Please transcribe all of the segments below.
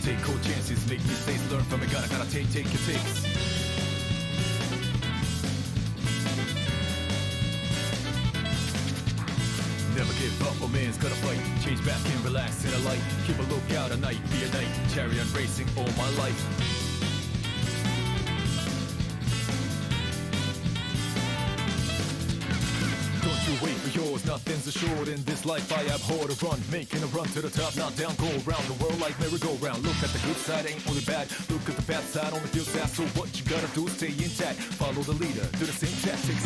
Take cold chances, make mistakes, learn from it. Gotta take your takes. Never give up, a man's gotta fight. Change back and relax in a light. Keep a lookout at night, be a knight. Chariot racing all my life. Don't you wait for yours, nothing's assured in this life. I abhor to run, making a run to the top, not down, go around the world like merry-go-round. Look at the good side, ain't only bad. Look at the bad side, only feels sad. So what you gotta do is stay intact. Follow the leader, do the same tactics.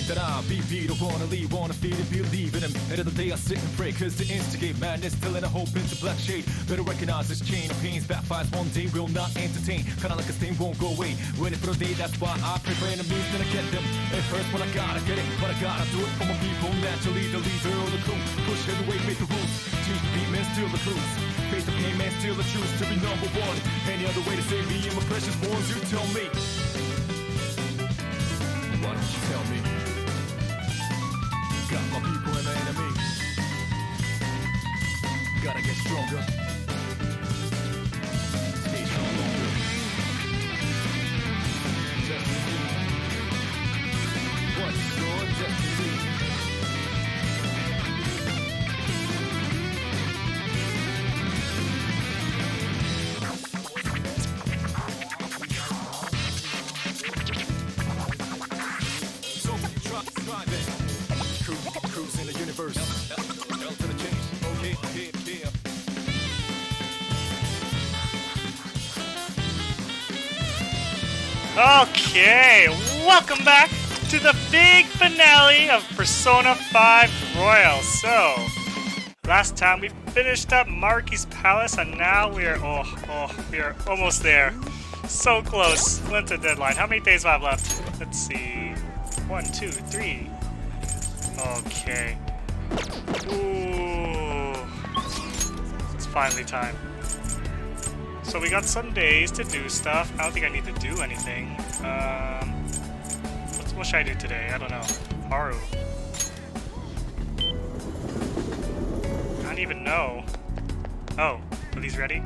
That I'll be beat, I wanna leave, wanna feed and believe in him. End of the day I sit and pray, cause to instigate madness, still in a hope into black shade. Better recognize this chain of pains, backfires one day will not entertain. Kinda like a stain won't go away, waiting for the day, that's why I pray for enemies, then I get them. It hurts when I gotta get it, but I gotta do it for my people. Naturally the leader of the crew, push heavyweight, make the rules. Change the beat, man, steal the clues. Face the pain, man, steal the truth, to be number one. Any other way to save me and my precious ones, you tell me. Why don't you tell me? Got my people and my enemy. Gotta get stronger. Stay strong longer. Destiny. What's your destiny? So you try this. Cruise in the universe. L to the change. Okay, yeah. Okay, welcome back to the big finale of Persona 5 Royal. So, last time we finished up Marky's Palace, and now we are we are almost there. So close. When's the deadline? How many days do I have left? Let's see. 1, 2, 3. Okay. Ooh. It's finally time. So we got some days to do stuff. I don't think I need to do anything. What should I do today? I don't know. Haru. I don't even know. Oh, are these ready?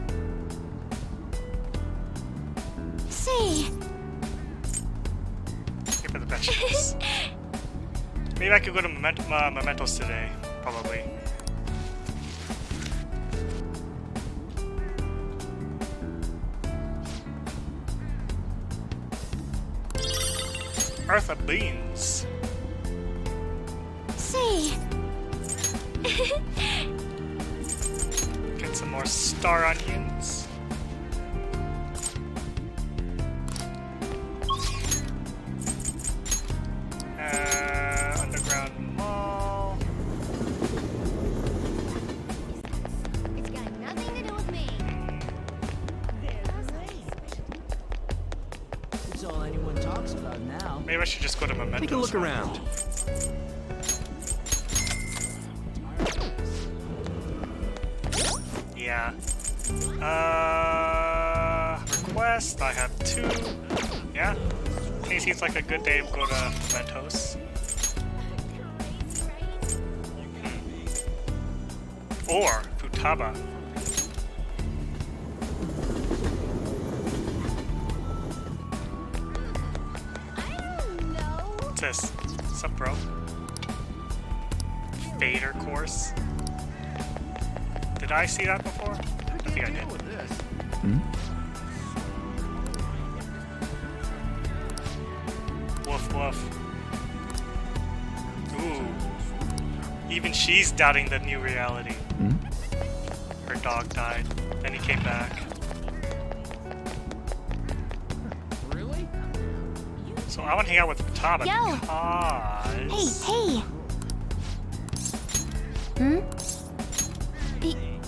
See. Here for the vegetables. Maybe I could go to Mementos today, probably. Eartha beans. See. Get some more star onions. Underground mall. It's got nothing to do with me. It's all anyone talks about now. Maybe I should just go to Mementos. Take a look around. Yeah. Request. I have 2. Yeah. It seems like a good day to go to Mementos. Or Futaba. What's this? What's up, bro? Fader course. Did I see that before? I think I did. Woof woof. Ooh. Even she's doubting the new reality. Her dog died. Then he came back. Really? So I want to hang out with Futaba Yo. because... Hey.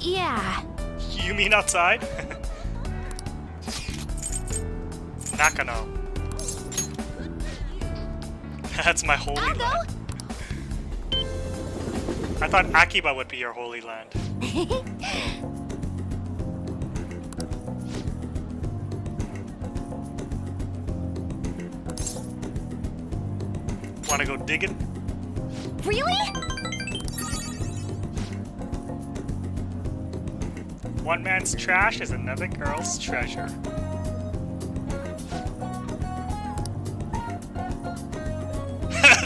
Yeah. You mean outside? Nakano. That's my holy I'll go. land. I thought Akiba would be your holy land. Wanna go digging? Really? One man's trash is another girl's treasure.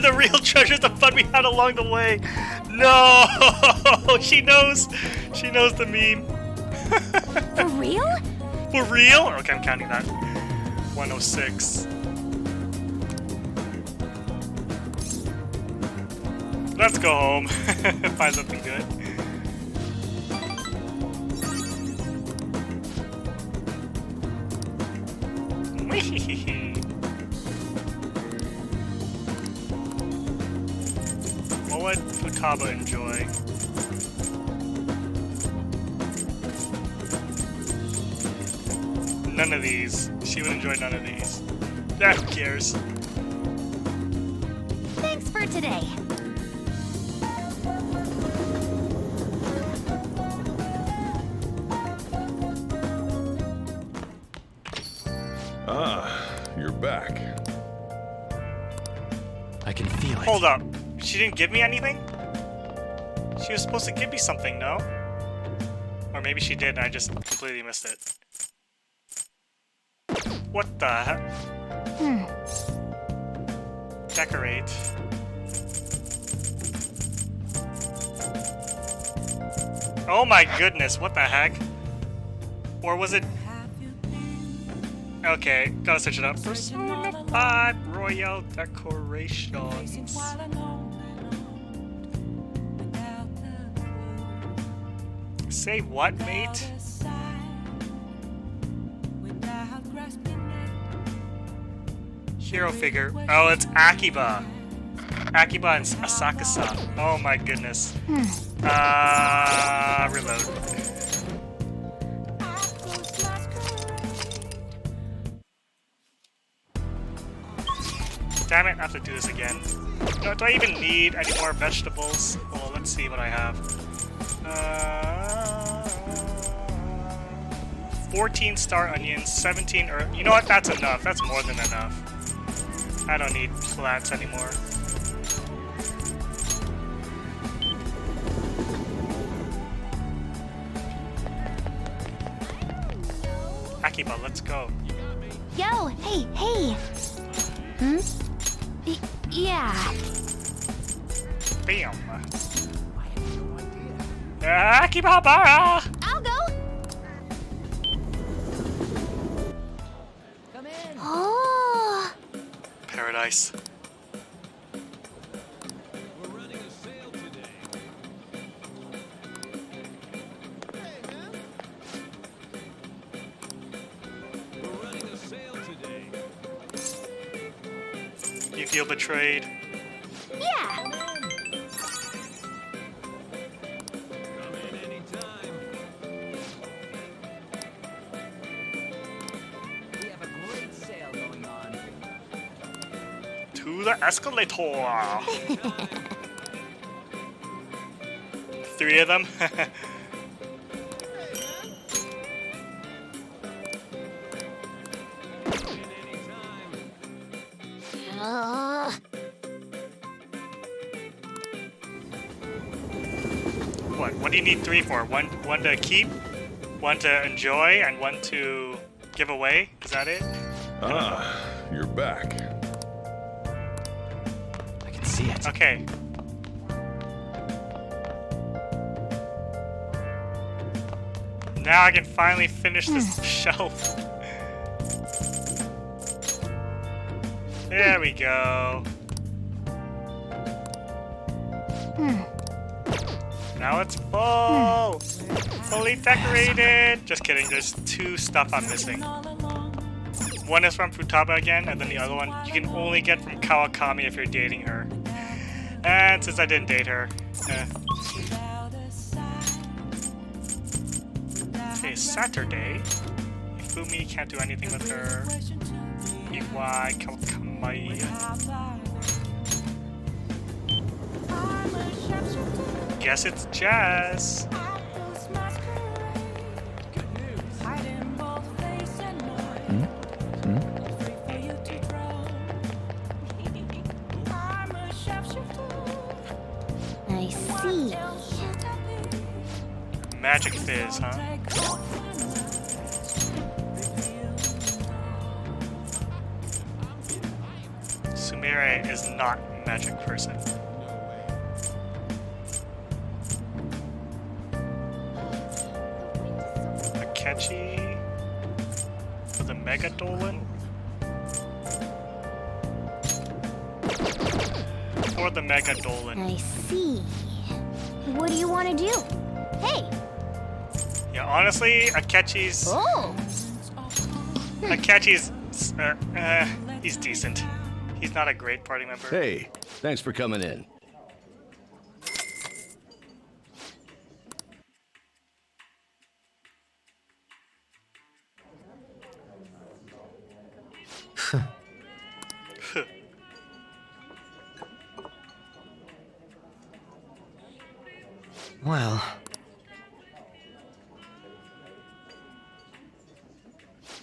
The real treasure's the fun we had along the way. No, she knows the meme. For real? For real? Okay, I'm counting that. 106. Let's go home. Find something good. What would Futaba enjoy? None of these. She would enjoy none of these. Yeah, who cares? Thanks for today. You're back. I can feel it. Hold up. She didn't give me anything? She was supposed to give me something, no? Or maybe she did and I just completely missed it. What the heck? Decorate. Oh my goodness, what the heck? Or was it... Okay, gotta search it up. Persona 5 Royal Decorations. Say what, mate? Hero figure. Oh, it's Akiba. Akiba and Asakasa. Oh my goodness. Reload. Damn it, I have to do this again. No, do I even need any more vegetables? Well, let's see what I have. 14 star onions, 17 herb. You know what? That's enough. That's more than enough. I don't need plants anymore. Akiba, let's go. Yo, hey. Yeah. Bam. Akibabara! I'll go. Come in. Oh. Paradise. We're running a sale today. Hey, man. We're running a sale today. You feel betrayed? Yeah. Come in anytime. We have a great sale going on. To the escalator. 3 of them. Come in anytime. What do you need 3 for? One to keep, one to enjoy, and one to give away? Is that it? You're back. I can see it. Okay. Now I can finally finish this shelf. There we go. Now it's full! Fully decorated! Just kidding, there's 2 stuff I'm missing. One is from Futaba again, and then the other one you can only get from Kawakami if you're dating her. And since I didn't date her, Today's Saturday. Ifumi can't do anything with her. Iwai, Kawakamai. Guess it's Jazz. Good news. magic fizz, huh? Sumire is not a magic person. Akechi with a Megadolin? Or the Megadolin. I see. What do you want to do? Hey! Yeah, honestly, Akechi's... Oh! Akechi's... he's decent. He's not a great party member. Hey, thanks for coming in. Well,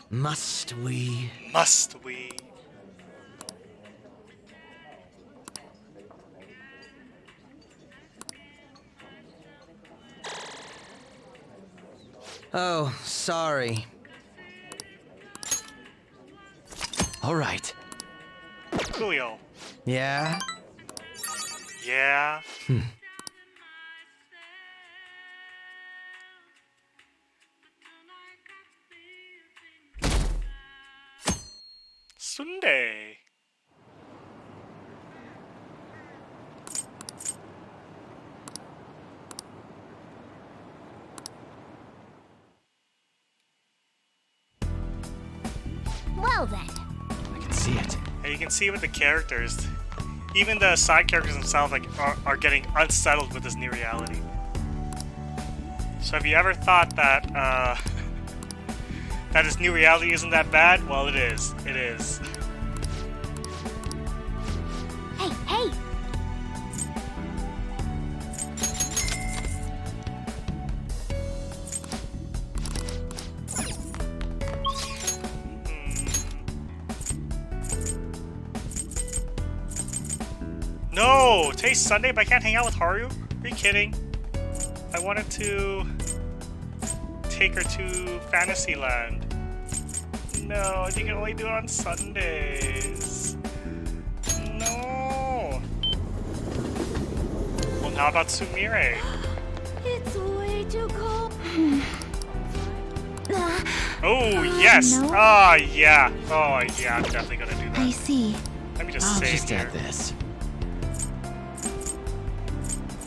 must we? Must we? Oh, sorry. All right. Coolio. Yeah? Yeah. Sunday. Well then. I can see it. And you can see with the characters, even the side characters themselves are getting unsettled with this new reality. So have you ever thought that that this new reality isn't that bad? Well, it is. It is. Hey, hey! No! Today's Sunday, but I can't hang out with Haru? Are you kidding? I wanted to take her to Fantasyland. No, you can only do it on Sundays. No! Well, how about Sumire? It's way too cold. Oh, yes! no. Oh, yeah. Oh, yeah, I'm definitely gonna do I that. see. Let me just I'll save just here. add this.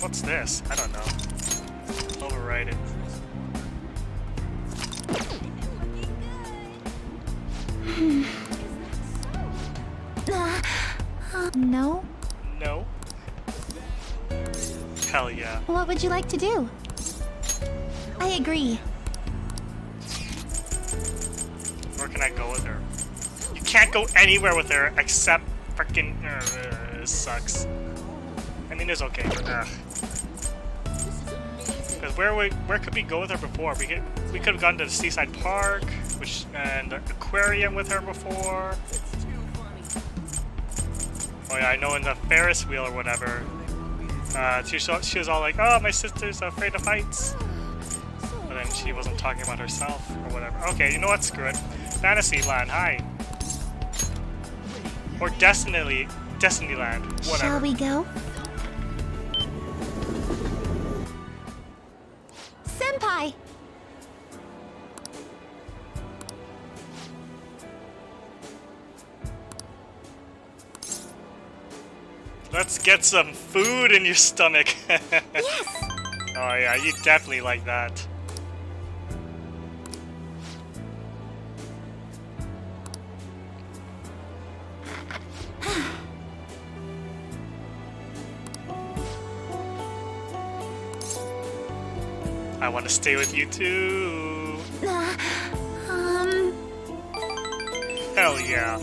What's this? I don't know. Override it. No? No? Hell yeah. What would you like to do? I agree. Where can I go with her? You can't go anywhere with her except freaking. This sucks. I mean, it's okay, but because where could we go with her before? We could have gone to the Seaside Park, and the aquarium with her before. Oh yeah, I know in the Ferris wheel or whatever. She was all like, "Oh, my sister's afraid of heights," but then she wasn't talking about herself or whatever. Okay, you know what? Screw it. Fantasyland, hi. Or Destinyland, whatever. Shall we go? Senpai! Let's get some food in your stomach. Yes! Oh yeah, you definitely like that. I want to stay with you too. Hell yeah.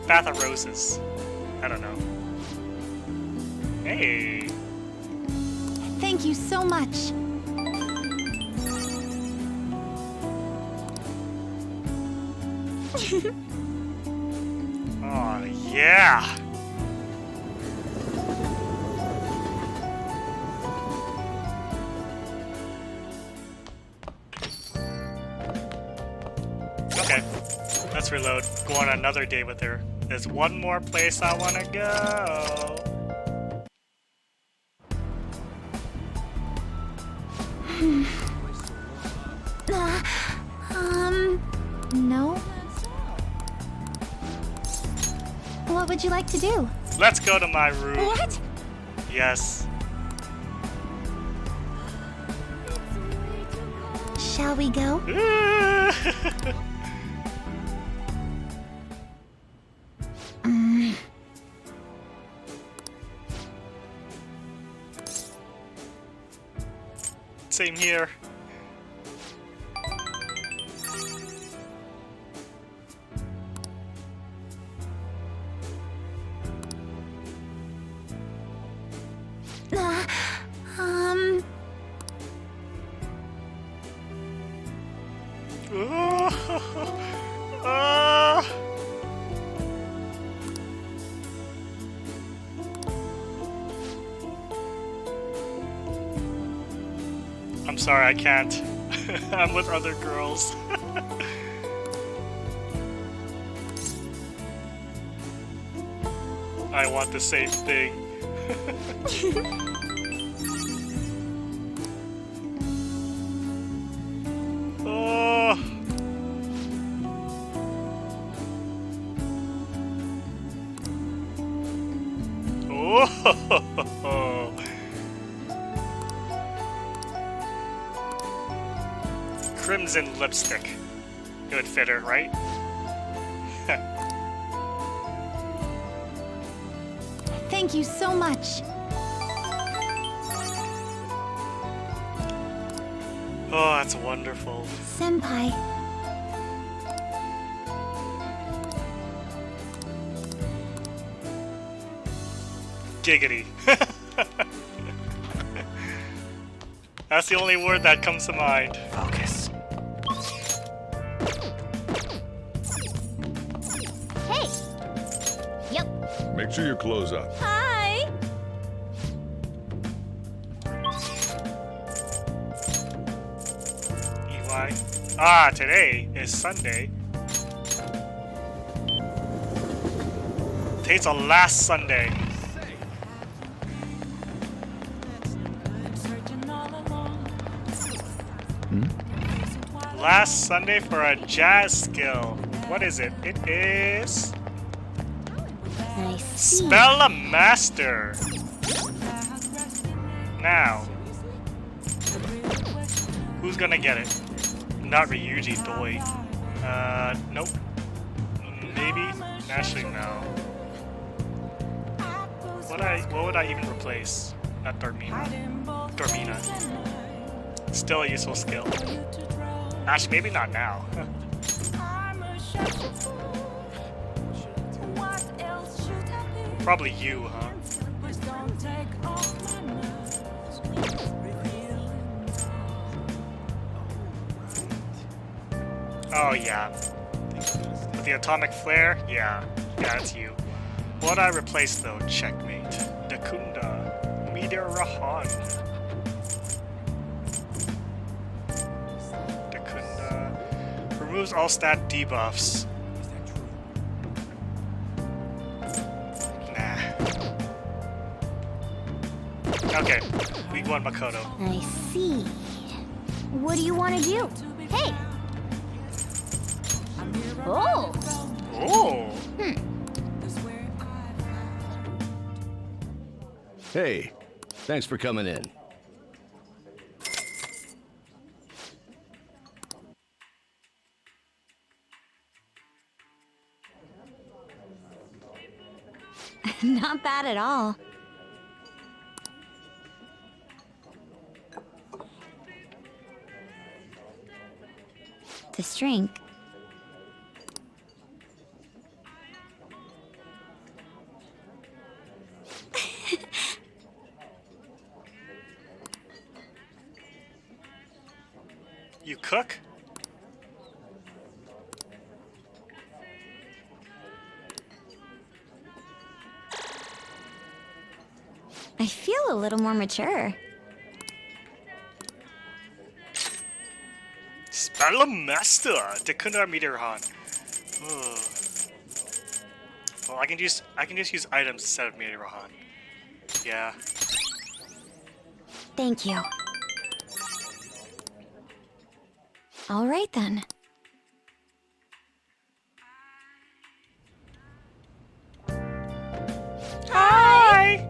Bath of Roses. I don't know. Hey. Thank you so much. Oh, yeah! Okay, let's reload. Go on another day with her. There's one more place I want to go. No. What would you like to do? Let's go to my room. What? Yes. Shall we go? Same here. I'm sorry, I can't. I'm with other girls. I want the same thing. Oh. Oh. Crimson lipstick. Good fitter, right? Thank you so much. Oh, that's wonderful. Senpai. Giggity. That's the only word that comes to mind. Focus. Hey. Yep. Make sure you close up. Hi. EY. Ah, today is Sunday. Today's the last Sunday. Last Sunday for a jazz skill. What is it? It is I see. Spell a Master. Now, who's gonna get it? Not Ryuji Doi. Nope. Maybe. Actually, no. What would I even replace? Not Dormina. Dormina. Still a useful skill. Actually, maybe not now. Probably you, huh? Oh yeah. With the atomic flare? Yeah. Yeah, it's you. What I replaced though? Checkmate. Dakunda. Meteor Rahan. Removes all stat debuffs. Nah. Okay, week 1 Makoto. I see. What do you want to do? Hey. Oh. Oh! Hey, thanks for coming in. Not bad at all. This drink. You cook? I feel a little more mature. Spellmaster, Dekundar Meteorhan. Well, I can just use items instead of Meteorhan. Yeah. Thank you. All right then. Hi.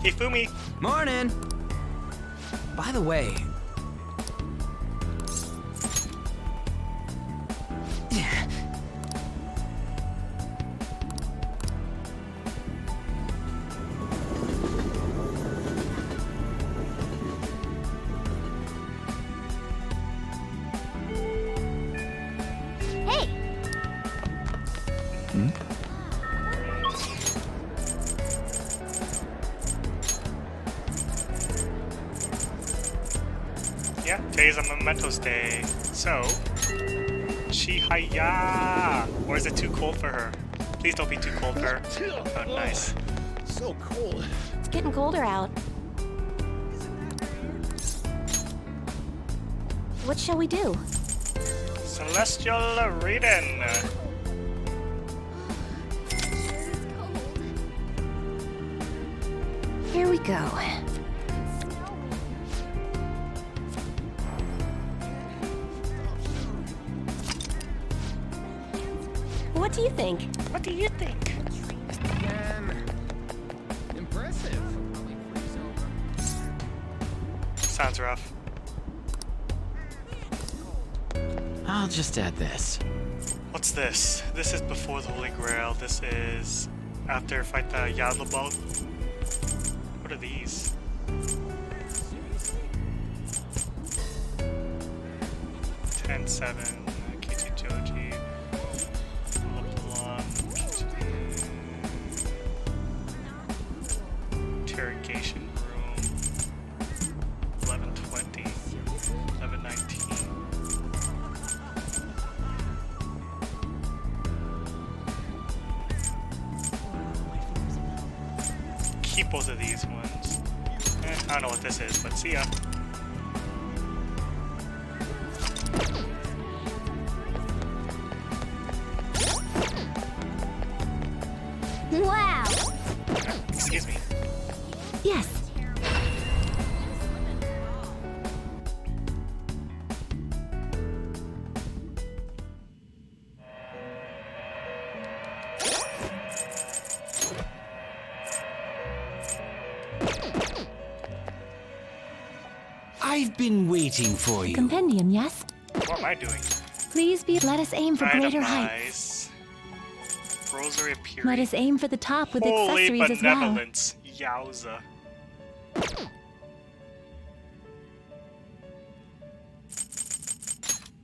Hifumi. Morning. By the way, Hey! Yeah, today's a Mementos day. So, Chihaya. Or is it too cold for her? Please don't be too cold for her. Oh, nice. So cold. It's getting colder out. What shall we do? Celestial reading. Here we go. What do you think? What do you think? Impressive. Sounds rough. I'll just add this. What's this? This is before the Holy Grail. This is after fight the Yadlabot. What are these? Ten seven. Kichi Joji. Interrogation room. 1120. 1119. Keep both of these ones. I don't know what this is, but see ya. Wow! Excuse me. Yes. I've been waiting for you. Compendium, yes? What am I doing? Please be. Let us aim for greater heights. Itemize. Rosary of Purity. Let us aim for the top with Holy accessories as well. benevolence. Yowza.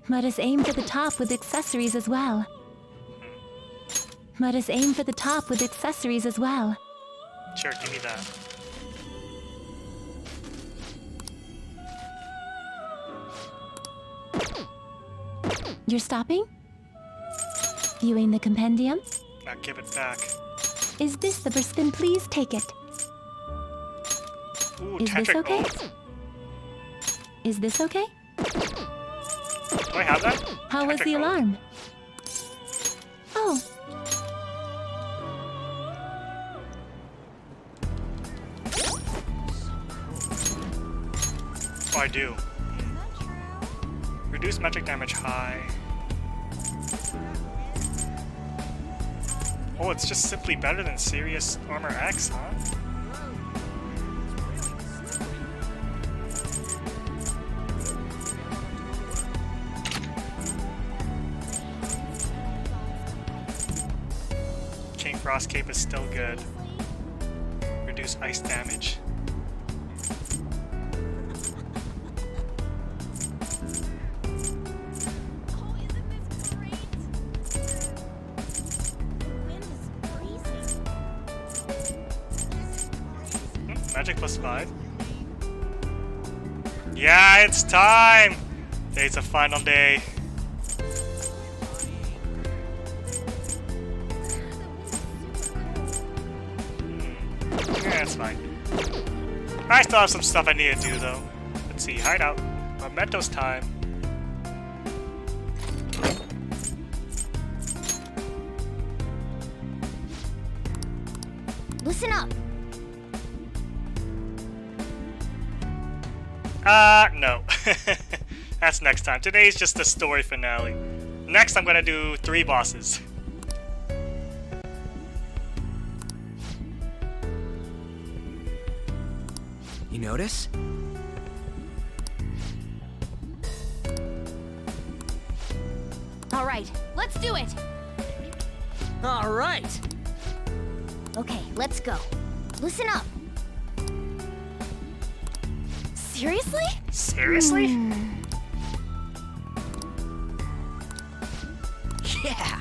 Let us aim for the top with accessories as well. Let us aim for the top with accessories as well. Sure, give me that. You're stopping? Viewing the compendium? Now give it back. Is this the then please take it. Ooh, Is this tantric okay? oath. Is this okay? Do I have that? How was Tantric the oath. alarm? Oh, Oh, I do. Reduce magic damage high. Oh, it's just simply better than Serious Armor X, huh? King Frost Cape is still good. Reduce ice damage. Magic plus 5. Yeah, it's time! It's a final day. Yeah, it's fine. I still have some stuff I need to do though. Let's see, hideout. Mementos time. Listen up. No. That's next time. Today's just the story finale. Next, I'm gonna do 3 bosses. You notice? All right, let's do it. All right. Okay, let's go. Listen up. Seriously? Seriously? Yeah.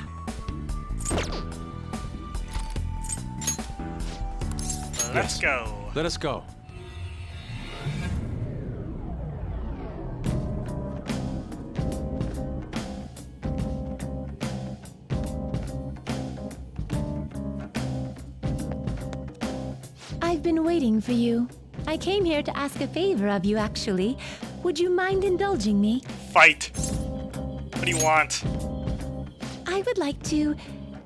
Let's go. Let us go. I've been waiting for you. I came here to ask a favor of you, actually. Would you mind indulging me? Fight. What do you want? I would like to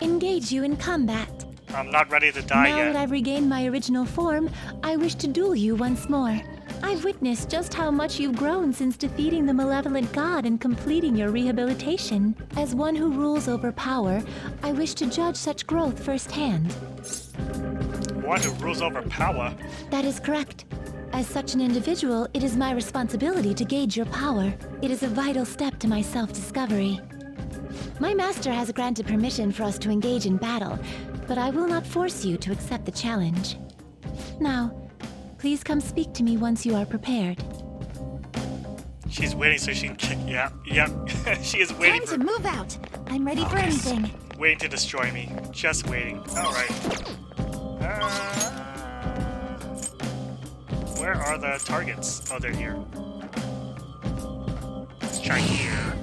engage you in combat. I'm not ready to die Now yet. that I've regained my original form, I wish to duel you once more. I've witnessed just how much you've grown since defeating the malevolent god and completing your rehabilitation. As one who rules over power, I wish to judge such growth firsthand. One who rules over power. That is correct. As such an individual, it is my responsibility to gauge your power. It is a vital step to my self-discovery. My master has granted permission for us to engage in battle, but I will not force you to accept the challenge. Now, please come speak to me once you are prepared. She's waiting so she can kick. Yep. She is waiting Time to move out. I'm ready for yes. anything. Waiting to destroy me. Just waiting. Alright. Where are the targets? Oh, they're here. Let's try here.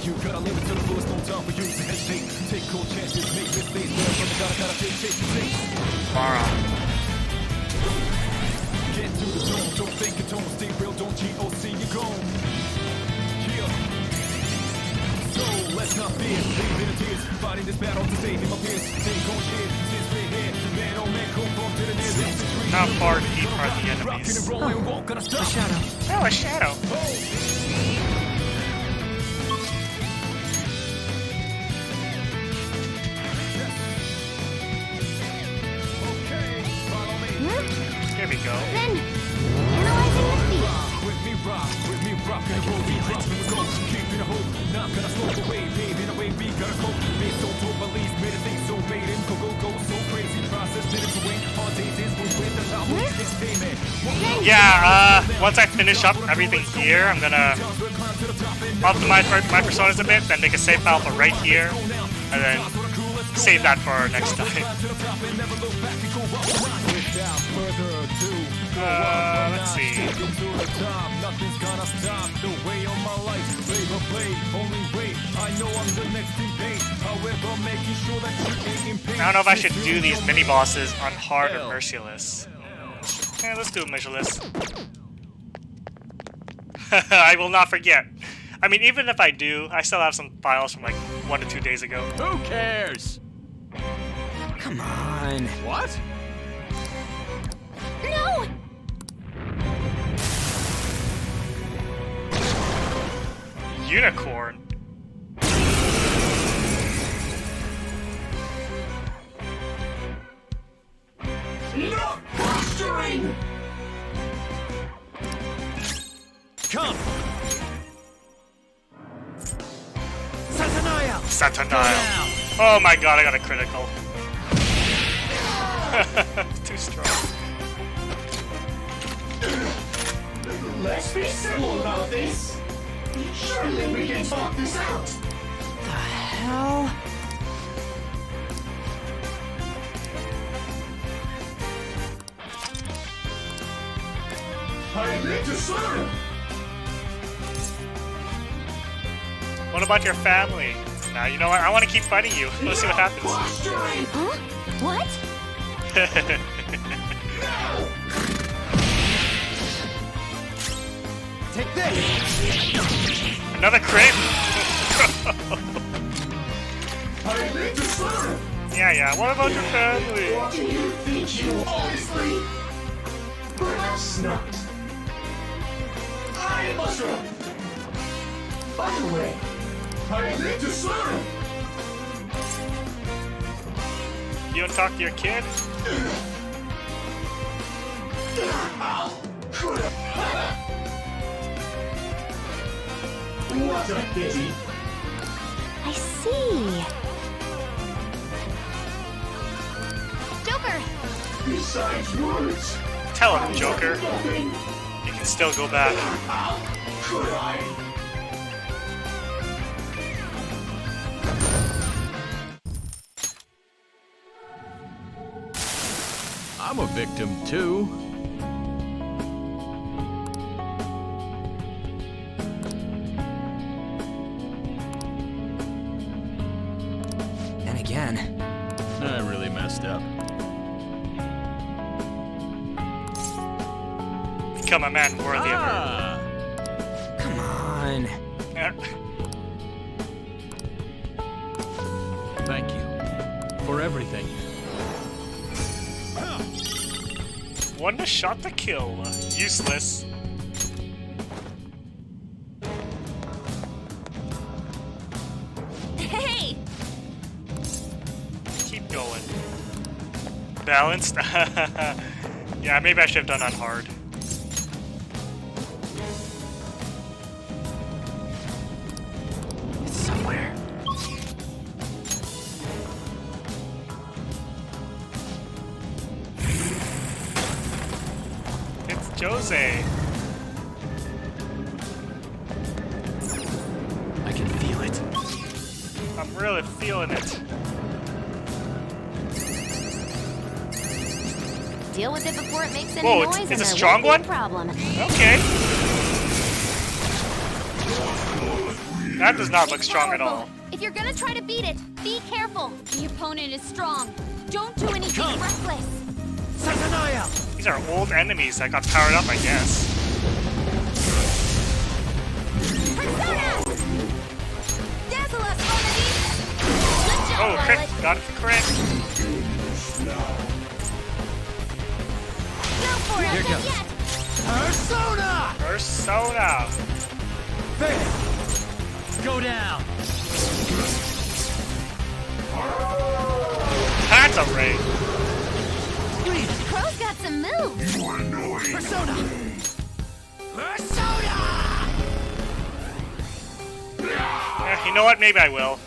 You gotta live it to the fullest, no time for you to hesitate. Take cold chances, make mistakes, but I'm gotta take. Mara. Get to the zone, don't think it don't stay real, don't cheat or see you gone. Yeah. So let's not fear, leave in the tears, fighting this battle to save my peers. Take on shit, since we're here, man oh man, confront to the near this. How far deep are the enemies? A shadow. Oh, a shadow. Here we go. Then, analyzing the field. With me rock and roll, we drop and we go. Keeping a hope, not gonna slow away, paving the way we gotta go. Made so to police, made a thing so made in go, so crazy process, minutes away. Hard days is with the top, it's payment. Yeah, once I finish up everything here, I'm gonna optimize my personas a bit, then make a save file for right here, and then save that for next time. Let's see. Nothing's gonna stop the way on my life. Play, only wait. I know I'm the next in pain. However, making sure that you ain't in pain. I don't know if I should do these mini bosses on hard or merciless. Yeah, let's do merciless. I will not forget. I mean, even if I do, I still have some files from like 1 to 2 days ago. Who cares? Come on. What? No! Unicorn. Not posturing! Come! Satanael. Oh my god, I got a critical. Too strong. Let's be civil about this. Surely we can talk this out. The hell? I need to serve. What about your family? Now, you know what? I want to keep fighting you. Let's see what happens. Huh? What? Take this! Another crit? I need to serve. Yeah. What about your family? What do you think you honestly? Perhaps not. I must run. By the way, I need to serve. You don't talk to your kid? What a pity. I see. Joker! Besides words, Tell him, Joker. nothing. You can still go back. How could I? I'm a victim too. And again. I really messed up. Become a man worthy of her. Come on. Thank you for everything. One shot to kill. Useless. Hey! Keep going. Balanced? Yeah, maybe I should have done on hard. It's somewhere. It's Jose. I can feel it. I'm really feeling it. Deal with it before it makes any Whoa, noise, it's and a there strong won't be one? a problem. Okay. That does not look strong at all. If you're gonna try to beat it, be careful. The opponent is strong. Don't do anything reckless. These are old enemies that got powered up, I guess. Persona! Dazzle us, Bonadine! Good job, Oh, crit. Violet. Got it for crit. Go for it, Here not goes. yet. Persona. Go down. That's a raid. Crow's got some moves. Persona. You know what? Maybe I will.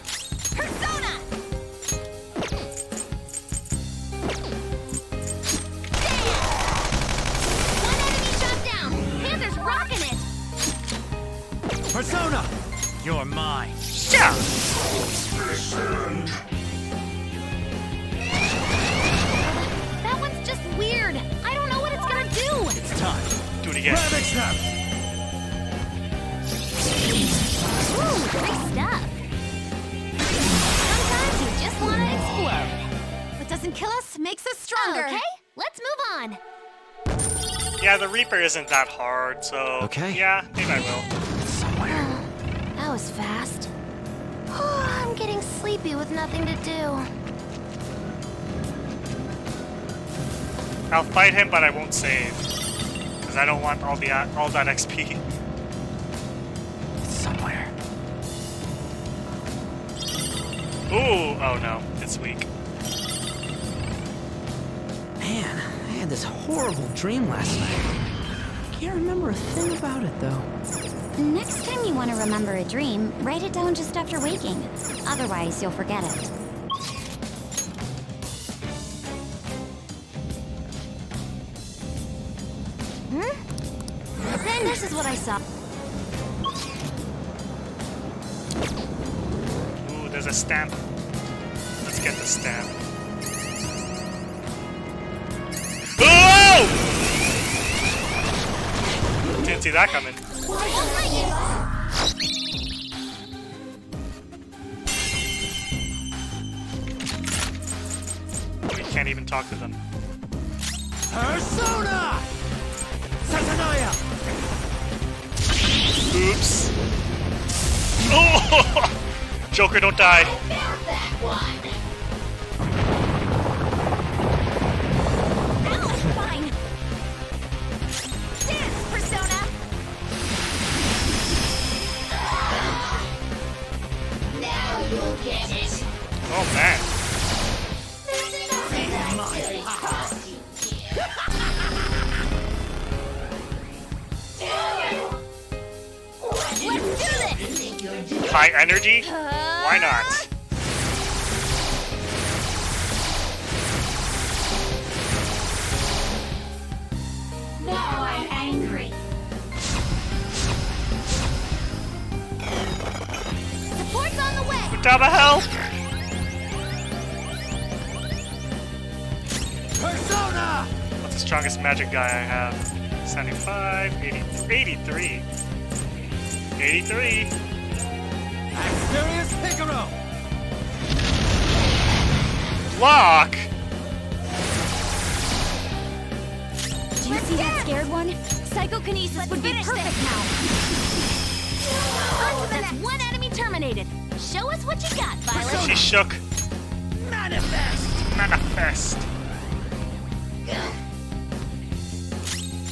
Persona! One enemy shot down. Panther's rocking it. Persona. You're mine. Yeah. That one's just weird. I don't know what it's gonna do. It's time. Do it again. snap. Ooh, great stuff. Sometimes you just wanna explode. What doesn't kill us makes us stronger. Okay, let's move on. Yeah, the Reaper isn't that hard, so... Okay. Yeah, maybe I will. That was fast. I'm getting sleepy with nothing to do. I'll fight him, but I won't save. Because I don't want all that XP. It's somewhere. Ooh, oh no, it's weak. Man, I had this horrible dream last night. Can't remember a thing about it though. Next time you want to remember a dream, write it down just after waking. Otherwise, you'll forget it. This is what I saw. Ooh, there's a stamp. Let's get the stamp. Oh! Didn't see that coming. We can't even talk to them. Persona! Satanoia! Oops. Oh! Joker, don't die. Fine. Dance, Persona. Now you'll get it. Oh man. Let's do this. High energy? Why not? Now I'm angry. Support's on the way. Double help! Persona! What's the strongest magic guy I have? 75, 83. 83. Asterius Picaro! Block! Do you see that scared one? Psychokinesis would be perfect now. That's one enemy terminated. Show us what you got, Violet. She shook. Manifest! Manifest.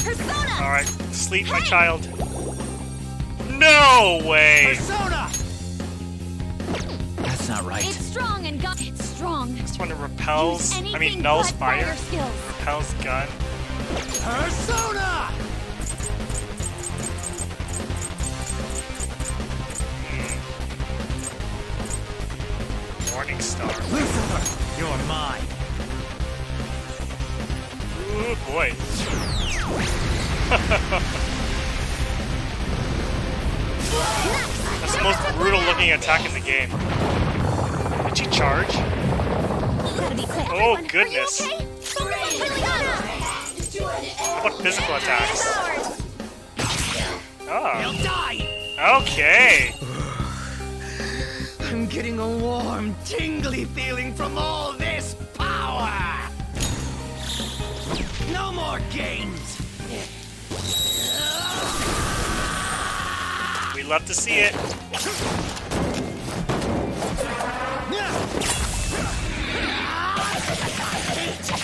Persona! Alright, sleep, my child. No way! Persona! That's not right. It's strong and it's strong. This one repels, Use I mean anything nulls but fire. skills. Repels gun. Persona! Morning star. Lucifer, you're mine. Ooh boy. That's the most brutal looking attack in the game. Did she charge? Gotta be quick. Oh, Everyone, goodness. Are you okay? Persona! How about physical attacks? Oh. Die! Okay. I'm getting a warm, tingly feeling from all this power! No more games! We love to see it.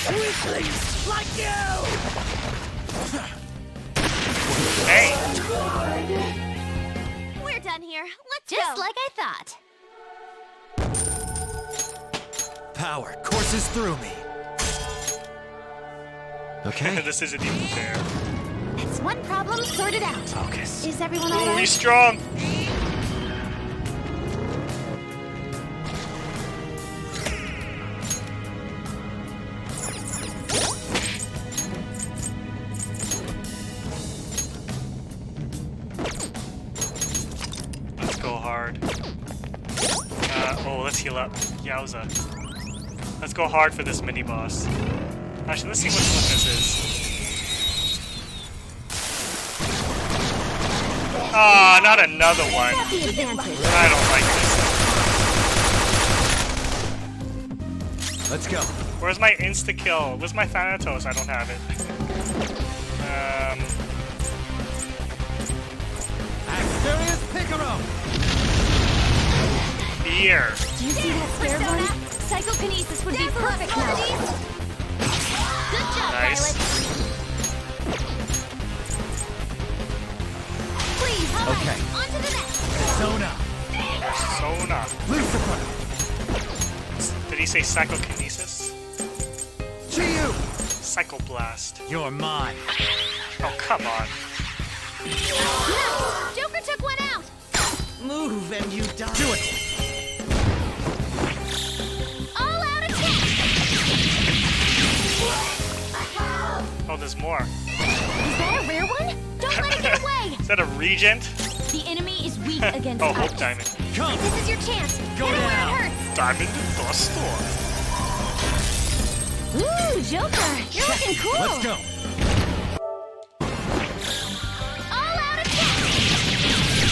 Weaklings like you! Hey. We're done here. Let's Just go. Like I thought. Power courses through me. Okay. This isn't even fair. That's one problem sorted out. Focus. Is everyone Ooh, alright? he's strong. Let's go hard. Oh, let's heal up. Yowza. Let's go hard for this mini boss. Actually, let's see what this is. Ah, not another one. The advantage. I don't like this. Let's go. Where's my insta-kill? Where's my Thanatos? I don't have it. Asterius Picaro! Here. Do you see that scared one? Psychokinesis would be perfect now. Good job, Nice. Violet. Please, Okay. on to the next. Persona! Persona. Lucifer! Did he say psychokinesis? Chiyu! Psychoblast. You're mine. Oh, come on. Nice. Joker took one out. Move and you die. Do it! All out attack. Oh, there's more. Is that a rare one? Don't let it get away. Is that a regent? The enemy is weak against Oh, us. Hope Diamond. Come! This is your chance. Go Hit him down. where it hurts. Diamond in the store. Ooh, Joker, you're looking cool. Let's go! All out attack.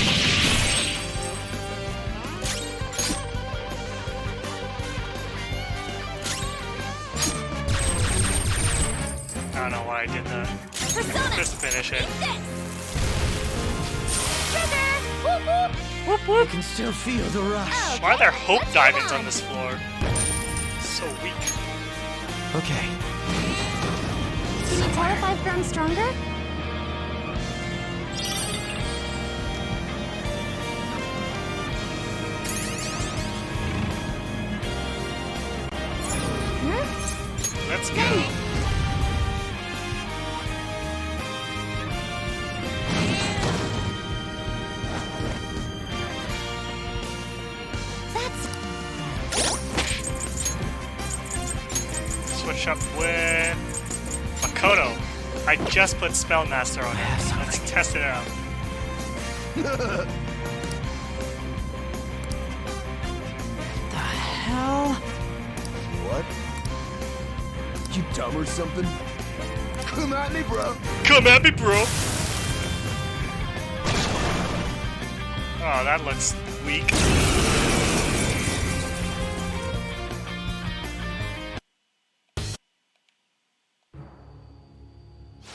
I don't know why I did that. Persona. Just finish it. Take this. Trigger. Whoop whoop. Whoop whoop. I can still feel the rush. Why are there Hope Let's go Diamonds on. on this floor? So weak. Okay. Can you tell if I've grown stronger? Let's go. Switch up with Makoto. I just put Spellmaster on it. Let's test it out. The hell? What? You dumb or something? Come at me, bro. Come at me, bro. Oh, that looks weak.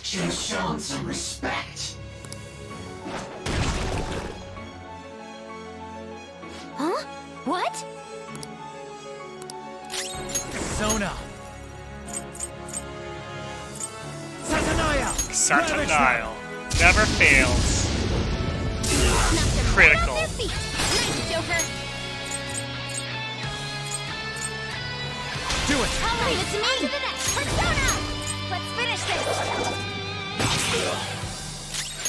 Just show him some respect. Huh? What? Sona! Satanaya! Satanile. Never fails. Knock them Critical. right off their feet. Nice, Joker. Do it! All right, it's me. On to the next. Persona. Let's finish this.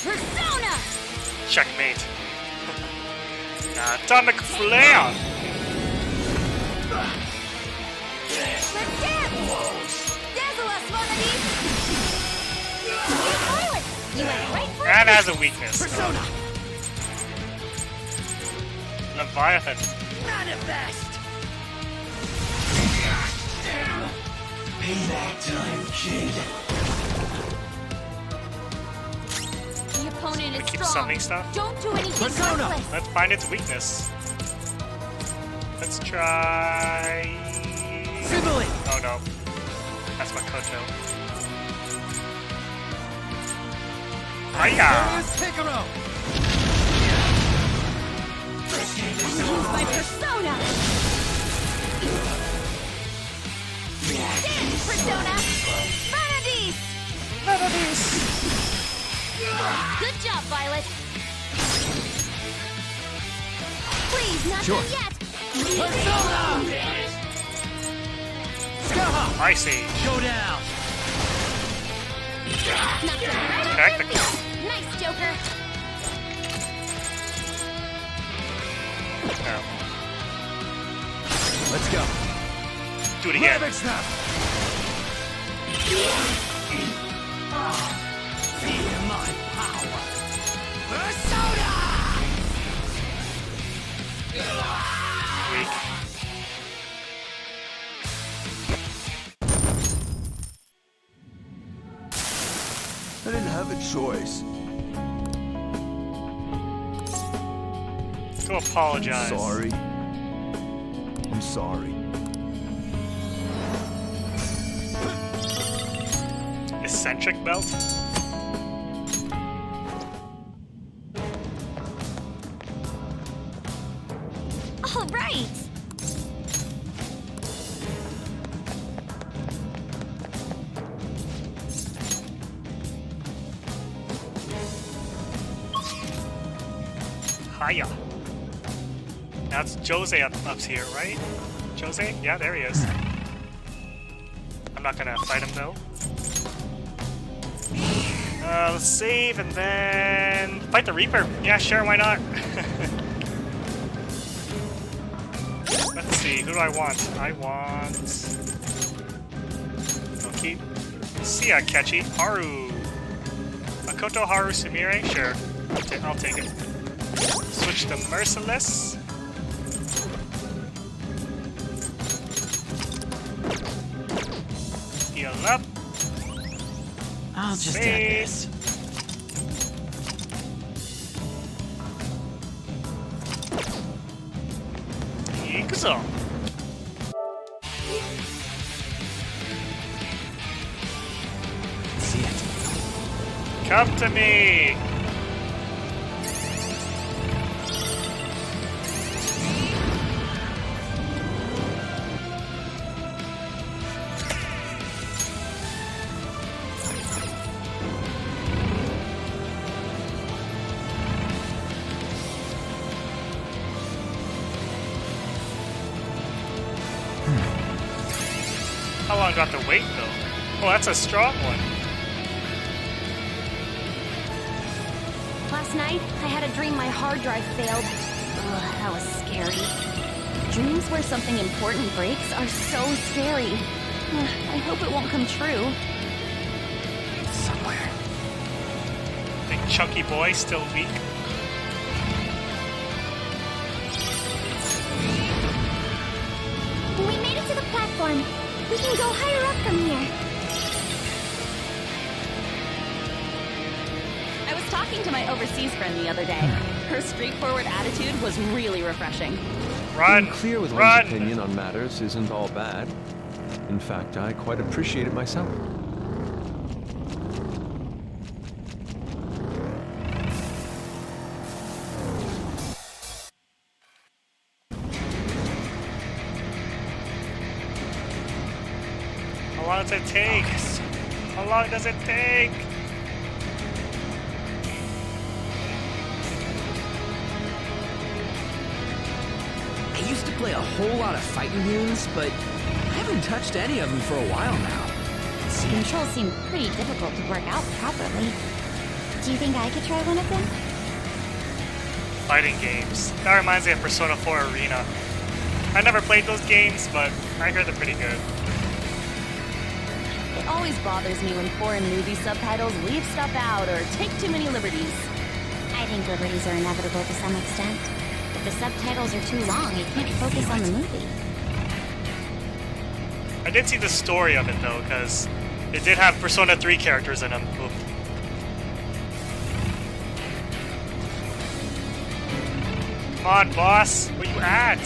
Persona. Checkmate. Atomic Flare. Let's dance. Dazzle us, one of these. Hey, Scarlet. You went right for That it. has a weakness. Persona! Leviathan. Manifest! Payback time, kid. The opponent is keep strong. summoning stuff? Don't do anything Persona. reckless. Let's find its weakness. Let's try... Sibily! Oh no. That's Makoto. Hiya! Hikaru! Use my persona. Dance, persona. Vanadis. Good job, Violet. Please, not Sure. done yet. Persona! Skaha! Ice Age. Go down! Knock them right off Technical. their feet. Nice, Joker. No. Let's go. Do it again. Rabbit snap! Feel my power! Persona! Weak. I didn't have a choice. Go apologize. Sorry. I'm sorry. Eccentric belt? All right. Hiya. Now it's Jose up here, right? Jose? Yeah, there he is. I'm not gonna fight him though. Let's save and then fight the Reaper. Yeah, sure, why not? Let's see, who do I want? I want... Oki. Sia Kechi. Haru. Makoto Haru Sumire? Sure. I'll take it. Switch to Merciless. Heal up. I'll just add Save. this. Ikuzo. See it. Come to me. How long do I have to wait though? Oh, that's a strong one. Last night, I had a dream my hard drive failed. Ugh, that was scary. Dreams where something important breaks are so scary. Ugh, I hope it won't come true. Somewhere. Big chunky boy, still weak. We made it to the platform. We can go higher up from here. I was talking to my overseas friend the other day. Her straightforward attitude was really refreshing. Run! Being clear with Run! one's opinion on matters isn't all bad. In fact, I quite appreciate it myself. How long does it take? How long does it take? I used to play a whole lot of fighting games, but I haven't touched any of them for a while now. The controls seem pretty difficult to work out properly. Do you think I could try one of them? Fighting games. That reminds me of Persona 4 Arena. I never played those games, but I heard they're pretty good. It always bothers me when foreign movie subtitles leave stuff out or take too many liberties. I think liberties are inevitable to some extent. If the subtitles are too long, you can't focus on the movie. I did see the story of it though, because it did have Persona 3 characters in them. Oop. Come on, boss. Where you at?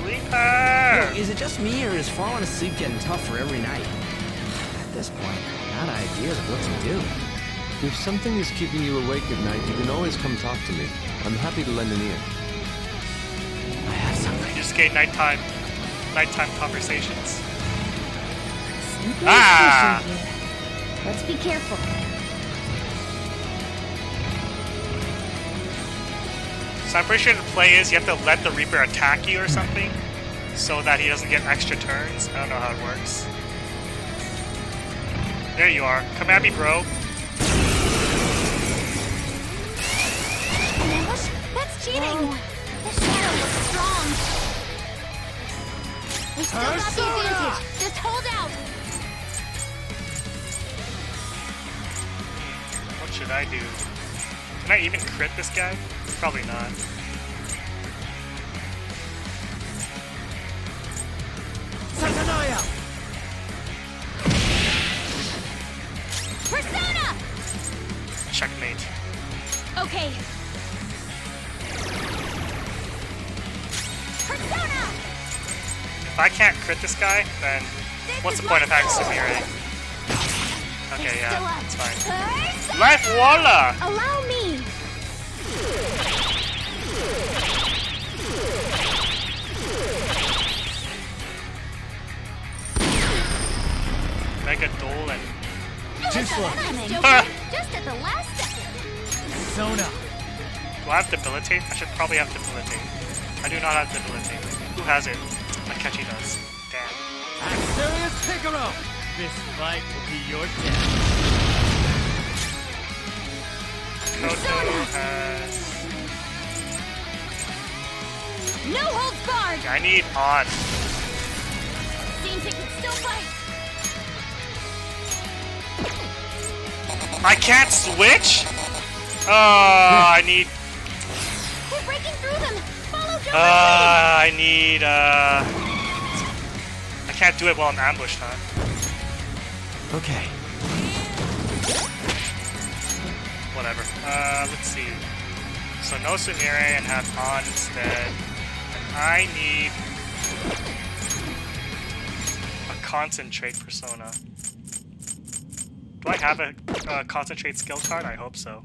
Reaper! Yo, is it just me, or is falling asleep getting tougher every night? At this point, I'm out of ideas of what to do. If something is keeping you awake at night, you can always come talk to me. I'm happy to lend an ear. I have something. You just get nighttime conversations. Simply Ah! efficient here. Let's be careful. So I'm pretty sure the play is you have to let the Reaper attack you or something, so that he doesn't get extra turns. I don't know how it works. There you are. Come at me, bro. An ambush? That's cheating! The shadow looks strong. We still got the advantage. Just hold out. What should I do? Can I even crit this guy? Probably not. Persona! Checkmate. Okay. Persona! If I can't crit this guy, then what's the point of having Samire? Okay, yeah, it's fine. Life Walla! Allow me! Mega Dolan. Too slow. Just at the last second. Sona. Do I have Debilitate? I should probably have Debilitate. I do not have Debilitate. Who has it? Akechi does. Damn. Serious Piccolo. This fight will be your death. Koto has... No holds barred! I need on. Seems it can still fight. I can't switch? I need. We're breaking through them. Follow Joe. I need. I can't do it while I'm ambushed, huh? Okay. Whatever. Let's see. So no Sumire and have on instead. And I need a concentrate persona. Do I have a concentrate skill card? I hope so.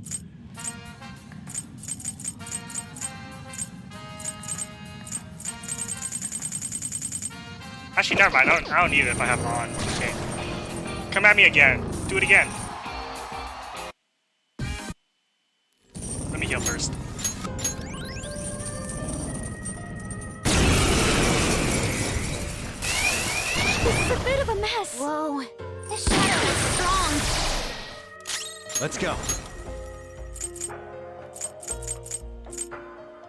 Actually, never mind. I don't need it if I have on. Okay. Come at me again. Do it again. Let me heal first. This is a bit of a mess. Whoa. This shadow is strong. Let's go.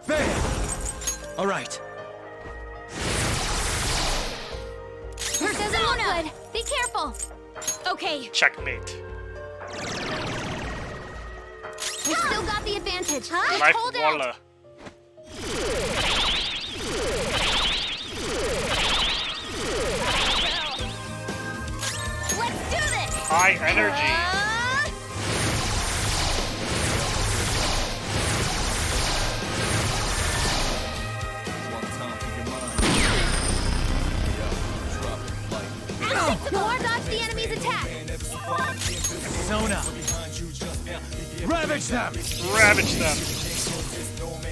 Bam! All right. This doesn't look good. Be careful. Okay. Checkmate. We still got the advantage, huh? Life Hold Walla. out. Let's do this. High energy. Noir dodge the enemy's attack. Persona. Ravage them! Ravage them.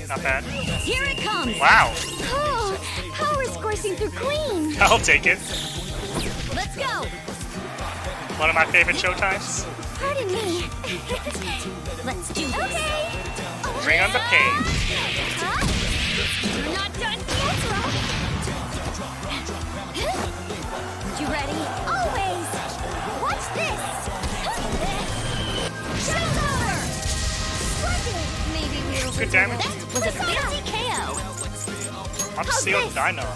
Not bad. Here it comes. Wow. Oh, power's coursing through clean. I'll take it. Let's go. One of my favorite showtimes. Pardon me. Let's do this. Okay. Bring on the pain. Huh? You're not done yet. You ready? Always. Watch this. Show's over. Splendid. Maybe we'll. Good damage. That was a fancy KO. I'm Seal Dino.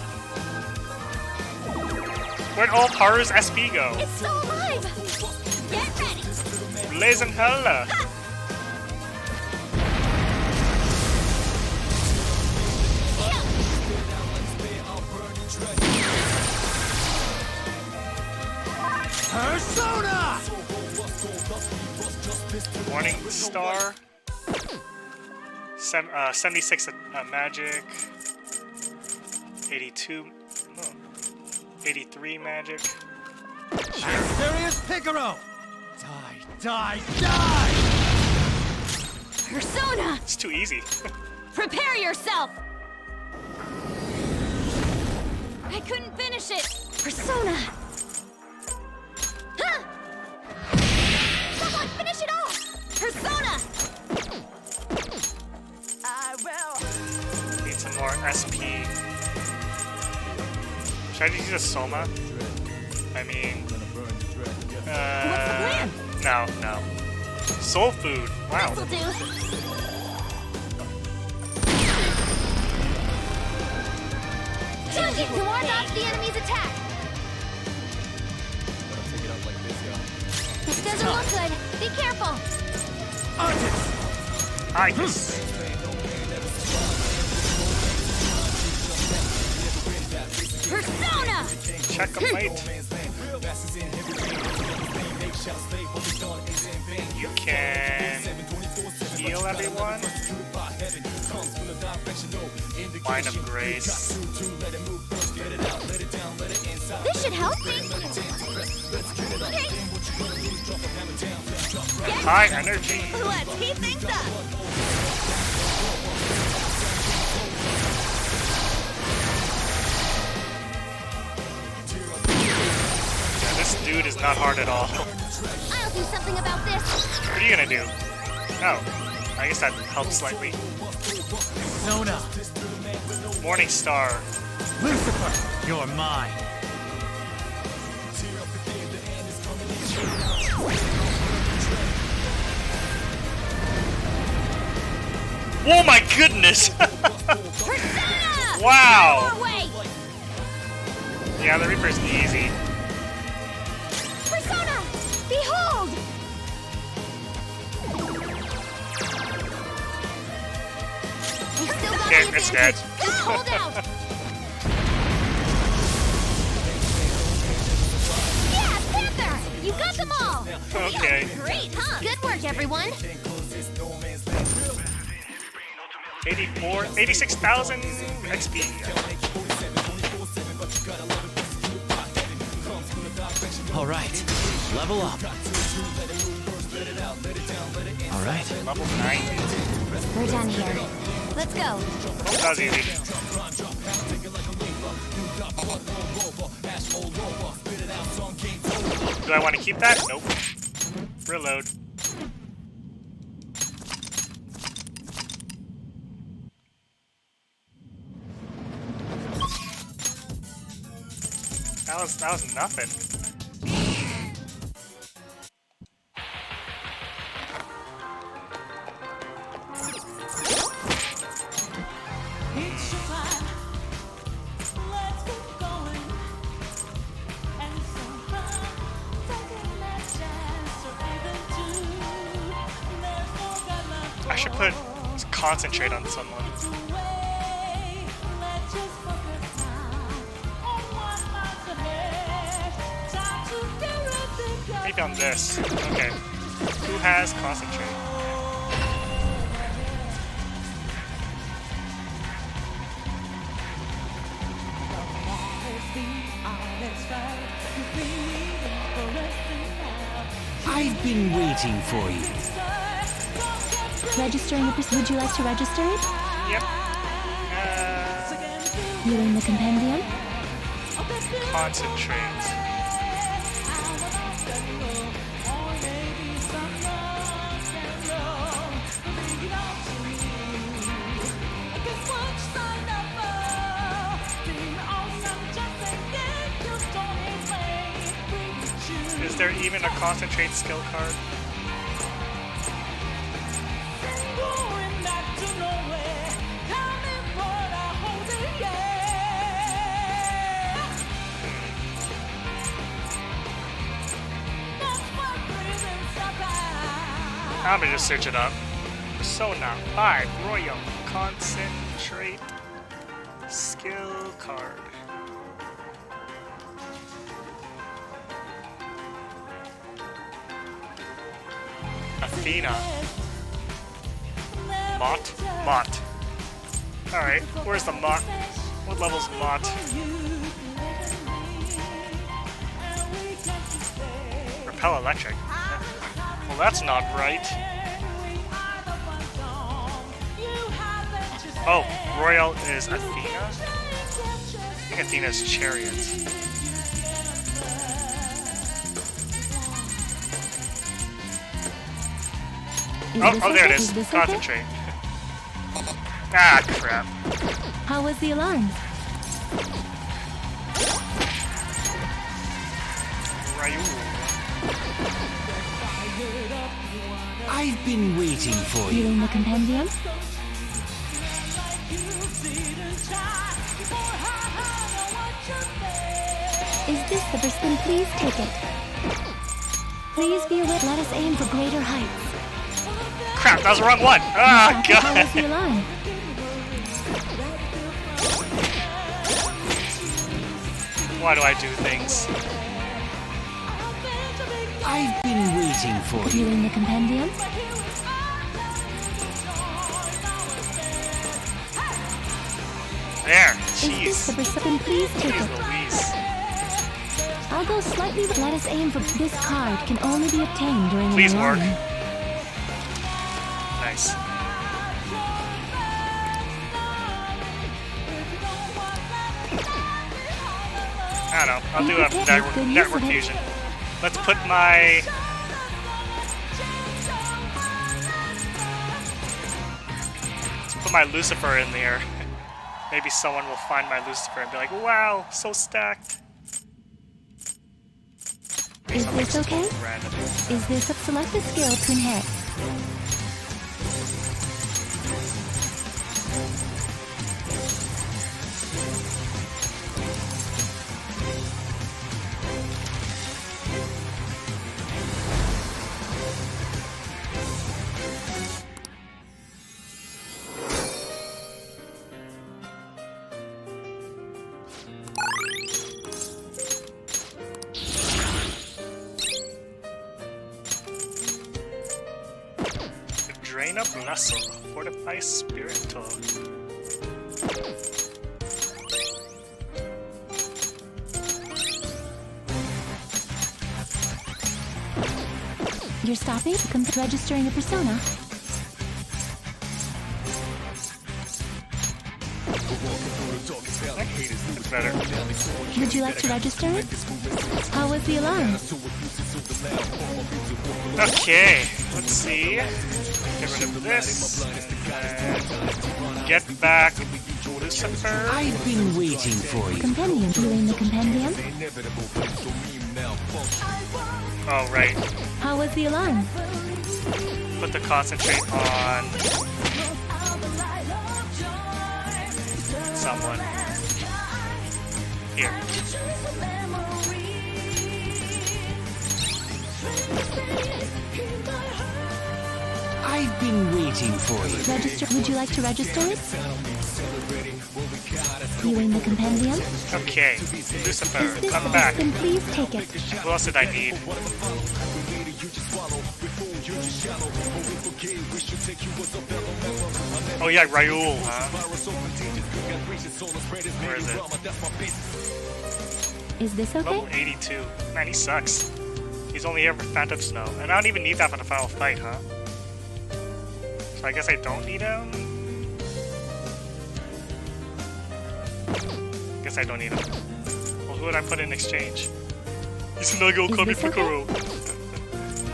Where'd all Haru's SP go? It's still alive. Get ready. Blazing hella. Persona! Morning Star. 76 magic. 82. 83 magic. Serious Picaro! Die! Persona. It's too easy. Prepare yourself. I couldn't finish it. Persona. Huh. Someone finish it off. Persona. I will. Need some more SP. Should I just use a Soma? I mean... What's the plan? No. Soul food. Wow. This'll do. Noir dodge the enemy's attack. This doesn't look good. Be careful. Artis. Persona. Checkmate. You can heal everyone. Line of Grace. This should help. High energy. Let's keep things up. Yeah, this dude is not hard at all. I'll do something about this. What are you gonna do? Oh, I guess that helps slightly. Persona. Morning Star. Lucifer, you're mine. Oh my goodness! Persona. Wow! Your way. Yeah, the Reaper's easy. Persona. Behold. Okay, it's dead. Hold out! Yeah, Panther! You got them all! Okay. Great, huh? Good work, everyone! 86,000 XP. All right, level up. All right. Level 90. We're done here. Let's go. Oh, that was easy. Do I want to keep that? Nope. Reload. That was nothing. I should put concentrate on someone. Maybe on this. Okay. Who has concentrate? I've been waiting for you. Registering the would you like to register it? Yep. Viewing the compendium? Concentrate. Is there even a concentrate skill card? I'm gonna just search it up. Persona 5 Royal Concentrate Skill Card. Athena. Mott. Alright, where's the Mott? What level's Mott? Repel Electric. Well, that's not right. Oh, Royal is Athena? I think Athena's Chariot. Oh, there it is. Concentrate. Ah, crap. How was the alarm? Ryu. I've been waiting for you. Viewing the compendium? Is this the person? Please take it. Please be aware. Let us aim for greater heights. Crap, that was the wrong one. Ah, How was God. the alarm? Why do I do things? I've been waiting for you. Viewing the compendium? There. Is Jeez. this the person? Please take Jeez it. Louise. I'll go slightly. Let us aim for this card can only be obtained during Please an alarm. work. Nice. I don't know. I'll do a network fusion. Let's put my... Let's put my Lucifer in there. Maybe someone will find my Lucifer and be like, wow, so stacked. Is this okay? Random. Is this a select a skill to inherit? Gain a Blasso. Fortify Spiritual. You're stopping? Registering a persona. It's better. Would you like to register it? How was the alarm? Okay, let's see. Get rid of this. And get back Lucifer. I've been waiting for you. Compendium. Viewing the compendium. Oh, right. How was the alarm? Put the concentrate on someone. Here. I've been waiting for you. Register. Would you like to register it? Viewing the compendium. Okay, Lucifer, Is this come back. Then please take it. What else did I need? Oh yeah, Raoul, huh? Where is it? Is this okay? Level 82. Man, he sucks. He's only here for Phantom Snow. And I don't even need that for the final fight, huh? So I guess I don't need him? Guess I don't need him. Well, who would I put in exchange? Izanaga Okami Picaro.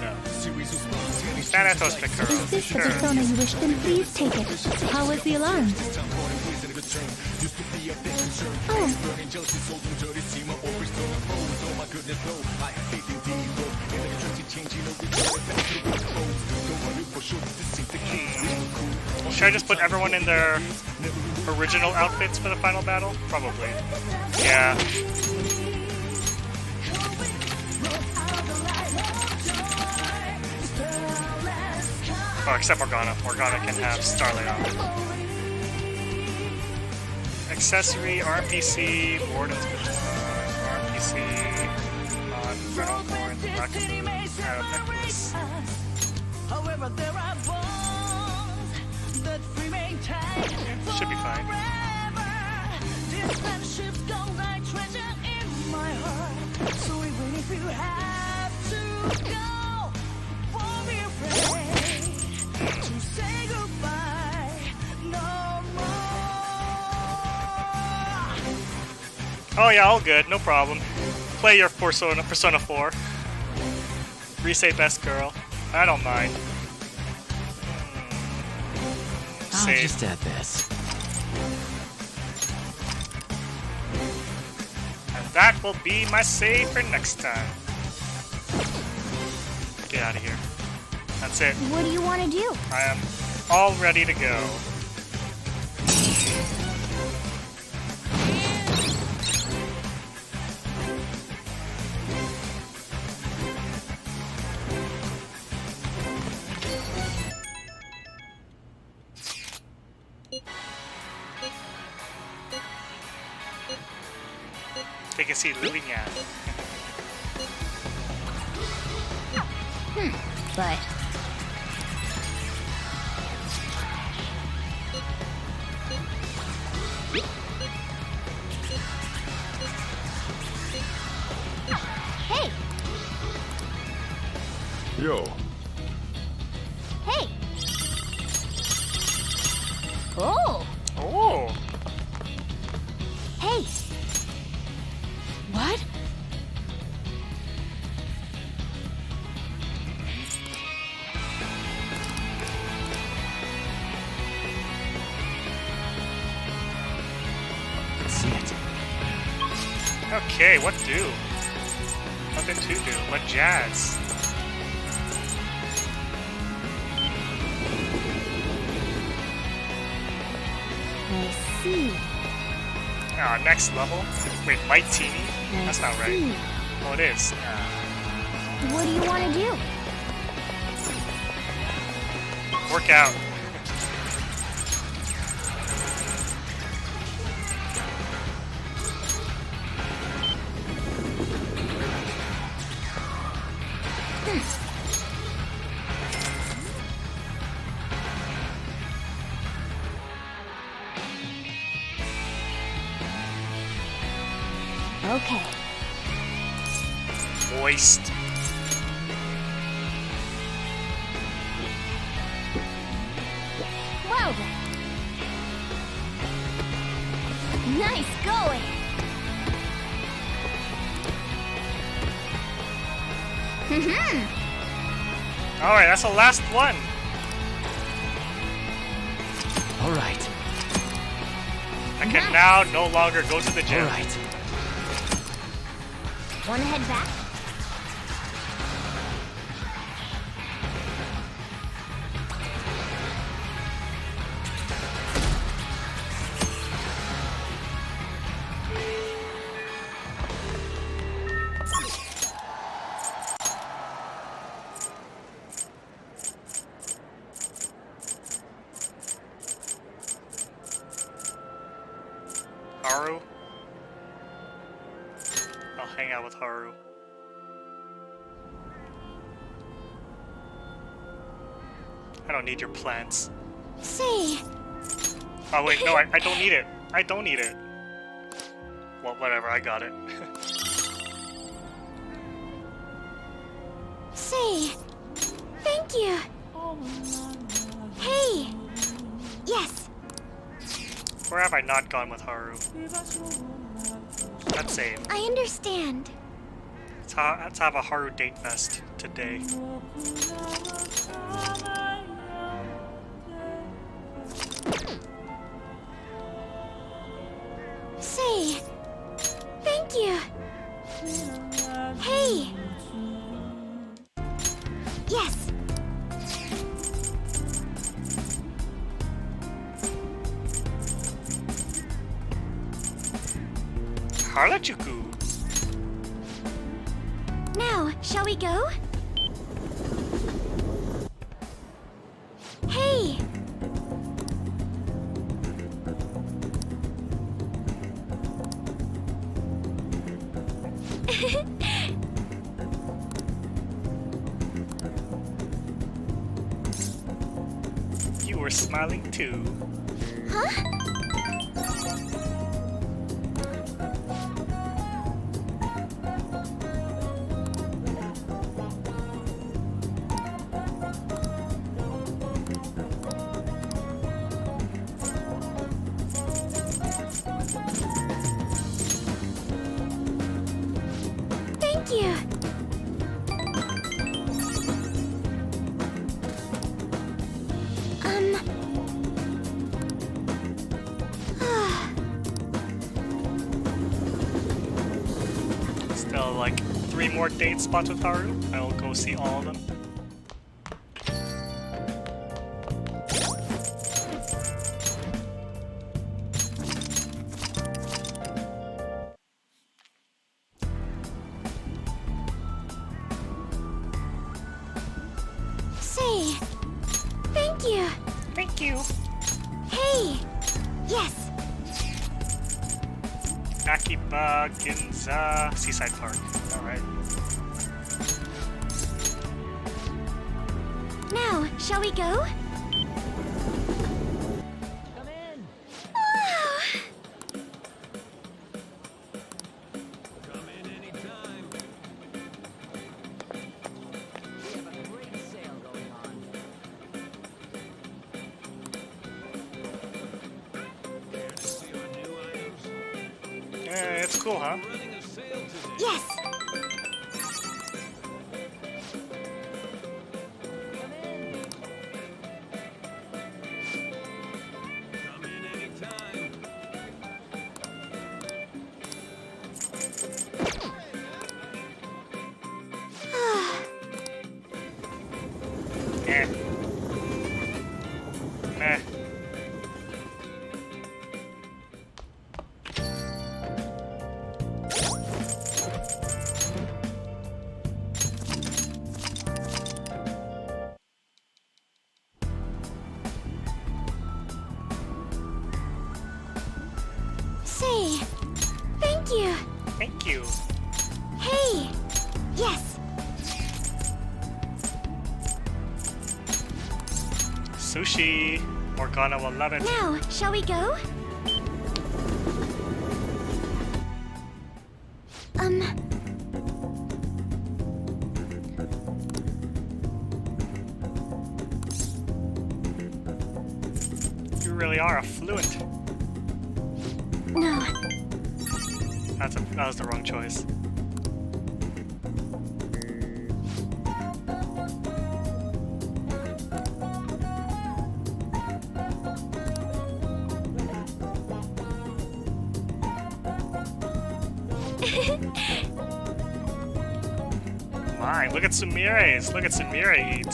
No. Mementos Picaro. Is this Sure. the persona you wish? Then please take it. How was the alarm? Oh. Well, should I just put everyone in their original outfits for the final battle? Probably. Yeah. Oh, except Morgana. Morgana can have Starlight on. Accessory, RPC, Warden's Baton, RPC, on Renal Horn, Black Necklace. Should be fine. Oh yeah, all good, no problem. Play your Persona 4. Resay best girl. I don't mind. I'll Save. just add this. And that will be my save for next time. Get out of here. That's it. What do you want to do? I am all ready to go. Take a seat, Lilian. But hey, Yo, hey. Oh, Oh, hey. What? Let's see it. okay, what do? Nothing to do. What jazz? I see. Ah, next level? Wait, Might Teeny? That's not right. Oh, it is. What do you want to do? Work out. Okay. Moist. Well then. Nice going. Alright, that's the last one. All right. I can now no longer go to the gym. All right. Wanna head back? Haru? I'll hang out with Haru. I don't need your plants. Say, Oh wait, no, I don't need it. I don't need it. Well, whatever, I got it. say, thank you. Hey, yes. Where have I not gone with Haru? Let's save. I understand. Let's have a Haru date fest today. Say, thank you. Hey. Yes. Harajuku! Now, shall we go? Hey. You were smiling too. Huh? Thank you. Still like 3 more date spots with Haru. I will go see all of them. Say, thank you. Thank you. Hey. Yes. Akiba Ginza Seaside Park. Alright. Now, shall we go? Come in. Oh. Come in anytime. We have a great sale going on. Care to see our new items? Yeah, it's cool, huh? Running a sale today. Yes. Come in anytime. Eh. Meh. Say, thank you. Thank you. Hey. Yes. Sushi. Morgana will love it. Now, shall we go? You really are a fluent. No. That was the wrong choice. My, look at Sumire's. Look at Sumire eat.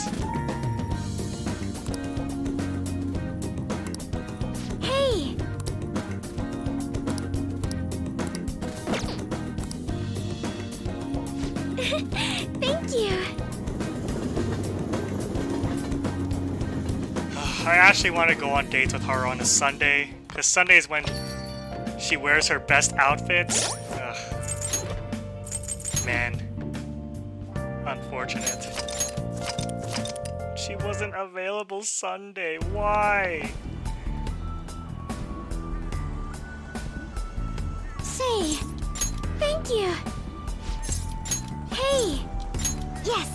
Hey! Thank you. I actually want to go on dates with her on a Sunday, because Sunday is when she wears her best outfits. Ugh. Man. Unfortunate. She wasn't available Sunday. Why? Say, thank you. Hey! Yes!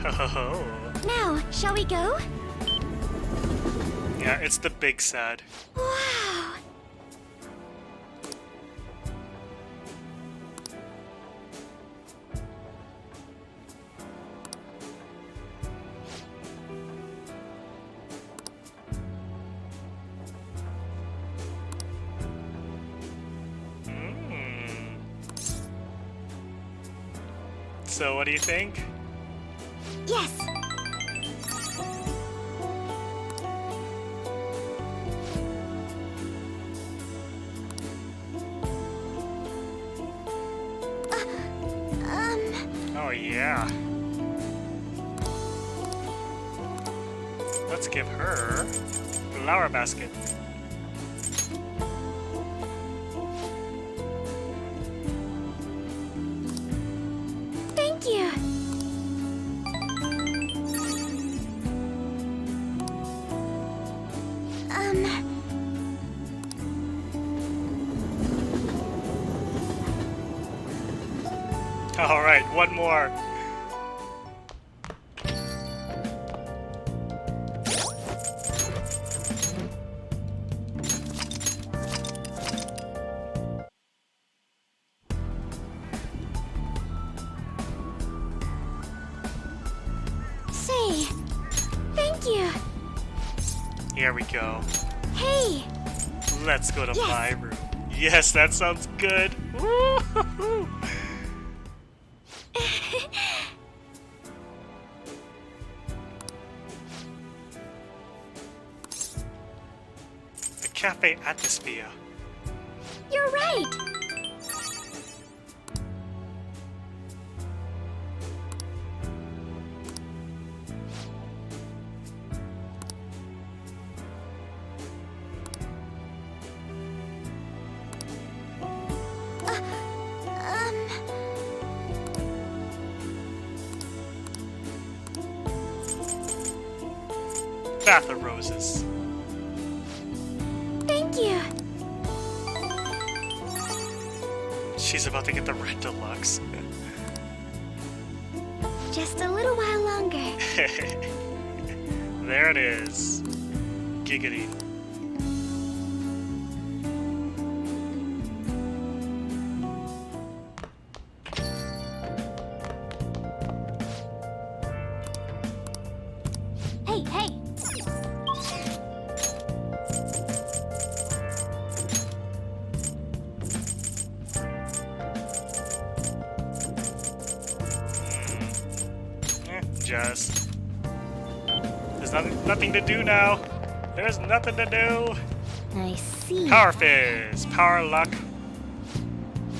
Ho ho ho. Now, shall we go? Yeah, it's the big sad. Wow! So what do you think? Yes! Oh yeah. Let's give her the flower basket. Thank you! Alright, one more. Say, thank you! Here we go. Hey! Let's go to Yes. my room. Yes, that sounds good. Woo-hoo-hoo. The cafe atmosphere. You're right! Bath of Roses. Thank you! She's about to get the Red Deluxe. Just a little while longer. There it is. Giggity. Hey, hey! Just. There's nothing to do now. There's nothing to do. I see. Power Fizz. Power Luck.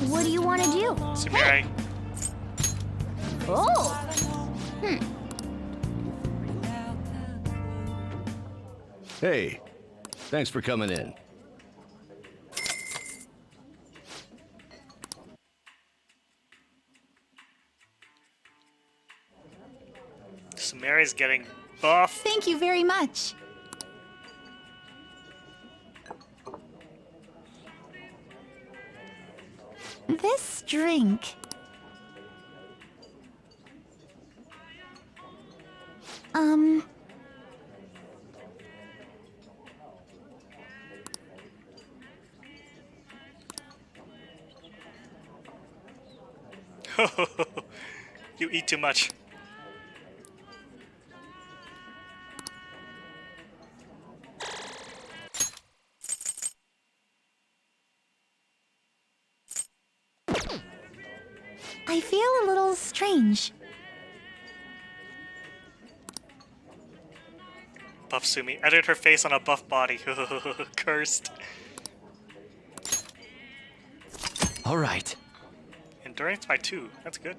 What do you want to do? Sumire. Oh! Hey, thanks for coming in. Sumire's getting buff. Thank you very much. This drink... You eat too much. I feel a little strange. Buff Sumi. Edit her face on a buff body. Cursed. All right. Endurance by 2. That's good.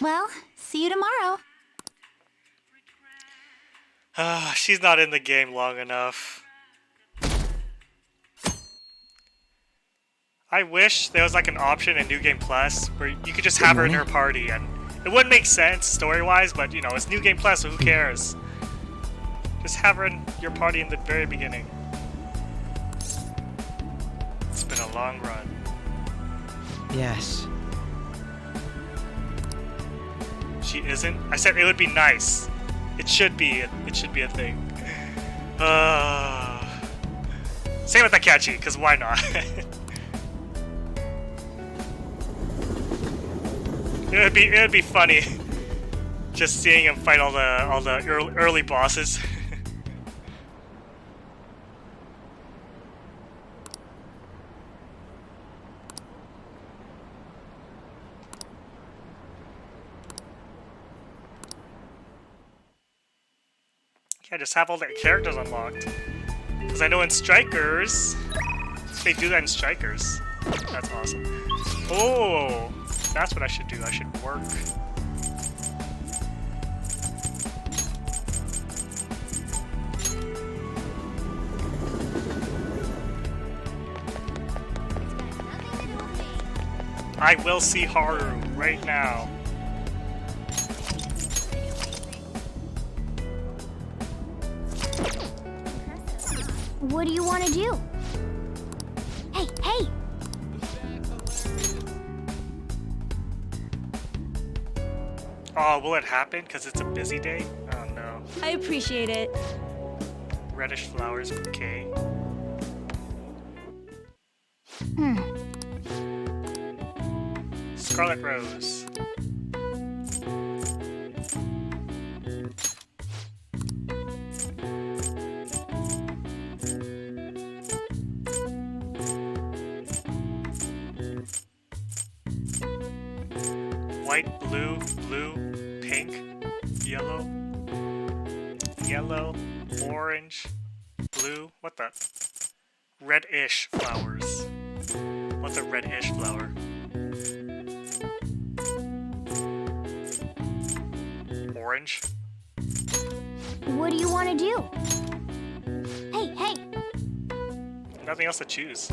Well, see you tomorrow. She's not in the game long enough. I wish there was like an option in New Game Plus where you could just have her in her party, and it wouldn't make sense story-wise, but you know, it's New Game Plus, so who cares? Just have her in your party in the very beginning. It's been a long run. Yes. She isn't? I said it would be nice. It should be a thing. Same with Takechi, because why not? It'd be funny just seeing him fight all the early bosses. Yeah, just have all the characters unlocked. Because I know in Strikers, they do that in Strikers. That's awesome. Oh, that's what I should do. I should work. I will see Haru right now. What do you want to do? Hey, hey! Oh, will it happen? Because it's a busy day? Oh no. I appreciate it. Reddish flowers bouquet. Scarlet rose. White, blue, blue, pink, yellow, yellow, orange, blue. What the? Reddish flowers. What's a reddish flower? Orange. What do you want to do? Hey, hey! Nothing else to choose.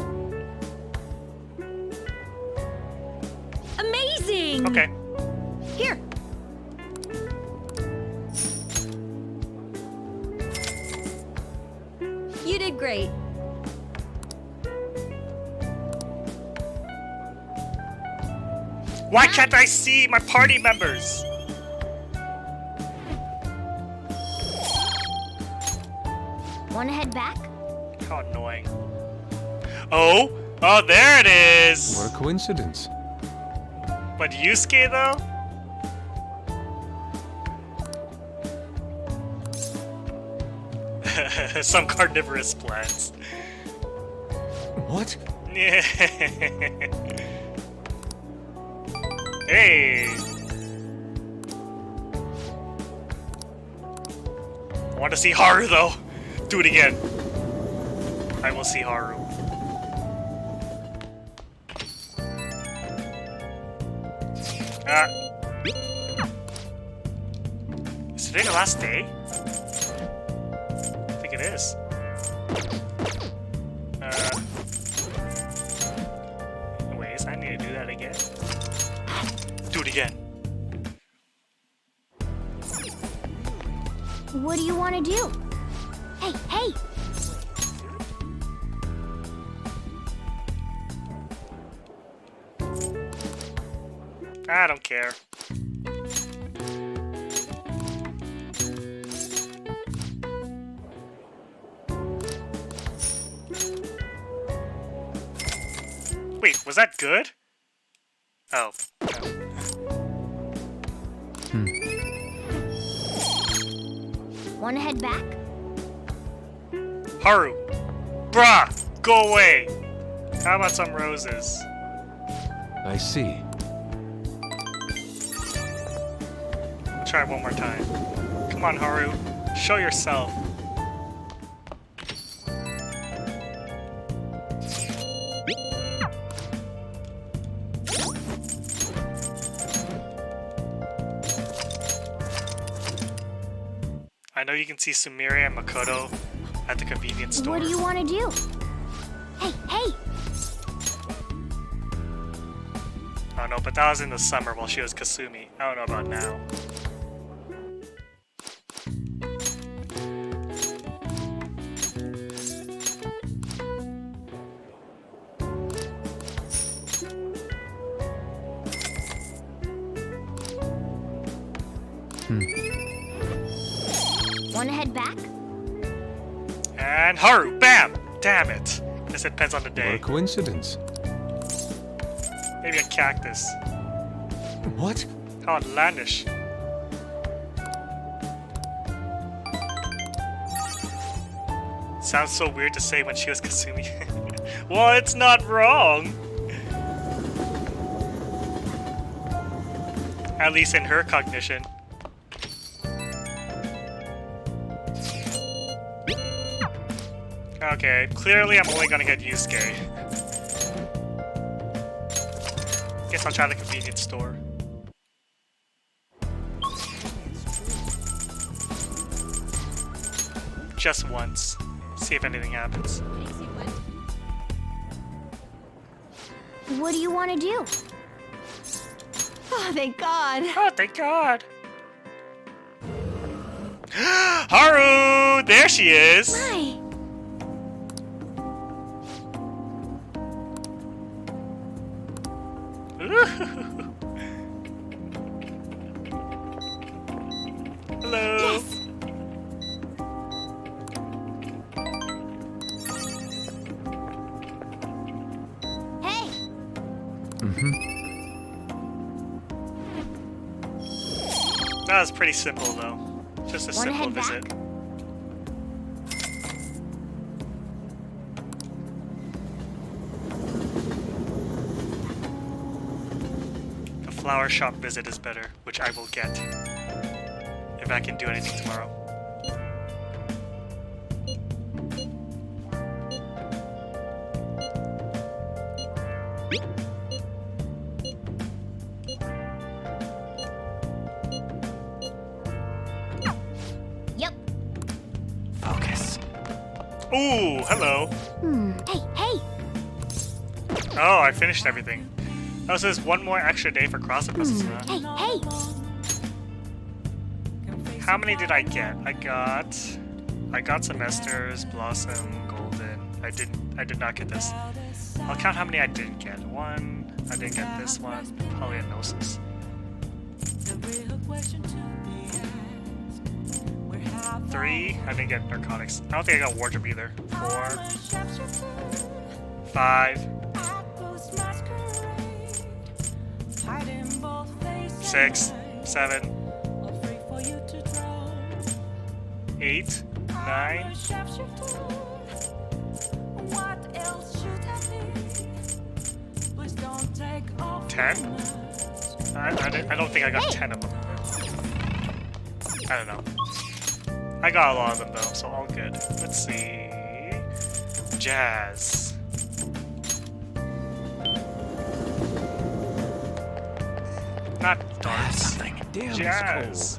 Amazing! Okay. Here! You did great. Why can't I see my party members? Wanna head back? How annoying. Oh! Oh, there it is! What a coincidence. But Yusuke, though? Some carnivorous plants. What? Hey! I want to see Haru, though. Do it again. I will see Haru. Is today the last day? I think it is. Anyways, I need to do that again. Do it again. What do you want to do? Hey, hey! I don't care. Wait, was that good? Oh. Wanna head back? Haru! Bruh! Go away! How about some roses? I see. Try it one more time. Come on, Haru. Show yourself. I know you can see Sumire and Makoto at the convenience store. What do you want to do? Hey, hey! Oh no, but that was in the summer while she was Kasumi. I don't know about now. Wanna head back? And Haru! Bam! Damn it! Guess it depends on the What day. a coincidence. Maybe a cactus. What? How outlandish. Sounds so weird to say when she was Kasumi. Well, it's not wrong! At least in her cognition. Okay, clearly I'm only gonna get Yusuke. Guess I'll try the convenience store. Just once. See if anything happens. What do you want to do? Oh, thank God. Oh, thank God. Haru! There she is! Hi. Hello. Yes. Hey! That was pretty simple, though. Just a Wanna simple head back? visit. The flower shop visit is better, which I will get. If I can do anything tomorrow. Yep. Focus. Ooh, hello. Hey, hey! Oh, I finished everything. Oh, so there's one more extra day for cross process. Hey, hey! How many did I get? I got semesters, blossom, golden. I did not get this. I'll count how many I didn't get. One, I didn't get this one, polyanosis. 3, I didn't get narcotics. I don't think I got wardrobe either. 4, 5, 6, 7, 8, 9. 10? I don't think I got 10 of them. I don't know. I got a lot of them though, so all good. Let's see. Jazz. Not darts. Something. Damn, Jazz.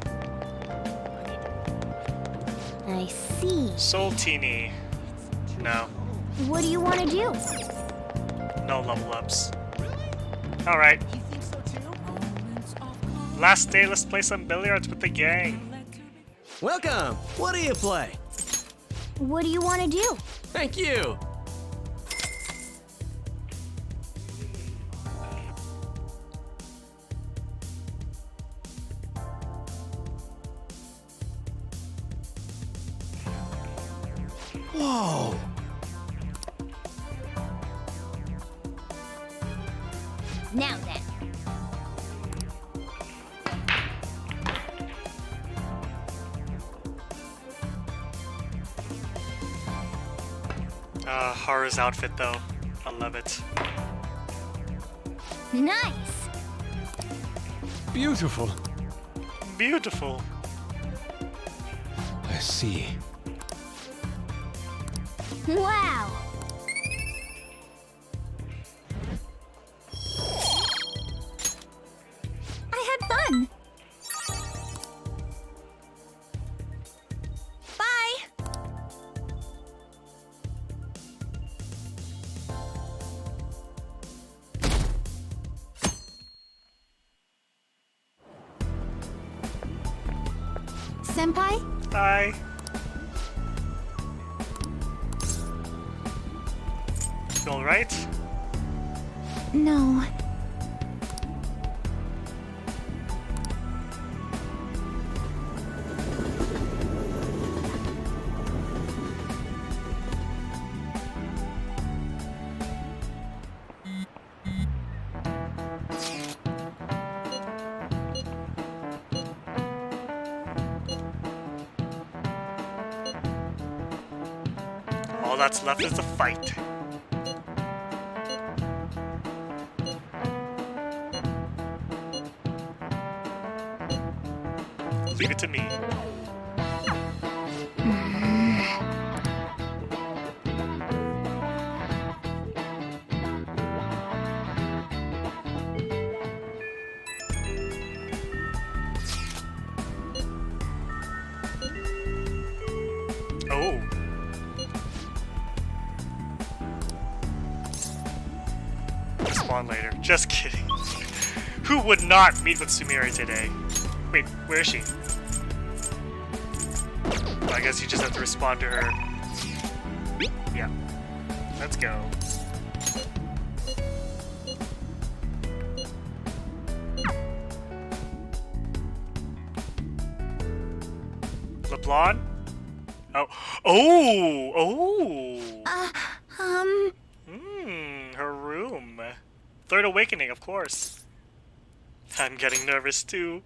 I see. Soltini. No. What do you want to do? No level ups. Alright. Last day, let's play some billiards with the gang. Welcome. What do you play? What do you want to do? Thank you. Whoa! Now then. Haru's outfit though. I love it. Nice. Beautiful. Beautiful. I see. Wow. I had fun. Bye. Senpai? Bye. You alright? No. All that's left is the fight. Leave it to me. Oh. Spawn later. Just kidding. Who would not meet with Sumire today? Wait, where is she? I guess you just have to respond to her. Yeah. Let's go. LeBlanc? Oh. Oh! Oh! Her room. Third awakening, of course. I'm getting nervous too.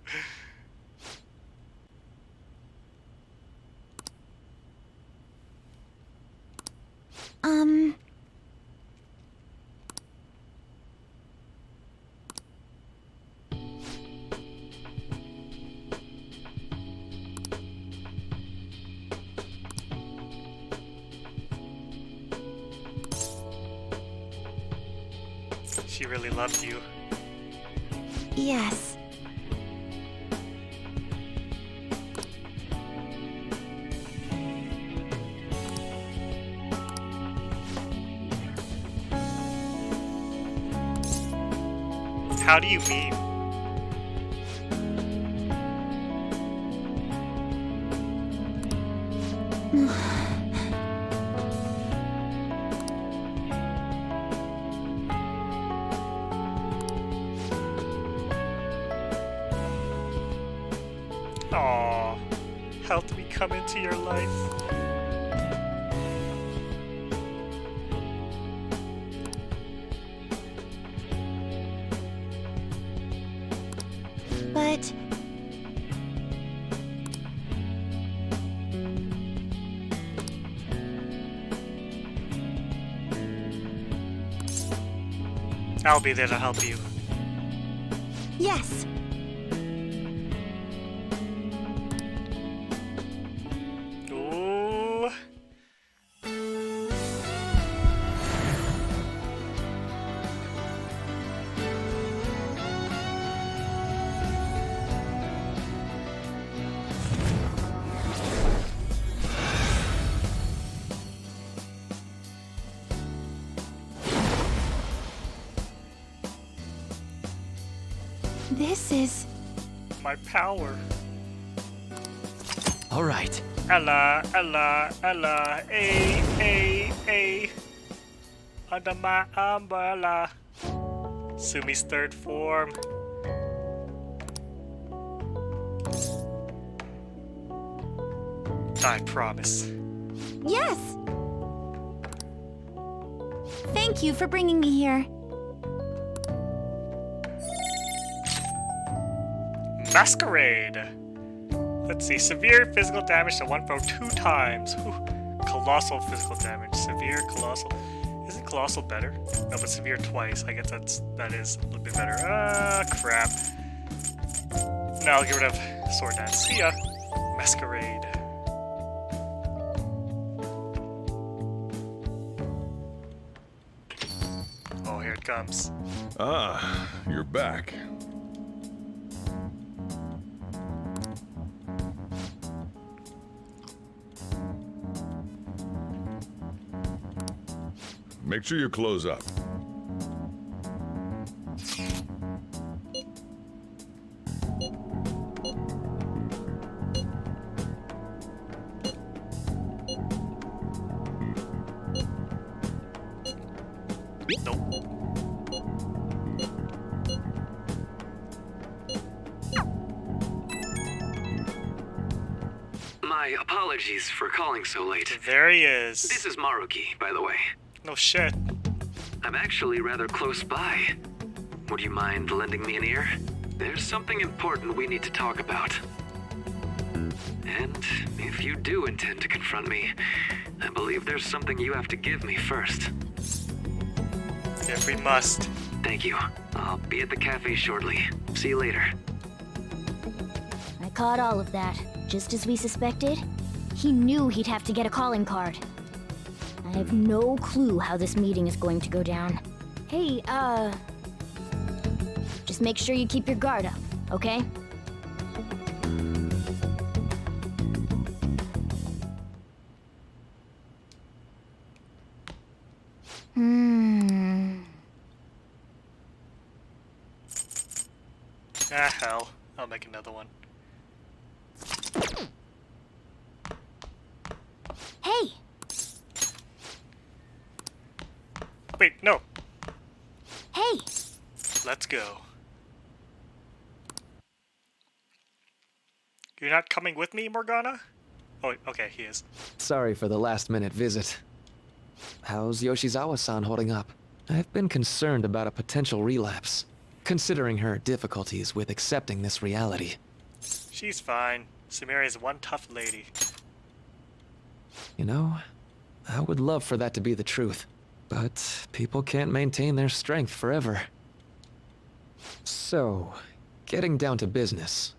She really loved you. Yes. How do you mean? Aww, help me come into your life. But... I'll be there to help you. Yes. Ooh. This is... My power. All right. Ella, A. Under my umbrella. Sumi's third form. I promise. Yes! Thank you for bringing me here. Masquerade. Let's see. Severe physical damage to one foe 2 times. Whew. Colossal physical damage. Severe, colossal. Isn't colossal better? No, but severe twice. I guess that is a little bit better. Ah, crap. No, I'll get rid of sword dance. See ya. Masquerade. Oh, here it comes. Ah, you're back. Make sure you close up. Nope. My apologies for calling so late. There he is. This is Maruki, by the way. No shit. I'm actually rather close by. Would you mind lending me an ear? There's something important we need to talk about. And if you do intend to confront me, I believe there's something you have to give me first. If we must. Thank you. I'll be at the cafe shortly. See you later. I caught all of that, just as we suspected. He knew he'd have to get a calling card. I have no clue how this meeting is going to go down. Hey, just make sure you keep your guard up, okay? Ah, hell. I'll make another one. Hey! Wait, no. Hey! Let's go. You're not coming with me, Morgana? Oh, okay, he is. Sorry for the last-minute visit. How's Yoshizawa-san holding up? I've been concerned about a potential relapse, considering her difficulties with accepting this reality. She's fine. Samira is one tough lady. You know, I would love for that to be the truth, but people can't maintain their strength forever. So, getting down to business.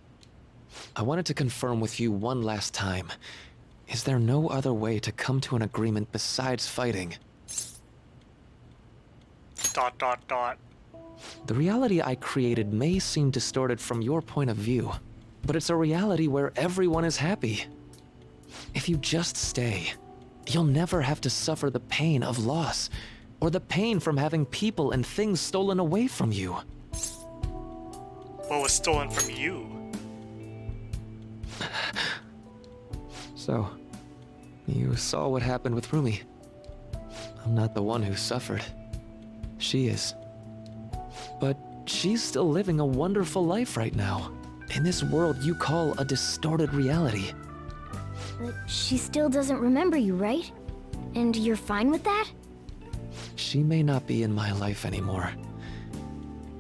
I wanted to confirm with you one last time. Is there no other way to come to an agreement besides fighting? ... The reality I created may seem distorted from your point of view, but it's a reality where everyone is happy. If you just stay, you'll never have to suffer the pain of loss, or the pain from having people and things stolen away from you. What was stolen from you? So, you saw what happened with Rumi. I'm not the one who suffered. She is. But she's still living a wonderful life right now, in this world you call a distorted reality. But she still doesn't remember you, right? And you're fine with that? She may not be in my life anymore,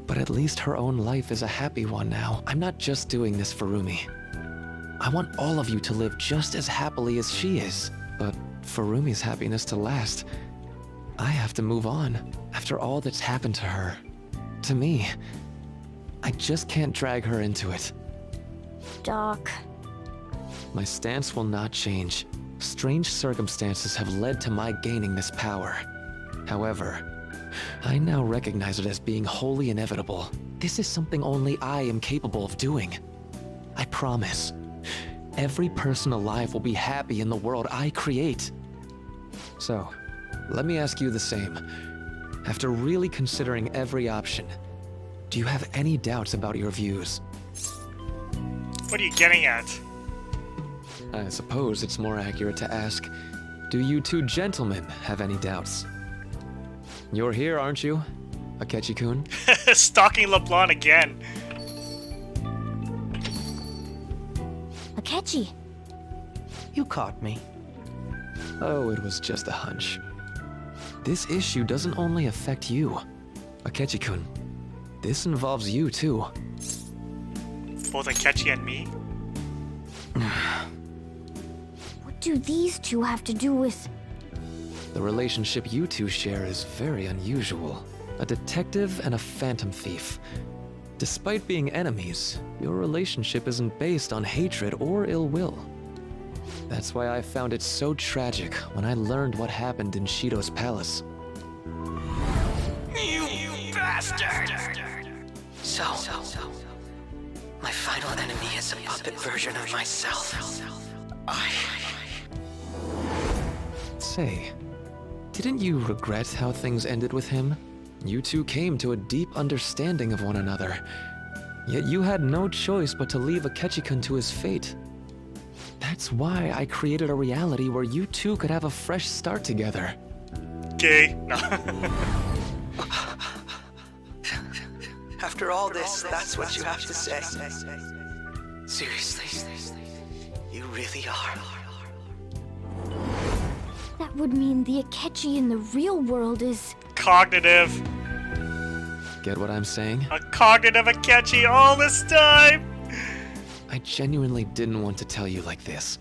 but at least her own life is a happy one now. I'm not just doing this for Rumi. I want all of you to live just as happily as she is. But for Rumi's happiness to last, I have to move on. After all that's happened to her, to me, I just can't drag her into it. Doc. My stance will not change. Strange circumstances have led to my gaining this power. However, I now recognize it as being wholly inevitable. This is something only I am capable of doing. I promise. Every person alive will be happy in the world I create. So, let me ask you the same. After really considering every option, do you have any doubts about your views? What are you getting at? I suppose it's more accurate to ask, do you two gentlemen have any doubts? You're here, aren't you, Akechi-kun? Stalking LeBlanc again. Akechi. You caught me. Oh, it was just a hunch. this issue doesn't only affect you. Akechi-kun, this involves you too. Both Akechi and me? What do these two have to do with... The relationship you two share is very unusual. A detective and a phantom thief. Despite being enemies, your relationship isn't based on hatred or ill will. That's why I found it so tragic when I learned what happened in Shido's palace. You bastard! So, my final enemy is a puppet version of myself. Say, didn't you regret how things ended with him? You two came to a deep understanding of one another. Yet you had no choice but to leave Akechi-kun to his fate. That's why I created a reality where you two could have a fresh start together. Gay? No. After all this, that's what you have to say. Seriously, you really are. That would mean the Akechi in the real world is... Cognitive. Get what I'm saying? A cognitive Akechi all this time! I genuinely didn't want to tell you like this.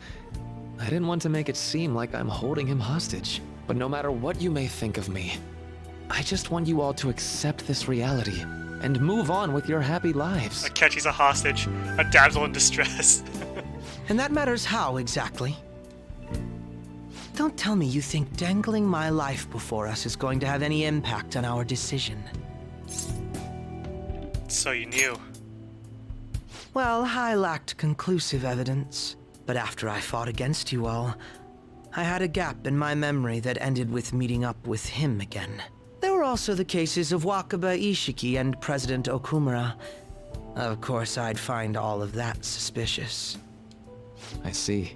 I didn't want to make it seem like I'm holding him hostage. But no matter what you may think of me, I just want you all to accept this reality and move on with your happy lives. Akechi's a hostage, a damsel in distress. And that matters how, exactly? Don't tell me you think dangling my life before us is going to have any impact on our decision. So you knew. Well, I lacked conclusive evidence, but after I fought against you all, I had a gap in my memory that ended with meeting up with him again. There were also the cases of Wakaba Ishiki and President Okumura. Of course, I'd find all of that suspicious. I see.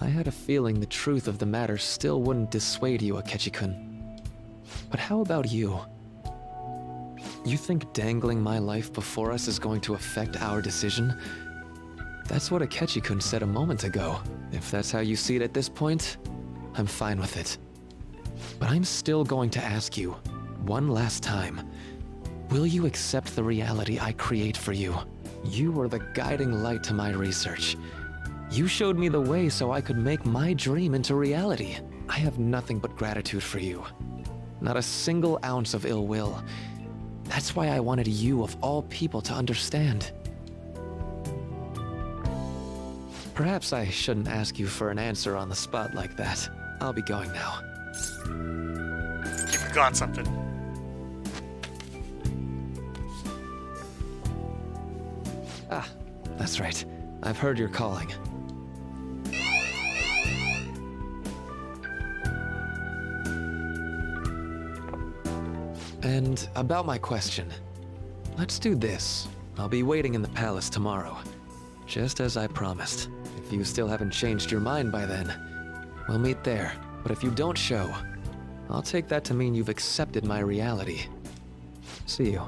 I had a feeling the truth of the matter still wouldn't dissuade you, Akechi-kun. But how about you? You think dangling my life before us is going to affect our decision? That's what Akechi-kun said a moment ago. If that's how you see it at this point, I'm fine with it. But I'm still going to ask you, one last time, will you accept the reality I create for you? You were the guiding light to my research. You showed me the way so I could make my dream into reality. I have nothing but gratitude for you. Not a single ounce of ill will. That's why I wanted you of all people to understand. Perhaps I shouldn't ask you for an answer on the spot like that. I'll be going now. You forgot something. Ah, that's right. I've heard you're calling. And about my question. Let's do this. I'll be waiting in the palace tomorrow. Just as I promised. If you still haven't changed your mind by then, we'll meet there. But if you don't show, I'll take that to mean you've accepted my reality. See you.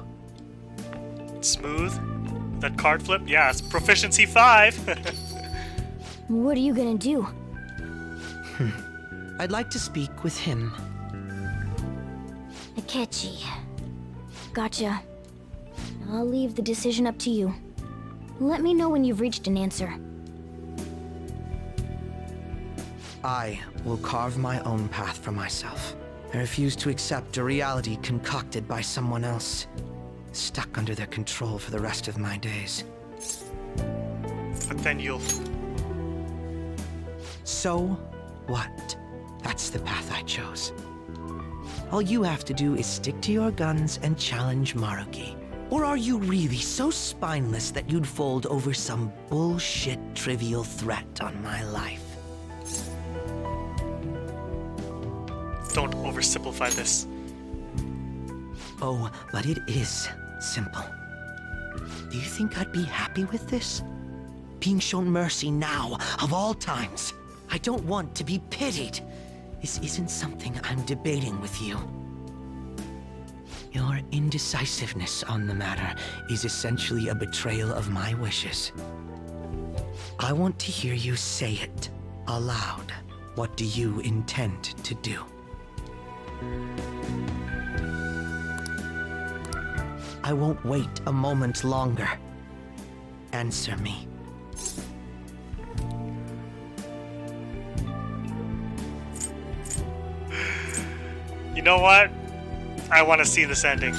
Smooth? That card flip? Yeah, it's proficiency 5. What are you gonna do? I'd like to speak with him. Akechi. Gotcha. I'll leave the decision up to you. Let me know when you've reached an answer. I will carve my own path for myself. I refuse to accept a reality concocted by someone else, stuck under their control for the rest of my days. But then you'll... So what? That's the path I chose. All you have to do is stick to your guns and challenge Maruki. Or are you really so spineless that you'd fold over some bullshit trivial threat on my life? Don't oversimplify this. Oh, but it is simple. Do you think I'd be happy with this? Being shown mercy now, of all times. I don't want to be pitied. This isn't something I'm debating with you. Your indecisiveness on the matter is essentially a betrayal of my wishes. I want to hear you say it aloud. What do you intend to do? I won't wait a moment longer. Answer me. You know what? I want to see this ending.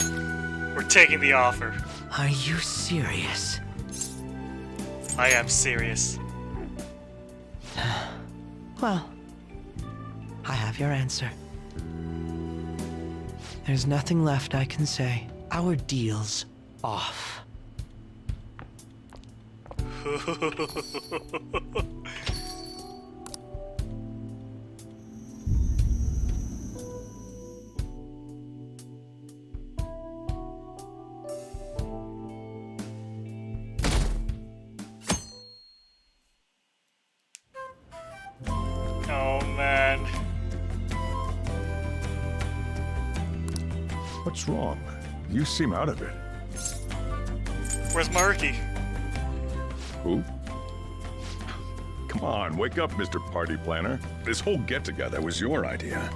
We're taking the offer. Are you serious? I am serious. Well, I have your answer. There's nothing left I can say. Our deal's off. Oh man. What's wrong? You seem out of it. Where's Marky? Who? Come on, wake up, Mr. Party Planner. This whole get-together was your idea.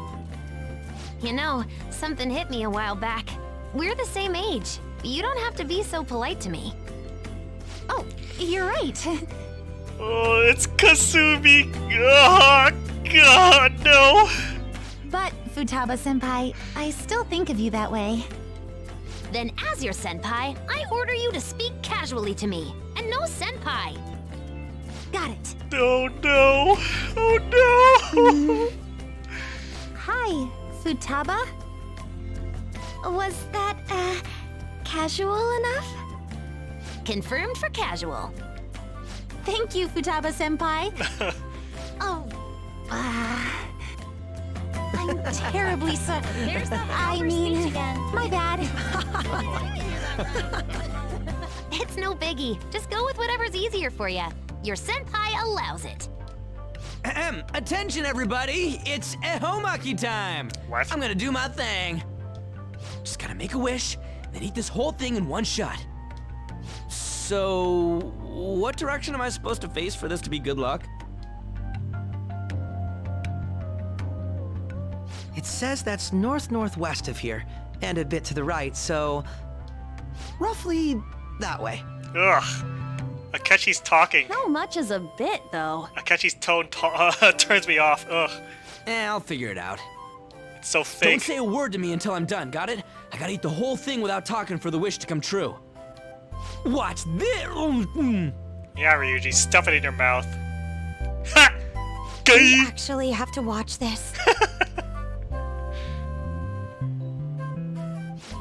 You know, something hit me a while back. We're the same age. You don't have to be so polite to me. Oh, you're right. Oh, it's Kasumi. Oh, God, no. But, Futaba-senpai, I still think of you that way. Then as your senpai, I order you to speak casually to me. And no senpai. Got it. Oh, no. Oh, no. Hi, Futaba? Was that, casual enough? Confirmed for casual. Thank you, Futaba-senpai. Oh, I'm terribly sorry. There's the I mean, speech again. my bad. It's no biggie. Just go with whatever's easier for you. Your senpai allows it. Ahem. Attention, everybody! It's ehomaki time! What? I'm gonna do my thing. Just gotta make a wish, then eat this whole thing in one shot. So, what direction am I supposed to face for this to be good luck? It says that's north-northwest of here, and a bit to the right, so roughly that way. Ugh. Akechi's talking. How much is a bit, though? Akechi's tone turns me off. Ugh. I'll figure it out. It's so Don't fake. say a word to me until I'm done, got it? I gotta eat the whole thing without talking for the wish to come true. Watch this! Yeah, Ryuji, stuff it in your mouth. Ha! Gay! We actually have to watch this.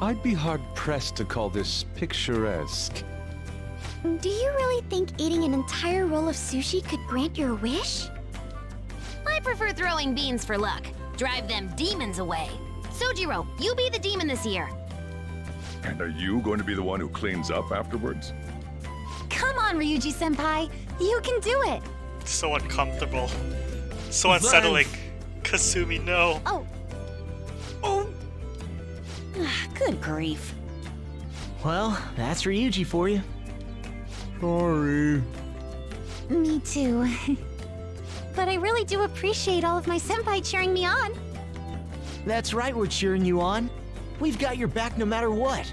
I'd be hard-pressed to call this picturesque. Do you really think eating an entire roll of sushi could grant your wish? I prefer throwing beans for luck. Drive them demons away. Sojiro, you be the demon this year. And are you going to be the one who cleans up afterwards? Come on, Ryuji-senpai. You can do it. So uncomfortable. So unsettling. Kasumi, no. Oh. Oh! Good grief. Well, that's Ryuji for you. Sorry. Me too. But I really do appreciate all of my senpai cheering me on. That's right, we're cheering you on. We've got your back no matter what.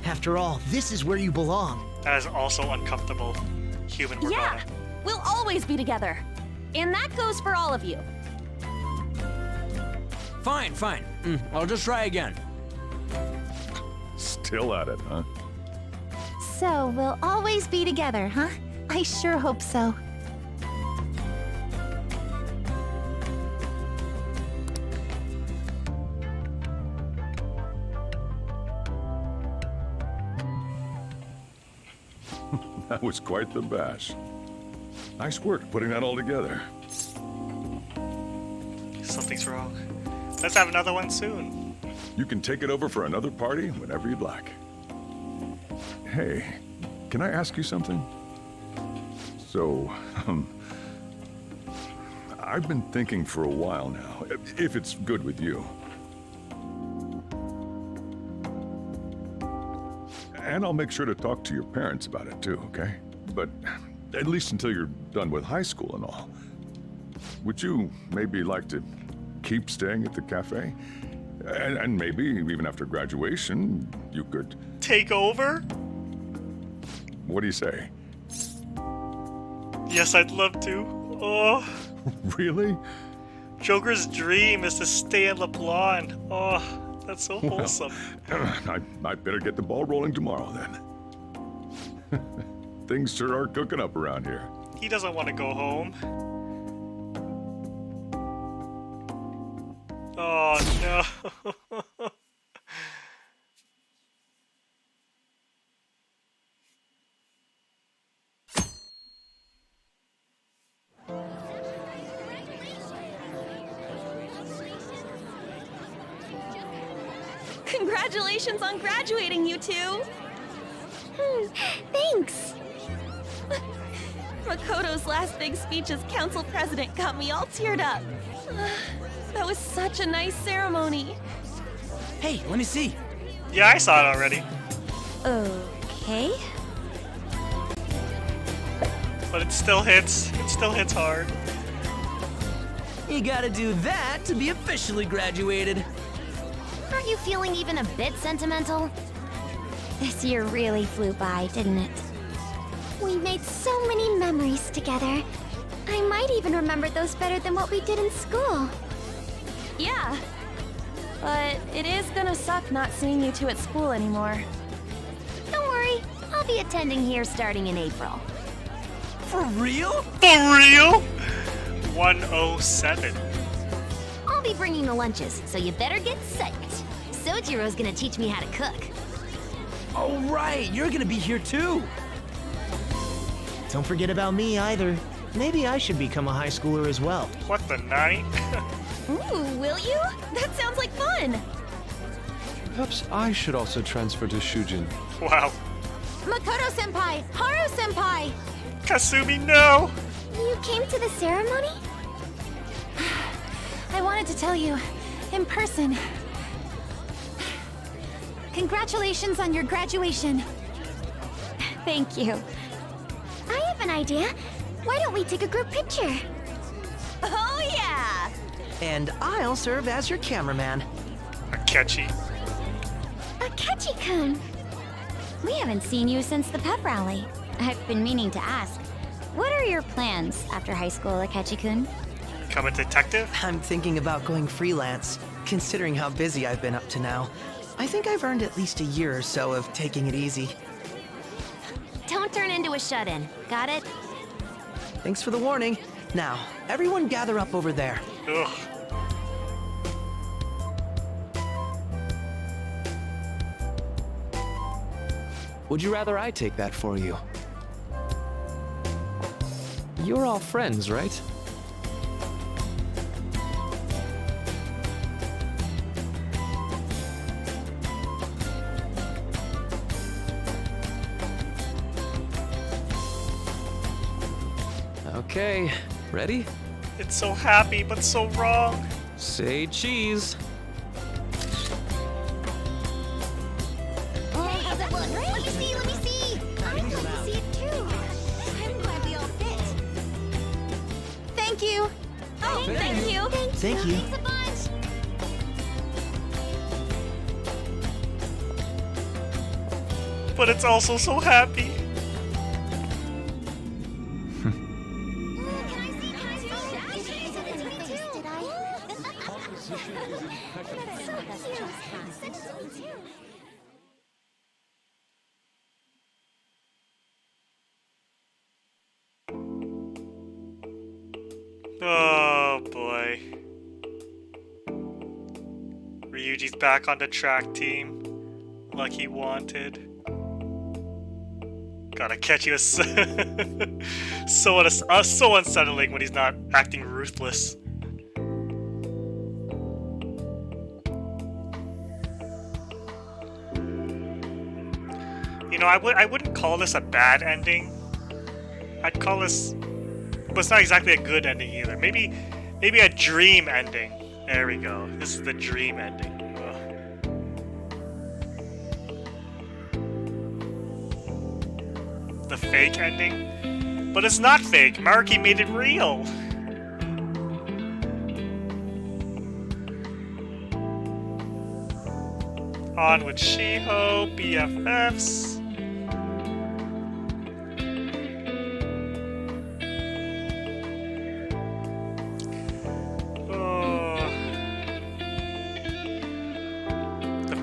After all, this is where you belong. That is also uncomfortable. Human Morgana. Yeah, we'll always be together. And that goes for all of you. Fine. I'll just try again. Still at it, huh? So, we'll always be together, huh? I sure hope so. That was quite the bash. Nice work putting that all together. Something's wrong. Let's have another one soon. You can take it over for another party whenever you'd like. Hey, can I ask you something? So, I've been thinking for a while now, if it's good with you. And I'll make sure to talk to your parents about it too, okay? But at least until you're done with high school and all. Would you maybe like to keep staying at the cafe? And maybe even after graduation, you could... Take over? What do you say? Yes, I'd love to. Oh. Really? Joker's dream is to stay in LeBlanc. Oh, that's so wholesome. Well, I better get the ball rolling tomorrow then. Things sure are cooking up around here. He doesn't want to go home. Oh no. Congratulations on graduating, you two! Thanks! Makoto's last big speech as council president got me all teared up. That was such a nice ceremony. Hey, let me see. Yeah, I saw it already. Okay. But it still hits. It still hits hard. You gotta do that to be officially graduated. Aren't you feeling even a bit sentimental? This year really flew by, didn't it? We made so many memories together. I might even remember those better than what we did in school. Yeah. But it is gonna suck not seeing you two at school anymore. Don't worry, I'll be attending here starting in April. For real? For real? 107. I'll be bringing the lunches, so you better get psyched. Sojiro's gonna teach me how to cook. Oh right, you're gonna be here too. Don't forget about me either. Maybe I should become a high schooler as well. What the night? Ooh, will you? That sounds like fun! Perhaps I should also transfer to Shujin. Wow. Makoto-senpai! Haru-senpai! Kasumi, no! You came to the ceremony? I wanted to tell you, in person. Congratulations on your graduation. Thank you. I have an idea. Why don't we take a group picture? Oh yeah! And I'll serve as your cameraman. Akechi. Akechi-kun! We haven't seen you since the pep rally. I've been meaning to ask. What are your plans after high school, Akechi-kun? Become a detective? I'm thinking about going freelance, considering how busy I've been up to now. I think I've earned at least a year or so of taking it easy. Don't turn into a shut-in. Got it? Thanks for the warning. Now, everyone gather up over there. Ugh. Would you rather I take that for you? You're all friends, right? Okay, ready? It's so happy, but so wrong. Say cheese. Hey, how's it look? Let me see, let me see! I'd like to see it too. I'm glad we all fit. Thank you! Oh, thank you! Thank you. Thanks a bunch! But it's also so happy. Oh boy. Ryuji's back on the track team, like he wanted. Gotta catch you so unsettling when he's not acting ruthless. You know, I wouldn't call this a bad ending. I'd call this, but it's not exactly a good ending either. Maybe a dream ending. There we go. This is the dream ending. Ugh. The fake ending? But it's not fake. Maruki made it real. on with Shiho, BFFs.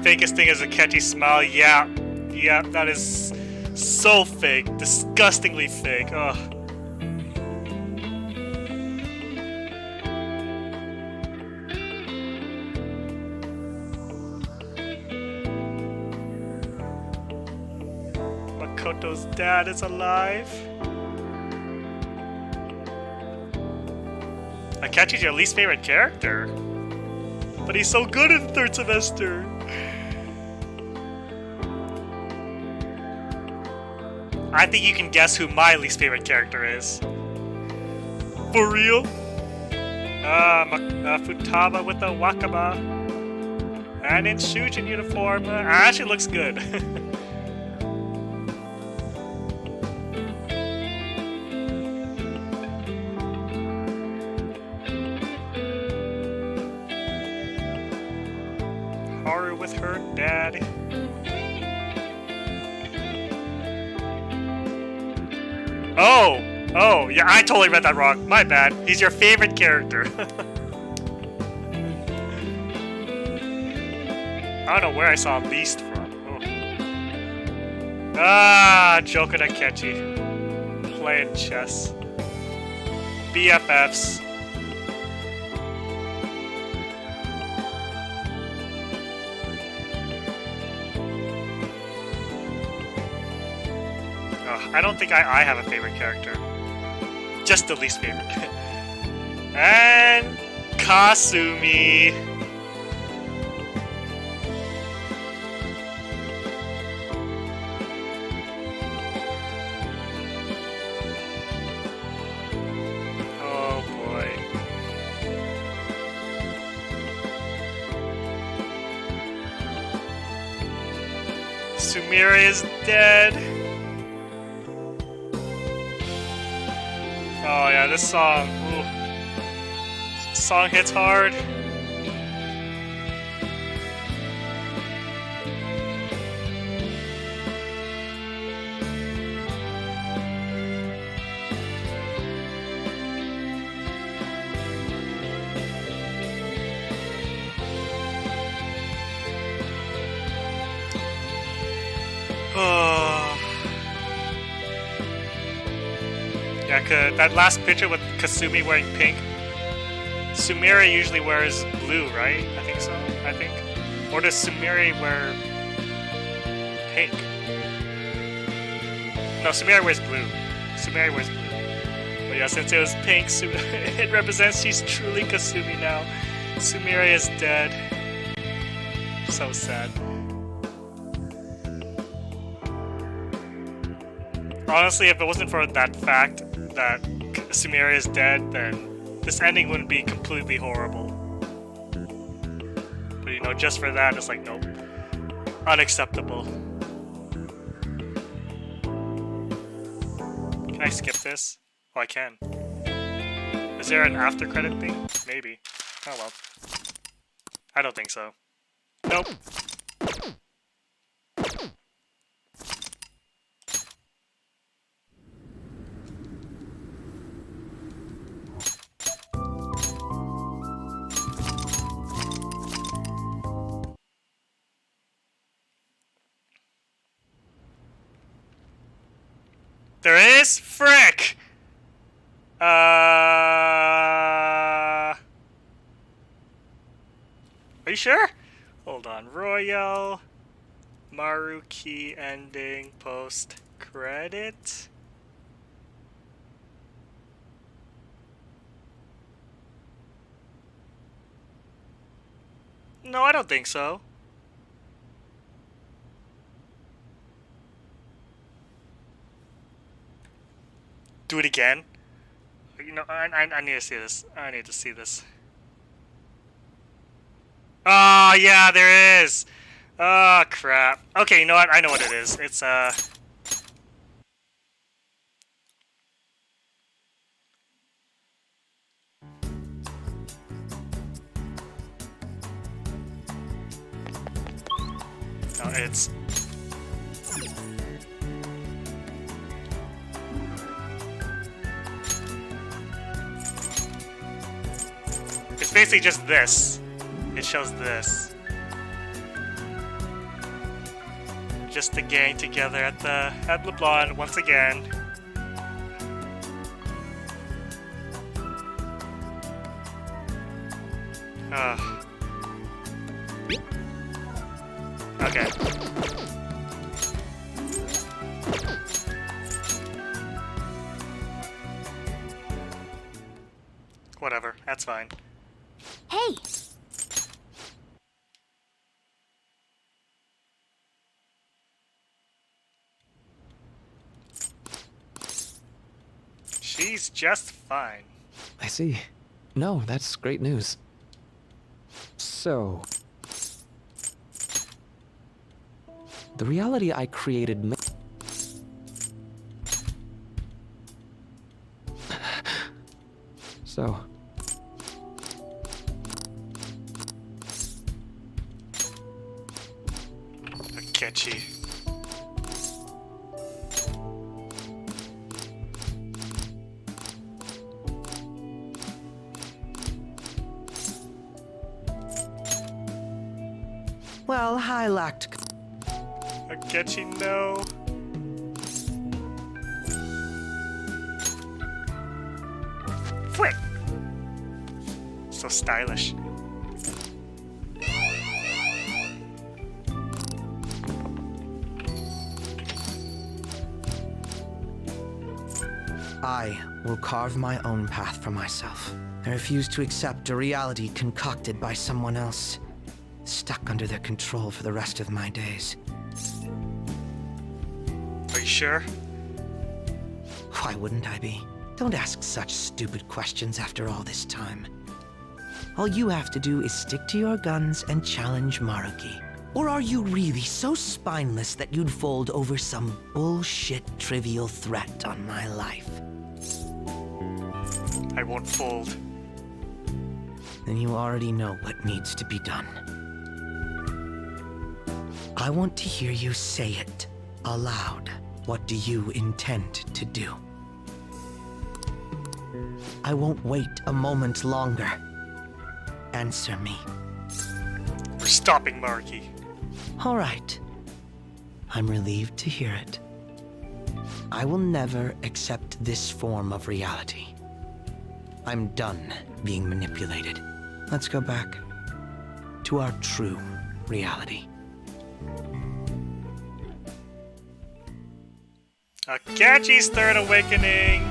Fakest thing is a catchy smile. Yeah, that is so fake, disgustingly fake. Ugh. Makoto's dad is alive. Akechi's your least favorite character, but he's so good in third semester. I think you can guess who my least favorite character is. For real? Futaba with the wakaba. And in Shujin uniform. Actually looks good. Haru with her dad. Oh, yeah, I totally read that wrong. My bad. He's your favorite character. I don't know where I saw least from. Oh. Joker Akechi. Playing chess. BFFs. I don't think I have a favorite character. Just the least favorite. And Kasumi. Oh boy. Sumire is dead. Oh yeah, this song. Ooh. This song hits hard. Yeah, that last picture with Kasumi wearing pink. Sumire usually wears blue, right? I think so. Or does Sumire wear pink? No, Sumire wears blue. But yeah, since it was pink, it represents she's truly Kasumi now. Sumire is dead. So sad. Honestly, if it wasn't for that fact that Sumire is dead, then this ending wouldn't be completely horrible. But you know, just for that, it's like, nope. Unacceptable. Can I skip this? Oh, I can. Is there an after credit thing? Maybe. Oh well. I don't think so. Nope. There is? Frick! Are you sure? Hold on. Royal. Maruki ending post credit. No, I don't think so. Do it again? You know, I need to see this. I need to see this. Oh, yeah, there is. Oh, crap. Okay, you know what? I know what it is. It's, No, it's... It's basically just this. It shows this. Just the gang together at LeBlanc once again. Okay. Whatever, that's fine. Hey! She's just fine. I see. No, that's great news. So... the reality I created So... Catchy. Well, I lacked... Akechi, no. Frick! So stylish. I will carve my own path for myself. I refuse to accept a reality concocted by someone else, stuck under their control for the rest of my days. Are you sure? Why wouldn't I be? Don't ask such stupid questions after all this time. All you have to do is stick to your guns and challenge Maruki. Or are you really so spineless that you'd fold over some bullshit trivial threat on my life? I won't fold. Then you already know what needs to be done. I want to hear you say it aloud. What do you intend to do? I won't wait a moment longer. Answer me. We're stopping Maruki. All right. I'm relieved to hear it. I will never accept this form of reality. I'm done being manipulated. Let's go back to our true reality. Akechi's third awakening.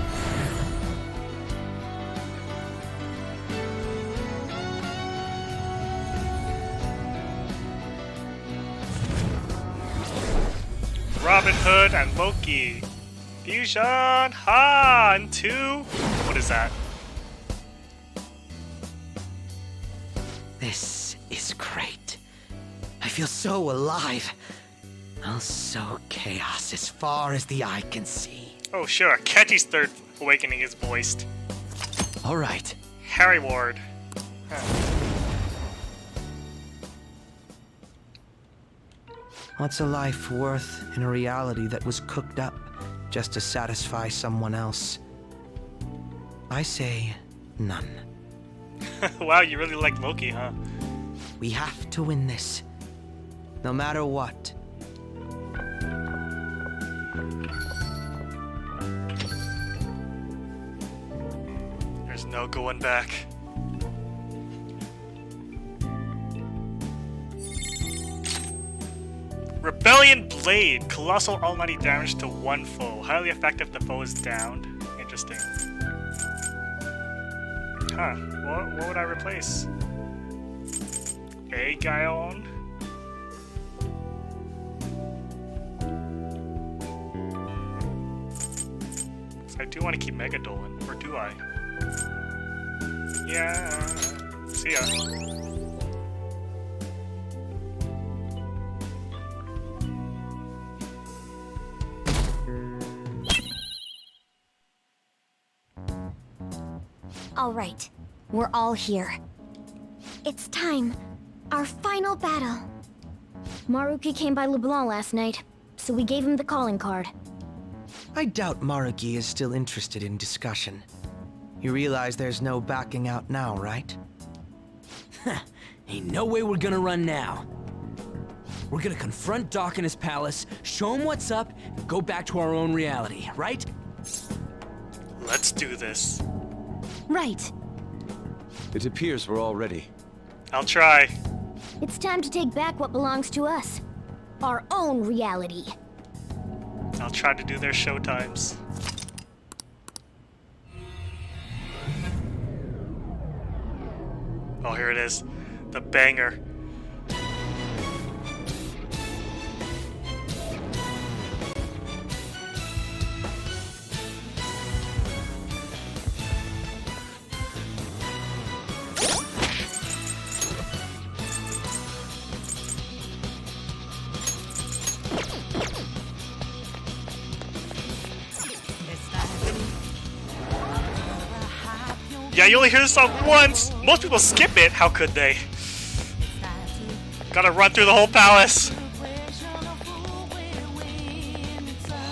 Robin Hood and Loki. Fusion Han 2. What is that? This is great. I feel so alive. Also chaos as far as the eye can see. Oh sure, Akechi's third awakening is voiced. All right. Harry Ward. What's a life worth in a reality that was cooked up just to satisfy someone else? I say none. Wow, you really like Loki, huh? We have to win this, no matter what. There's no going back. Rebellion Blade. Colossal almighty damage to one foe. Highly effective if the foe is downed. Interesting. Huh. What would I replace? Aegon? I do want to keep Megadolin, or do I? Yeah. See ya. All right, we're all here. It's time. Our final battle. Maruki came by Leblanc last night, so we gave him the calling card. I doubt Maruki is still interested in discussion. You realize there's no backing out now, right? Ain't no way we're gonna run now. We're gonna confront Doc in his palace, show him what's up, and go back to our own reality, right? Let's do this. Right. It appears we're all ready. I'll try. It's time to take back what belongs to us. Our own reality. I'll try to do their show times. Oh, here it is. The banger. Yeah, you only hear this song once. Most people skip it. How could they? Gotta run through the whole palace.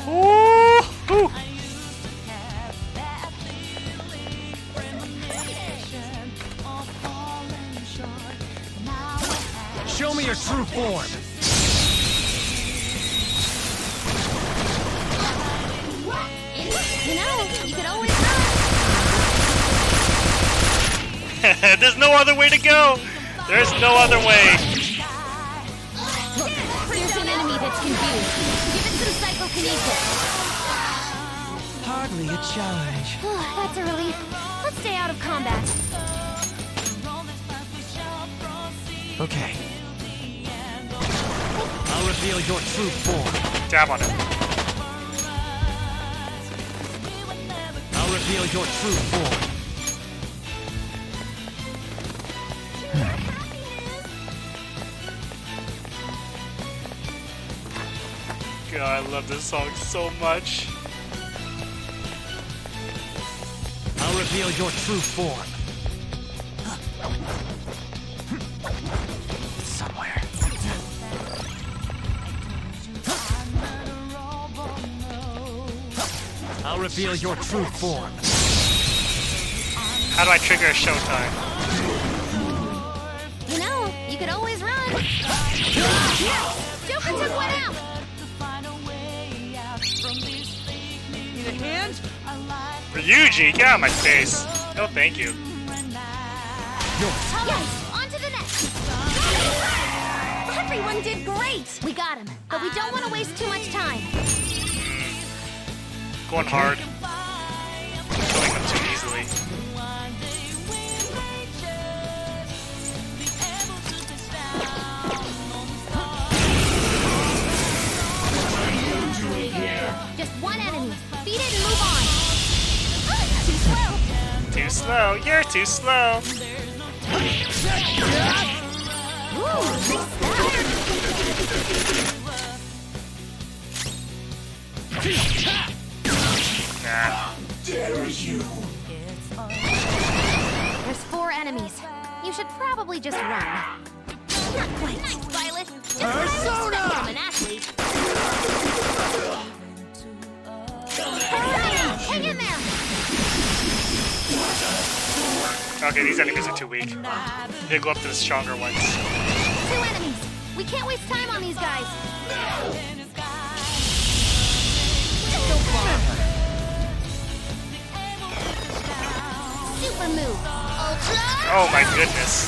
Ooh, ooh. Show me your true form. You know, you could always run. There's no other way to go. There's no other way. There's an enemy that's confused. Give it some psychokinesis. Hardly a challenge. That's a relief. Let's stay out of combat. Okay. I'll reveal your true form. Dab on him. I'll reveal your true form. God, I love this song so much. I'll reveal your true form. Somewhere. I'll reveal your true form. How do I trigger a showtime? You know, you could always run. Joker took one out. Need a hand? Ryuji, get out of my face. No, thank you. Yes, on to the next. Everyone did great. We got him, but we don't want to waste too much time. Going hard. Killing them too easily. Just one enemy. Beat it and move on. Too slow. Too slow. You're too slow. Ooh, Nah. There's 4 enemies. You should probably just run. Not quite, Violet. Just Persona! From an athlete. Hooray! Hang in there! Okay, these enemies are too weak. They go up to the stronger ones. 2 enemies. We can't waste time on these guys. So far. Super move. Ultra. Oh my goodness.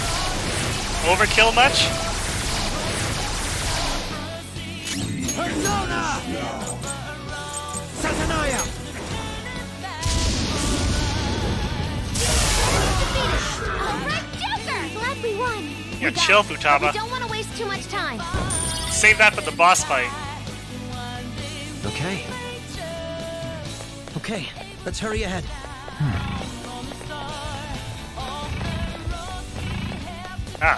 Overkill much? Persona! Satanaya! Alright, Joker! Glad we won. Yeah, chill, We Futaba. don't want to waste too much time. Save that for the boss fight. Okay. Okay, let's hurry ahead. Ah.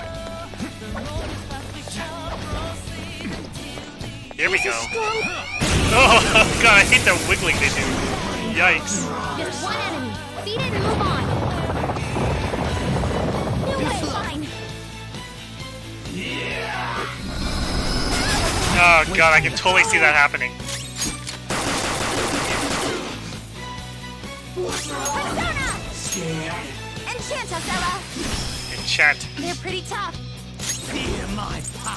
Here we go. Oh god, I hate the wiggling they do. Yikes. Just one enemy. Beat it and move on. No way, fine. god, I can totally see that happening. Enchant us, Ella. Enchant. They're pretty tough.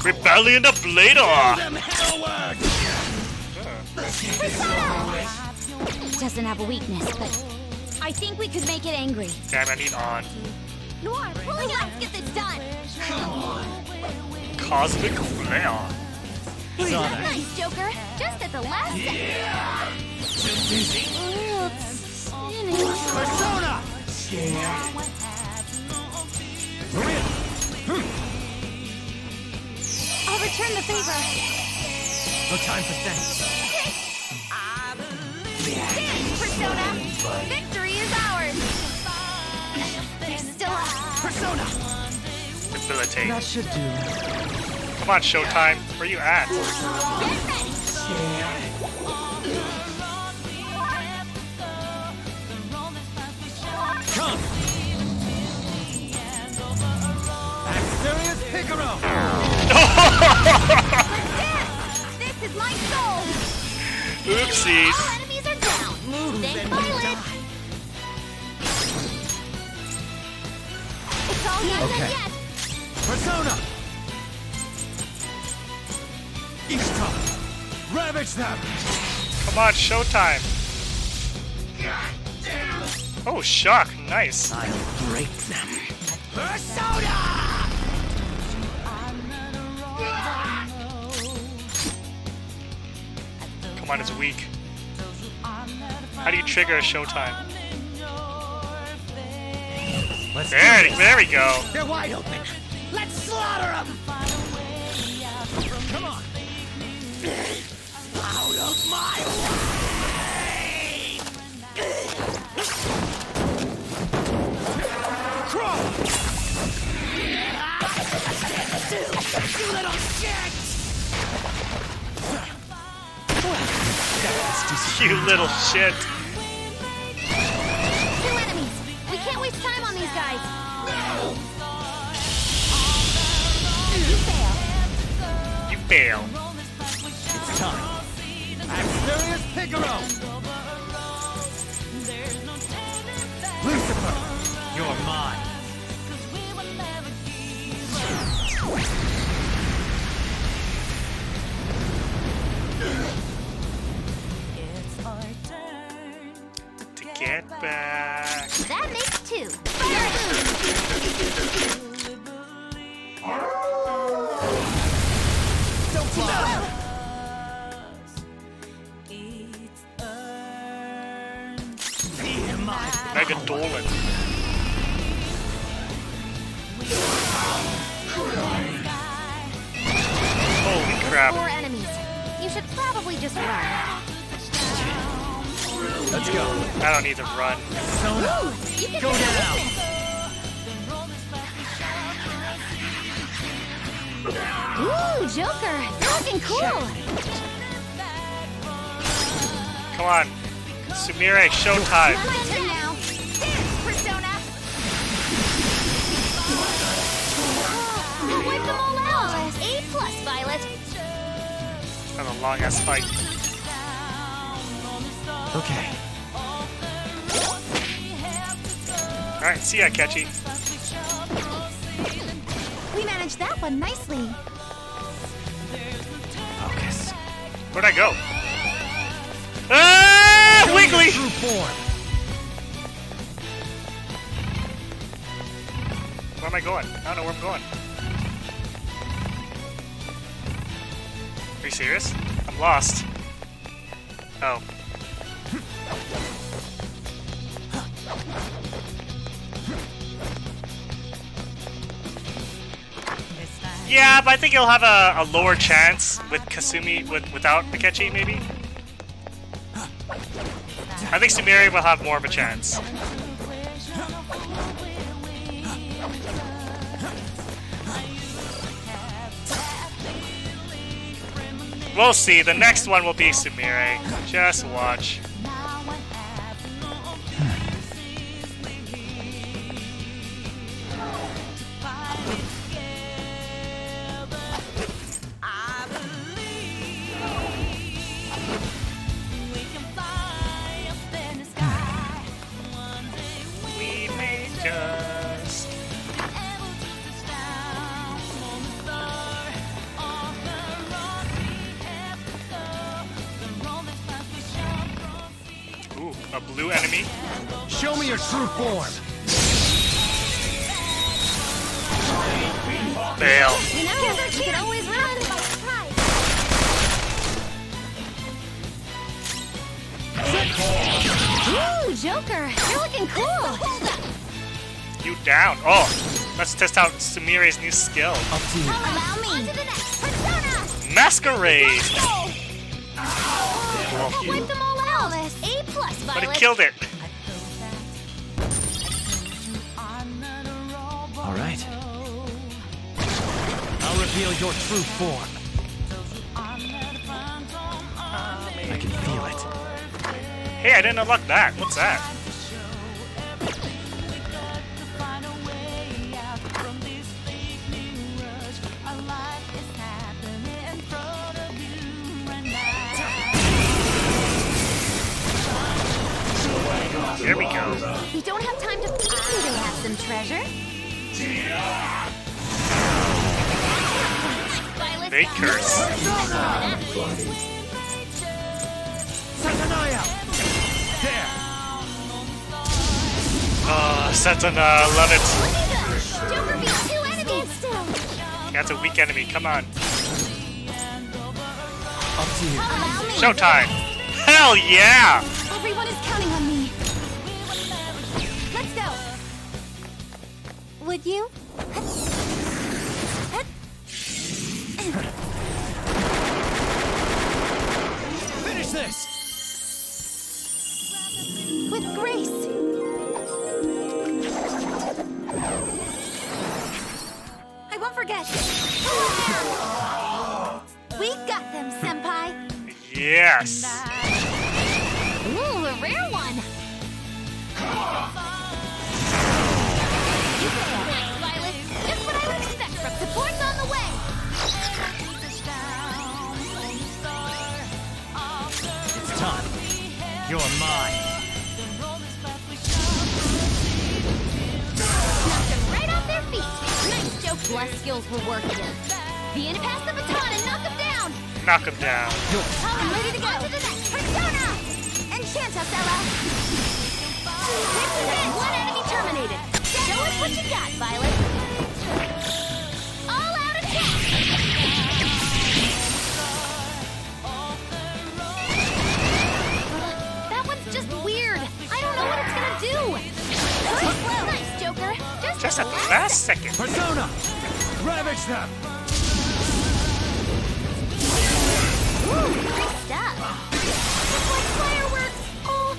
Rebellion of Blador! Doesn't have a weakness, but I think we could make it angry. Damn, I need on. Noir, pulling up. Let's get this done. Cosmic Flare. Nice, Joker. Just at the last second. Persona! I'll return the favor. No time for thanks. Dance, Persona! Victory is ours! There's still a... Persona! Debilitate. That should do. Come on, Showtime. Where you at? Get ready! Come! Serious Picaro! This is my soul! Oopsies. All enemies are down! Stay violent! It's all yet Okay. yet! Persona! Ishtar! Ravage them! Come on, Showtime. Oh, shock. Nice. I'll break them. Persona! Come on, it's weak. How do you trigger a Showtime? There we go. They're wide open! Let's slaughter them! Come on! Out of my way! Crawl! You little shit! You little shit. Two enemies! We can't waste time on these guys! You fail! You fail. It's time. Asterius Picaro! Lucifer, you're mine. To get back. That makes two! Don't fly! Mega Dolan. Holy crap. Four enemies. You should probably just run. Let's go. I don't need to run. Persona, You can go hit down. a weakness. Ooh, Joker! You're looking cool! Come on. Sumire, Showtime. My turn now. Dance, Persona! You wiped them all out! A+, Violet! That was a long ass fight. Okay. Alright, see ya, Catchy. We managed that one nicely. Focus. Where'd I go? Ah! Wiggly! True form. Where am I going? I don't know where I'm going. Are you serious? I'm lost. Oh. Yeah, but I think he'll have a lower chance with Kasumi without Akechi, maybe. I think Sumire will have more of a chance. We'll see. The next one will be Sumire. Just watch. Focus. Ooh, a blue enemy. Show me your true form. Fail. You know, you can always run. Ooh, Joker, you're looking cool. You down. Oh, let's test out Sumire's new skill. Up to you. Allow me. On to the next persona. Masquerade. That wiped them all out. A+, Violet. But it killed it. All right. I'll reveal your true form. I can feel it. Hey, I didn't unlock that. What's that? Here we go. We don't have time to... They have some treasure. Violet. They curse. There. Oh, Satana, love it. Joker beat 2 enemies still. That's a weak enemy. Come on. Up to you. Allow me. Showtime. Hell yeah. Everyone is counting on me. Let's go. Would you? Finish this. With grace. I won't forget. We got them, Senpai. Yes. Ooh, a rare one. You got that, Violet. Just what I would expect from support's on the way. It's time. You're mine. Knocked them right off their feet. Nice joke. Plus skills were working. Be in past the baton and knock them down. Knock him down. I'm ready to go. On to the next persona. Enchanta, Ella. This is it. One enemy terminated. Show us what you got, Violet. All out attack. That one's just weird. I don't know what it's gonna do. Nice, Joker. Just at the last second. Persona. Ravage them. Ooh, great stuff. It's like fireworks. Oh,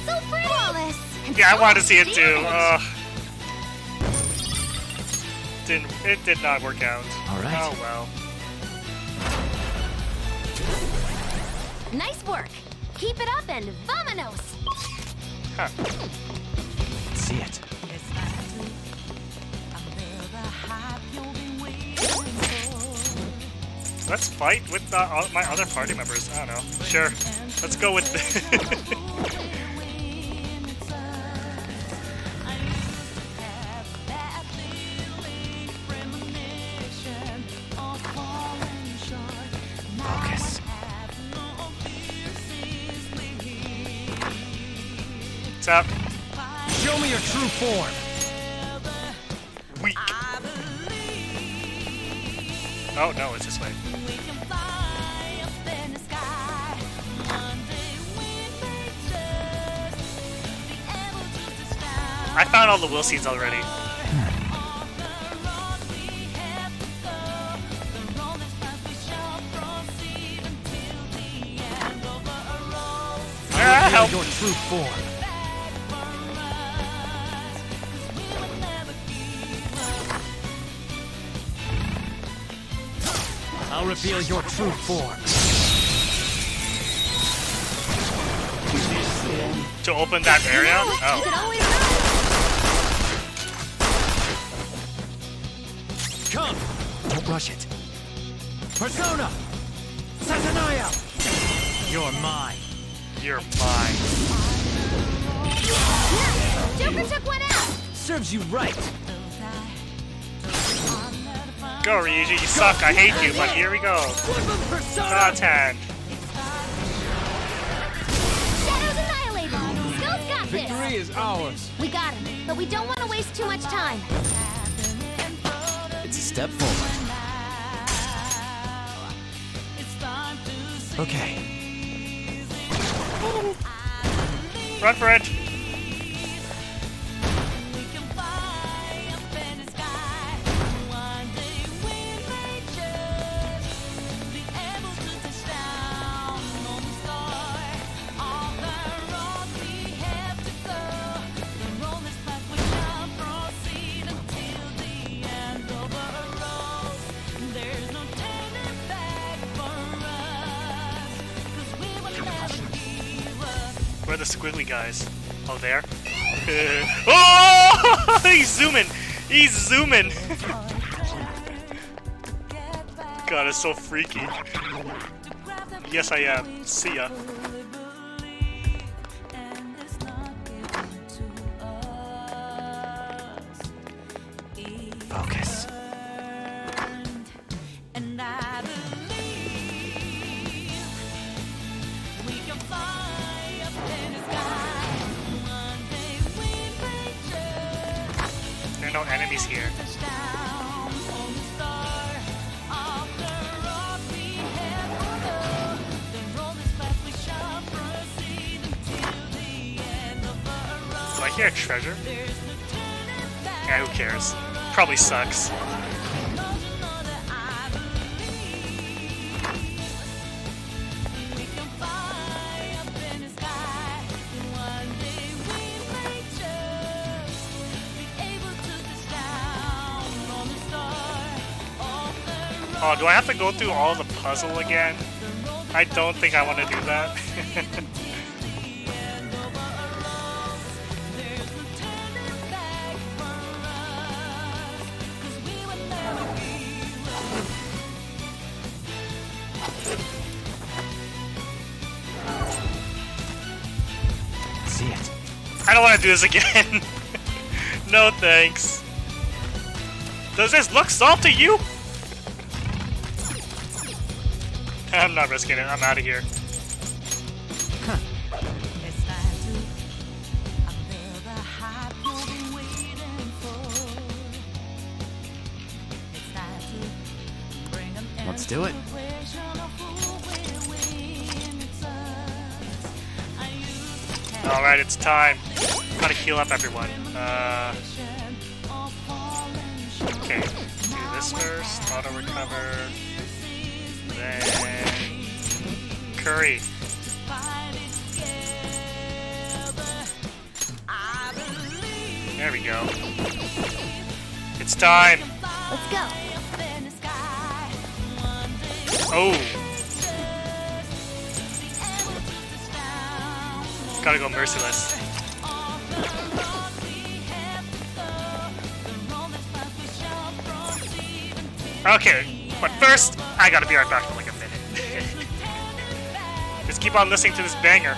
so pretty. Flawless. Yeah, I wanted to see it too. It did not work out. All right. Oh well. Nice work. Keep it up and vamonos. Huh. Let's see it. Let's fight with my other party members. I don't know. Sure. Let's go with Focus. What's up? Show me your true form. Weak. Oh no, it's this way. I found all the will seeds already. Help! Your true form. I'll reveal your true form. To open that area? Oh. Come! Don't rush it. Persona! Satanaya! You're mine. You're mine. Joker took one out. serves you right. Go, Ryuji, you suck. I hate you, but here we go. Content. Shadows annihilated. Skills got this. Victory is ours. We got him, but we don't want to waste too much time. It's a step forward. Okay. Run for it. Where are the squiggly guys? Oh, there? Oh! He's zooming! He's zooming! God, it's so freaky. Yes, I am. See ya. Focus. There are no enemies here. Do I hear a treasure? Yeah, who cares? Probably sucks. Oh, do I have to go through all the puzzle again? I don't think I want to do that. See it. I don't want to do this again. No thanks. Does this look soft to you? I'm not risking it. I'm out of here. Let's do it. Alright, it's time. Gotta heal up everyone. Okay, do this first. Auto recover. Then Curry. There we go. It's time. Let's go. Oh. Gotta go merciless. Okay, but first, I gotta be right back for like a minute. Just keep on listening to this banger.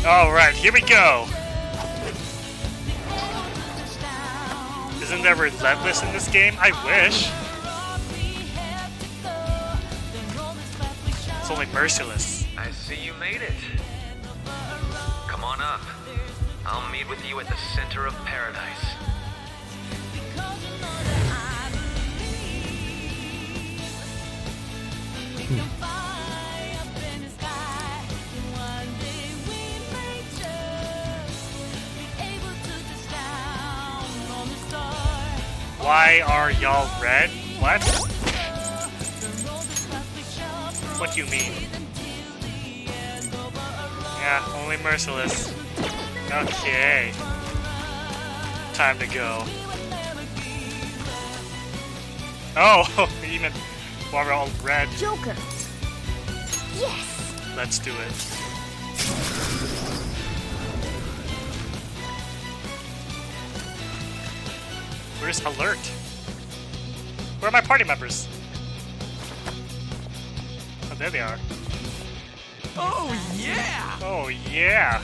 Alright, here we go! Isn't there relentless in this game? I wish. It's only merciless. I see you made it. Come on up. I'll meet with you at the center of paradise. Why are y'all red? What? What do you mean? Yeah, only merciless. Okay. Time to go. Oh, even while we're all red. Joker. Yes. Let's do it. Where's alert? Where are my party members? Oh, there they are. Oh, yeah! Oh, yeah!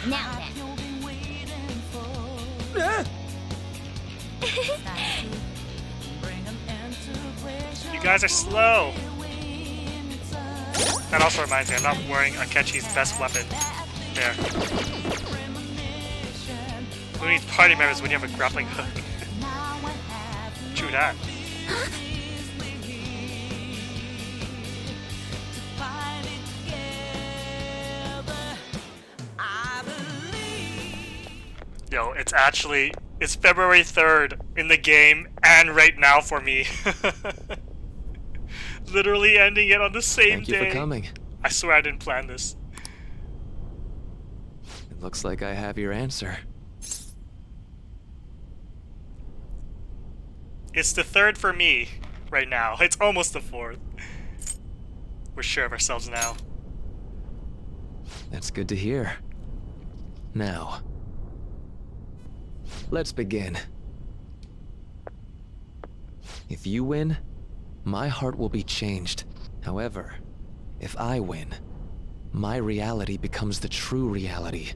Now then. You guys are slow! That also reminds me, I'm not wearing Akechi's best weapon. There. Who needs party members when you have a grappling hook? True that. Yo, it's February 3rd in the game and right now for me. Literally ending it on the same day. Thank you for coming. I swear I didn't plan this. It looks like I have your answer. It's the 3rd for me right now. It's almost the 4th. We're sure of ourselves now. That's good to hear. Now, let's begin. If you win, my heart will be changed. However, if I win, my reality becomes the true reality.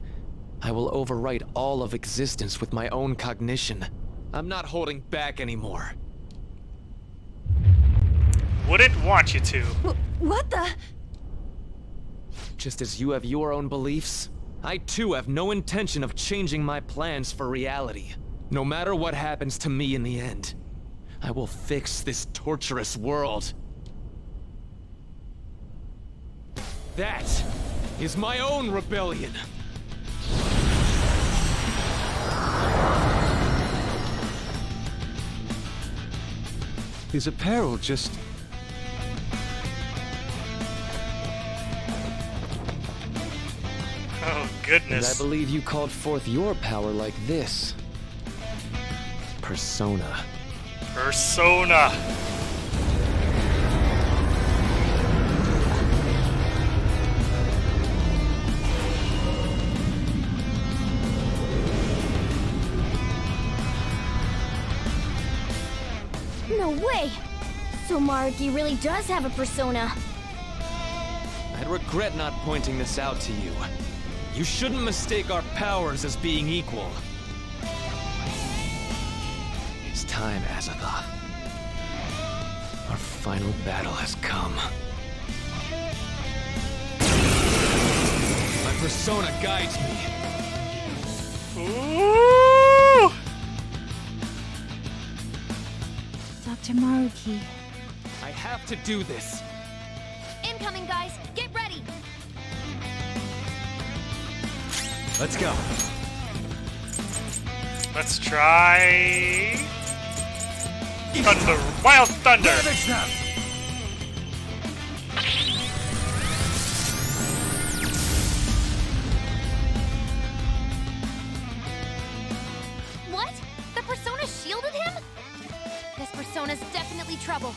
I will overwrite all of existence with my own cognition. I'm not holding back anymore. Wouldn't want you to. What the? Just as you have your own beliefs, I too have no intention of changing my plans for reality. No matter what happens to me in the end, I will fix this torturous world. That is my own rebellion. His apparel just... Oh, goodness. And I believe you called forth your power like this. Persona. Persona. No way! So Maruki really does have a persona. I'd regret not pointing this out to you. You shouldn't mistake our powers as being equal. It's time, Azathoth. Our final battle has come. My persona guides me. Ooh! Dr. Maruki. I have to do this. Incoming, guys! Get ready! Let's go. Let's try... Thunder. Wild Thunder! What? The persona shielded him? This persona's definitely trouble.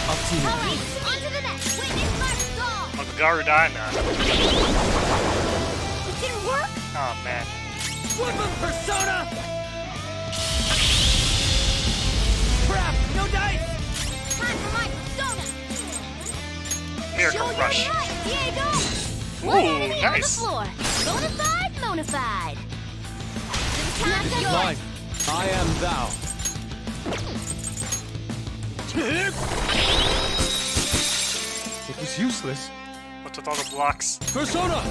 Up to you. Alright, on to the next! Witness my resolve! Garudana. It didn't work? Oh, man. Weapon persona! Crap! No dice! Time for my persona! Miracle Show Rush. your light, Diego! Ooh, nice. Bonafide, bonafide. It's yours. Mine. I am thou. It was useless. What's with all the blocks? Persona!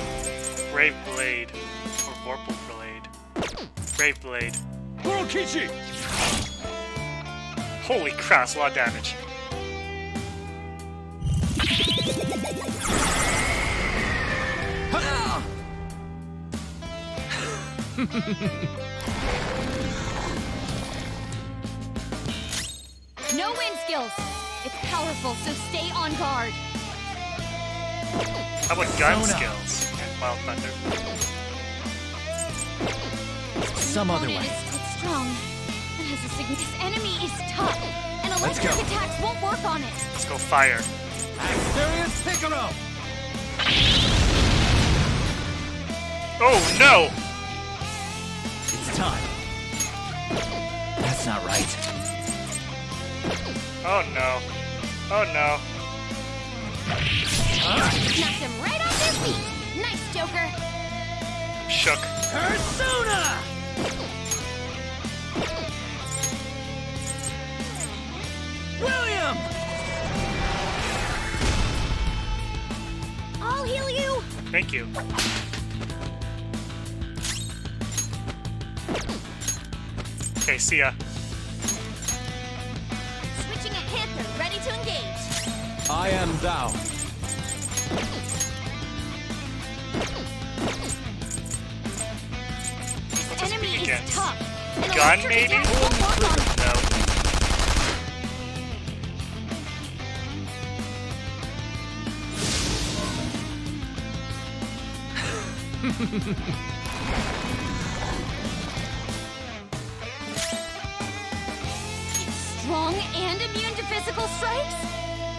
Brave Blade. Or Vorpal Blade. Brave Blade. Kurokichi! Holy crap, that's a lot of damage. No wind skills. It's powerful, so stay on guard. How about gun skills? And Wild Thunder. Some other way. It's strong. It has a this enemy is tough, and Let's electric go. attacks won't work on it. Let's go fire. Experience Piccolo! Oh no! It's time. That's not right. Oh no. Oh no. Knocked him right off their feet. Nice, Joker. I'm shook. Persona! William! I'll heal you. Thank you. Okay, see ya. Switching at hip and ready to engage. I am thou. This this enemy be is against? tough, and Gun, electric maybe? attacks won't work on it. No. Strong and immune to physical strikes?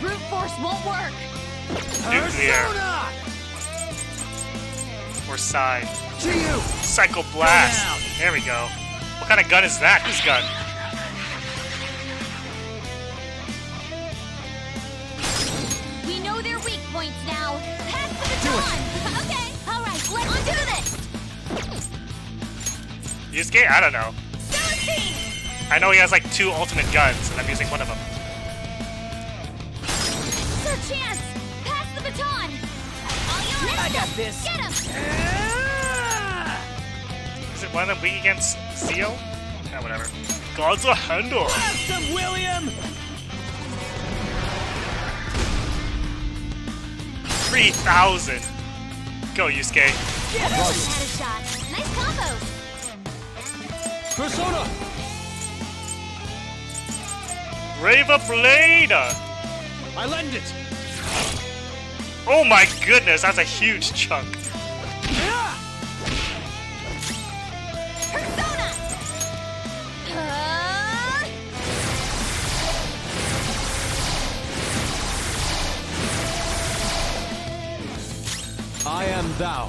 Brute force won't work. Nuclear. Or Psy. To you! Psycho Blast. There we go. What kind of gun is that? Whose gun? We know their weak points now. Pass the baton. Okay, all right, let's do this. Yusuke? I don't know. I know he has like 2 ultimate guns, and I'm using one of them. Third chance. Pass the baton. All yours. I got this. Get him. Is it one of them weak against Zeo? Yeah, whatever. God's a handle. Blast him, William! 3,000. Go, Yusuke. Had a shot. Nice combos. Persona! Brava Blade. I lend it! Oh my goodness, that's a huge chunk. Persona. I am thou.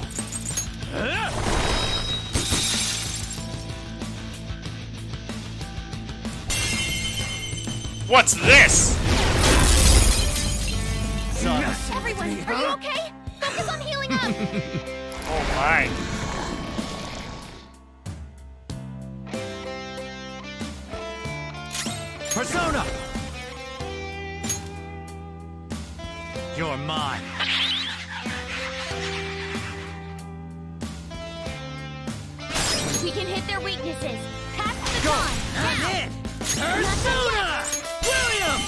What's this? Everyone, are you okay? Focus on healing up. Oh my. Persona! You're mine. We can hit their weaknesses. Pass the baton. Now. In! Persona! William!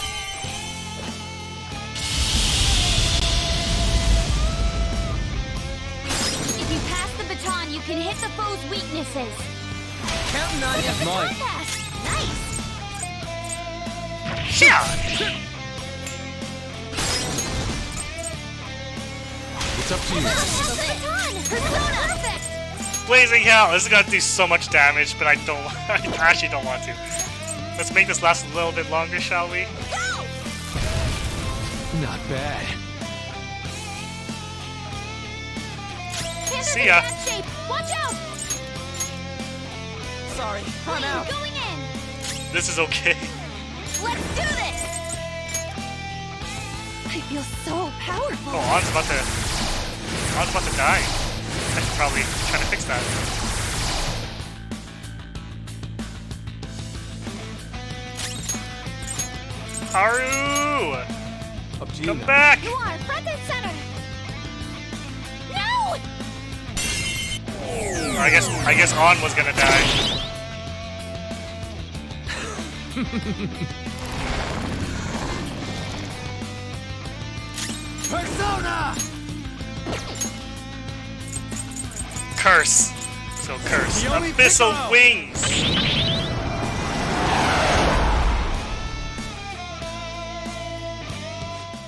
If you pass the baton, you can hit the foe's weaknesses. Counting on you. Mine. Pass. Nice. Yeah. It's up to you. Pass the baton. Persona. Perfect. Blazing hell. This is gonna do so much damage, but I don't. I actually don't want to. Let's make this last a little bit longer, shall we? Go. Not bad. Panther's See in ya. bad shape. Watch out. Sorry, I'm out. Going in. This is okay. Let's do this. I feel so powerful. Oh, I was about to die. I should probably try to fix that. Haru! Up to you. Come back! You are front and center. No! I guess On was gonna die. Persona! Curse. So curse. The only Abyssal Piccolo! wings!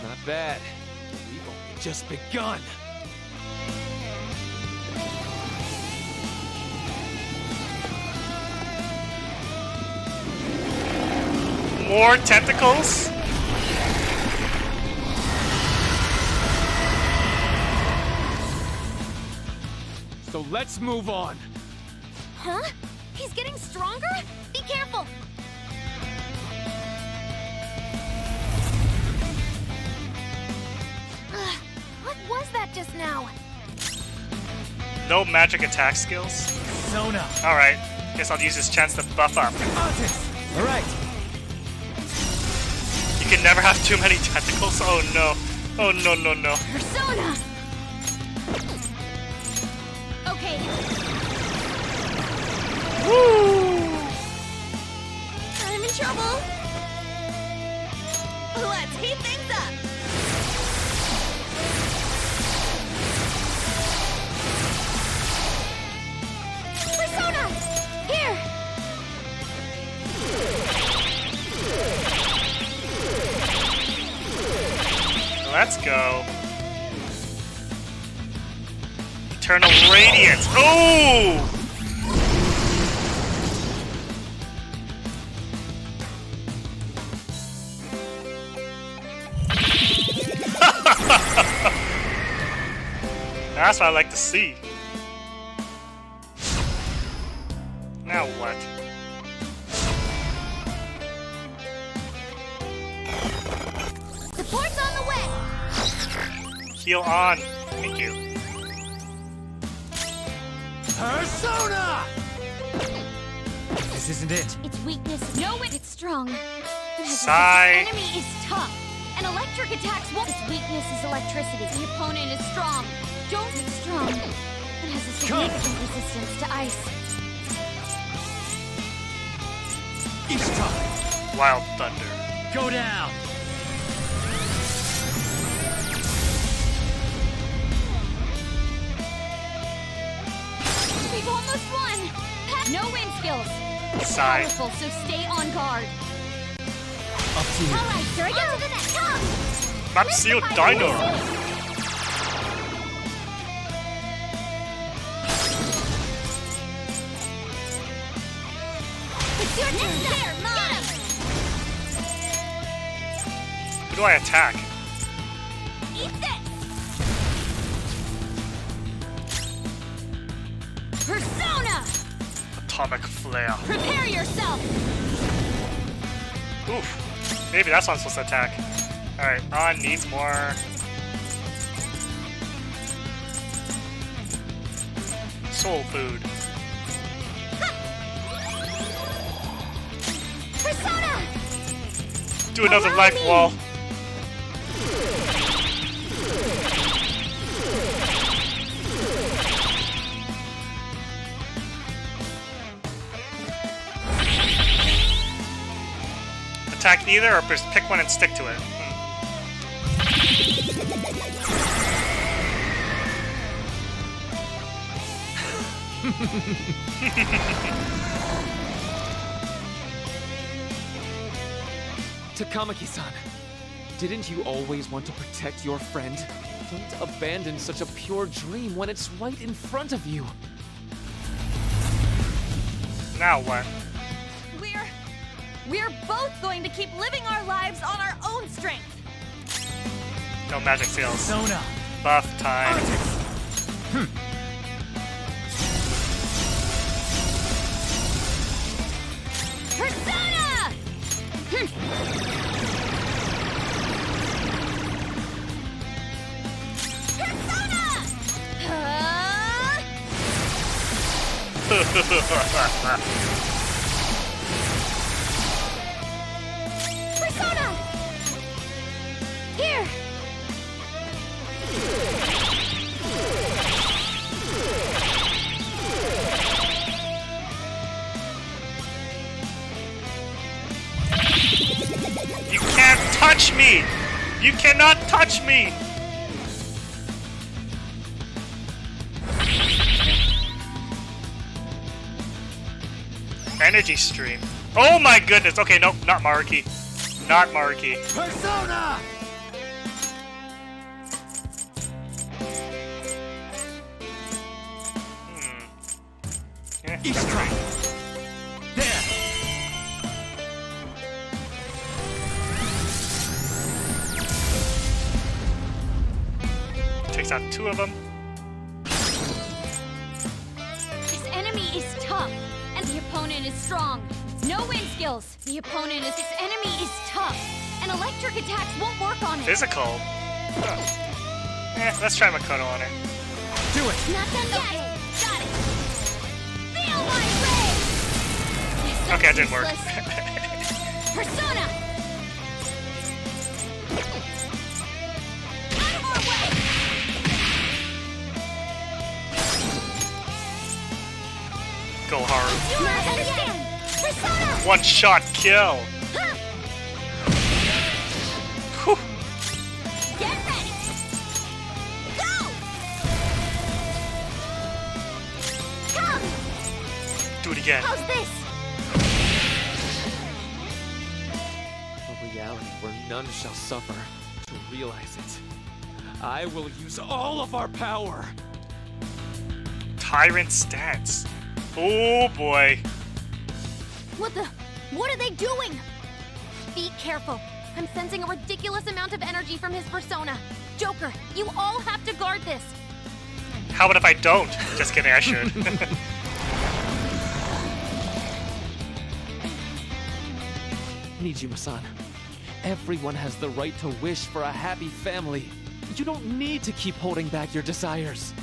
Not bad. We've only just begun. More tentacles? So let's move on. Huh? He's getting stronger? Be careful! What was that just now? No magic attack skills? Sona. Alright, guess I'll use this chance to buff up. Alright. You can never have too many tentacles? Oh no. Oh no, no, no. Persona! Okay. Woo! I'm in trouble. Let's heat things up. Persona! Here! Let's go. Eternal Radiance. Oh! That's what I like to see. Now what? Support's on the way! Heal on. Thank you. Persona! This isn't it. Its weakness is no, it's strong. Sigh. The enemy is tough, and electric attacks won't. Its weakness is electricity. The opponent is strong. Don't it's strong. It has a significant resistance to ice. Ishtar. Wild Thunder. Go down. We've almost won. No wind skills. Sigh. Powerful, so stay on guard. Up to you. All right, sir. Get to the next. Come. Mapsio Dino. It's your turn. There, mine. Who do I attack? Eat this. Persona. Atomic Flare. Prepare yourself. Oof. Maybe that's what I'm supposed to attack. Alright, On needs more. Soul food. Persona. Do another Allow life me. wall. Attack neither, or just pick one and stick to it. Takamaki-san, didn't you always want to protect your friend? Don't abandon such a pure dream when it's right in front of you. Now what? We're both going to keep living our lives on our own strength. No magic skills. Sona. Buff time. Persona. Persona. Persona! Here! You can't touch me! You cannot touch me! Energy stream. Oh my goodness! Okay, nope, not Maruki. Not Maruki. Persona! Eavesdrop! There! Takes out 2 of them. This enemy is tough, and the opponent is strong. No wind skills. The opponent is... This enemy is tough, and electric attacks won't work on it. Physical? Huh. Let's try Makoto on her. Do it! Not done yet. Got it. Feel my rage! Okay, it didn't work. Persona! Out of our way! Go Haru. You understand! Persona! One shot kill. Whew. Get ready! Go! Come! Do it again. How's this? A reality where none shall suffer. To realize it, I will use all of our power. Tyrant stance. Oh boy. What are they doing? Be careful. I'm sensing a ridiculous amount of energy from his persona. Joker, you all have to guard this. How about if I don't? Just kidding, I should. Nijima-san, everyone has the right to wish for a happy family. You don't need to keep holding back your desires.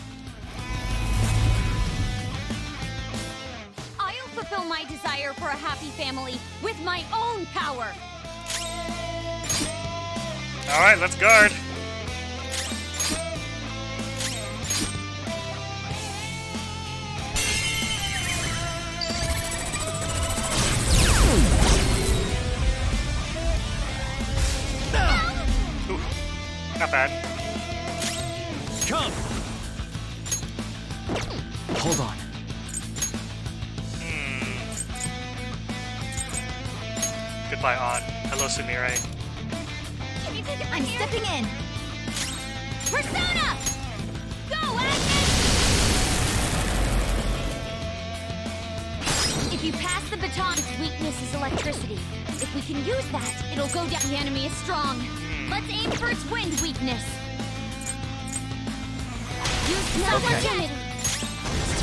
I'll fulfill my desire for a happy family with my own power. Alright, let's guard. Ooh, not bad. Come! Hold on. Goodbye, On. Hello, Sumire. I'm stepping in. Persona! Go, Agnes! If you pass the baton, its weakness is electricity. If we can use that, it'll go down. The enemy is strong. Let's aim for its wind weakness. Use no opportunity.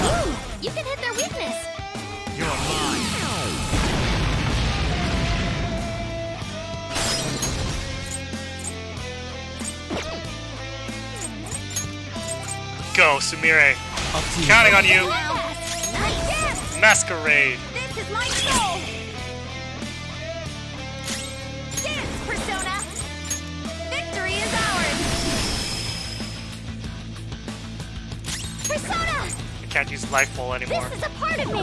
Ooh, you can hit their weakness. You're mine! Go, Sumire. Counting on you. Masquerade. This is my soul. Dance, Persona. Victory is ours. Persona. I can't use Life Ball anymore. This is a part of me.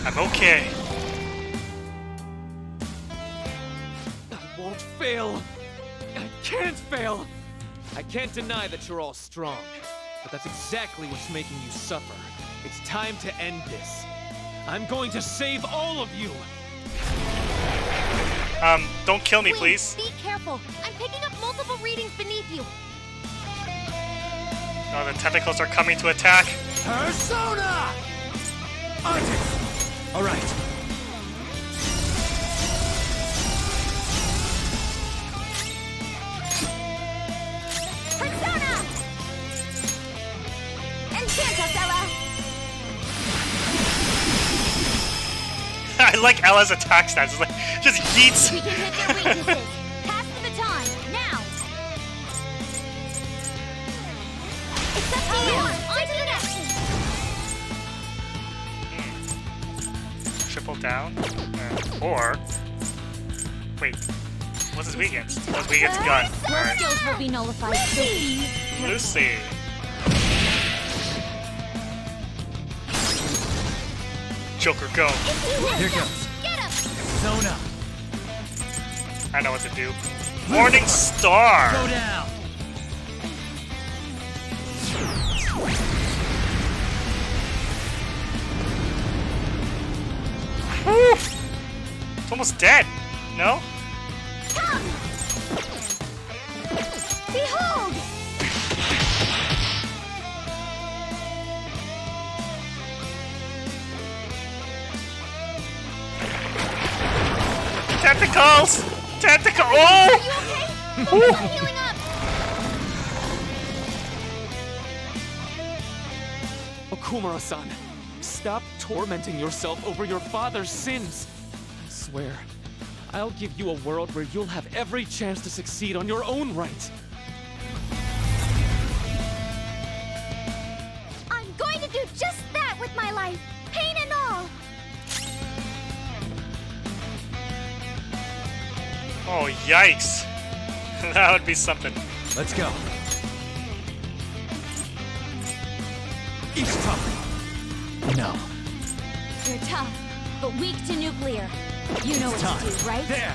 I'm okay. I won't fail. I can't fail. I can't deny that you're all strong, but that's exactly what's making you suffer. It's time to end this. I'm going to save all of you. Don't kill me, please. Be careful. I'm picking up multiple readings beneath you. Oh, the tentacles are coming to attack. Persona! All right. I like Ella's attack stance. It's like just yeets. We can hit their weaknesses. Pass the baton, now! It's up to you! On to the next! Triple down. Or wait, what's his weakness? Oh, his weakness gun. Those Alright. skills will be nullified, so be careful. Lucy. Joker, go. Here goes. Get him! Zona. I know what to do. Morning Star. Go down. Woo! It's almost dead. No? Come! Behold! Tentacles! Tentacle! Are Oh! you okay? Focus on healing up! Okumura-san, stop tormenting yourself over your father's sins. I swear, I'll give you a world where you'll have every chance to succeed on your own right. I'm going to do just that with my life, pain and all! Oh, yikes. That would be something. Let's go. Each tough. No. You're tough, but weak to nuclear. You know what Time. to do, right? There.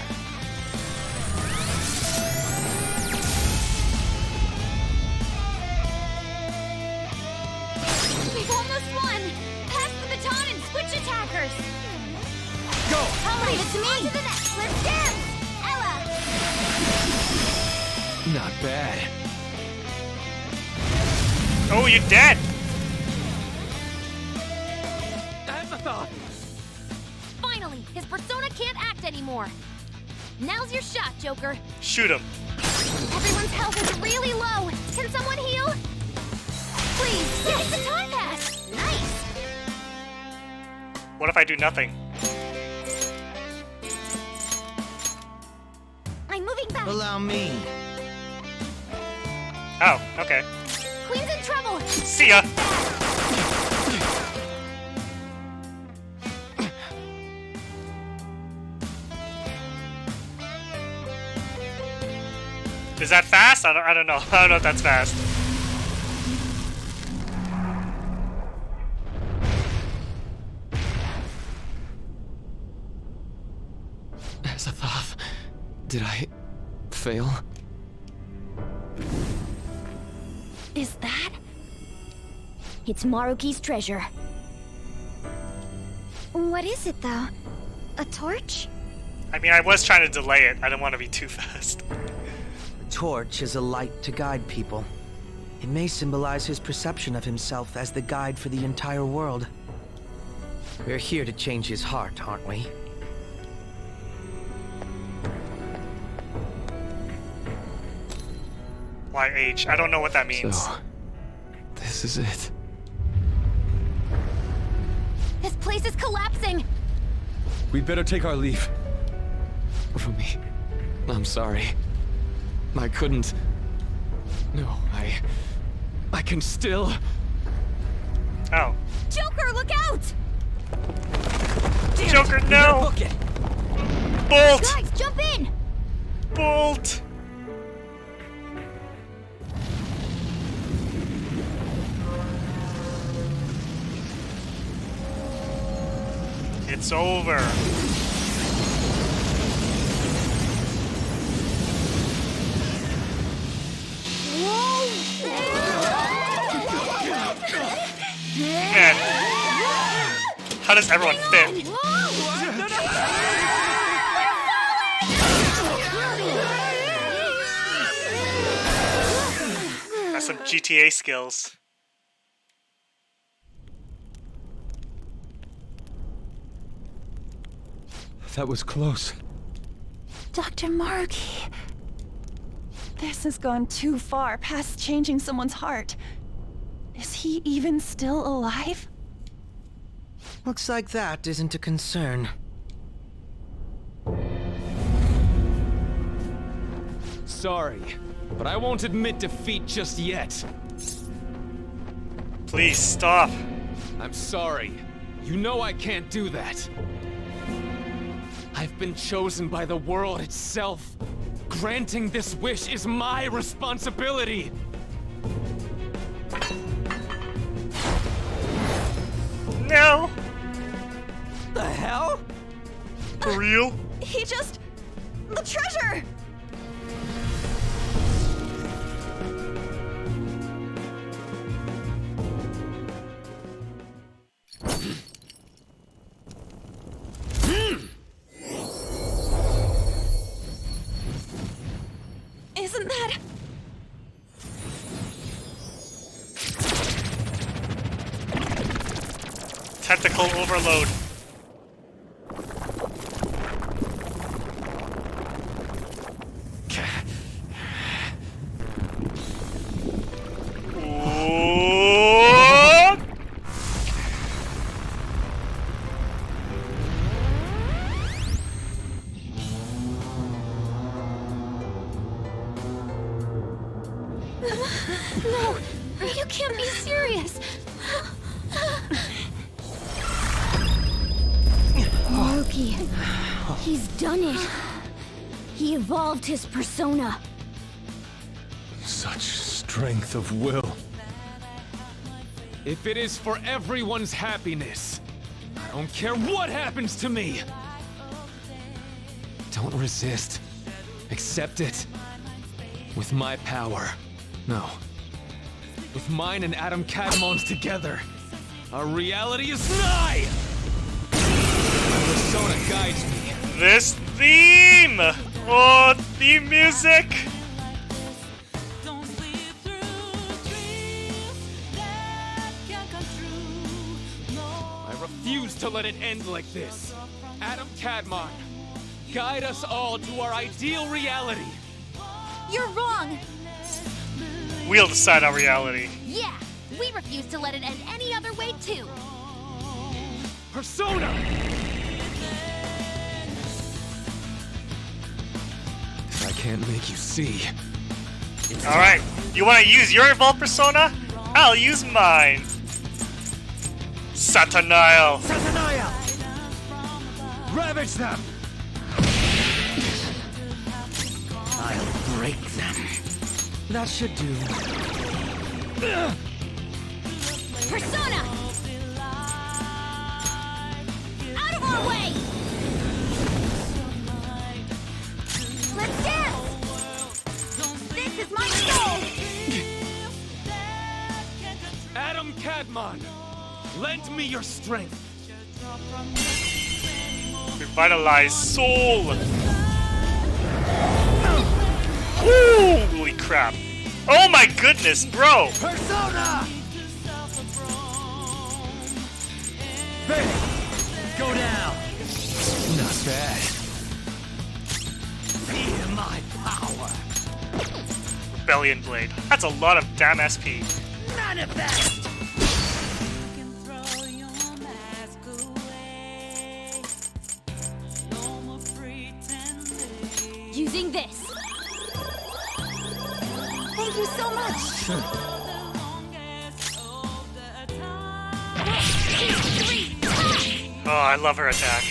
We've almost won! Pass the baton and switch attackers! Go. All right, it's me! On to the next! Let's dance! Ella! Not bad. Oh, you're dead! Azathoth! Finally, his persona can't act anymore. Now's your shot, Joker. Shoot him. Everyone's health is really low. Can someone heal? Please, yes, the time pass. Nice. What if I do nothing? I'm moving back. Allow me. Oh, okay. Queen's in trouble. See ya! Is that fast? I don't know. I don't know if that's fast. Azathoth, did I fail? Is that? It's Maruki's treasure. What is it, though? A torch? I mean, I was trying to delay it. I didn't want to be too fast. The torch is a light to guide people. It may symbolize his perception of himself as the guide for the entire world. We're here to change his heart, aren't we? YH. I don't know what that means. So, this is it. This place is collapsing. We'd better take our leave. Rumi, I'm sorry. I couldn't. No, I can still. Oh. Joker, look out! Joker, no! Bolt! Guys, jump in! Bolt! It's over. Man, how does everyone fit? That's some GTA skills. That was close. Dr. Maruki. This has gone too far past changing someone's heart. Is he even still alive? Looks like that isn't a concern. sorry, but I won't admit defeat just yet. Please stop. I'm sorry. You know I can't do that. I've been chosen by the world itself. Granting this wish is my responsibility. No. The hell? For real? He just... the treasure! Isn't that... Tentacle overload. Ooh. No, you can't be serious. Maruki, he's done it. He evolved his persona. Such strength of will. If it is for everyone's happiness, I don't care what happens to me. Don't resist. Accept it. With my power. No. With mine and Adam Cadmon's together, our reality is nigh! My persona guides me. This theme! Oh, theme music! I refuse to let it end like this. Adam Cadmon, guide us all to our ideal reality. You're wrong! We'll decide our reality. Yeah, we refuse to let it end any other way too. Persona! I can't make you see. Alright, you wanna use your evolved persona? I'll use mine. Satanael. Satanael! Ravage them! I'll break them. That should do. Persona! Out of our way! Let's dance! This is my soul! Adam Cadmon, lend me your strength. Revitalize soul! Holy crap! Oh my goodness, bro! Persona! There! Go down! Not bad. Feel my power! Rebellion Blade. That's a lot of damn SP. Manifest! Using this. Thank you so much. Oh, I love her attack.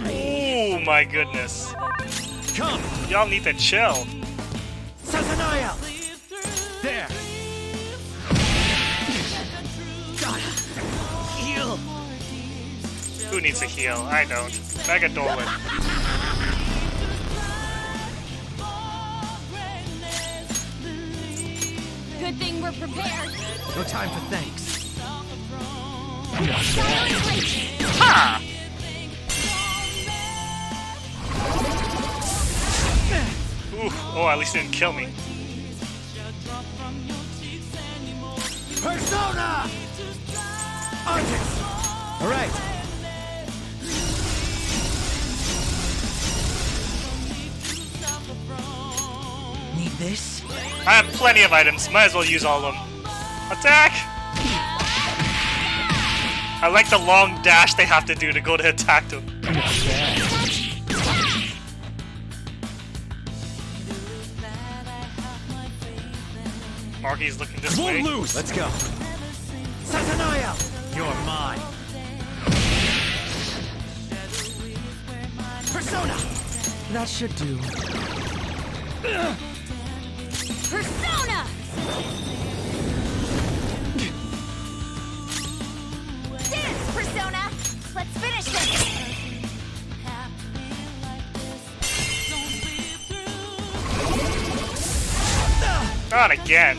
Oh my goodness. Come! Y'all need to chill. Satanael! There! Gotta heal! Who needs a heal? I don't. Mega Dolan. Good thing we're prepared. No time for thanks. Ha! Ooh, oh, at least it didn't kill me. Persona! Artist! Alright. Need this? I have plenty of items. Might as well use all of them. Attack! I like the long dash they have to do to go to attack them. Marky's looking this way. Lose. Let's go. Sazanael, you're mine. Persona. That should do. Persona! Dance, Persona! Let's finish this! Not again.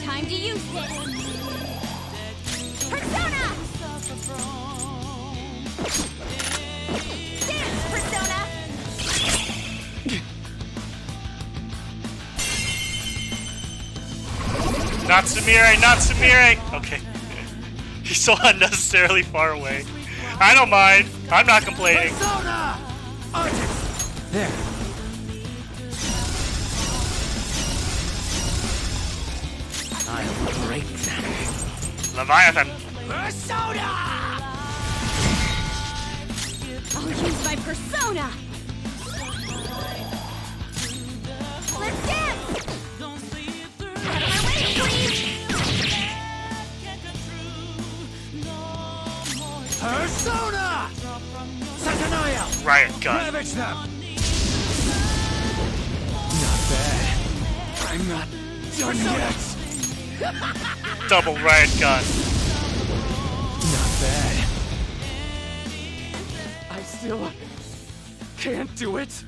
Time to use this! Persona! Dance, Persona! Not Sumire, not Sumire! Okay. He's so unnecessarily far away. I don't mind. I'm not complaining. Persona. There. I'll break them. Leviathan. Persona. I'll use my Persona! Let's dance! Out of my way, please! Persona. Sazanael. Riot gun. Ravage them. Not bad. I'm not done yet. Double riot gun. Not bad. I still can't do it.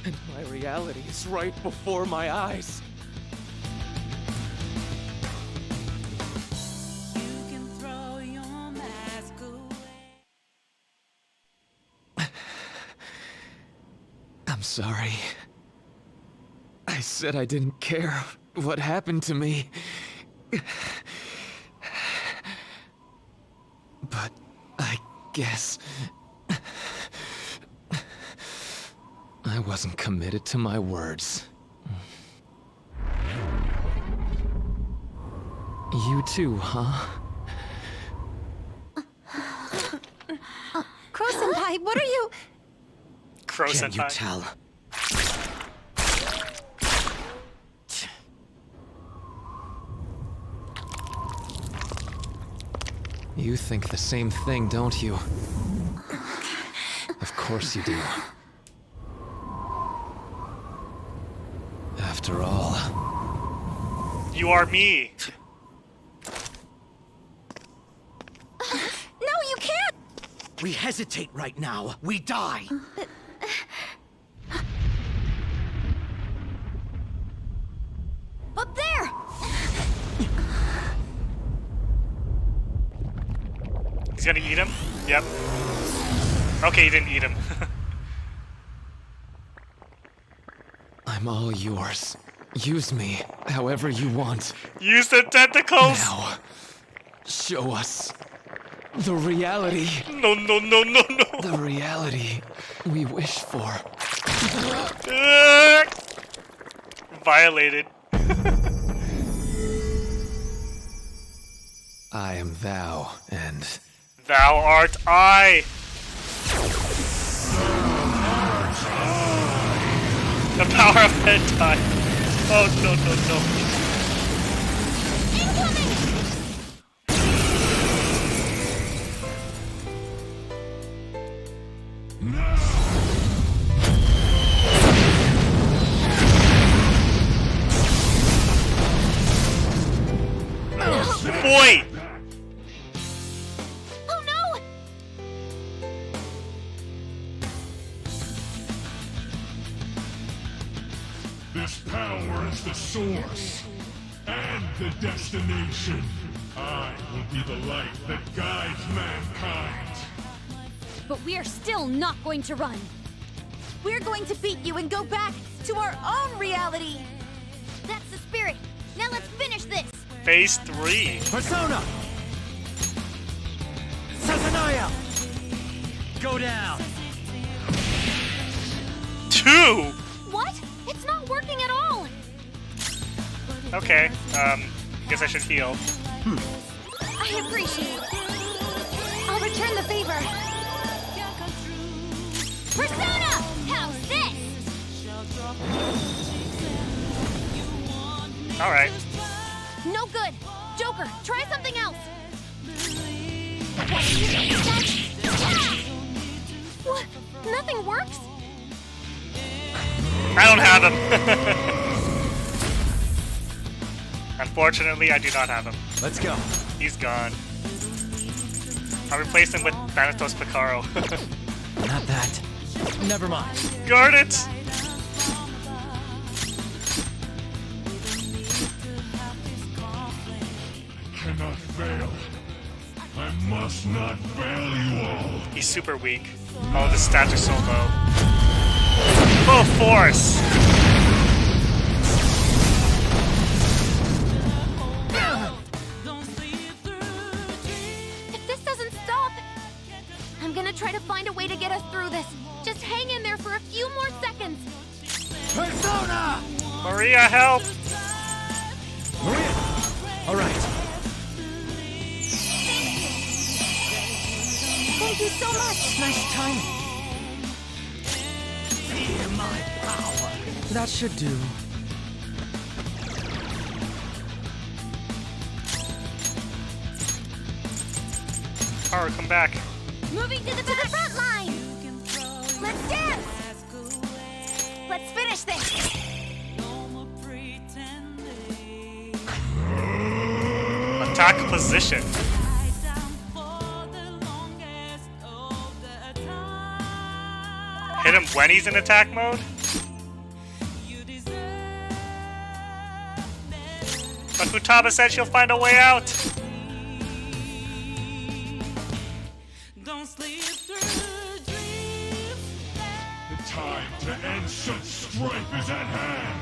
And my reality is right before my eyes. I'm sorry. I said I didn't care what happened to me. But I guess I wasn't committed to my words. You too, huh? Crow-senpai, what are you... Crow-senpai. Can't you tell? You think the same thing, don't you? Of course you do. After all... You are me. No, you can't! We hesitate right now. We die. Up there! He's gonna eat him? Yep. Okay, he didn't eat him. I'm all yours. Use me however you want. Use the tentacles! Now, show us the reality. No, no, no, no, no. The reality we wish for. Violated. I am thou, and... Thou art I. The power of bedtime. Oh, no, no, no. Boy! Oh no! This power is the source and the destination. I will be the light that guides mankind. But we are still not going to run. We're going to beat you and go back to our own reality. That's the spirit. Now let's finish this. Phase 3. Persona! Sazanael! Go down! 2! What? It's not working at all. Okay, guess I should heal. I appreciate it. I'll return the favor. Persona! How's this? Alright. No good. Joker, try something else. What? Nothing works? I don't have him. Unfortunately, I do not have him. Let's go. He's gone. I'll replace him with Thanatos Picaro. Not that. Never mind. Guard it! Cannot fail. I must not fail you all. He's super weak. Oh, the stats are so low. Full force! If this doesn't stop, I'm gonna try to find a way to get us through this. Just hang in there for a few more seconds. Persona! Maria, help! Maria! Alright. Thank you so much. Nice timing. Fear my power. That should do. Power, come back. Moving to the front line. Let's dance. Let's finish this. Attack position. Hit him when he's in attack mode? But Futaba said she'll find a way out. The time to end such strife is at hand.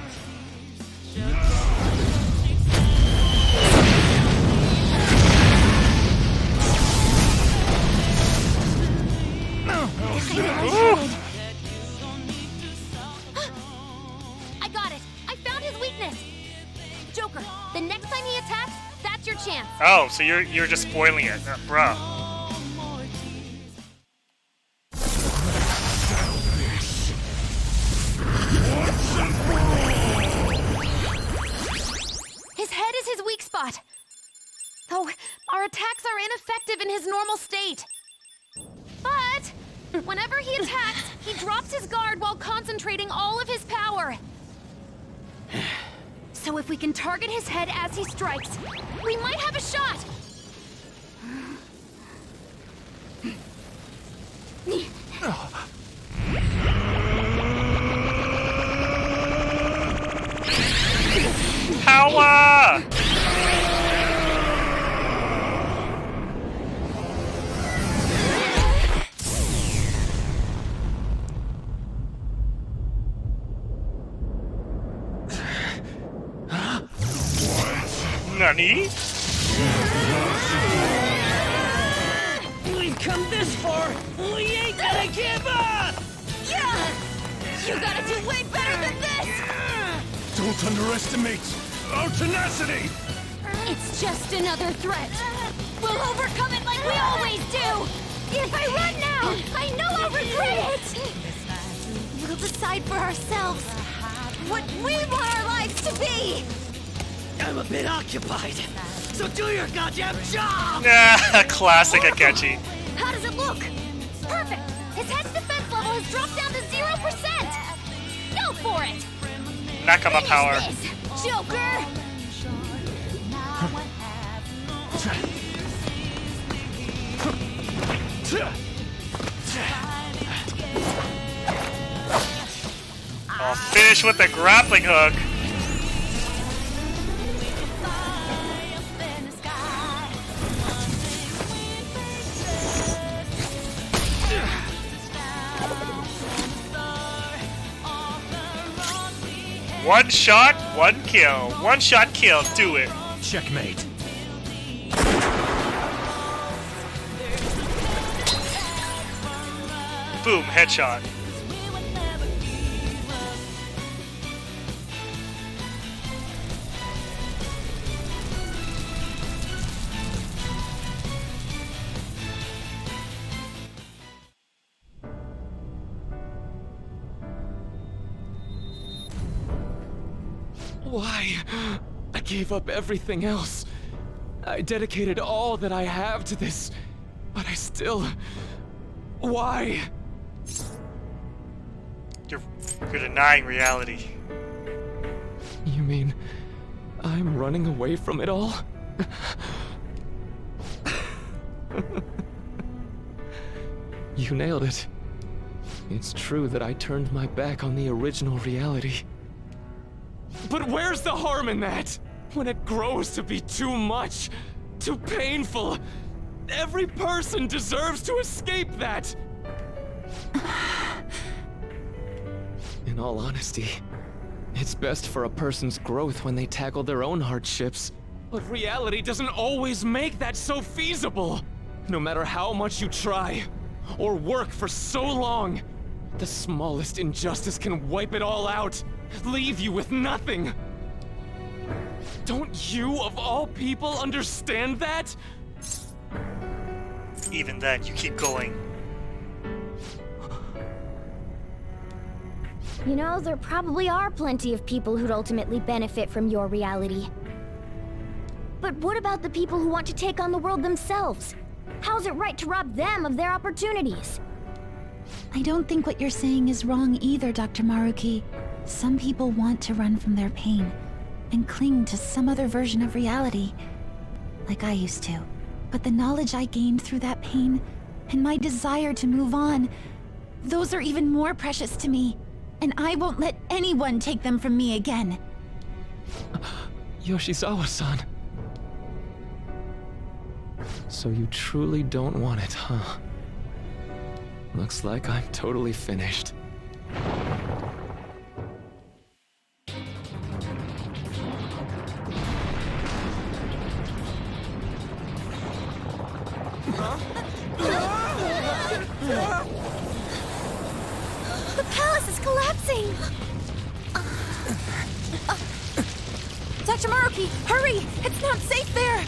I got it. I found his weakness. Joker, the next time he attacks, that's your chance. Oh, so you're just spoiling it, bruh. His head is his weak spot. Though our attacks are ineffective in his normal state. But whenever he attacks, he drops his guard while concentrating all of his power. So if we can target his head as he strikes, we might have a shot. Power! Nani? We've come this far. We ain't gonna give up. Yeah! You gotta do way better than this! Don't underestimate our tenacity! It's just another threat. We'll overcome it like we always do! If I run now, I know I'll regret it! We'll decide for ourselves what we want our lives to be! I'm a bit occupied, so do your goddamn job! Yeah, classic Akechi. How does it look? Perfect! His head's defense level has dropped down to 0%! Go for it! Nakama power. Finish this, Joker! I'll finish with the grappling hook. One shot, one kill. One shot kill, do it. Checkmate. Boom, headshot. Why? I gave up everything else. I dedicated all that I have to this, but I still... Why? You're denying reality. You mean I'm running away from it all? You nailed it. It's true that I turned my back on the original reality. But where's the harm in that? When it grows to be too much, too painful, every person deserves to escape that! In all honesty, it's best for a person's growth when they tackle their own hardships. But reality doesn't always make that so feasible! No matter how much you try, or work for so long, the smallest injustice can wipe it all out, leave you with nothing! Don't you, of all people, understand that? Even then, you keep going. You know, there probably are plenty of people who'd ultimately benefit from your reality. But what about the people who want to take on the world themselves? How's it right to rob them of their opportunities? I don't think what you're saying is wrong either, Dr. Maruki. Some people want to run from their pain and cling to some other version of reality, like I used to. But the knowledge I gained through that pain and my desire to move on, those are even more precious to me, and I won't let anyone take them from me again. Yoshizawa-san. So you truly don't want it, huh? Looks like I'm totally finished. The palace is collapsing! Dr. Maruki, hurry! It's not safe there!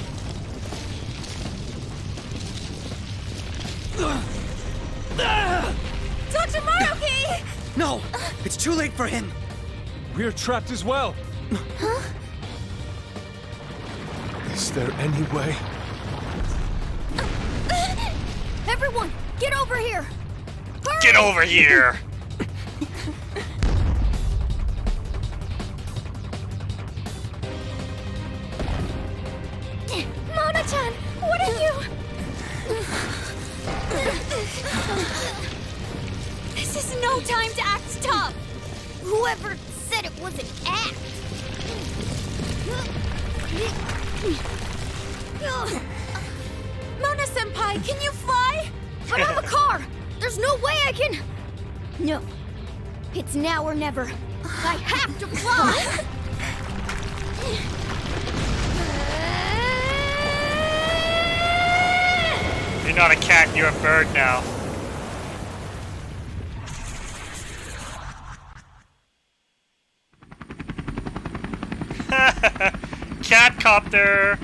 Dr. Maruki! No! It's too late for him! We're trapped as well! Huh? Is there any way? Everyone, get over here! Hurry! Get over here! Mona-chan, what are you? This is no time to act tough! Whoever said it was an act! Mona-senpai, can you fly? But I'm a car! There's no way I can... No. It's now or never. I have to fly! You're not a cat, you're a bird now. Catcopter!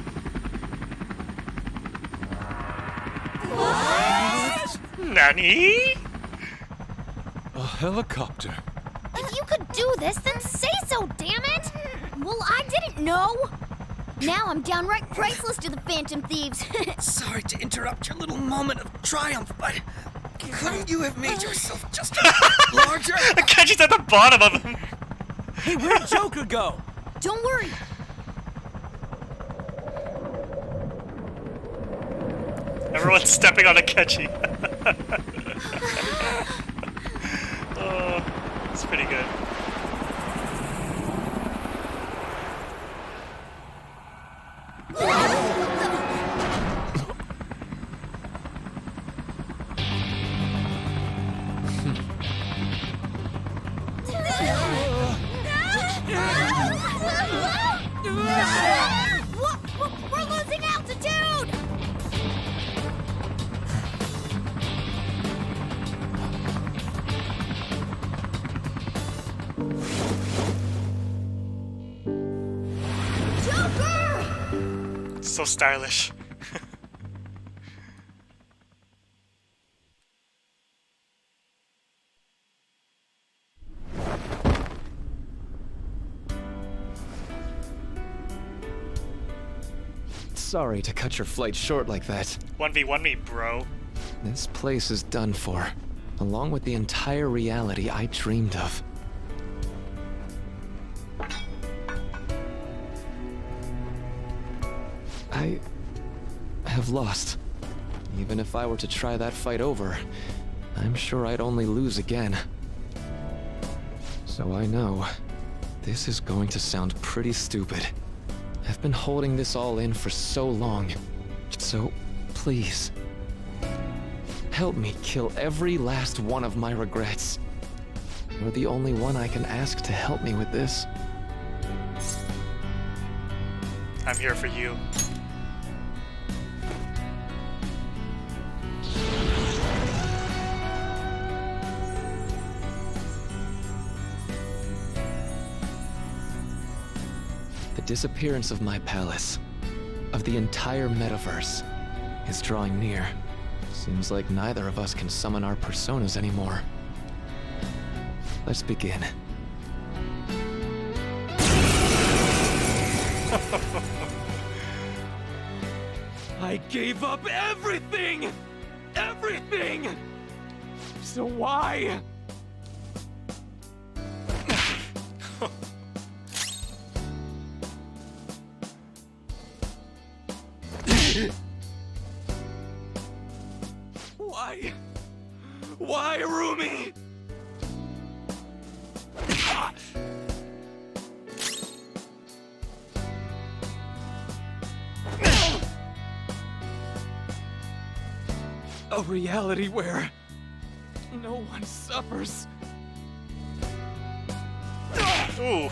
What? Nani? A helicopter. If you could do this, then say so, damn it! Well, I didn't know! Now I'm downright priceless to the Phantom Thieves. Sorry to interrupt your little moment of triumph, but couldn't you have made yourself just a bit larger? Kenji's at the bottom of him. Hey, where'd Joker go? Don't worry. Everyone's stepping on a Kenji. Oh, it's pretty good. We're losing altitude! Joker! So stylish. Sorry to cut your flight short like that. 1v1 me, bro. This place is done for, along with the entire reality I dreamed of. I have lost. Even if I were to try that fight over, I'm sure I'd only lose again. So I know, this is going to sound pretty stupid. I've been holding this all in for so long. So, please, help me kill every last one of my regrets. You're the only one I can ask to help me with this. I'm here for you. The disappearance of my palace, of the entire Metaverse, is drawing near. Seems like neither of us can summon our personas anymore. Let's begin. I gave up everything! Everything! So why? Why? Why, Rumi? A reality where no one suffers. Ooh.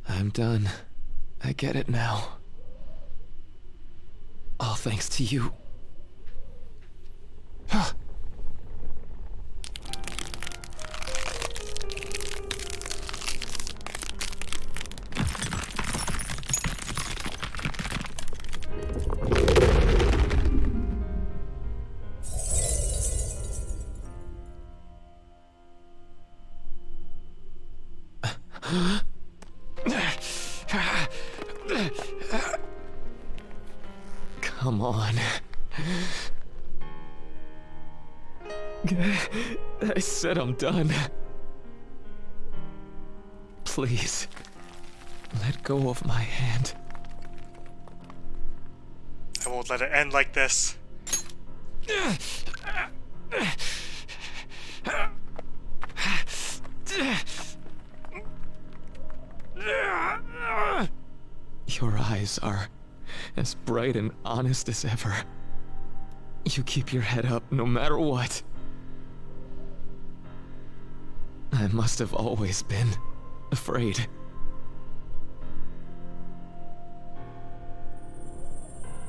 I'm done. I get it now. All thanks to you. Come on. I said I'm done. Please, let go of my hand. I won't let it end like this. Your eyes are as bright and honest as ever. You keep your head up no matter what. I must have always been afraid.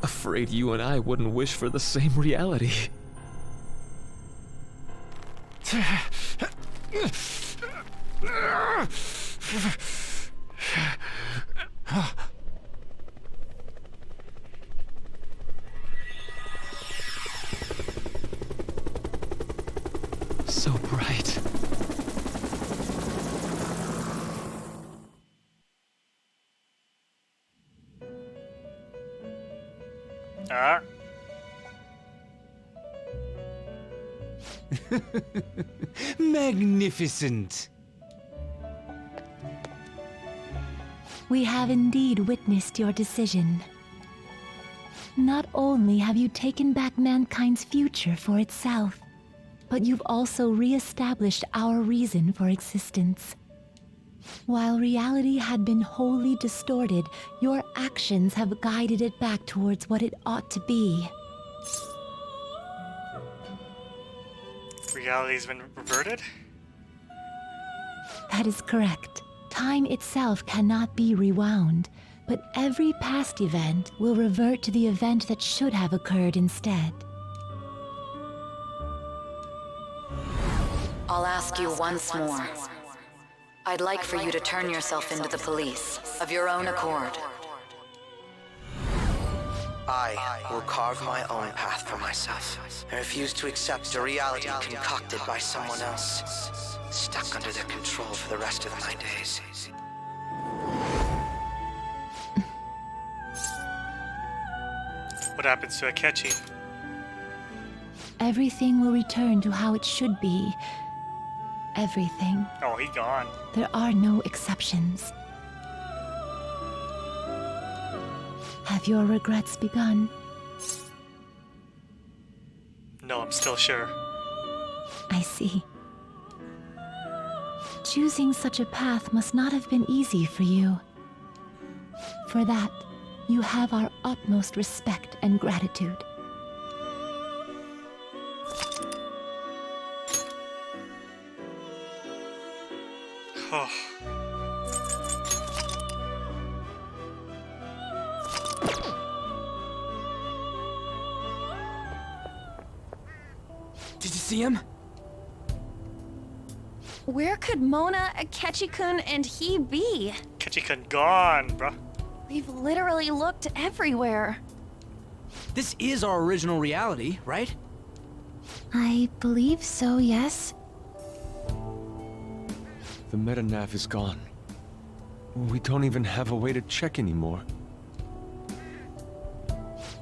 Afraid you and I wouldn't wish for the same reality. So bright. Magnificent. We have indeed witnessed your decision. Not only have you taken back mankind's future for itself, but you've also re-established our reason for existence. While reality had been wholly distorted, your actions have guided it back towards what it ought to be. Reality's been reverted? That is correct. Time itself cannot be rewound, but every past event will revert to the event that should have occurred instead. I'll ask you once more. I'd like for you to turn yourself into the police, of your own accord. I will carve my own path for myself. I refuse to accept a reality concocted by someone else, stuck under their control for the rest of my days. What happens to Akechi? Everything will return to how it should be. Everything. Oh, he gone. There are no exceptions. Have your regrets begun? No, I'm still sure. I see. Choosing such a path must not have been easy for you. For that, you have our utmost respect and gratitude. Oh. Did you see him? Where could Mona, Akechi-kun, and he be? Akechi-kun gone, bruh. We've literally looked everywhere. This is our original reality, right? I believe so, yes. The metanav is gone. We don't even have a way to check anymore.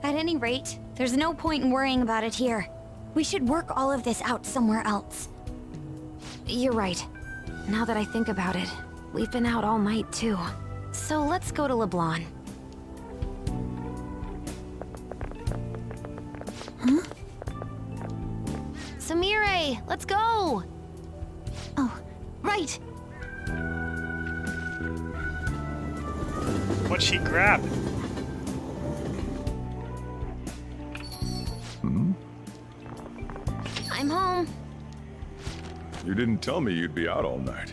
At any rate, there's no point in worrying about it here. We should work all of this out somewhere else. You're right. Now that I think about it, we've been out all night too. So let's go to LeBlanc. Huh? Samire, let's go! Oh, right. What'd she grab? I'm home. You didn't tell me you'd be out all night.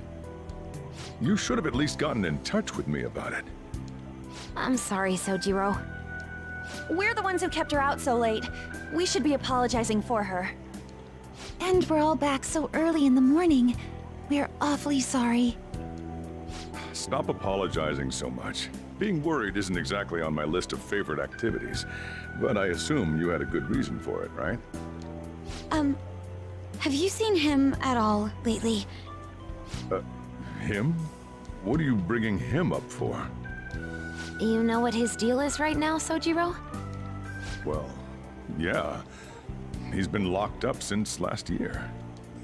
You should have at least gotten in touch with me about it. I'm sorry, Sojiro. We're the ones who kept her out so late. We should be apologizing for her. And we're all back so early in the morning. We're awfully sorry. Stop apologizing so much. Being worried isn't exactly on my list of favorite activities, but I assume you had a good reason for it, right? Have you seen him at all lately? Him? What are you bringing him up for? You know what his deal is right now, Sojiro? Well, yeah. He's been locked up since last year.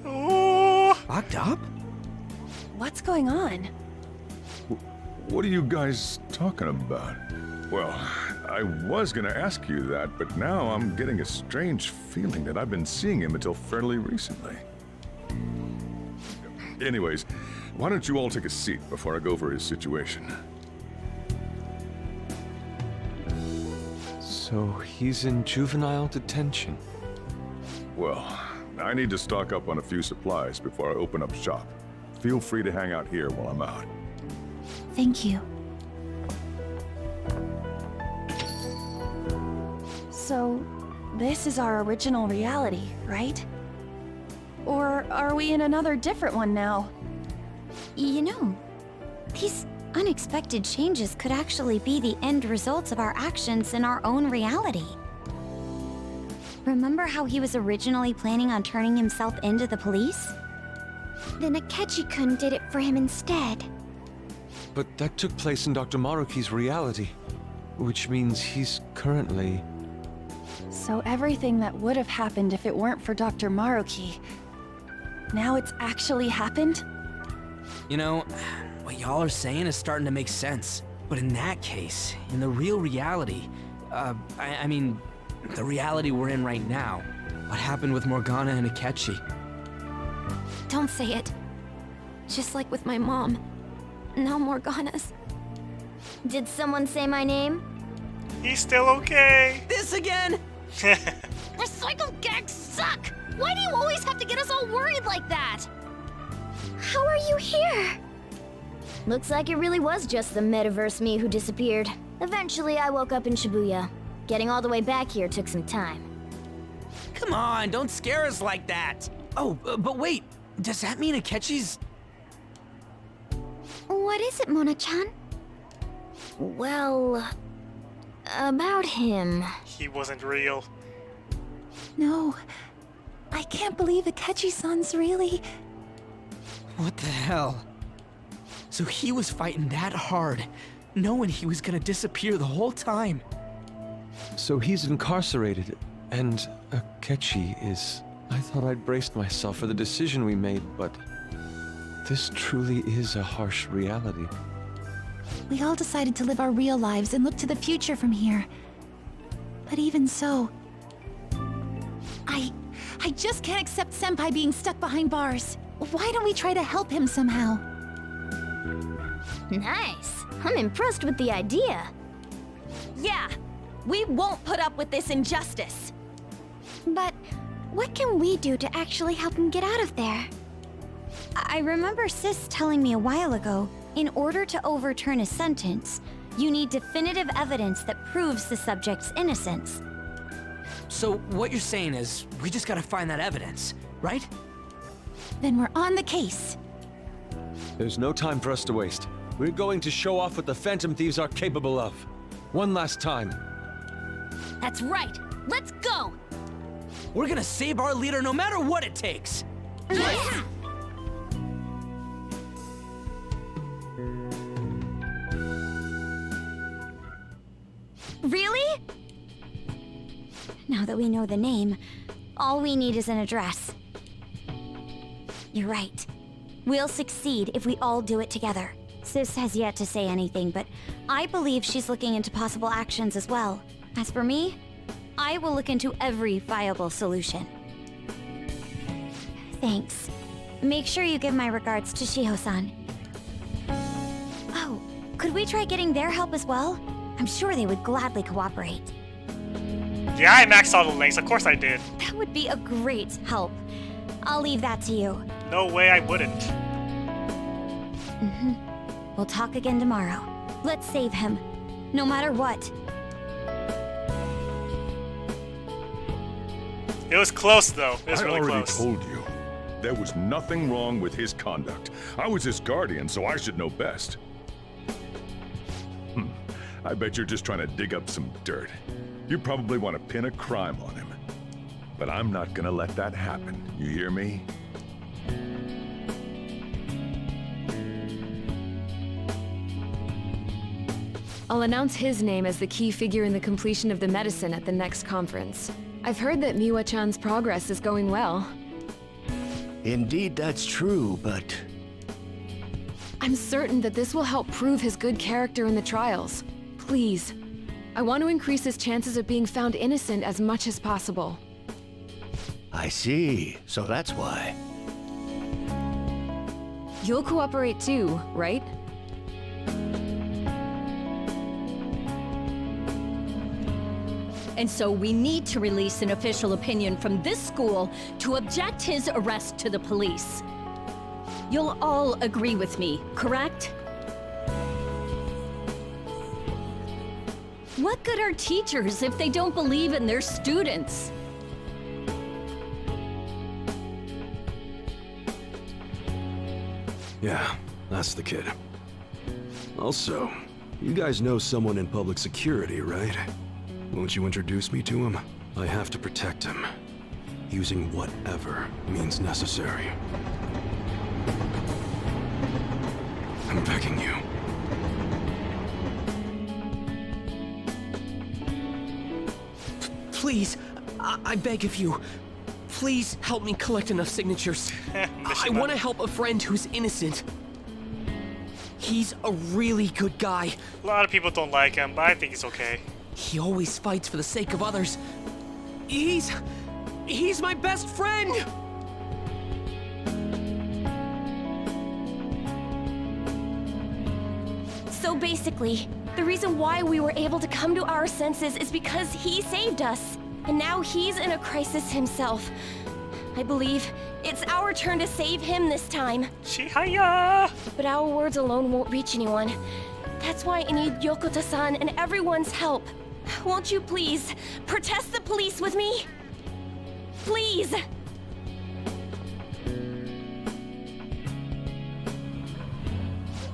Oh. Locked up? What's going on? What are you guys talking about? Well, I was gonna ask you that, but now I'm getting a strange feeling that I've been seeing him until fairly recently. Anyways, why don't you all take a seat before I go over his situation? So he's in juvenile detention. Well, I need to stock up on a few supplies before I open up shop. Feel free to hang out here while I'm out. Thank you. So, this is our original reality, right? Or are we in another different one now? You know, these unexpected changes could actually be the end results of our actions in our own reality. Remember how he was originally planning on turning himself into the police? Then Akechi-kun did it for him instead. But that took place in Dr. Maruki's reality, which means he's currently... So everything that would have happened if it weren't for Dr. Maruki, now it's actually happened? You know, what y'all are saying is starting to make sense. But in that case, in the real reality, I mean, the reality we're in right now, what happened with Morgana and Akechi? Don't say it. Just like with my mom. No more Ganas. Did someone say my name? He's still okay. This again? Recycle gags suck! Why do you always have to get us all worried like that? How are you here? Looks like it really was just the Metaverse me who disappeared. Eventually, I woke up in Shibuya. Getting all the way back here took some time. Come on, don't scare us like that. Oh, but wait. Does that mean Akechi's... What is it, Mona-chan? Well... about him. He wasn't real. No. I can't believe Akechi-san's really... What the hell? So he was fighting that hard, knowing he was gonna disappear the whole time. So he's incarcerated, and Akechi is... I thought I'd braced myself for the decision we made, but... this truly is a harsh reality. We all decided to live our real lives and look to the future from here. But even so... I just can't accept Senpai being stuck behind bars. Why don't we try to help him somehow? Nice. I'm impressed with the idea. Yeah, we won't put up with this injustice. But what can we do to actually help him get out of there? I remember Sis telling me a while ago, in order to overturn a sentence, you need definitive evidence that proves the subject's innocence. So what you're saying is, we just gotta find that evidence, right? Then we're on the case. There's no time for us to waste. We're going to show off what the Phantom Thieves are capable of. One last time. That's right. Let's go. We're gonna save our leader no matter what it takes. Yeah. Really? Now that we know the name, all we need is an address. You're right. We'll succeed if we all do it together. Sis has yet to say anything, but I believe she's looking into possible actions as well. As for me, I will look into every viable solution. Thanks. Make sure you give my regards to Shiho-san. Oh, could we try getting their help as well? I'm sure they would gladly cooperate. Yeah, I maxed all the links. Of course I did. That would be a great help. I'll leave that to you. No way I wouldn't. We'll talk again tomorrow. Let's save him. No matter what. It was close, though. It was I really already close. told you. There was nothing wrong with his conduct. I was his guardian, so I should know best. I bet you're just trying to dig up some dirt. You probably want to pin a crime on him. But I'm not gonna let that happen. You hear me? I'll announce his name as the key figure in the completion of the medicine at the next conference. I've heard that Miwa-chan's progress is going well. Indeed, that's true, but... I'm certain that this will help prove his good character in the trials. Please. I want to increase his chances of being found innocent as much as possible. I see. So that's why. You'll cooperate too, right? And so we need to release an official opinion from this school to object his arrest to the police. You'll all agree with me, correct? What good are teachers if they don't believe in their students? Yeah, that's the kid. Also, you guys know someone in public security, right? Won't you introduce me to him? I have to protect him, using whatever means necessary. I'm begging you. Please, I beg of you. Please help me collect enough signatures. I want to help a friend who's innocent. He's a really good guy. A lot of people don't like him, but I think he's okay. He always fights for the sake of others. He's my best friend! So basically, the reason why we were able to come to our senses is because he saved us. And now he's in a crisis himself. I believe it's our turn to save him this time. Chihaya! But our words alone won't reach anyone. That's why I need Yokota-san and everyone's help. Won't you please protest the police with me? Please!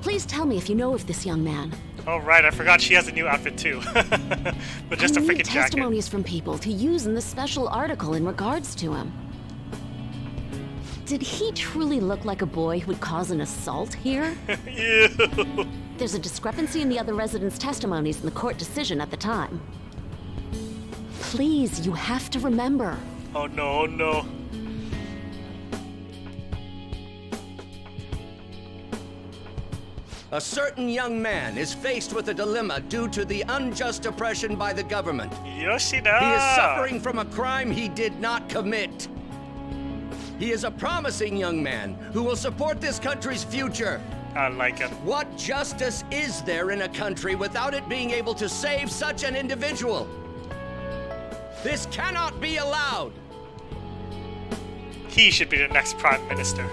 Please tell me if you know of this young man. Oh right, I forgot she has a new outfit too. But just a I need freaking jacket. testimonies from people to use in the special article in regards to him. Did he truly look like a boy who would cause an assault here? Ew. There's a discrepancy in the other residents' testimonies in the court decision at the time. Please, you have to remember. Oh no, oh no. A certain young man is faced with a dilemma due to the unjust oppression by the government. Yoshida! He is suffering from a crime he did not commit. He is a promising young man who will support this country's future. I like him. What justice is there in a country without it being able to save such an individual? This cannot be allowed. He should be the next prime minister.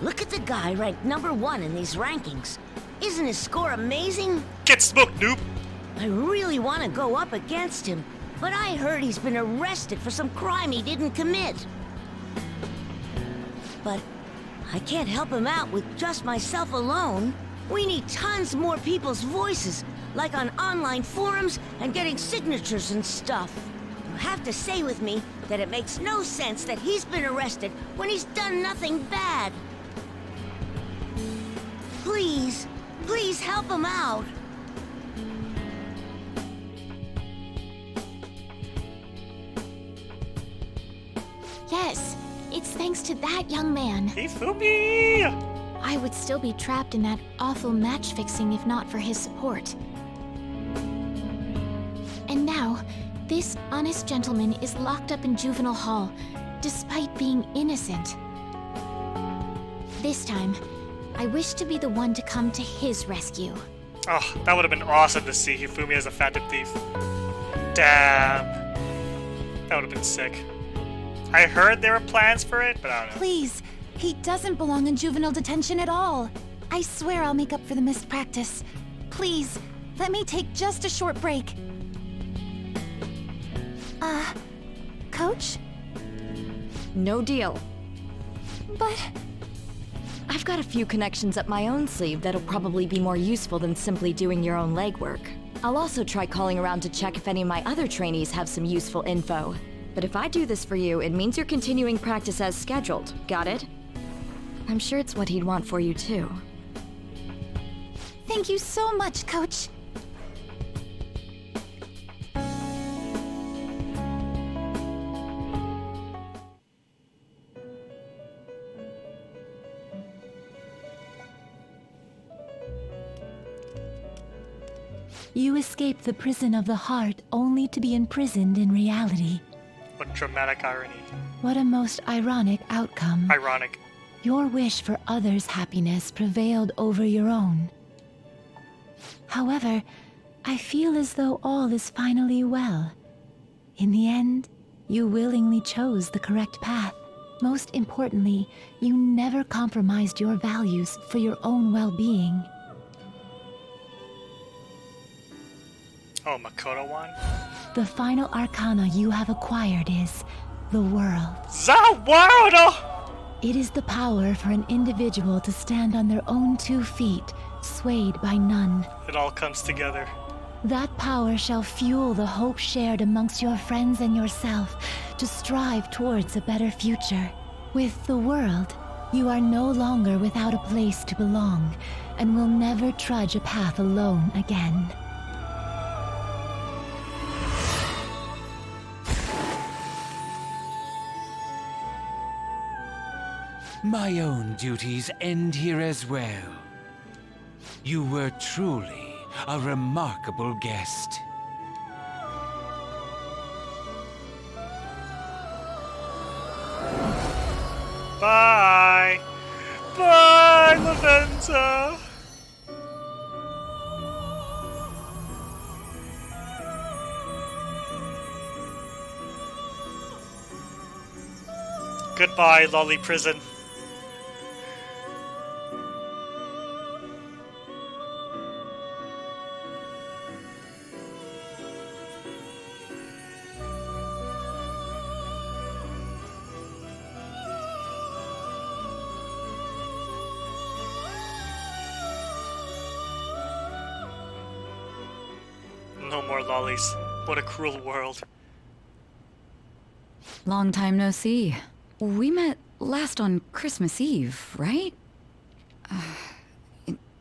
Look at the guy ranked #1 in these rankings. Isn't his score amazing? Get smoked, noob! I really want to go up against him, but I heard he's been arrested for some crime he didn't commit. But I can't help him out with just myself alone. We need tons more people's voices, like on online forums and getting signatures and stuff. You have to say with me that it makes no sense that he's been arrested when he's done nothing bad. Please, please help him out. Yes, it's thanks to that young man. Hifumi! I would still be trapped in that awful match fixing if not for his support. And now, this honest gentleman is locked up in juvenile hall, despite being innocent. This time, I wish to be the one to come to his rescue. Oh, that would have been awesome to see Hifumi as a Phantom Thief. Damn. That would have been sick. I heard there were plans for it, but I don't know. Please, he doesn't belong in juvenile detention at all. I swear I'll make up for the missed practice. Please, let me take just a short break. Coach? No deal. But... I've got a few connections up my own sleeve that'll probably be more useful than simply doing your own legwork. I'll also try calling around to check if any of my other trainees have some useful info. But if I do this for you, it means you're continuing practice as scheduled. Got it? I'm sure it's what he'd want for you too. Thank you so much, Coach. You escape the prison of the heart only to be imprisoned in reality. What dramatic irony. What a most ironic outcome. Ironic. Your wish for others' happiness prevailed over your own. However, I feel as though all is finally well. In the end, you willingly chose the correct path. Most importantly, you never compromised your values for your own well-being. Oh, Makoto one? The final arcana you have acquired is the world. The world! It is the power for an individual to stand on their own 2 feet, swayed by none. It all comes together. That power shall fuel the hope shared amongst your friends and yourself to strive towards a better future. With the world, you are no longer without a place to belong, and will never trudge a path alone again. My own duties end here as well. You were truly a remarkable guest. Bye! Bye! Venza! Goodbye, lolly prison. No more lollies. What a cruel world. Long time no see. We met last on Christmas Eve, right?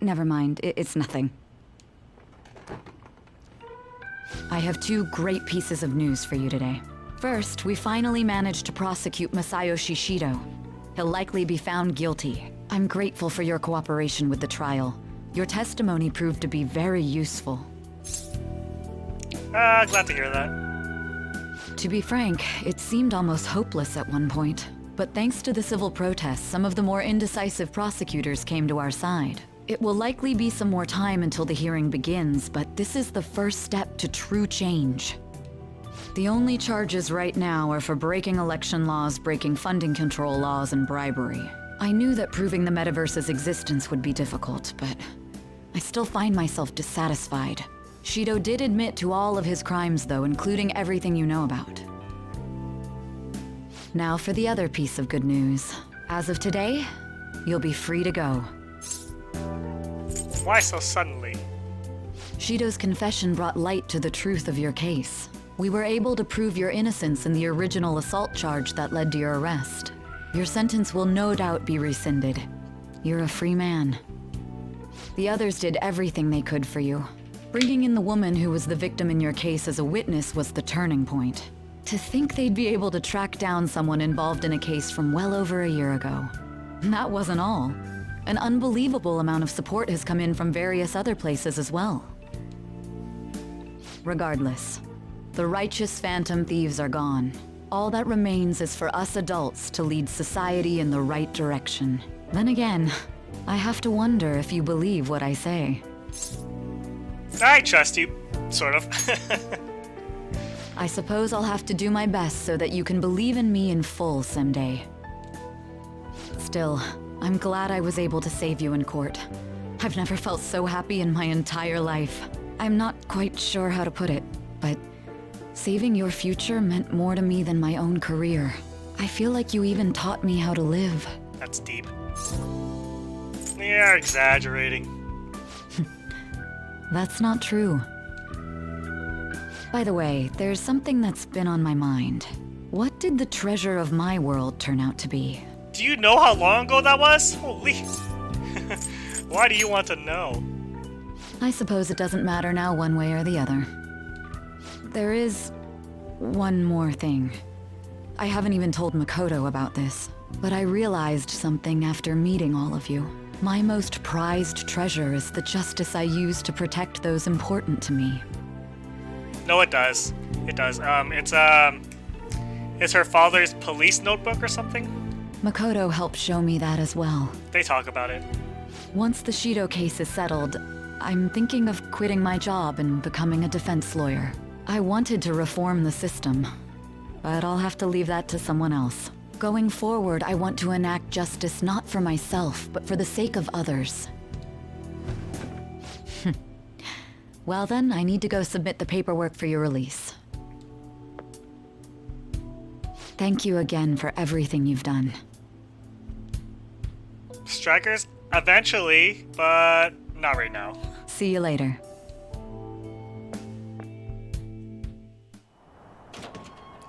Never mind, it's nothing. I have two great pieces of news for you today. First, we finally managed to prosecute Masayo Shishido. He'll likely be found guilty. I'm grateful for your cooperation with the trial. Your testimony proved to be very useful. Glad to hear that. To be frank, it seemed almost hopeless at one point. But thanks to the civil protests, some of the more indecisive prosecutors came to our side. It will likely be some more time until the hearing begins, but this is the first step to true change. The only charges right now are for breaking election laws, breaking funding control laws, and bribery. I knew that proving the Metaverse's existence would be difficult, but I still find myself dissatisfied. Shido did admit to all of his crimes, though, including everything you know about. Now for the other piece of good news. As of today, you'll be free to go. Why so suddenly? Shido's confession brought light to the truth of your case. We were able to prove your innocence in the original assault charge that led to your arrest. Your sentence will no doubt be rescinded. You're a free man. The others did everything they could for you. Bringing in the woman who was the victim in your case as a witness was the turning point. To think they'd be able to track down someone involved in a case from well over a year ago. That wasn't all. An unbelievable amount of support has come in from various other places as well. Regardless, the righteous Phantom Thieves are gone. All that remains is for us adults to lead society in the right direction. Then again, I have to wonder if you believe what I say. I trust you, sort of. I suppose I'll have to do my best so that you can believe in me in full someday. Still, I'm glad I was able to save you in court. I've never felt so happy in my entire life. I'm not quite sure how to put it, but saving your future meant more to me than my own career. I feel like you even taught me how to live. That's deep. You're exaggerating. That's not true. By the way, there's something that's been on my mind. What did the treasure of my world turn out to be? Do you know how long ago that was? Holy. Why do you want to know? I suppose it doesn't matter now one way or the other. There is one more thing. I haven't even told Makoto about this, but I realized something after meeting all of you. My most prized treasure is the justice I use to protect those important to me. No, it does. It does. It's her father's police notebook or something? Makoto helped show me that as well. They talk about it. Once the Shido case is settled, I'm thinking of quitting my job and becoming a defense lawyer. I wanted to reform the system, but I'll have to leave that to someone else. Going forward, I want to enact justice not for myself, but for the sake of others. Well then, I need to go submit the paperwork for your release. Thank you again for everything you've done. Strikers? Eventually, but not right now. See you later.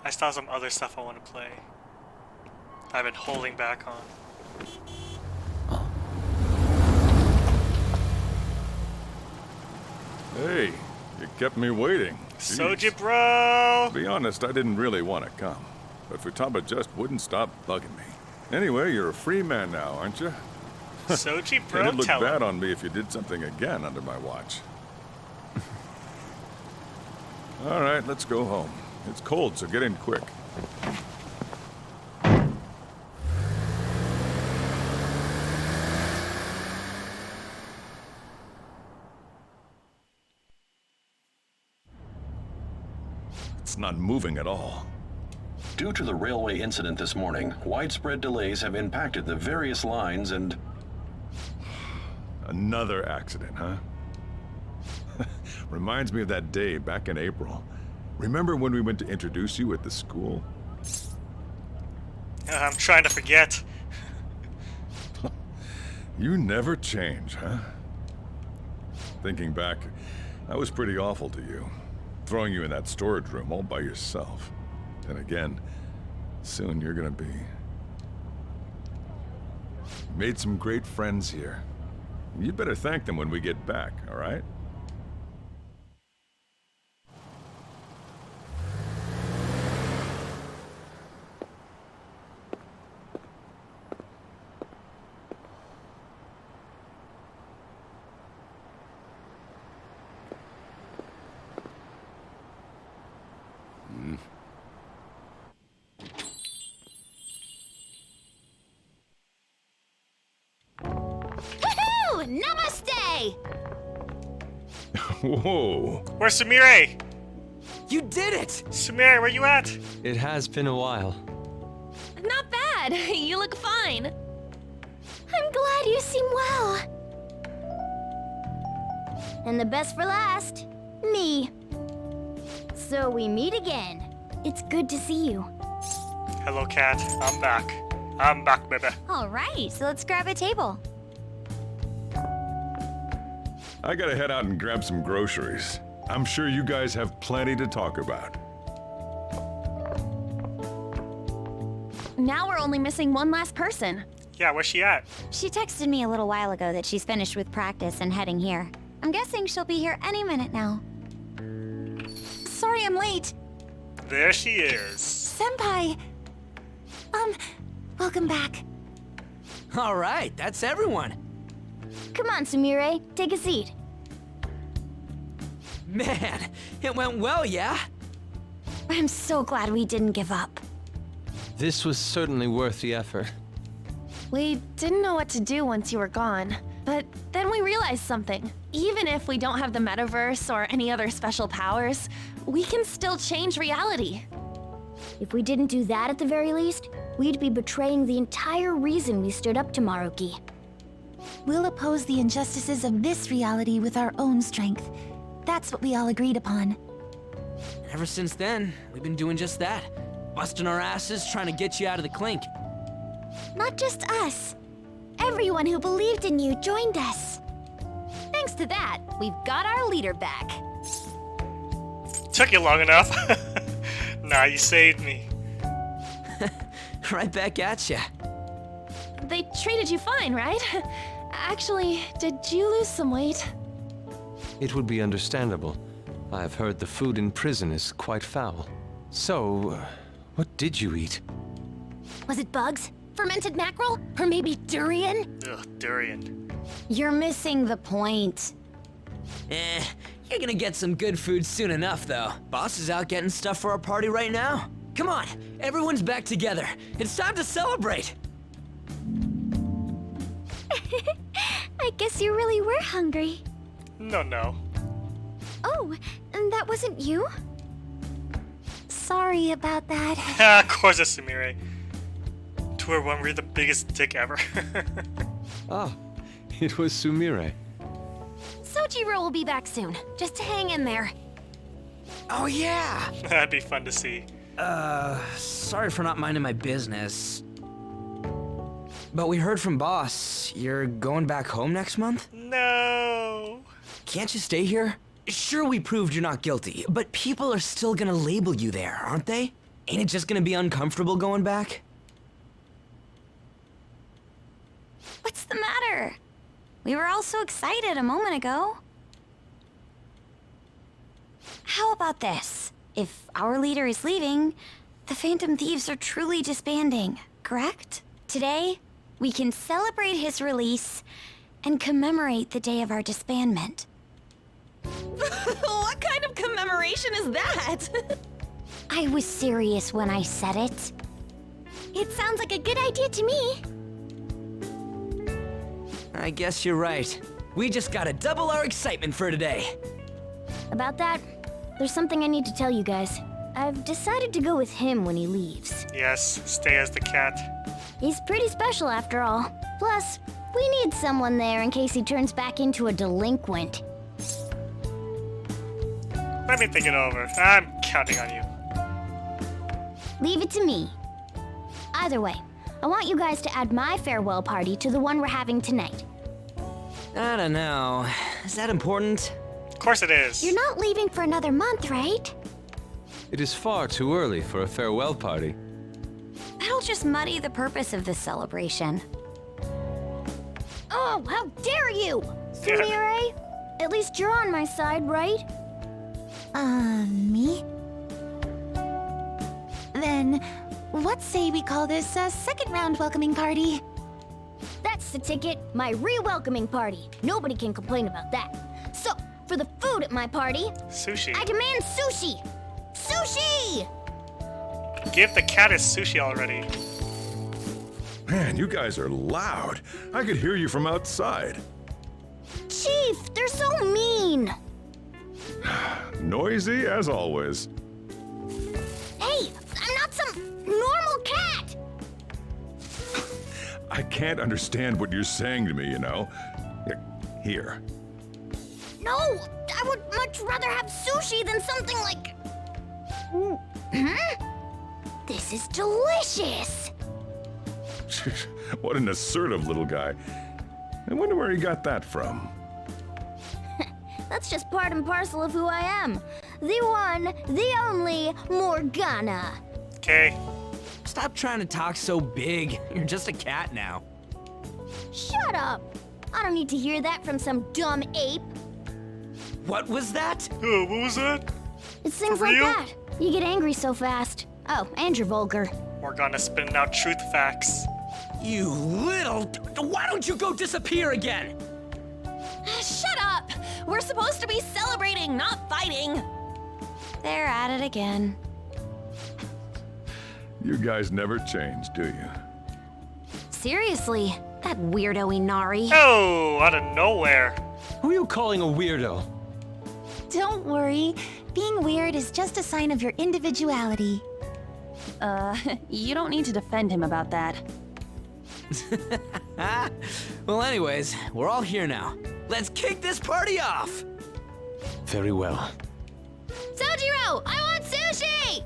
I still have some other stuff I want to play. I've been holding back on. Hey, you kept me waiting. Soji, bro! To be honest, I didn't really want to come, but Futaba just wouldn't stop bugging me. Anyway, you're a free man now, aren't you? Soji, bro, It'd look tell bad him. on me if you did something again under my watch. All right, let's go home. It's cold, so get in quick. It's not moving at all. Due to the railway incident this morning, widespread delays have impacted the various lines and... Another accident, huh? Reminds me of that day back in April. Remember when we went to introduce you at the school? I'm trying to forget. You never change, huh? Thinking back, I was pretty awful to you. Throwing you in that storage room all by yourself. And again, soon you're gonna be... Made some great friends here. You'd better thank them when we get back, all right? Namaste! Whoa! Where's Sumire? You did it! Sumire, where you at? It has been a while. Not bad. You look fine. I'm glad you seem well. And the best for last, me. So we meet again. It's good to see you. Hello, cat. I'm back. I'm back, baby. All right, so let's grab a table. I gotta head out and grab some groceries. I'm sure you guys have plenty to talk about. Now we're only missing one last person. Yeah, where's she at? She texted me a little while ago that she's finished with practice and heading here. I'm guessing she'll be here any minute now. Sorry I'm late. There she is. Senpai! Welcome back. All right, that's everyone. Come on, Sumire, take a seat. Man, it went well, yeah? I'm so glad we didn't give up. This was certainly worth the effort. We didn't know what to do once you were gone, but then we realized something. Even if we don't have the Metaverse or any other special powers, we can still change reality. If we didn't do that at the very least, we'd be betraying the entire reason we stood up to Maruki. We'll oppose the injustices of this reality with our own strength. That's what we all agreed upon. Ever since then, we've been doing just that. Busting our asses trying to get you out of the clink. Not just us. Everyone who believed in you joined us. Thanks to that, we've got our leader back. Took you long enough. Nah, you saved me. Right back at ya. They treated you fine, right? Actually, did you lose some weight? It would be understandable. I've heard the food in prison is quite foul. So, what did you eat? Was it bugs? Fermented mackerel? Or maybe durian? Ugh, durian. You're missing the point. You're gonna get some good food soon enough, though. Boss is out getting stuff for our party right now. Come on, everyone's back together. It's time to celebrate. I guess you really were hungry. No. Oh, and that wasn't you? Sorry about that. Of course it's Sumire. To her one, we're the biggest dick ever. Ah, it was Sumire. Sojiro will be back soon, just to hang in there. Oh yeah! That'd be fun to see. Sorry for not minding my business. But we heard from Boss, you're going back home next month? No. Can't you stay here? Sure, we proved you're not guilty, but people are still gonna label you there, aren't they? Ain't it just gonna be uncomfortable going back? What's the matter? We were all so excited a moment ago. How about this? If our leader is leaving, the Phantom Thieves are truly disbanding, correct? Today, we can celebrate his release and commemorate the day of our disbandment. What kind of commemoration is that? I was serious when I said it. It sounds like a good idea to me. I guess you're right. We just gotta double our excitement for today. About that, there's something I need to tell you guys. I've decided to go with him when he leaves. Yes, stay as the cat. He's pretty special after all. Plus, we need someone there in case he turns back into a delinquent. Let me think it over. I'm counting on you. Leave it to me. Either way, I want you guys to add my farewell party to the one we're having tonight. I don't know. Is that important? Of course it is. You're not leaving for another month, right? It is far too early for a farewell party. That'll just muddy the purpose of this celebration. Oh, how dare you! Sumire? At least you're on my side, right? Me? Then, what say we call this a second round welcoming party? That's the ticket. My re-welcoming party. Nobody can complain about that. So, for the food at my party... Sushi. I demand sushi! Sushi! Give the cat his sushi already. Man, you guys are loud. I could hear you from outside. Chief, they're so mean! Noisy as always. Hey, I'm not some normal cat! I can't understand what you're saying to me, you know. Here. No, I would much rather have sushi than something like... This is delicious! What an assertive little guy. I wonder where he got that from. That's just part and parcel of who I am. The one, the only Morgana. Okay. Stop trying to talk so big. You're just a cat now. Shut up! I don't need to hear that from some dumb ape. What was that? What was that? It's things For like real? that. You get angry so fast. Oh, and you're vulgar. Morgana spitting out truth facts. You little... Why don't you go disappear again? Shut up! We're supposed to be celebrating, not fighting. They're at it again. You guys never change, do you? Seriously, that weirdo Inari. Oh, out of nowhere. Who are you calling a weirdo? Don't worry. Being weird is just a sign of your individuality. You don't need to defend him about that. Well, anyways, we're all here now. Let's kick this party off! Very well. Sojiro, I want sushi!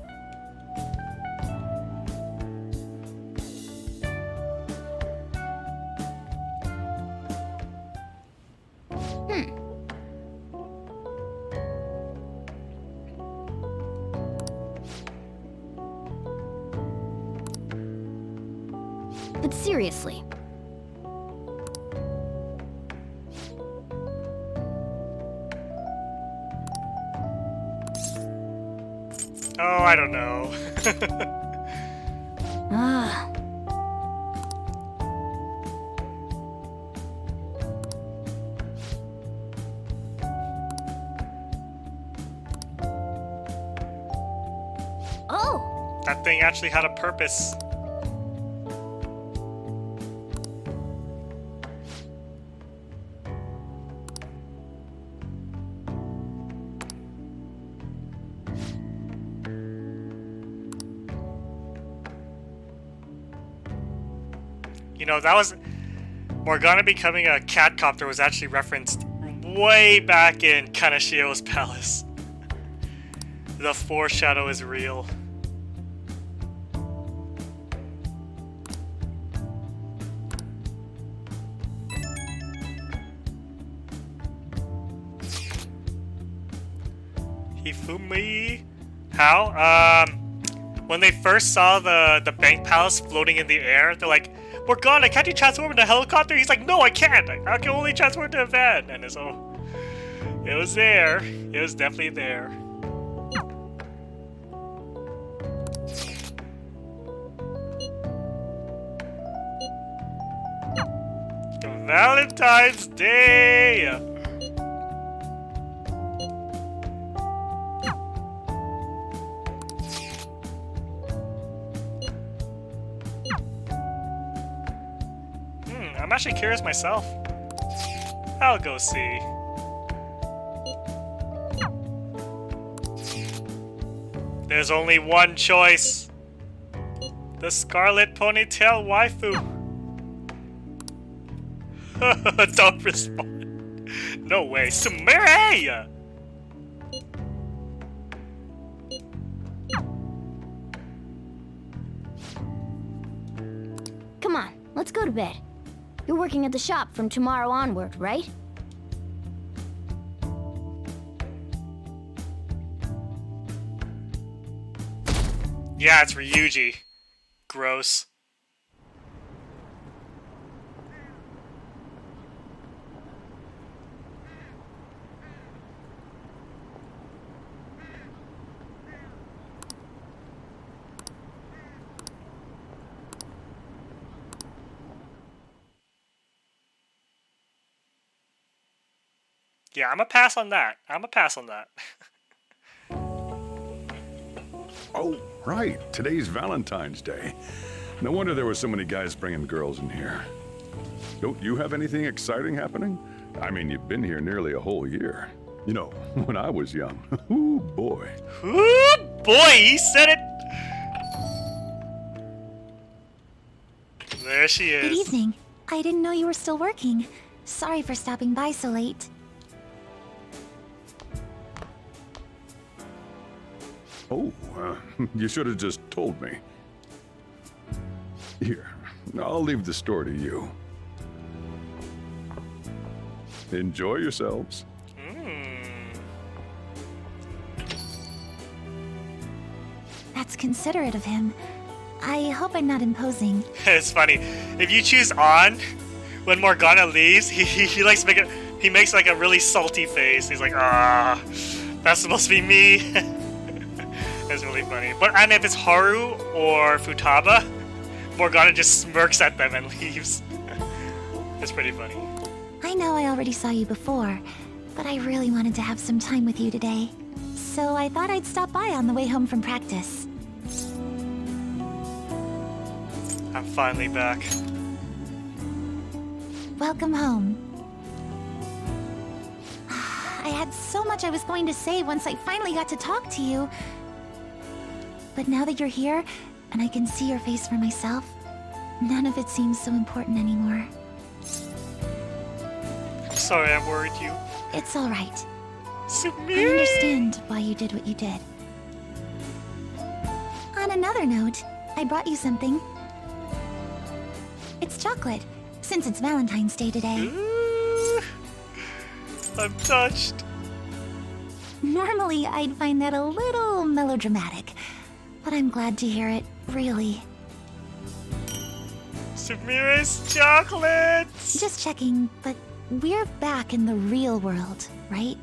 But seriously. Oh, I don't know. Ah. Oh! That thing actually had a purpose. You know, that was... Morgana becoming a catcopter was actually referenced way back in Kaneshio's palace. The foreshadow is real. Hifumi? How? When they first saw the bank palace floating in the air, they're like, Morgana, can't you transform into a helicopter? He's like, no, I can't. I can only transform into a van. And so, it was there. It was definitely there. Valentine's Day! I'm actually curious myself. I'll go see. There's only one choice. The Scarlet Ponytail Waifu. Don't respond. No way. Sumire! Come on, let's go to bed. You're working at the shop from tomorrow onward, right? Yeah, it's Ryuji. Gross. Yeah, I'm a pass on that. Oh, right. Today's Valentine's Day. No wonder there were so many guys bringing girls in here. Don't you have anything exciting happening? I mean, you've been here nearly a whole year. You know, when I was young. Ooh, boy. Ooh, boy, he said it! There she is. Good evening. I didn't know you were still working. Sorry for stopping by so late. Oh, you should have just told me. Here, I'll leave the store to you. Enjoy yourselves. That's considerate of him. I hope I'm not imposing. It's funny. If you choose on, when Morgana leaves, he likes to he makes like a really salty face. He's like, ah, that's supposed to be me. That's really funny. And if it's Haru or Futaba, Morgana just smirks at them and leaves. It's pretty funny. I know I already saw you before, but I really wanted to have some time with you today. So I thought I'd stop by on the way home from practice. I'm finally back. Welcome home. I had so much I was going to say once I finally got to talk to you. But now that you're here, and I can see your face for myself, none of it seems so important anymore. I'm sorry I worried you. It's alright. I Sumire! understand why you did what you did. On another note, I brought you something. It's chocolate, since it's Valentine's Day today. Ooh, I'm touched. Normally, I'd find that a little melodramatic, but I'm glad to hear it, really. Sumire's chocolates! Just checking, but we're back in the real world, right?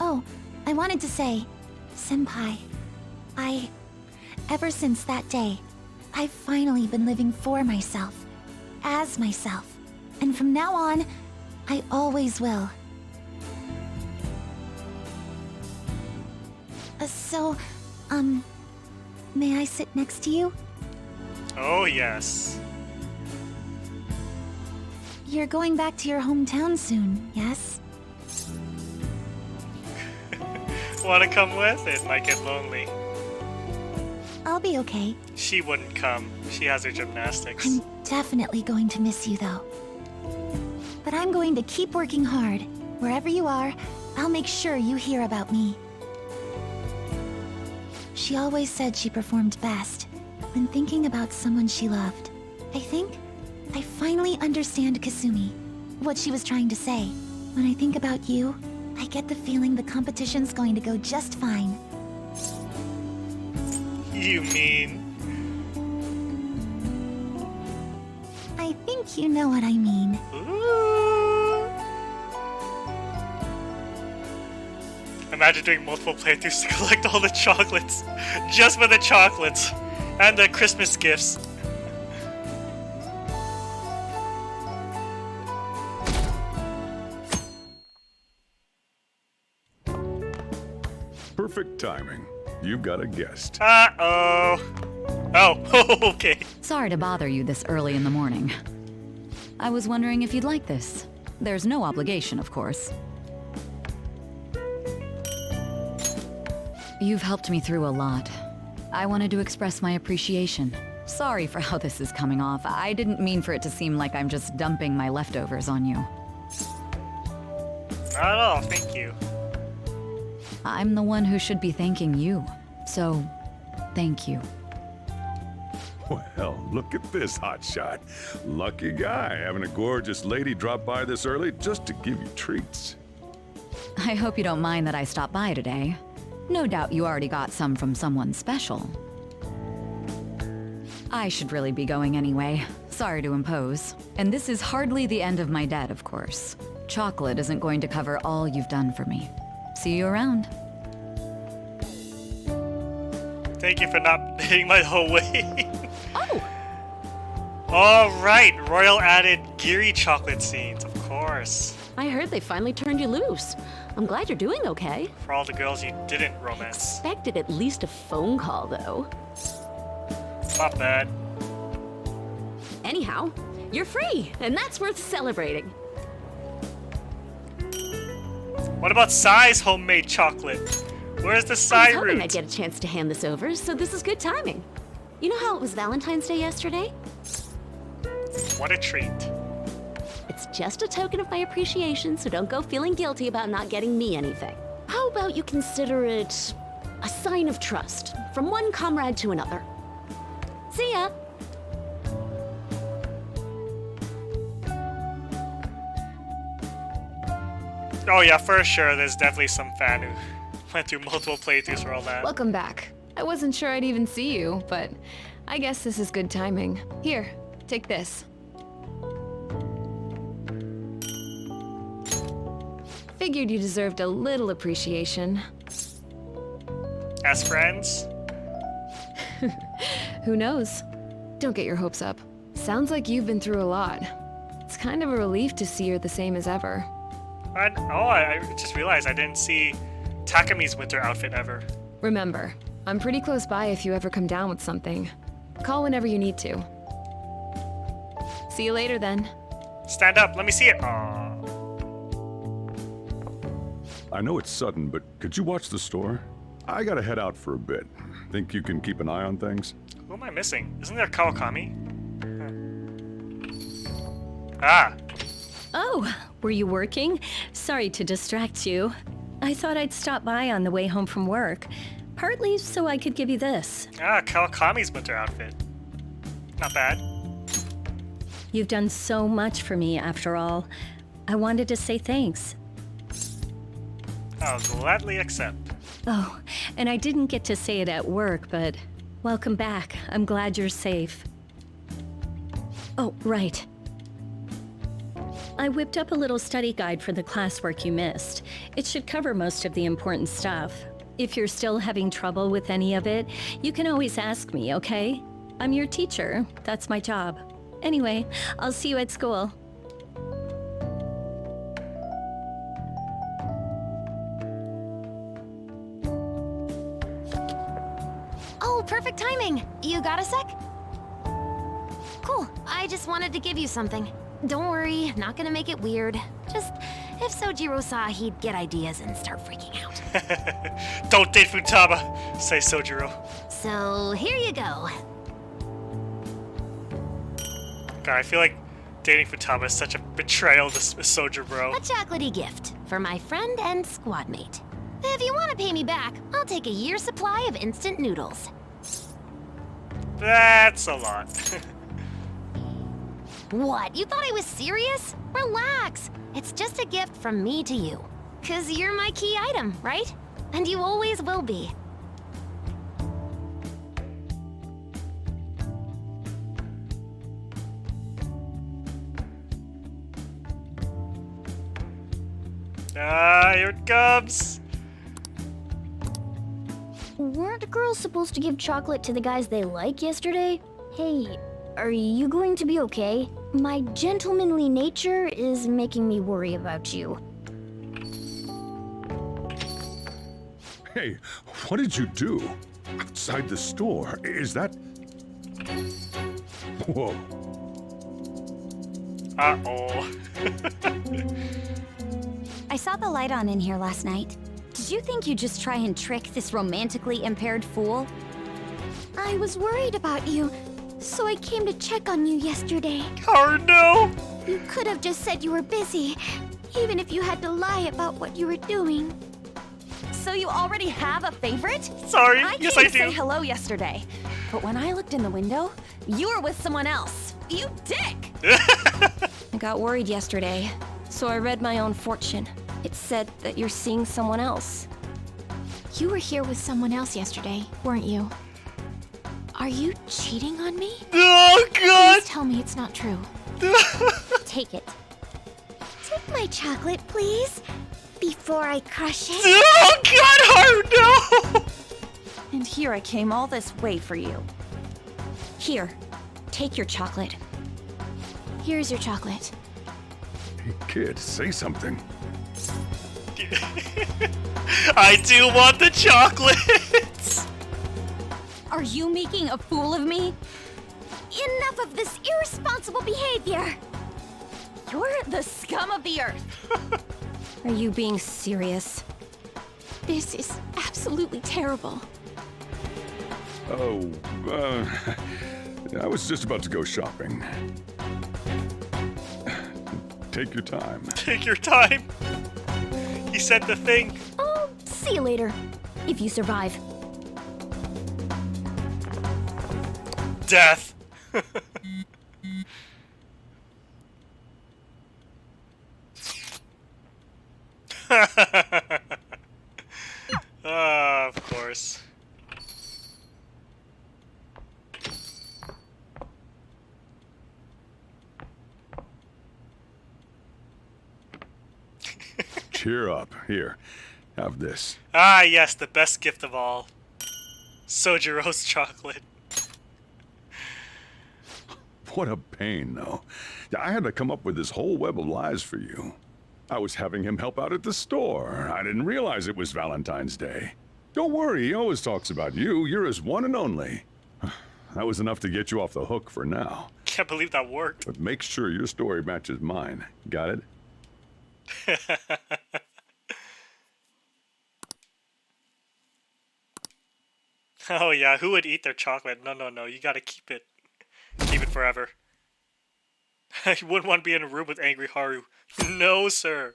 Oh, I wanted to say, Senpai, ever since that day, I've finally been living for myself, as myself, and from now on, I always will. May I sit next to you? Oh, yes. You're going back to your hometown soon, yes? Wanna come with? It might get lonely. I'll be okay. She wouldn't come. She has her gymnastics. I'm definitely going to miss you, though. But I'm going to keep working hard. Wherever you are, I'll make sure you hear about me. She always said she performed best when thinking about someone she loved. I think I finally understand Kasumi, what she was trying to say. When I think about you, I get the feeling the competition's going to go just fine. You mean? I think you know what I mean. Ooh. Imagine doing multiple playthroughs to collect all the chocolates. Just for the chocolates. And the Christmas gifts. Perfect timing. You've got a guest. Uh-oh. Oh, okay. Sorry to bother you this early in the morning. I was wondering if you'd like this. There's no obligation, of course. You've helped me through a lot. I wanted to express my appreciation. Sorry for how this is coming off. I didn't mean for it to seem like I'm just dumping my leftovers on you. Not at all, thank you. I'm the one who should be thanking you. So, thank you. Well, look at this hotshot. Lucky guy having a gorgeous lady drop by this early just to give you treats. I hope you don't mind that I stopped by today. No doubt you already got some from someone special. I should really be going anyway. Sorry to impose. And this is hardly the end of my debt, of course. Chocolate isn't going to cover all you've done for me. See you around. Thank you for not hitting my whole way. Alright, Royal added Geary chocolate scenes, of course. I heard they finally turned you loose. I'm glad you're doing okay. For all the girls you didn't romance. Expected at least a phone call, though. Not bad. Anyhow, you're free, and that's worth celebrating. What about Sai's homemade chocolate? Where's the Sai I was hoping route? I'd get a chance to hand this over, so this is good timing. You know how it was Valentine's Day yesterday? What a treat. It's just a token of my appreciation, so don't go feeling guilty about not getting me anything. How about you consider it a sign of trust from one comrade to another? See ya! Oh yeah, for sure, there's definitely some fan who went through multiple playthroughs for all that. Welcome back. I wasn't sure I'd even see you, but I guess this is good timing. Here, take this. Figured you deserved a little appreciation. As friends? Who knows? Don't get your hopes up. Sounds like you've been through a lot. It's kind of a relief to see you're the same as ever. I just realized I didn't see Takami's winter outfit ever. Remember, I'm pretty close by if you ever come down with something. Call whenever you need to. See you later then. Stand up, let me see it. Aww. I know it's sudden, but could you watch the store? I gotta head out for a bit. Think you can keep an eye on things? Who am I missing? Isn't there Kawakami? Ah. Oh, were you working? Sorry to distract you. I thought I'd stop by on the way home from work. Partly so I could give you this. Ah, Kawakami's winter outfit. Not bad. You've done so much for me, after all. I wanted to say thanks. I'll gladly accept. Oh, and I didn't get to say it at work, but welcome back. I'm glad you're safe. Oh, right. I whipped up a little study guide for the classwork you missed. It should cover most of the important stuff. If you're still having trouble with any of it, you can always ask me, okay? I'm your teacher. That's my job. Anyway, I'll see you at school. Oh, perfect timing. You got a sec? Cool. I just wanted to give you something. Don't worry, not gonna make it weird. Just, if Sojiro saw, he'd get ideas and start freaking out. Don't date Futaba, say Sojiro. So, here you go. God, I feel like dating Futaba is such a betrayal to Sojiro. A chocolatey gift for my friend and squad mate. If you want to pay me back, I'll take a year's supply of instant noodles. That's a lot. What? You thought I was serious? Relax. It's just a gift from me to you. 'Cause you're my key item, right? And you always will be. Ah, here it comes. Weren't girls supposed to give chocolate to the guys they like yesterday? Hey, are you going to be okay? My gentlemanly nature is making me worry about you. Hey, what did you do? Outside the store? Is that... Whoa. Uh-oh. I saw the light on in here last night. Did you think you'd just try and trick this romantically impaired fool? I was worried about you, so I came to check on you yesterday. Oh no! You could have just said you were busy, even if you had to lie about what you were doing. So you already have a favorite? Sorry, I yes came I to say do. hello yesterday, but when I looked in the window, you were with someone else. You dick! I got worried yesterday, so I read my own fortune. It said that you're seeing someone else. You were here with someone else yesterday, weren't you? Are you cheating on me? Oh God! Please tell me it's not true. Take it. Take my chocolate, please, before I crush it. Oh God, Haru, no! And here I came all this way for you. Here, take your chocolate. Here's your chocolate. Hey, kid, say something. I do want the chocolates! Are you making a fool of me? Enough of this irresponsible behavior! You're the scum of the earth. Are you being serious? This is absolutely terrible. Oh, I was just about to go shopping. Take your time. Take your time. He said the thing. Oh, see you later. If you survive. Death. Of course. Cheer up. Here, have this. Ah, yes, the best gift of all. Sojiro's chocolate. What a pain, though. I had to come up with this whole web of lies for you. I was having him help out at the store. I didn't realize it was Valentine's Day. Don't worry, he always talks about you. You're his one and only. That was enough to get you off the hook for now. Can't believe that worked. But make sure your story matches mine. Got it? Oh yeah, who would eat their chocolate? No, no, no, you gotta keep it. Keep it forever. You wouldn't want to be in a room with angry Haru. No, sir.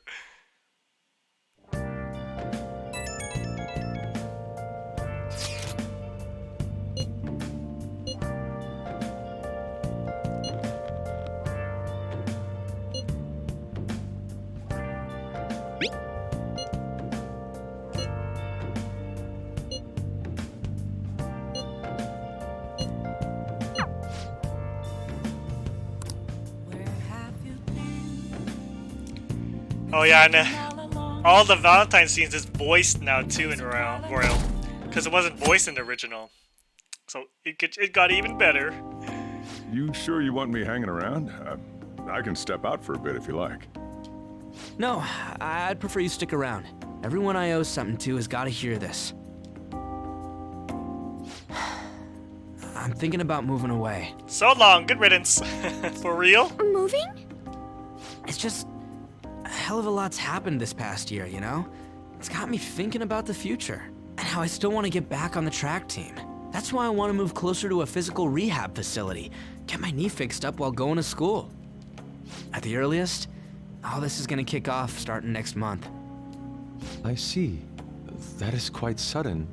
Oh yeah, and all the Valentine scenes is voiced now too in Royal, because it wasn't voiced in the original, so it got even better. You sure you want me hanging around? I can step out for a bit if you like. No, I'd prefer you stick around. Everyone I owe something to has got to hear this. I'm thinking about moving away. So long, good riddance. For real? Moving? It's just a hell of a lot's happened this past year, you know? It's got me thinking about the future and how I still want to get back on the track team. That's why I want to move closer to a physical rehab facility, get my knee fixed up while going to school. At the earliest, all this is going to kick off starting next month. I see. That is quite sudden.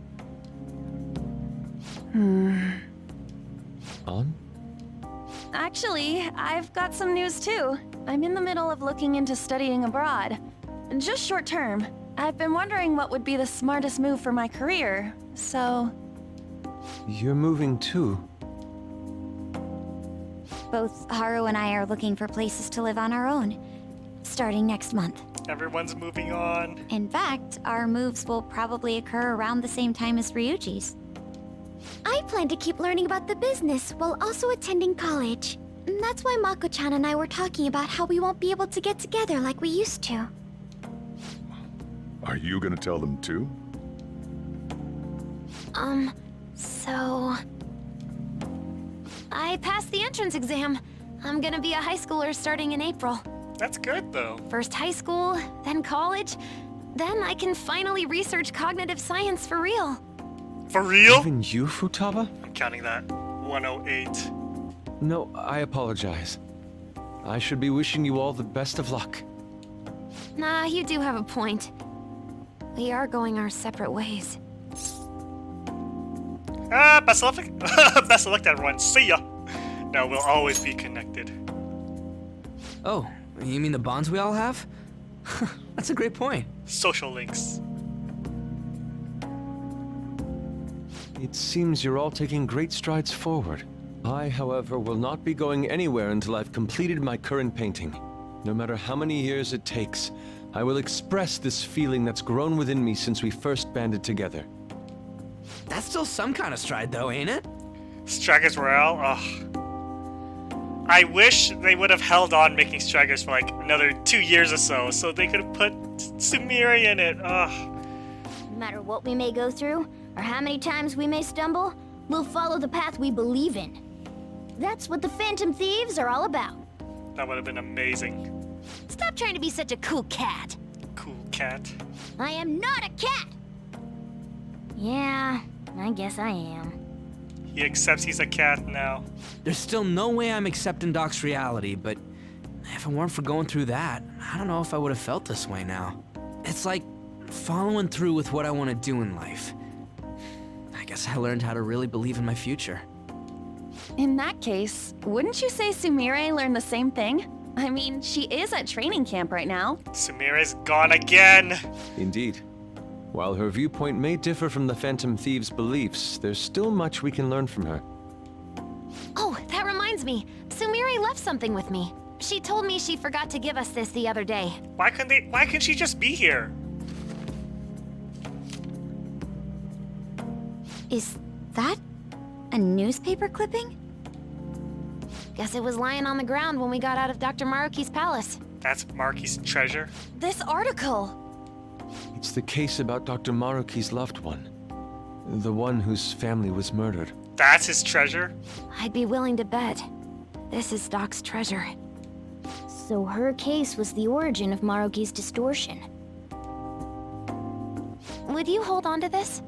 On? Actually, I've got some news too. I'm in the middle of looking into studying abroad. Just short term. I've been wondering what would be the smartest move for my career, so... You're moving too. Both Haru and I are looking for places to live on our own, starting next month. Everyone's moving on. In fact, our moves will probably occur around the same time as Ryuji's. I plan to keep learning about the business while also attending college. That's why Mako-chan and I were talking about how we won't be able to get together like we used to. Are you gonna tell them too? So... I passed the entrance exam. I'm gonna be a high schooler starting in April. That's good, though. First high school, then college. Then I can finally research cognitive science for real. For real? Even you, Futaba? I'm counting that. 108. No, I apologize. I should be wishing you all the best of luck. Nah, you do have a point. We are going our separate ways. Best of luck. Best of luck to everyone. See ya. No, we'll always be connected. Oh, you mean the bonds we all have? That's a great point. Social links. It seems you're all taking great strides forward. I, however, will not be going anywhere until I've completed my current painting. No matter how many years it takes, I will express this feeling that's grown within me since we first banded together. That's still some kind of stride, though, ain't it? Strikers Royale? Ugh. I wish they would have held on making Strikers for like another 2 years or so they could have put Sumire in it. Ugh. No matter what we may go through, or how many times we may stumble, we'll follow the path we believe in. That's what the Phantom Thieves are all about. That would have been amazing. Stop trying to be such a cool cat. Cool cat. I am not a cat! Yeah, I guess I am. He accepts he's a cat now. There's still no way I'm accepting Doc's reality, but if it weren't for going through that, I don't know if I would have felt this way now. It's like following through with what I want to do in life. I guess I learned how to really believe in my future. In that case, wouldn't you say Sumire learned the same thing? I mean, she is at training camp right now. Sumire's gone again. Indeed. While her viewpoint may differ from the Phantom Thieves' beliefs, there's still much we can learn from her. Oh, that reminds me. Sumire left something with me. She told me she forgot to give us this the other day. Why couldn't she just be here? Is that a newspaper clipping? Guess it was lying on the ground when we got out of Dr. Maruki's palace. That's Maruki's treasure? This article! It's the case about Dr. Maruki's loved one. The one whose family was murdered. That's his treasure? I'd be willing to bet. This is Doc's treasure. So her case was the origin of Maruki's distortion. Would you hold on to this?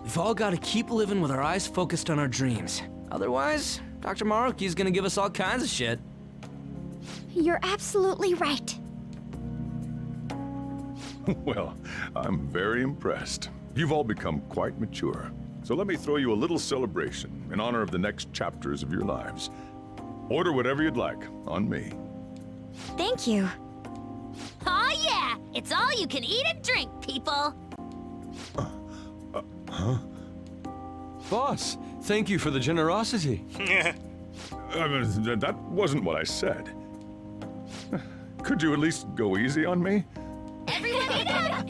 We've all got to keep living with our eyes focused on our dreams. Otherwise, Dr. Maruki's gonna give us all kinds of shit. You're absolutely right. Well, I'm very impressed. You've all become quite mature. So let me throw you a little celebration in honor of the next chapters of your lives. Order whatever you'd like, on me. Thank you. Oh yeah! It's all you can eat and drink, people! Huh? Boss, thank you for the generosity. That wasn't what I said. Could you at least go easy on me? Everyone eat up!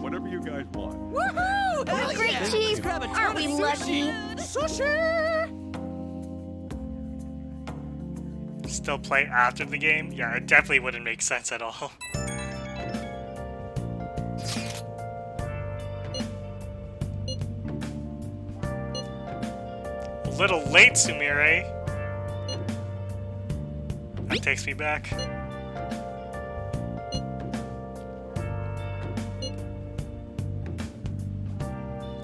Whatever you guys want. Woohoo! Hell Great yeah. chief! Let's grab a ton Aren't we of lucky? Sushi! Still play after the game? Yeah, it definitely wouldn't make sense at all. A little late, Sumire. That takes me back.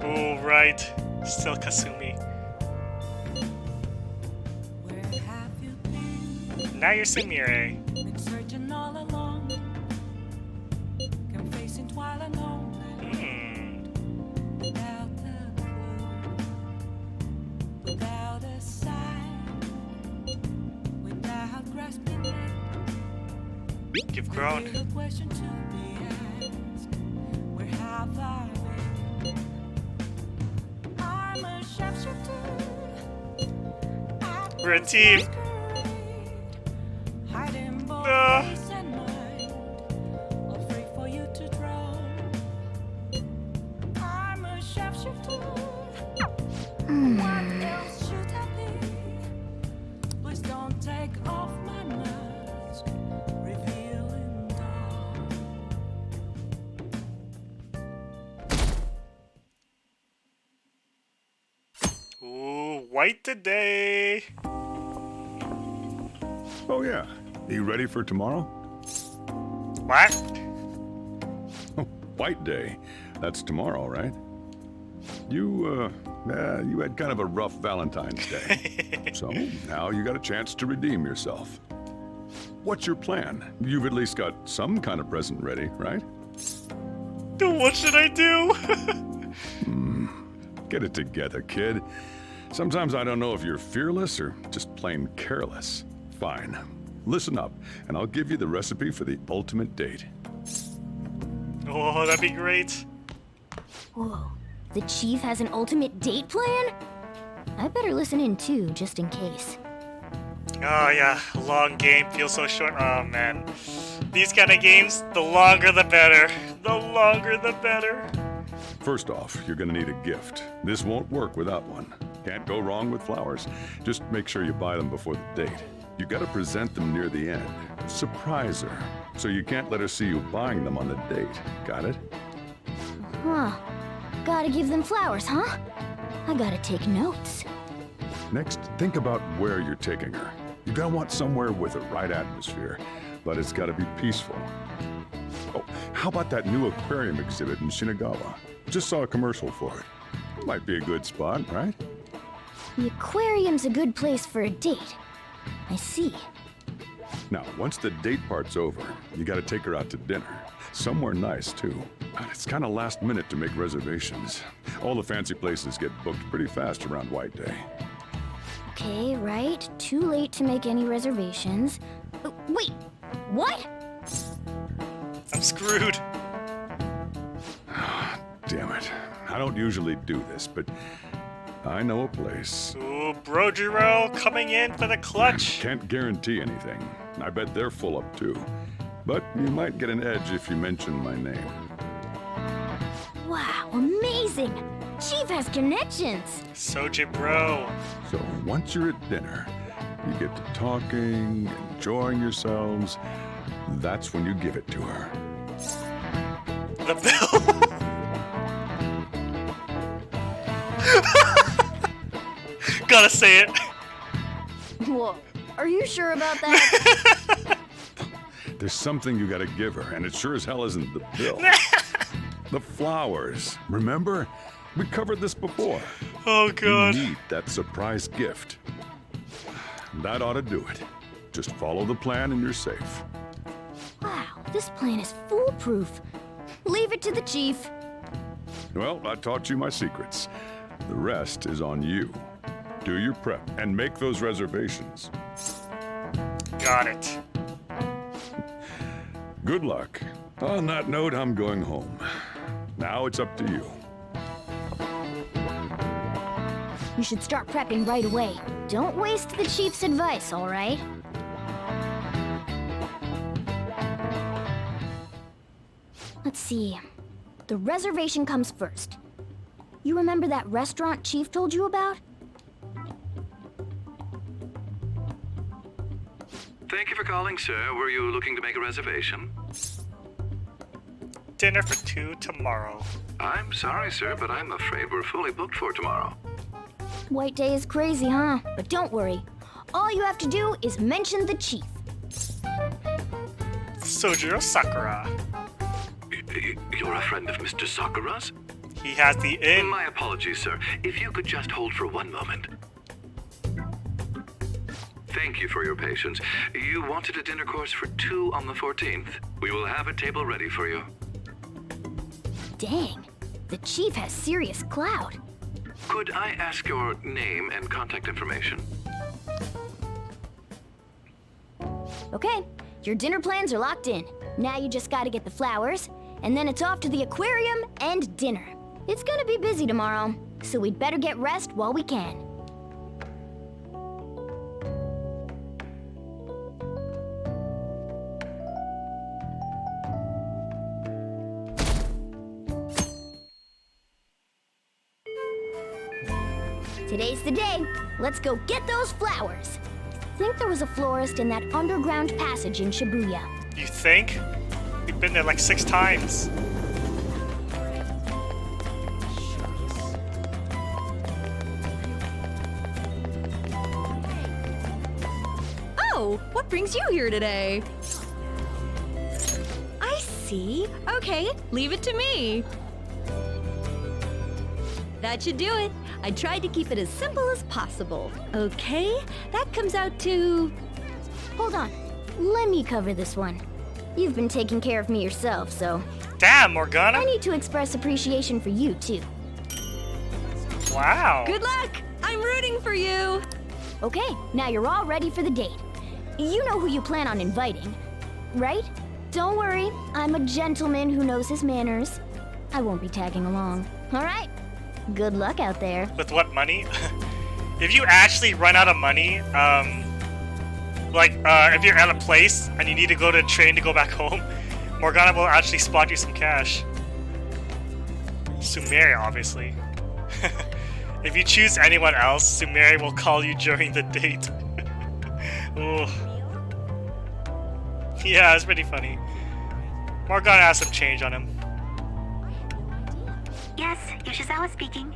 Oh, right. Still Kasumi. Now you're Sumire. You've grown. We're a team. White today. Oh yeah, you ready for tomorrow? What? White Day. That's tomorrow, right? You had kind of a rough Valentine's Day. So now you got a chance to redeem yourself. What's your plan? You've at least got some kind of present ready, right? What should I do? Get it together, kid. Sometimes I don't know if you're fearless or just plain careless. Fine. Listen up, and I'll give you the recipe for the ultimate date. Oh, that'd be great. Whoa. The chief has an ultimate date plan? I better listen in too, just in case. Oh yeah, long game feels so short. Oh man. These kind of games, the longer the better. The longer the better. First off, you're gonna need a gift. This won't work without one. Can't go wrong with flowers. Just make sure you buy them before the date. You gotta present them near the end. Surprise her. So you can't let her see you buying them on the date. Got it? Huh. Gotta give them flowers, huh? I gotta take notes. Next, think about where you're taking her. You gotta want somewhere with the right atmosphere, but it's gotta be peaceful. Oh, how about that new aquarium exhibit in Shinagawa? Just saw a commercial for it. Might be a good spot, right? The aquarium's a good place for a date. I see. Now, once the date part's over, you gotta take her out to dinner. Somewhere nice, too. And it's kinda last minute to make reservations. All the fancy places get booked pretty fast around White Day. Okay, right. Too late to make any reservations. Wait, what? I'm screwed. Damn it. I don't usually do this, but I know a place. Ooh, Brojiro coming in for the clutch. Can't guarantee anything. I bet they're full up too. But you might get an edge if you mention my name. Wow, amazing! Chief has connections! Soji bro. So once you're at dinner, you get to talking, enjoying yourselves. That's when you give it to her. The bill. Gotta say it. Whoa, are you sure about that? There's something you gotta give her, and it sure as hell isn't the bill. The flowers. Remember? We covered this before. Oh, God. You need that surprise gift. That ought to do it. Just follow the plan and you're safe. Wow, this plan is foolproof. Leave it to the chief. Well, I taught you my secrets. The rest is on you. Do your prep and make those reservations. Got it. Good luck. On that note, I'm going home. Now it's up to you. You should start prepping right away. Don't waste the chief's advice, all right? Let's see. The reservation comes first. You remember that restaurant Chief told you about? Thank you for calling, sir. Were you looking to make a reservation? Dinner for 2 tomorrow. I'm sorry, sir, but I'm afraid we're fully booked for tomorrow. White Day is crazy, huh? But don't worry. All you have to do is mention the chief. Sojiro Sakura. You're a friend of Mr. Sakura's? He has the inn. My apologies, sir. If you could just hold for one moment. Thank you for your patience. You wanted a dinner course for 2 on the 14th. We will have a table ready for you. Dang, the chief has serious clout. Could I ask your name and contact information? Okay, your dinner plans are locked in. Now you just gotta get the flowers, and then it's off to the aquarium and dinner. It's gonna be busy tomorrow, so we'd better get rest while we can. Today's the day. Let's go get those flowers. Think there was a florist in that underground passage in Shibuya. You think? We've been there like 6 times. So, what brings you here today? I see. Okay, leave it to me. That should do it. I tried to keep it as simple as possible. Okay, that comes out to... Hold on. Let me cover this one. You've been taking care of me yourself, so... Damn, Morgana! I need to express appreciation for you, too. Wow. Good luck! I'm rooting for you! Okay, now you're all ready for the date. You know who you plan on inviting, right? Don't worry, I'm a gentleman who knows his manners. I won't be tagging along, all right? Good luck out there. With what money? If you actually run out of money, if you're at a place and you need to go to a train to go back home, Morgana will actually spot you some cash. Sumeria, obviously. If you choose anyone else, Sumeria will call you during the date. Ooh. Yeah, it's pretty funny. Morgana has some change on him. Yes, Yoshizawa speaking.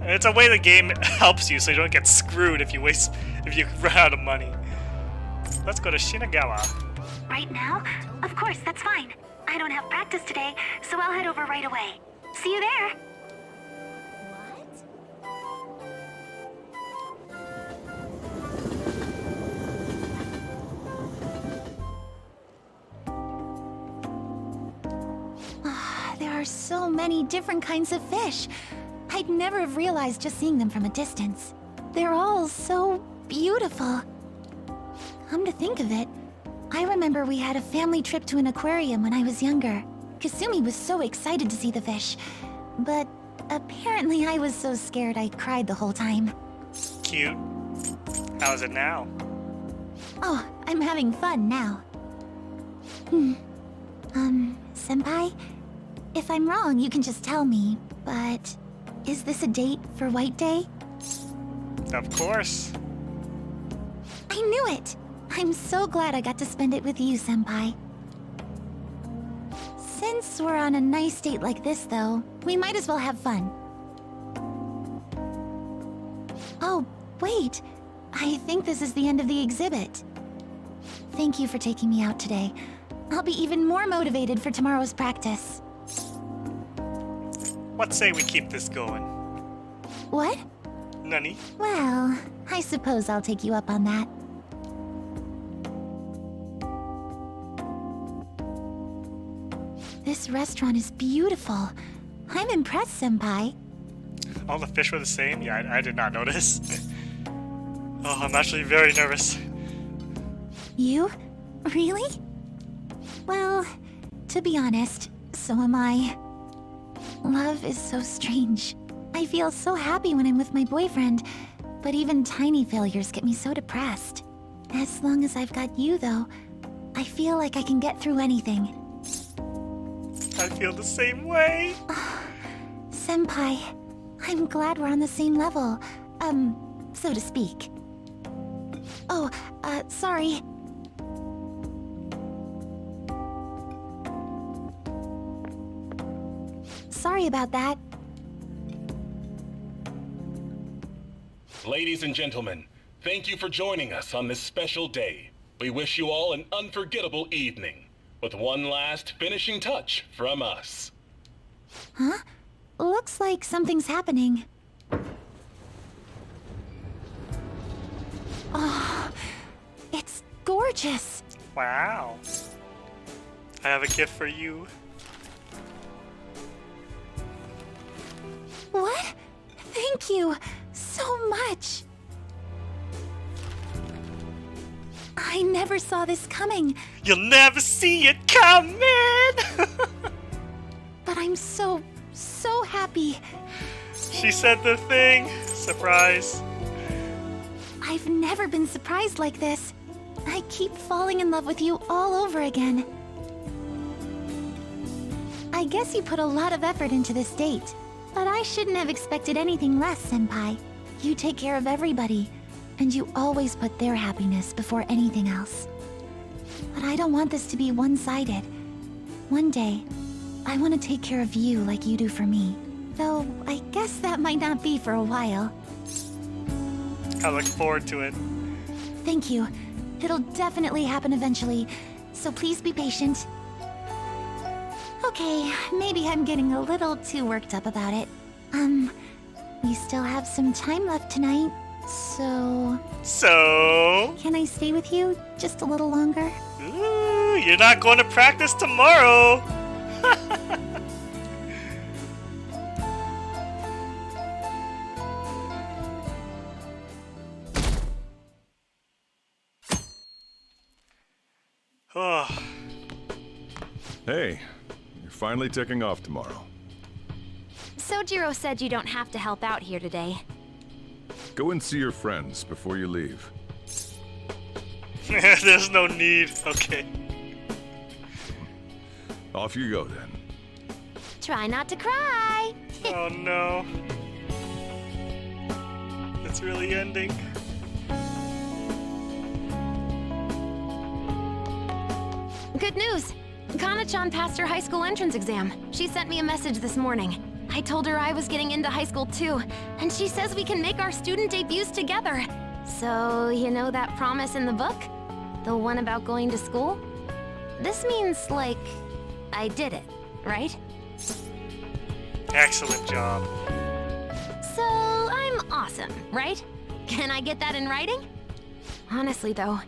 It's a way the game helps you so you don't get screwed if you run out of money. Let's go to Shinagawa. Right now? Of course, that's fine. I don't have practice today, so I'll head over right away. See you there! There are so many different kinds of fish. I'd never have realized just seeing them from a distance. They're all so beautiful. Come to think of it, I remember we had a family trip to an aquarium when I was younger. Kasumi was so excited to see the fish, but apparently I was so scared I cried the whole time. Cute. How is it now? Oh, I'm having fun now. Senpai? If I'm wrong, you can just tell me, but is this a date for White Day? Of course. I knew it! I'm so glad I got to spend it with you, Senpai. Since we're on a nice date like this, though, we might as well have fun. Oh, wait. I think this is the end of the exhibit. Thank you for taking me out today. I'll be even more motivated for tomorrow's practice. What say we keep this going? What? Nani? Well, I suppose I'll take you up on that. This restaurant is beautiful. I'm impressed, Senpai. All the fish were the same? Yeah, I did not notice. Oh, I'm actually very nervous. You? Really? Well, to be honest, so am I. Love is so strange. I feel so happy when I'm with my boyfriend, but even tiny failures get me so depressed. As long as I've got you, though, I feel like I can get through anything. I feel the same way. Senpai, I'm glad we're on the same level, so to speak. Oh, sorry. Sorry about that. Ladies and gentlemen, thank you for joining us on this special day. We wish you all an unforgettable evening, with one last finishing touch from us. Huh? Looks like something's happening. Oh, it's gorgeous. Wow. I have a gift for you. What? Thank you so much. I never saw this coming. You'll never see it coming! But I'm so happy. She said the thing. Surprise. I've never been surprised like this. I keep falling in love with you all over again. I guess you put a lot of effort into this date. But I shouldn't have expected anything less, Senpai. You take care of everybody, and you always put their happiness before anything else. But I don't want this to be one-sided. One day, I want to take care of you like you do for me. Though, I guess that might not be for a while. I look forward to it. Thank you. It'll definitely happen eventually, so please be patient. Okay, maybe I'm getting a little too worked up about it. We still have some time left tonight, so... So? Can I stay with you just a little longer? Ooh, you're not going to practice tomorrow! Oh. Hey, you're finally taking off tomorrow. Sojiro said you don't have to help out here today. Go and see your friends before you leave. There's no need. Okay. Off you go then. Try not to cry. Oh no. It's really ending. Good news! Kana-chan passed her high school entrance exam. She sent me a message this morning. I told her I was getting into high school too, and she says we can make our student debuts together. So, you know that promise in the book? The one about going to school? This means, like, I did it, right? Excellent job. So, I'm awesome, right? Can I get that in writing? Honestly though,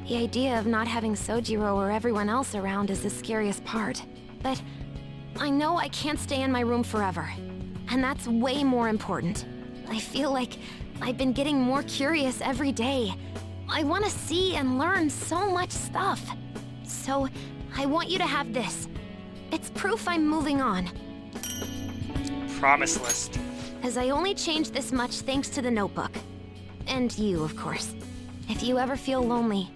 the idea of not having Sojiro or everyone else around is the scariest part. But I know I can't stay in my room forever. And that's way more important. I feel like I've been getting more curious every day. I want to see and learn so much stuff. So, I want you to have this. It's proof I'm moving on. Promise list. As I only changed this much thanks to the notebook. And you, of course. If you ever feel lonely,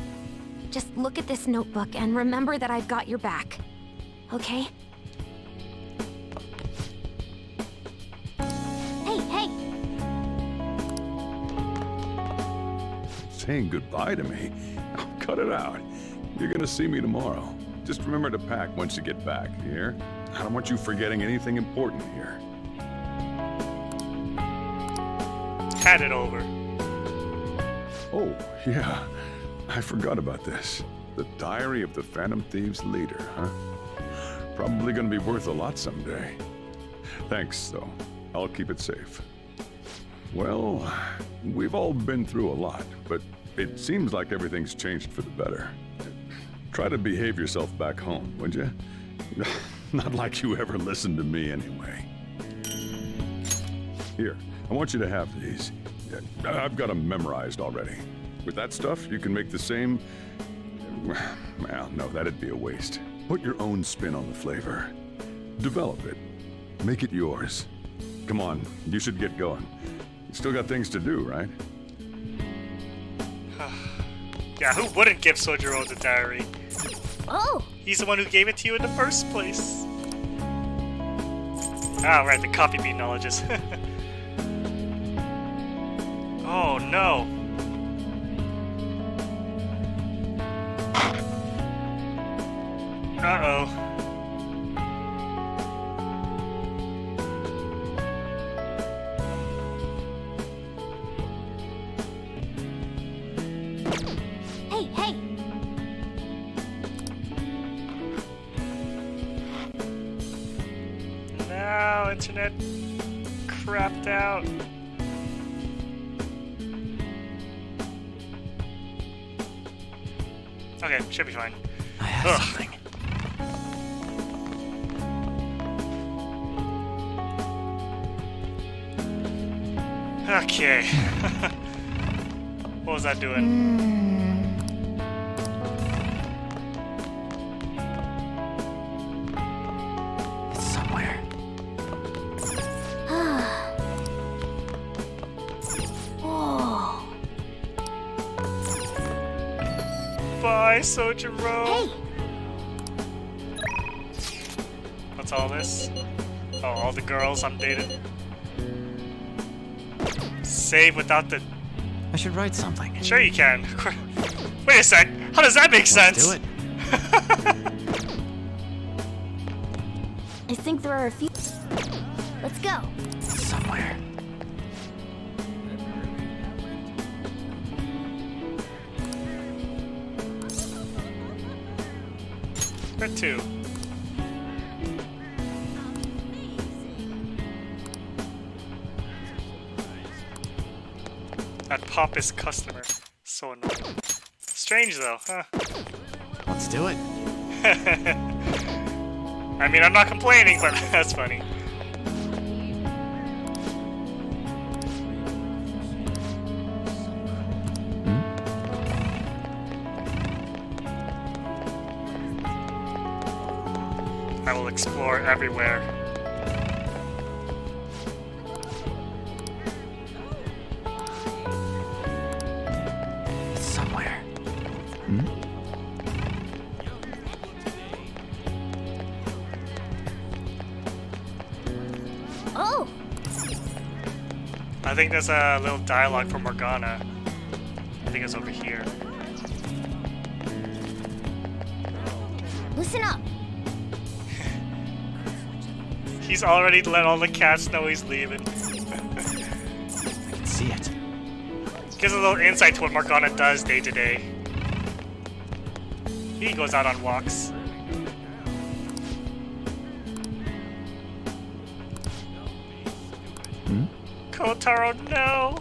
just look at this notebook and remember that I've got your back. Okay? Hey! Saying goodbye to me? Oh, cut it out. You're gonna see me tomorrow. Just remember to pack once you get back, you hear? I don't want you forgetting anything important here. Hand it over. Oh, yeah. I forgot about this. The Diary of the Phantom Thieves leader, huh? Probably gonna be worth a lot someday. Thanks, though. I'll keep it safe. Well, we've all been through a lot, but it seems like everything's changed for the better. Try to behave yourself back home, would you? Not like you ever listened to me anyway. Here, I want you to have these. I've got them memorized already. With that stuff, you can make the same... Well, no, that'd be a waste. Put your own spin on the flavor. Develop it. Make it yours. Come on, you should get going. You still got things to do, right? Yeah, who wouldn't give Sojiro the diary? Oh! He's the one who gave it to you in the first place. Ah, right, the coffee bean knowledges. Oh, no. Uh-oh. Hey! Now, internet crapped out. Okay, should be fine. I have something. Okay. What was that doing? It's somewhere. Oh. Bye, Sojiro. Hey! What's all this? Oh, all the girls I'm dating. Save without the... I should write something. Sure you can. Wait a sec. How does that make sense? Do it. I think there are a few... Let's go. Somewhere. Or 2. That pompous customer. So annoying. Strange though, huh? Let's do it. I mean, I'm not complaining, but that's funny. I will explore everywhere. It's somewhere. Oh! I think there's a little dialogue from Morgana. I think it's over here. Listen up. He's already let all the cats know he's leaving. I can see it. Gives a little insight to what Morgana does day to day. He goes out on walks. Kotaro, no!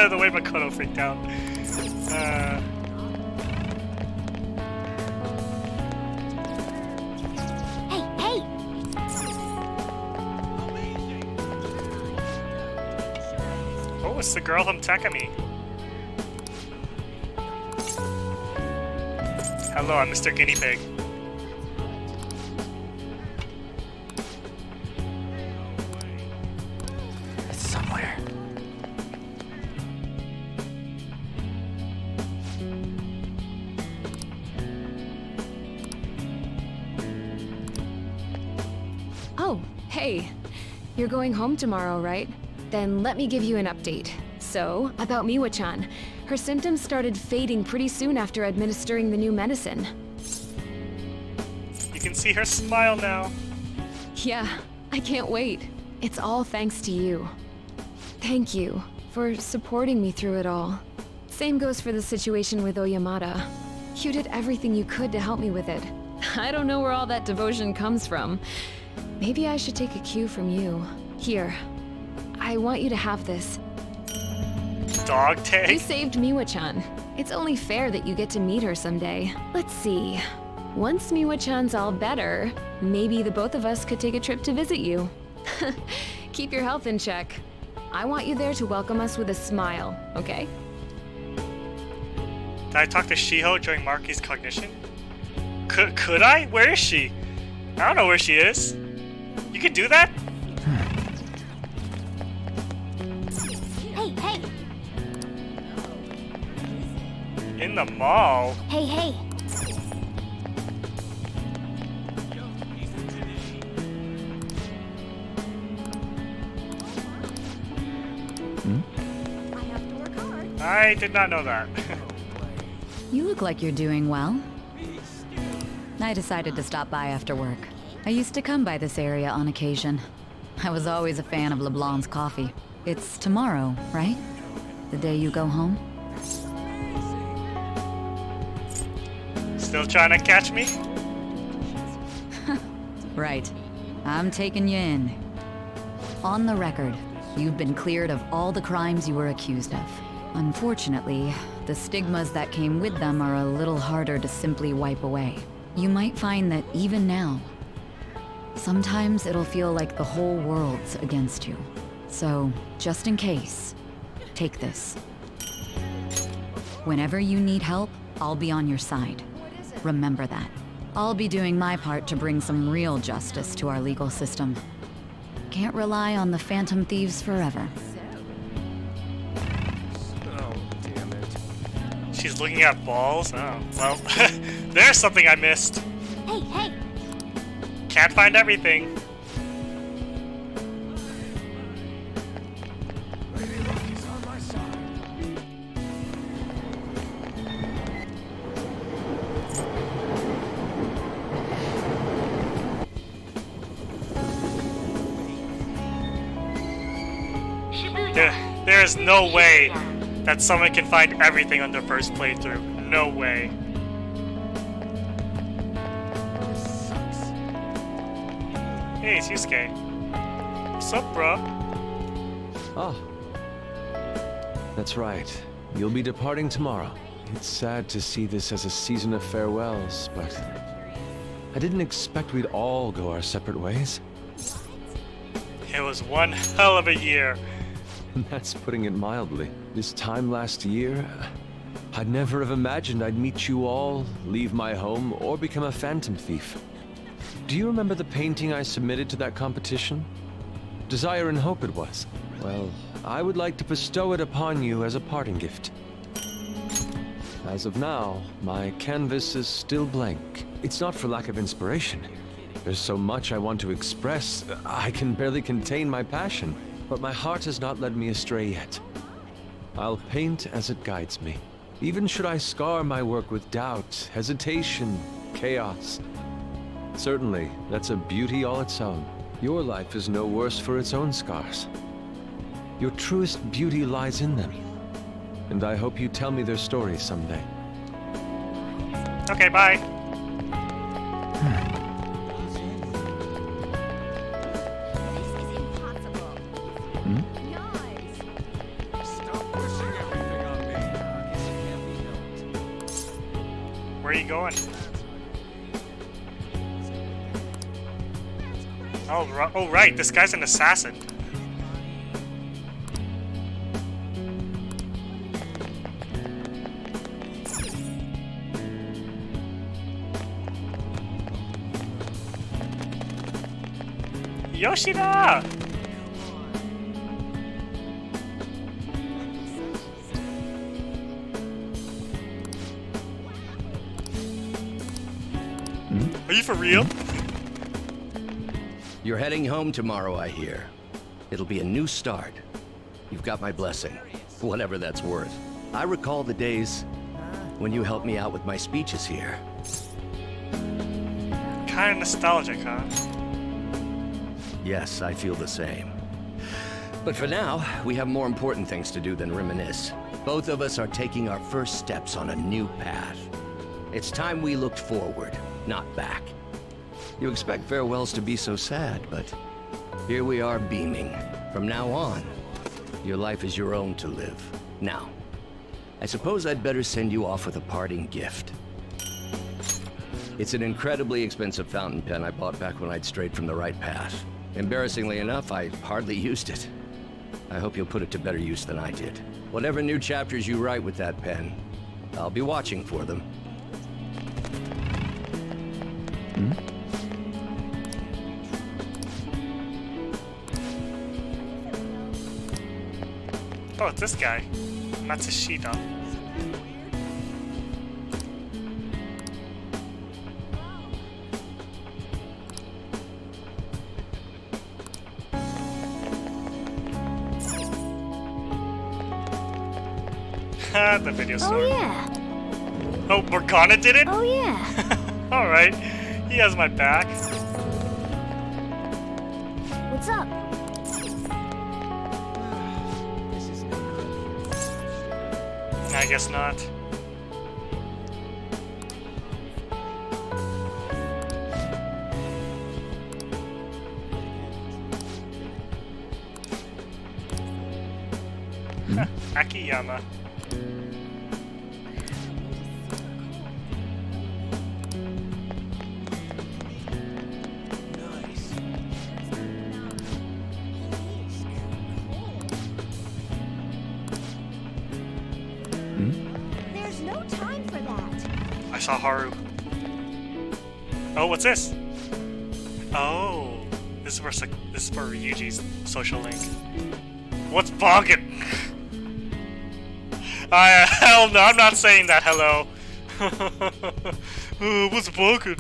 The way Makoto freaked out. Hey! Oh, it's the girl from Takami. Hello, I'm Mr. Guinea Pig. It's somewhere. Oh, hey. You're going home tomorrow, right? Then let me give you an update. So, about Miwa-chan. Her symptoms started fading pretty soon after administering the new medicine. You can see her smile now. Yeah, I can't wait. It's all thanks to you. Thank you for supporting me through it all. Same goes for the situation with Oyamada. You did everything you could to help me with it. I don't know where all that devotion comes from. Maybe I should take a cue from you. Here, I want you to have this. Dog tag? You saved Miwa-chan. It's only fair that you get to meet her someday. Let's see. Once Miwa-chan's all better, maybe the both of us could take a trip to visit you. Keep your health in check. I want you there to welcome us with a smile, okay? Did I talk to Shiho during Marky's cognition? Could I? Where is she? I don't know where she is. You can do that? Hey! In the mall? Hey! I did not know that. You look like you're doing well. I decided to stop by after work. I used to come by this area on occasion. I was always a fan of LeBlanc's coffee. It's tomorrow, right? The day you go home? Still trying to catch me? Right. I'm taking you in. On the record, you've been cleared of all the crimes you were accused of. Unfortunately, the stigmas that came with them are a little harder to simply wipe away. You might find that even now, sometimes it'll feel like the whole world's against you. So, just in case, take this. Whenever you need help, I'll be on your side. Remember that. I'll be doing my part to bring some real justice to our legal system. Can't rely on the Phantom Thieves forever. Oh, damn it. She's looking at balls? Oh, well, there's something I missed. Hey! Can't find everything. There is no way that someone can find everything on their first playthrough. No way. Hey, it's Yusuke. What's up, bro? Oh. That's right. You'll be departing tomorrow. It's sad to see this as a season of farewells, but I didn't expect we'd all go our separate ways. It was one hell of a year. That's putting it mildly. This time last year, I'd never have imagined I'd meet you all, leave my home, or become a phantom thief. Do you remember the painting I submitted to that competition? Desire and Hope it was. Well, I would like to bestow it upon you as a parting gift. As of now, my canvas is still blank. It's not for lack of inspiration. There's so much I want to express, I can barely contain my passion. But my heart has not led me astray yet. I'll paint as it guides me. Even should I scar my work with doubt, hesitation, chaos. Certainly, that's a beauty all its own. Your life is no worse for its own scars. Your truest beauty lies in them. And I hope you tell me their stories someday. Okay, bye. Where are you going? Oh, right, this guy's an assassin. Yoshida! Are you for real? You're heading home tomorrow, I hear. It'll be a new start. You've got my blessing, whatever that's worth. I recall the days when you helped me out with my speeches here. Kinda nostalgic, huh? Yes, I feel the same. But for now, we have more important things to do than reminisce. Both of us are taking our first steps on a new path. It's time we looked forward, not back. You expect farewells to be so sad, but here we are beaming. From now on, your life is your own to live. Now, I suppose I'd better send you off with a parting gift. It's an incredibly expensive fountain pen I bought back when I'd strayed from the right path. Embarrassingly enough, I hardly used it. I hope you'll put it to better use than I did. Whatever new chapters you write with that pen, I'll be watching for them. Oh, it's this guy. Matsushita. The video store. Oh, yeah. Oh, Morgana did it? Oh, yeah. Alright. He has my back. What's up? I guess not. Akiyama. There's no time for that. I saw Haru. Oh, what's this? Oh, this is for Ryuji's social link. What's bonkin'? Hell no, I'm not saying that. Hello. What's bonkin'?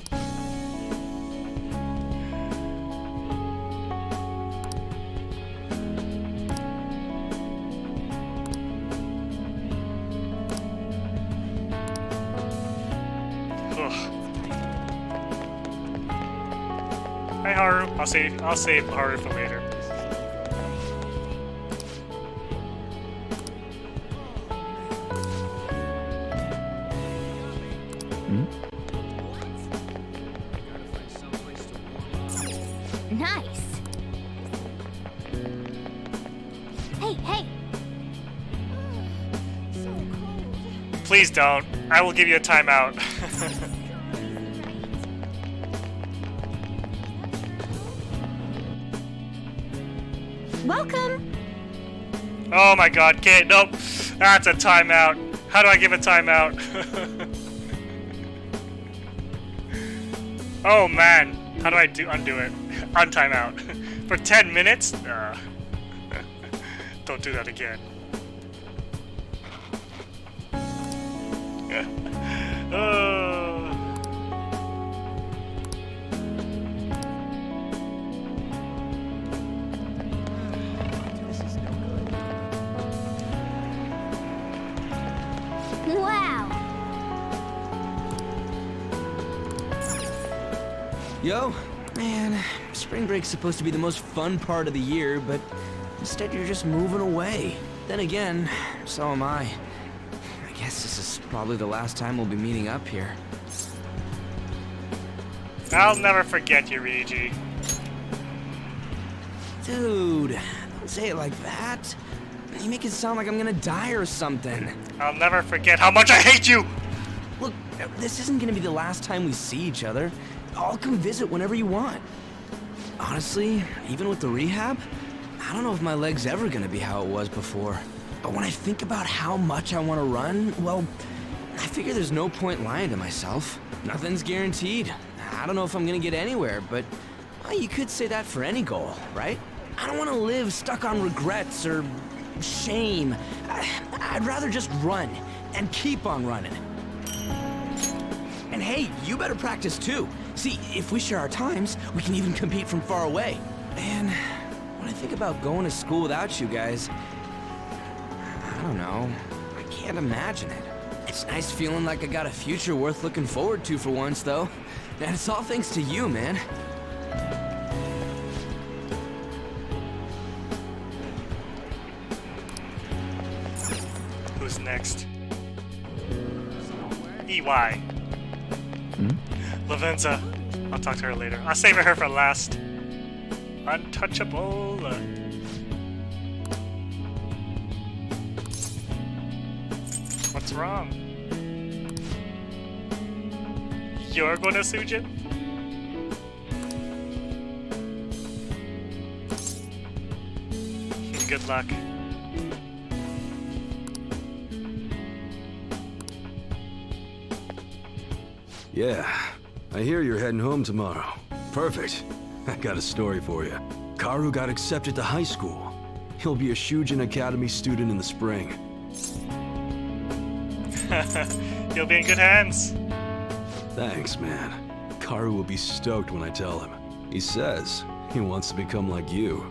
Hey Haru, I'll save Haru for later. Please don't. I will give you a timeout. Welcome. Oh my god, Kate, nope. That's a timeout. How do I give a timeout? Oh man, how do I undo it? Untimeout. For 10 minutes? Don't do that again. Wow. Yo, man, spring break's supposed to be the most fun part of the year, but instead you're just moving away. Then again, so am I. I guess this is probably the last time we'll be meeting up here. I'll never forget you, Ryuji. Dude, don't say it like that. You make it sound like I'm gonna die or something. I'll never forget how much I hate you! Look, this isn't gonna be the last time we see each other. I'll come visit whenever you want. Honestly, even with the rehab, I don't know if my leg's ever gonna be how it was before. But when I think about how much I want to run, well, I figure there's no point lying to myself. Nothing's guaranteed. I don't know if I'm gonna get anywhere, but well, you could say that for any goal, right? I don't want to live stuck on regrets or shame. I'd rather just run and keep on running. And hey, you better practice too. See, if we share our times, we can even compete from far away. And when I think about going to school without you guys, I don't know. I can't imagine it. It's nice feeling like I got a future worth looking forward to for once, though. And it's all thanks to you, man. Who's next? EY. Lavenza. I'll talk to her later. I'll save her for last. Untouchable. What's wrong? You're gonna Sujin? Good luck. Yeah, I hear you're heading home tomorrow. Perfect. I got a story for you. Karu got accepted to high school. He'll be a Shujin Academy student in the spring. You'll be in good hands. Thanks, man. Karu will be stoked when I tell him. He says he wants to become like you.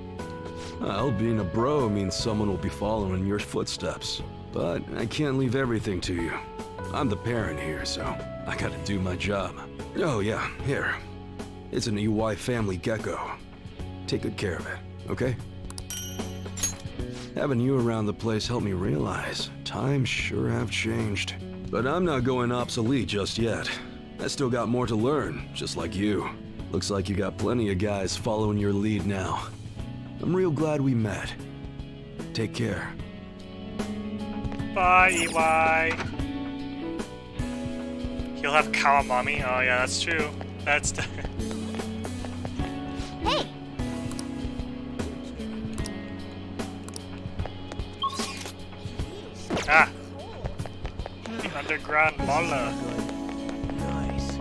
Well, being a bro means someone will be following your footsteps. But I can't leave everything to you. I'm the parent here, so I gotta do my job. Oh yeah, here. It's an EY family gecko. Take good care of it, okay? Having you around the place helped me realize times sure have changed. But I'm not going obsolete just yet. I still got more to learn, just like you. Looks like you got plenty of guys following your lead now. I'm real glad we met. Take care. Bye, EY. He'll have Kawamami. Oh yeah, that's true. That's the Hey! Ah! The underground mauler. Nice.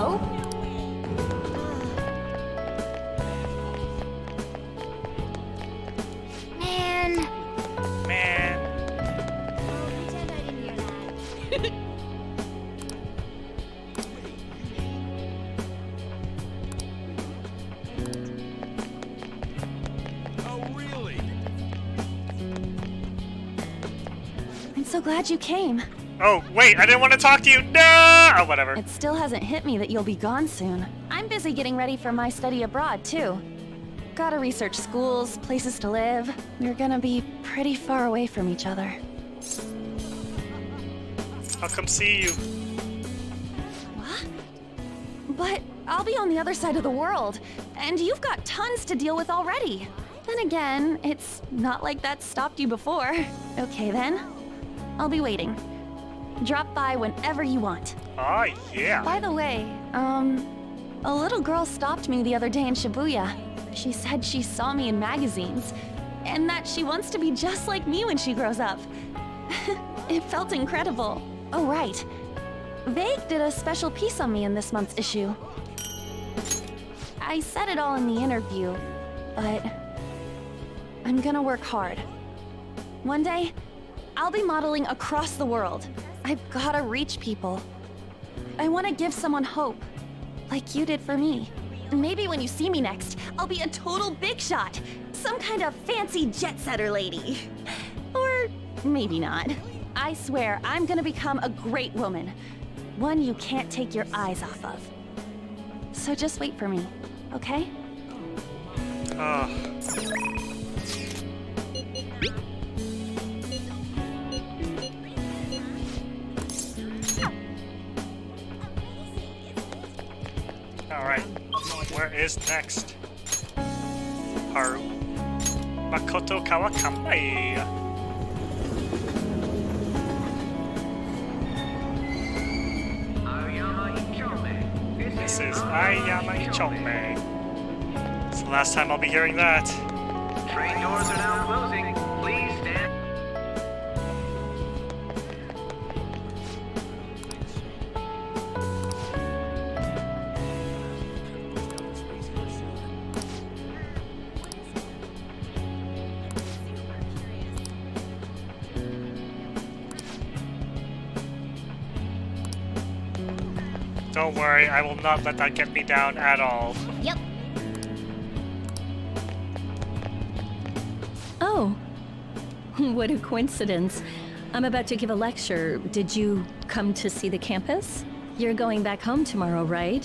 Oh? Man. I'm so glad you came. Oh, wait, I didn't want to talk to you. No! Oh, whatever. It still hasn't hit me that you'll be gone soon. I'm busy getting ready for my study abroad, too. Gotta research schools, places to live. We're gonna be pretty far away from each other. I'll come see you. What? But I'll be on the other side of the world, and you've got tons to deal with already. Then again, it's not like that stopped you before. Okay then, I'll be waiting. Drop by whenever you want. Oh, yeah. By the way, a little girl stopped me the other day in Shibuya. She said she saw me in magazines, and that she wants to be just like me when she grows up. It felt incredible. Oh, right. Vague did a special piece on me in this month's issue. I said it all in the interview, but I'm gonna work hard. One day, I'll be modeling across the world. I've gotta reach people. I want to give someone hope, like you did for me. Maybe when you see me next, I'll be a total big shot. Some kind of fancy jet-setter lady. Or maybe not. I swear, I'm gonna become a great woman. One you can't take your eyes off of. So just wait for me, okay? Alright, where is next? Haru. Makoto Kawakamai. This is Ayama Ichome. It's the last time I'll be hearing that. Train doors are now closing. Please stand. Don't worry, I will not let that get me down at all. Yep. Oh, what a coincidence. I'm about to give a lecture. Did you come to see the campus? You're going back home tomorrow, right?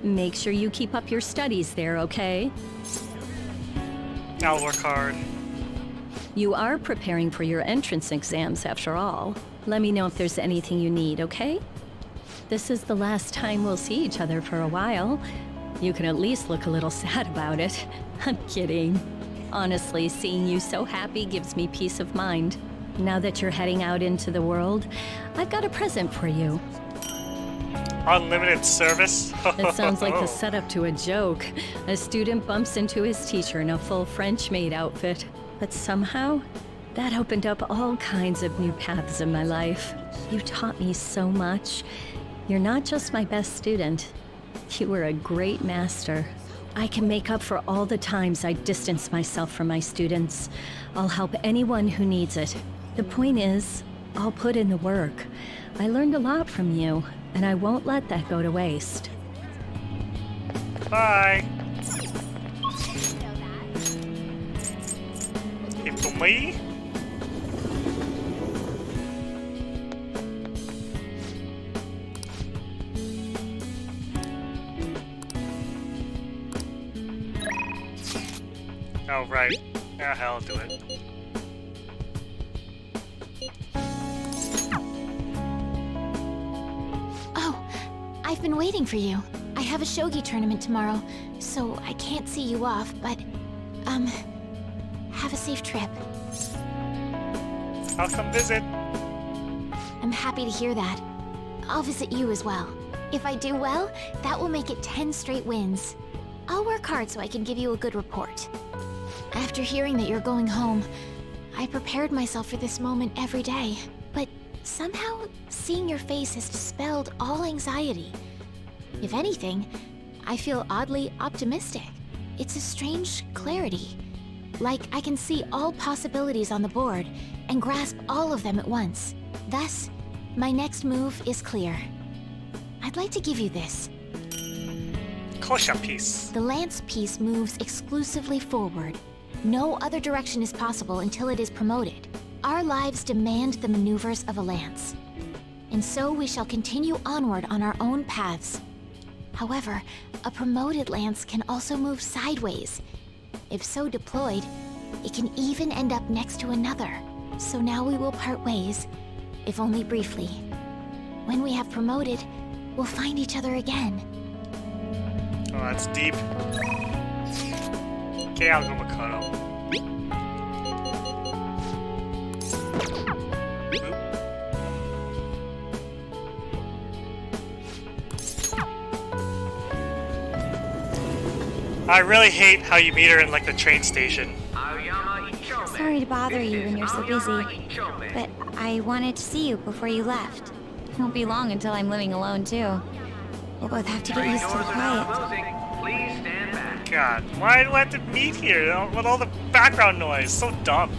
Make sure you keep up your studies there, okay? I'll work hard. You are preparing for your entrance exams after all. Let me know if there's anything you need, okay? This is the last time we'll see each other for a while. You can at least look a little sad about it. I'm kidding. Honestly, seeing you so happy gives me peace of mind. Now that you're heading out into the world, I've got a present for you. Unlimited service? It sounds like the setup to a joke. A student bumps into his teacher in a full French maid outfit. But somehow, that opened up all kinds of new paths in my life. You taught me so much. You're not just my best student. You were a great master. I can make up for all the times I distanced myself from my students. I'll help anyone who needs it. The point is, I'll put in the work. I learned a lot from you, and I won't let that go to waste. Bye. Hitomi? Oh, right. Yeah, hell, I'll do it. Oh, I've been waiting for you. I have a shogi tournament tomorrow, so I can't see you off, but, have a safe trip. I'll come visit. I'm happy to hear that. I'll visit you as well. If I do well, that will make it 10 straight wins. I'll work hard so I can give you a good report. After hearing that you're going home, I prepared myself for this moment every day. But somehow, seeing your face has dispelled all anxiety. If anything, I feel oddly optimistic. It's a strange clarity. Like I can see all possibilities on the board and grasp all of them at once. Thus, my next move is clear. I'd like to give you this. Kosha piece. The lance piece moves exclusively forward. No other direction is possible until it is promoted. Our lives demand the maneuvers of a lance. And so we shall continue onward on our own paths. However, a promoted lance can also move sideways. If so deployed, it can even end up next to another. So now we will part ways, if only briefly. When we have promoted, we'll find each other again. Oh, that's deep. Okay, I'll go Makoto. I really hate how you meet her in like the train station. Sorry to bother you when you're so busy, but I wanted to see you before you left. It won't be long until I'm living alone too. We'll both have to get used to the quiet. God, why do I have to meet here with all the background noise? So dumb.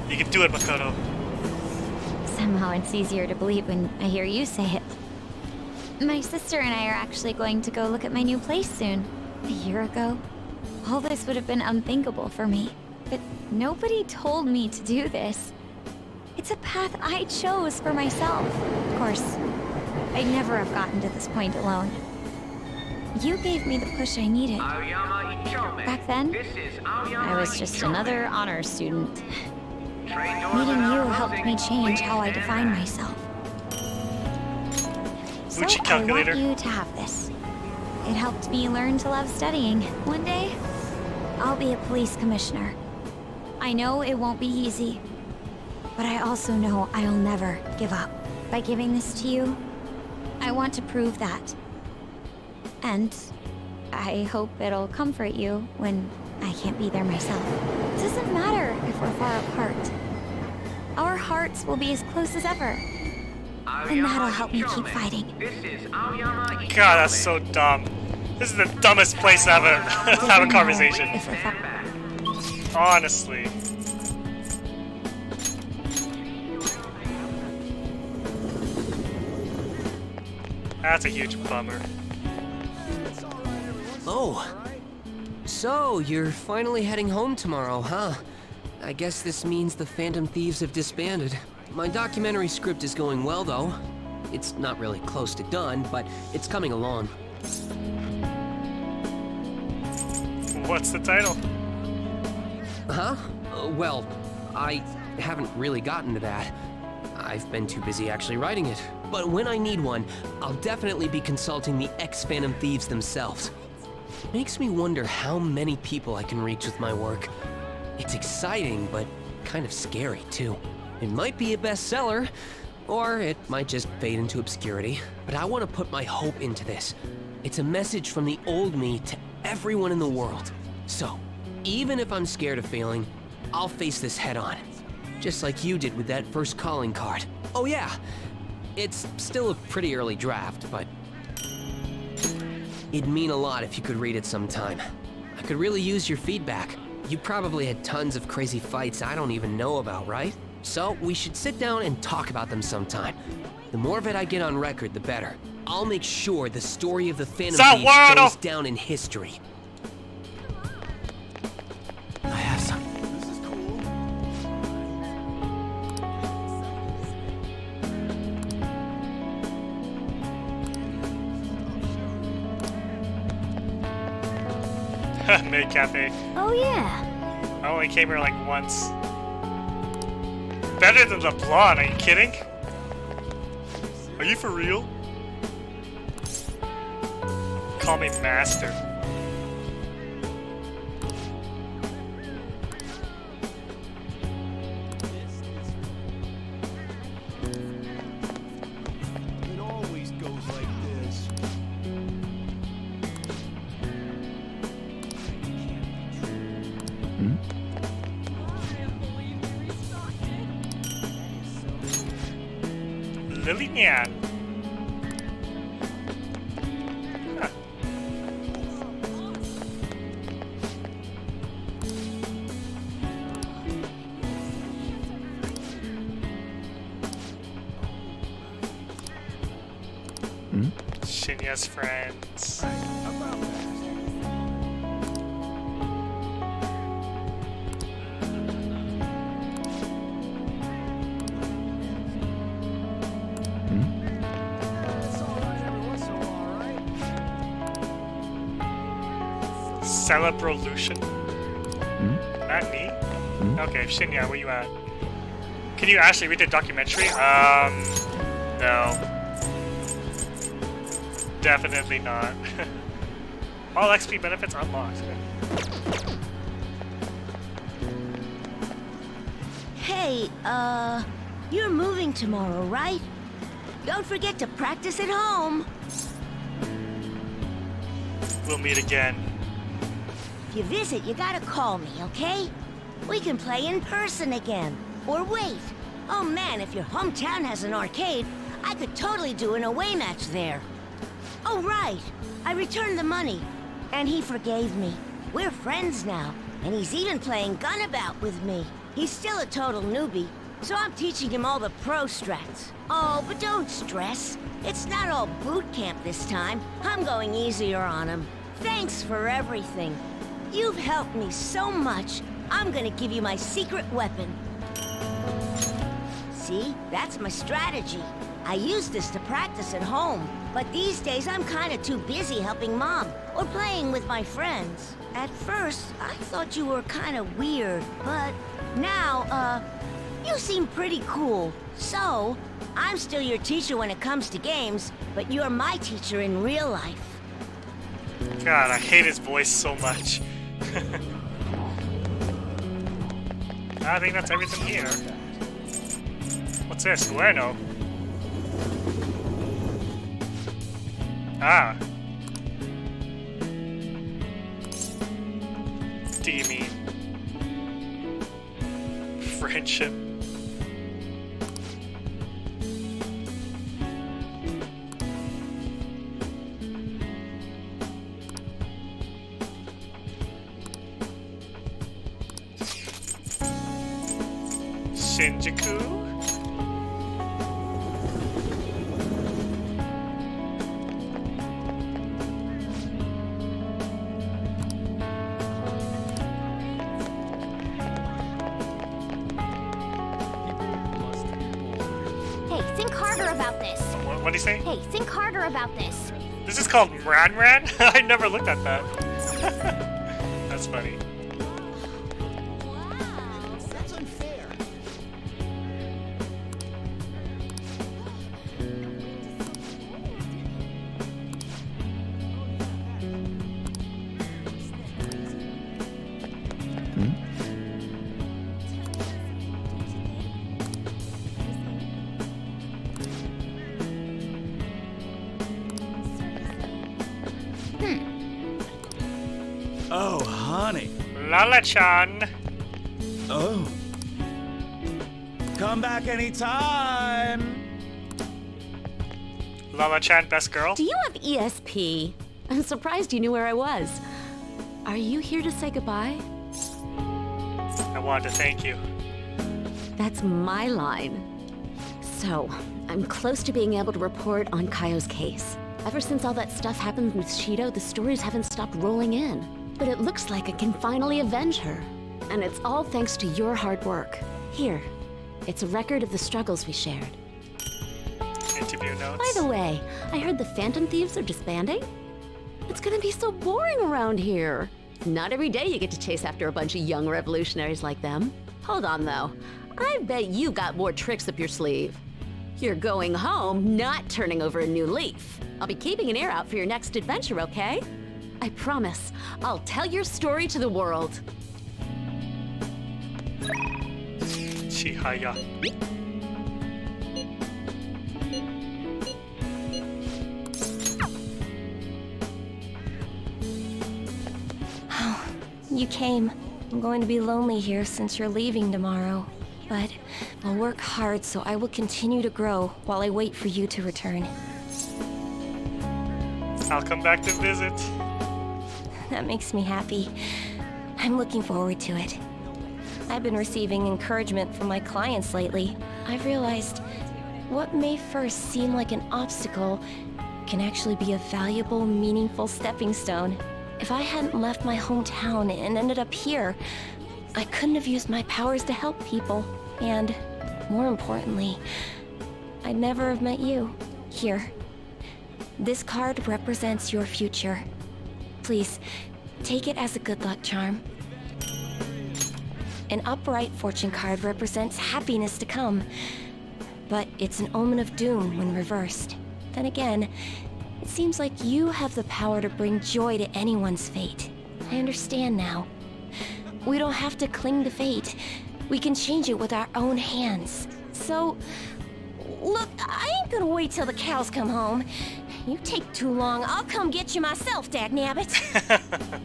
You can do it, Makoto. Somehow it's easier to believe when I hear you say it. My sister and I are actually going to go look at my new place soon. A year ago, all this would have been unthinkable for me. But nobody told me to do this. It's a path I chose for myself. Of course, I'd never have gotten to this point alone. You gave me the push I needed. Back then, I was just another honor student. Meeting you helped me change how I define myself. So I want you to have this. It helped me learn to love studying. One day, I'll be a police commissioner. I know it won't be easy, but I also know I'll never give up. By giving this to you, I want to prove that. And I hope it'll comfort you when I can't be there myself. It doesn't matter if we're far apart. Our hearts will be as close as ever. And that'll help me keep fighting. God, that's so dumb. This is the dumbest place to have a conversation. Honestly. That's a huge bummer. Oh. So, you're finally heading home tomorrow, huh? I guess this means the Phantom Thieves have disbanded. My documentary script is going well, though. It's not really close to done, but it's coming along. What's the title? Huh? Well, I haven't really gotten to that. I've been too busy actually writing it. But when I need one, I'll definitely be consulting the ex-Phantom Thieves themselves. Makes me wonder how many people I can reach with my work. It's exciting, but kind of scary, too. It might be a bestseller, or it might just fade into obscurity. But I want to put my hope into this. It's a message from the old me to everyone in the world. So, even if I'm scared of failing, I'll face this head on. Just like you did with that first calling card. Oh yeah, it's still a pretty early draft, but it'd mean a lot if you could read it sometime. I could really use your feedback. You probably had tons of crazy fights I don't even know about, right? So we should sit down and talk about them sometime. The more of it I get on record, the better. I'll make sure the story of the Phantom Thieves goes down in history. I have some. Maid Cafe. Oh yeah. I only came here like once. Better than the blonde, are you kidding? Are you for real? Call me master. It always goes like this. Lilian. Huh. Shinya's friends. Celebratory. Not me? Okay, Shinya, where you at? Can you actually read the documentary? No. Definitely not. All XP benefits unlocked. Hey, you're moving tomorrow, right? Don't forget to practice at home. We'll meet again. If you visit, you gotta call me, okay? We can play in person again. Or wait. Oh man, if your hometown has an arcade, I could totally do an away match there. Oh right, I returned the money. And he forgave me. We're friends now, and he's even playing Gunabout with me. He's still a total newbie, so I'm teaching him all the pro strats. Oh, but don't stress. It's not all boot camp this time. I'm going easier on him. Thanks for everything. You've helped me so much. I'm gonna give you my secret weapon. See, that's my strategy. I use this to practice at home, but these days I'm kinda too busy helping Mom or playing with my friends. At first, I thought you were kinda weird, but now, you seem pretty cool. So, I'm still your teacher when it comes to games, but you're my teacher in real life. God, I hate his voice so much. I think that's everything here. What's this? Bueno. Ah. Do you mean friendship? Shinjuku? Hey, think harder about this. What do you say? Hey, think harder about this. This is called Ran Ran? I never looked at that. That's funny. That's unfair. Oh, honey. Lala-chan. Oh. Come back anytime. Lala-chan, best girl. Do you have ESP? I'm surprised you knew where I was. Are you here to say goodbye? I wanted to thank you. That's my line. So, I'm close to being able to report on Kaio's case. Ever since all that stuff happened with Shido, the stories haven't stopped rolling in. But it looks like I can finally avenge her. And it's all thanks to your hard work. Here, it's a record of the struggles we shared. Interview notes. By the way, I heard the Phantom Thieves are disbanding? It's gonna be so boring around here. Not every day you get to chase after a bunch of young revolutionaries like them. Hold on though, I bet you got more tricks up your sleeve. You're going home, not turning over a new leaf. I'll be keeping an ear out for your next adventure, okay? I promise, I'll tell your story to the world. Chihaya. Oh, you came. I'm going to be lonely here since you're leaving tomorrow. But I'll work hard so I will continue to grow while I wait for you to return. I'll come back to visit. That makes me happy. I'm looking forward to it. I've been receiving encouragement from my clients lately. I've realized what may first seem like an obstacle can actually be a valuable, meaningful stepping stone. If I hadn't left my hometown and ended up here, I couldn't have used my powers to help people. And, more importantly, I'd never have met you. Here. This card represents your future. Please, take it as a good luck charm. An upright fortune card represents happiness to come, but it's an omen of doom when reversed. Then again, it seems like you have the power to bring joy to anyone's fate. I understand now. We don't have to cling to fate. We can change it with our own hands. So, look, I ain't gonna wait till the cows come home. You take too long, I'll come get you myself, dagnabbit.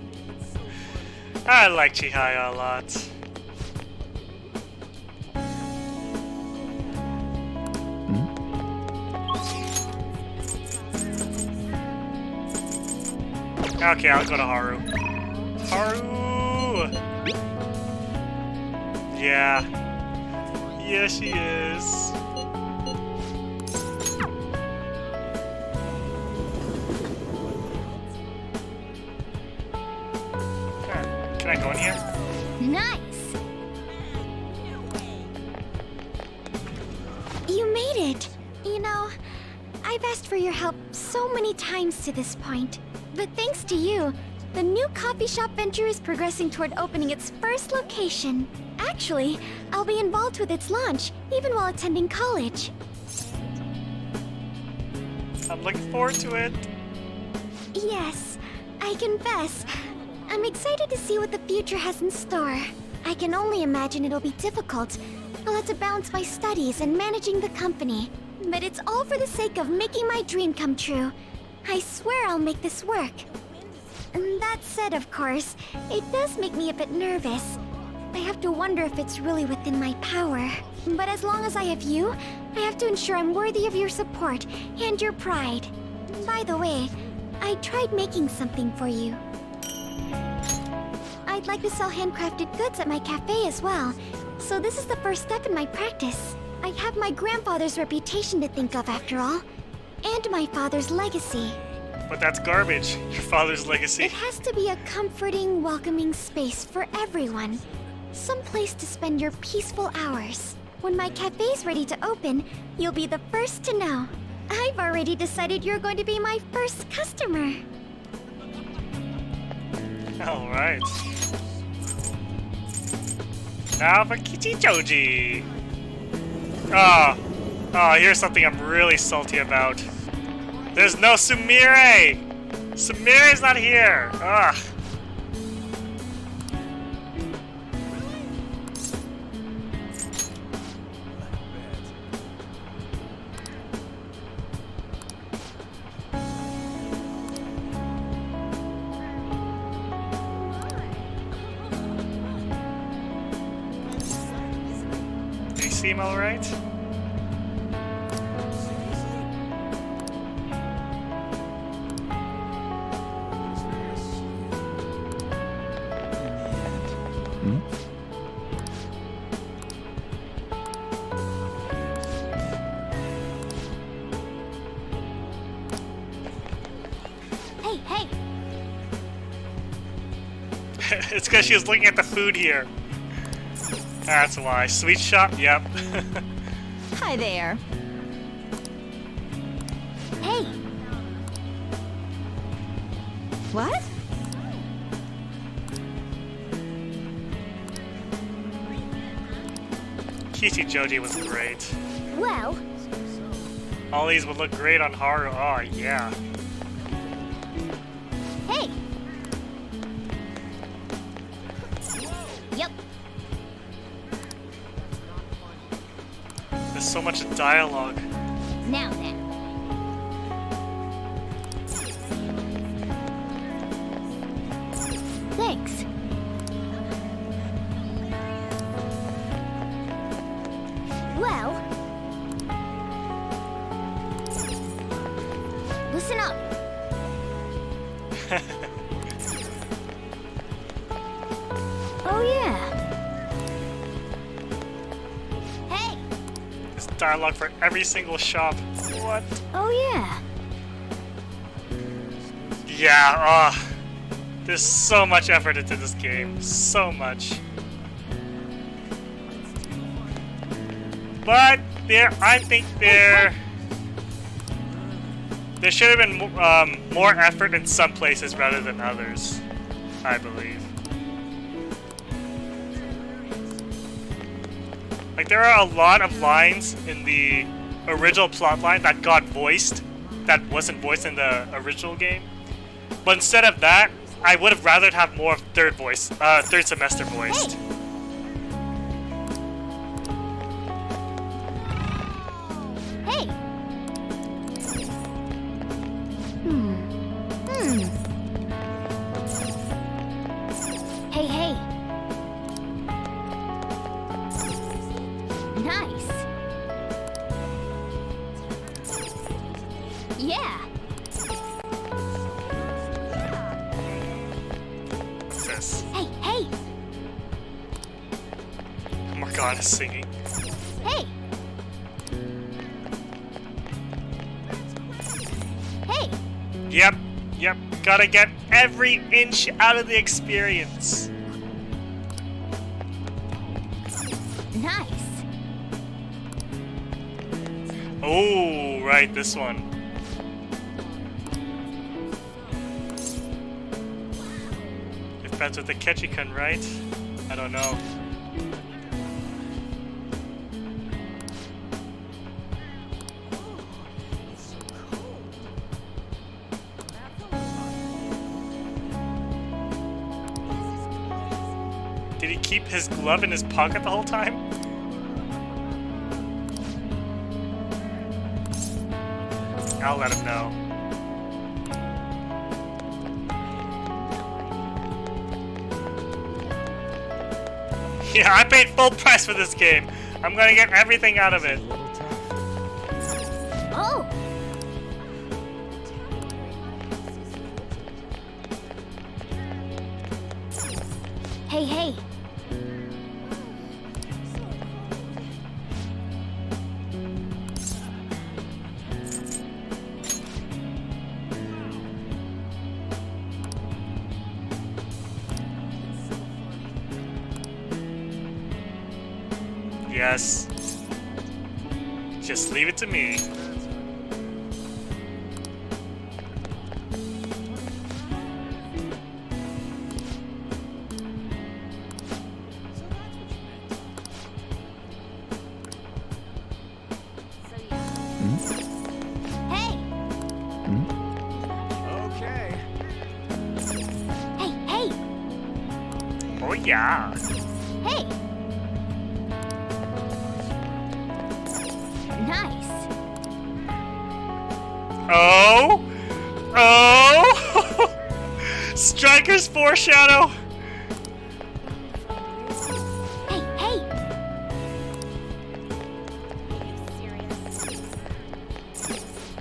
I like Chihaya a lot. Okay, I'll go to Haru. Haru! Yeah. Yeah, she is. Can I go in here? Nice! You made it! You know, I've asked for your help so many times to this point. But thanks to you, the new coffee shop venture is progressing toward opening its first location. Actually, I'll be involved with its launch, even while attending college. I'm looking forward to it. Yes, I confess. I'm excited to see what the future has in store. I can only imagine it'll be difficult. I'll have to balance my studies and managing the company. But it's all for the sake of making my dream come true. I swear I'll make this work. And that said, of course, it does make me a bit nervous. I have to wonder if it's really within my power. But as long as I have you, I have to ensure I'm worthy of your support and your pride. By the way, I tried making something for you. I'd like to sell handcrafted goods at my cafe as well, so this is the first step in my practice. I have my grandfather's reputation to think of after all, and my father's legacy. But that's garbage, your father's legacy. It has to be a comforting, welcoming space for everyone. Some place to spend your peaceful hours. When my cafe's ready to open, you'll be the first to know. I've already decided you're going to be my first customer. Alright. Now for Kichijoji. Oh, here's something I'm really salty about. There's no Sumire! Sumire's not here! Ugh. Do you seem alright? Hey! It's because she was looking at the food here. That's why. Sweet shop? Yep. Hi there. Hey! What? Kichijoji was great. Well... All these would look great on Haru. Oh, yeah. Hey! Yep. There's so much dialogue. Now then. Thanks. Well... Listen up. Oh yeah. Hey. There's dialogue for every single shop. What? Oh yeah. Yeah, there's so much effort into this game. So much. But I think there should have been more effort in some places rather than others, I believe. Like, there are a lot of lines in the original plotline that got voiced that wasn't voiced in the original game. But instead of that, I would have rather have more third semester voiced. Hey! Hey, hey! Nice! Yeah! What's this? Hey, hey! Morgana is singing. Hey! Hey! Yep. Gotta get every inch out of the experience. Nice! Oh, right, this one. You're friends with the Ketchikun, right? I don't know. Did he keep his glove in his pocket the whole time? I'll let him know. Yeah, I paid full price for this game. I'm gonna get everything out of it. Oh! Hey, hey! Yes. Just leave it to me. Hey! Okay. Hey, hey! Oh yeah. Hey! Nice! Oh! Oh! Striker's foreshadow! Hey, hey!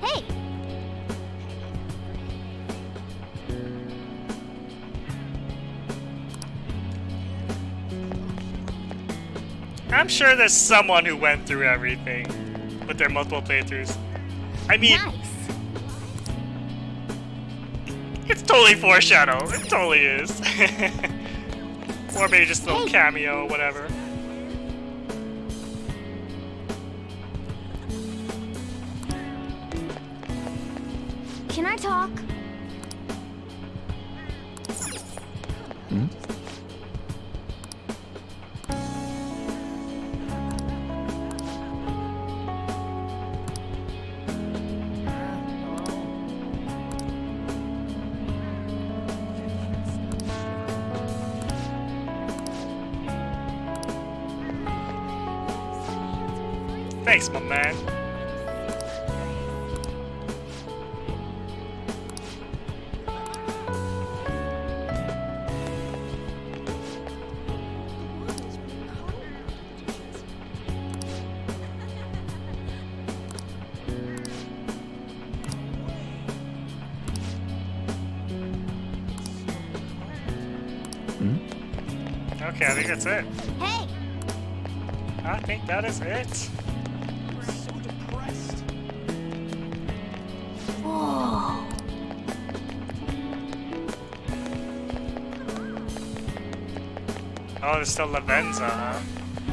Hey! I'm sure there's someone who went through everything with their multiple playthroughs. I mean, it's totally foreshadow. It totally is. Or maybe just a little cameo or whatever. Can I talk? Thanks, my man. Okay, I think that's it. Hey! I think that is it. Whoa! Oh, there's still Lavenza, huh?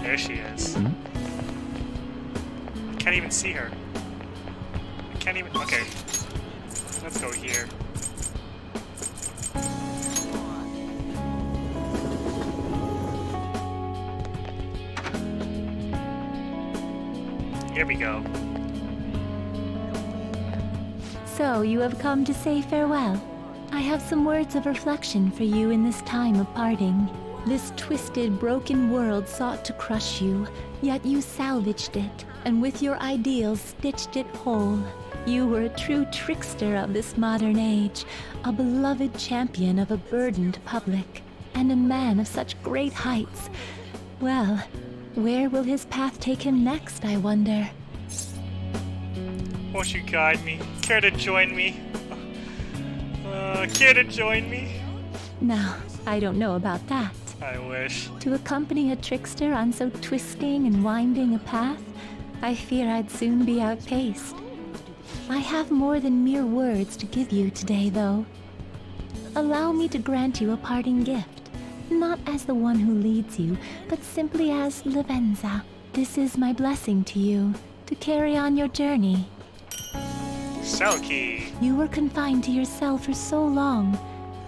There she is. Can't even see her. I can't even. Okay. Let's go here. Here we go. So, you have come to say farewell. I have some words of reflection for you in this time of parting. This twisted, broken world sought to crush you, yet you salvaged it, and with your ideals stitched it whole. You were a true trickster of this modern age, a beloved champion of a burdened public, and a man of such great heights. Well, where will his path take him next, I wonder? Won't you guide me? Care to join me? Care to join me? Now, I don't know about that. I wish. To accompany a trickster on so twisting and winding a path, I fear I'd soon be outpaced. I have more than mere words to give you today, though. Allow me to grant you a parting gift, not as the one who leads you, but simply as Lavenza. This is my blessing to you, to carry on your journey. Cell key. You were confined to your cell for so long.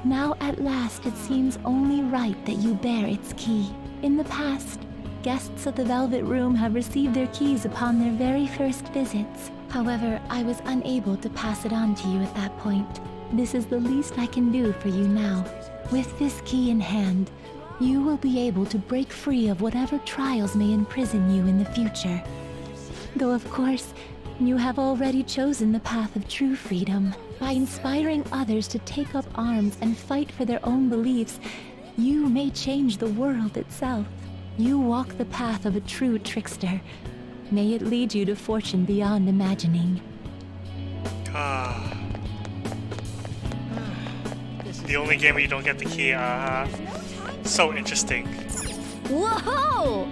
Now at last it seems only right that you bear its key. In the past, guests of the Velvet Room have received their keys upon their very first visits. However, I was unable to pass it on to you at that point. This is the least I can do for you now. With this key in hand, you will be able to break free of whatever trials may imprison you in the future. Though of course, you have already chosen the path of true freedom. By inspiring others to take up arms and fight for their own beliefs, you may change the world itself. You walk the path of a true trickster. May it lead you to fortune beyond imagining. The only game where you don't get the key, so interesting. Whoa!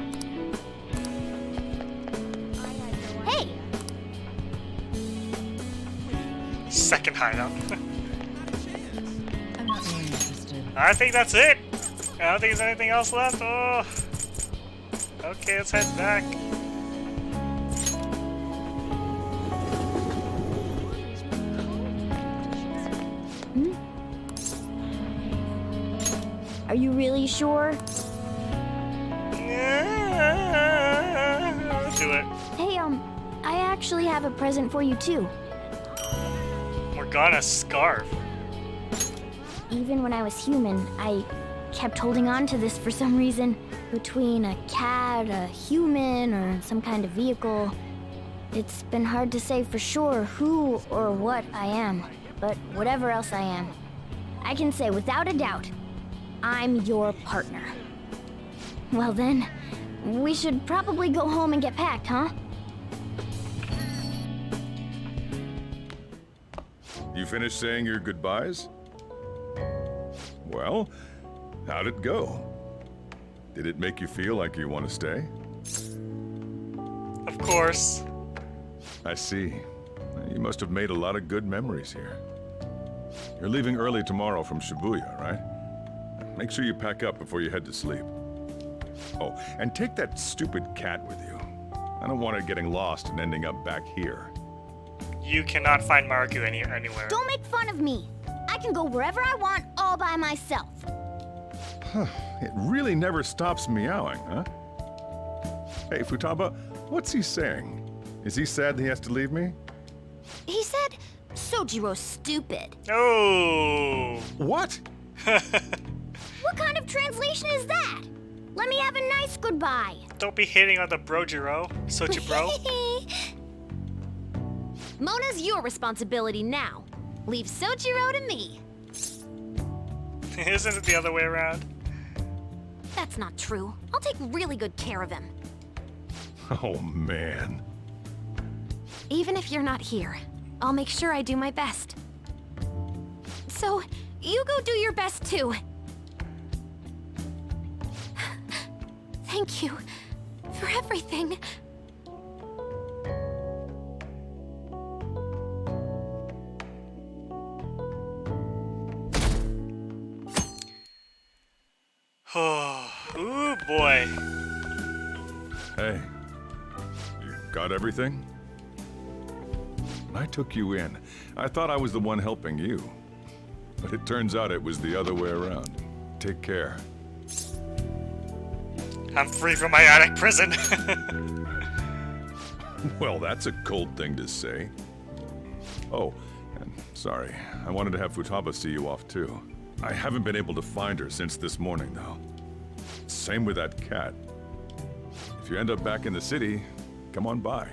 Hey! Second hideout. I think that's it. I don't think there's anything else left. Oh. Okay, let's head back. Are you really sure? Yeah, let's do it. Hey, I actually have a present for you too. Morgana's scarf. Even when I was human, I kept holding on to this for some reason. Between a cat, a human, or some kind of vehicle, it's been hard to say for sure who or what I am. But whatever else I am, I can say without a doubt, I'm your partner. Well then, we should probably go home and get packed, huh? You finished saying your goodbyes? Well, how'd it go? Did it make you feel like you want to stay? Of course. I see. You must have made a lot of good memories here. You're leaving early tomorrow from Shibuya, right? Make sure you pack up before you head to sleep. Oh, and take that stupid cat with you. I don't want it getting lost and ending up back here. You cannot find Maruku anywhere. Don't make fun of me. I can go wherever I want all by myself. It really never stops meowing, huh? Hey, Futaba, what's he saying? Is he sad that he has to leave me? He said, Sojiro's stupid. Oh. What? What kind of translation is that? Let me have a nice goodbye. Don't be hating on the brojiro, Sojibro. Mona's your responsibility now. Leave Sojiro to me. Isn't it the other way around? That's not true. I'll take really good care of him. Oh, man. Even if you're not here, I'll make sure I do my best. So, you go do your best too. Thank you for everything. Ooh, boy. Hey, you got everything? I took you in. I thought I was the one helping you. But it turns out it was the other way around. Take care. I'm free from my attic prison. Well, that's a cold thing to say. Oh, and sorry. I wanted to have Futaba see you off too. I haven't been able to find her since this morning, though. Same with that cat. If you end up back in the city, come on by.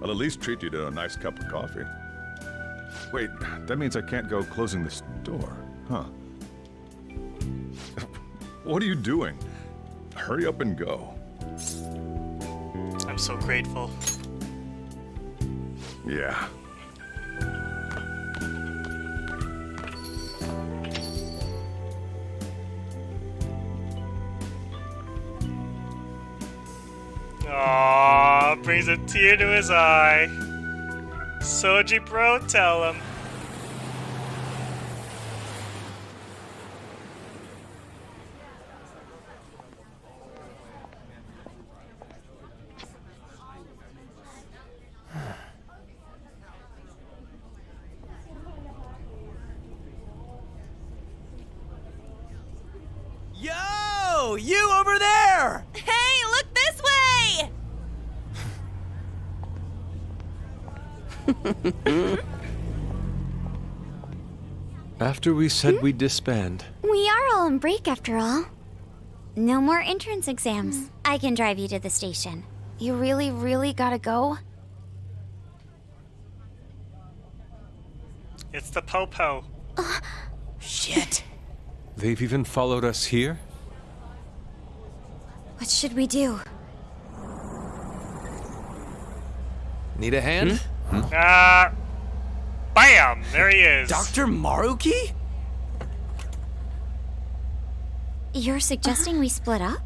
I'll at least treat you to a nice cup of coffee. Wait, that means I can't go closing the store, huh? What are you doing? Hurry up and go. I'm so grateful. Yeah. Aww, brings a tear to his eye. Soji bro, tell him. Yo! You over there! Hey, look this way! After we said we'd disband. We are all on break after all. No more entrance exams. I can drive you to the station. You really, really gotta go? It's the Popo. Shit. They've even followed us here? What should we do? Need a hand? Bam! There he is. Dr. Maruki? You're suggesting we split up?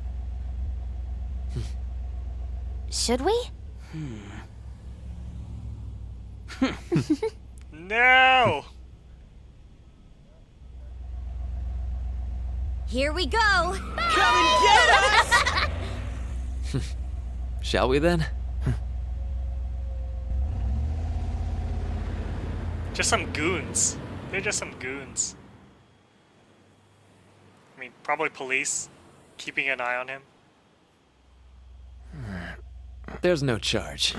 Should we? No! Here we go! Come and get us! Shall we then? Just some goons. They're just some goons. I mean, probably police, keeping an eye on him. There's no charge.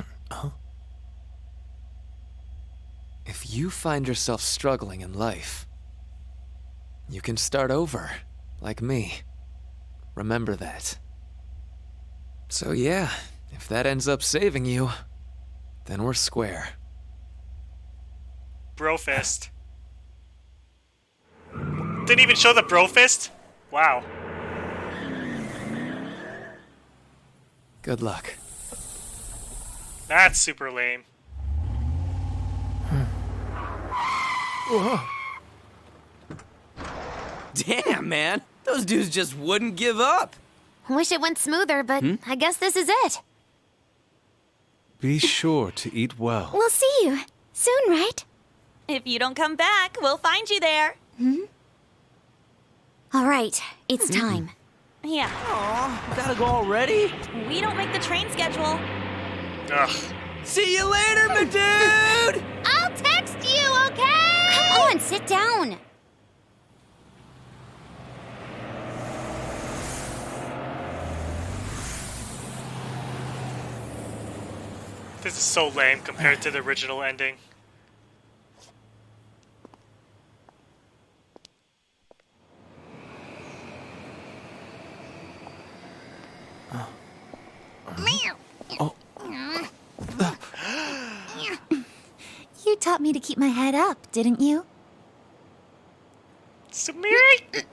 If you find yourself struggling in life, you can start over, like me. Remember that. So yeah, if that ends up saving you, then we're square. Bro fist. Didn't even show the bro fist? Wow. Good luck. That's super lame. Damn, man. Those dudes just wouldn't give up. Wish it went smoother, but I guess this is it. Be sure to eat well. We'll see you soon, right? If you don't come back, we'll find you there. All right, it's time. Yeah. Aw, gotta go already? We don't make the train schedule. Ugh. See you later, my dude! I'll text you, okay? Come on, sit down. This is so lame compared to the original ending. You taught me to keep my head up, didn't you? Samiri!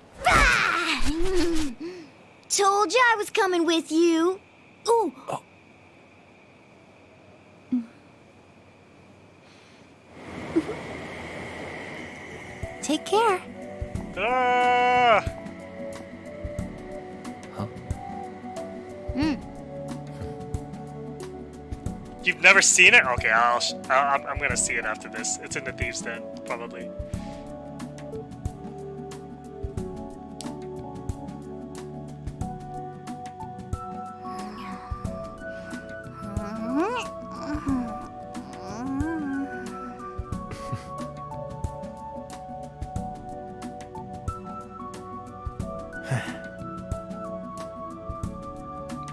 Told you I was coming with you. Ooh. Take care. You've never seen it? Okay, I'm gonna see it after this. It's in the Thieves' Den, probably.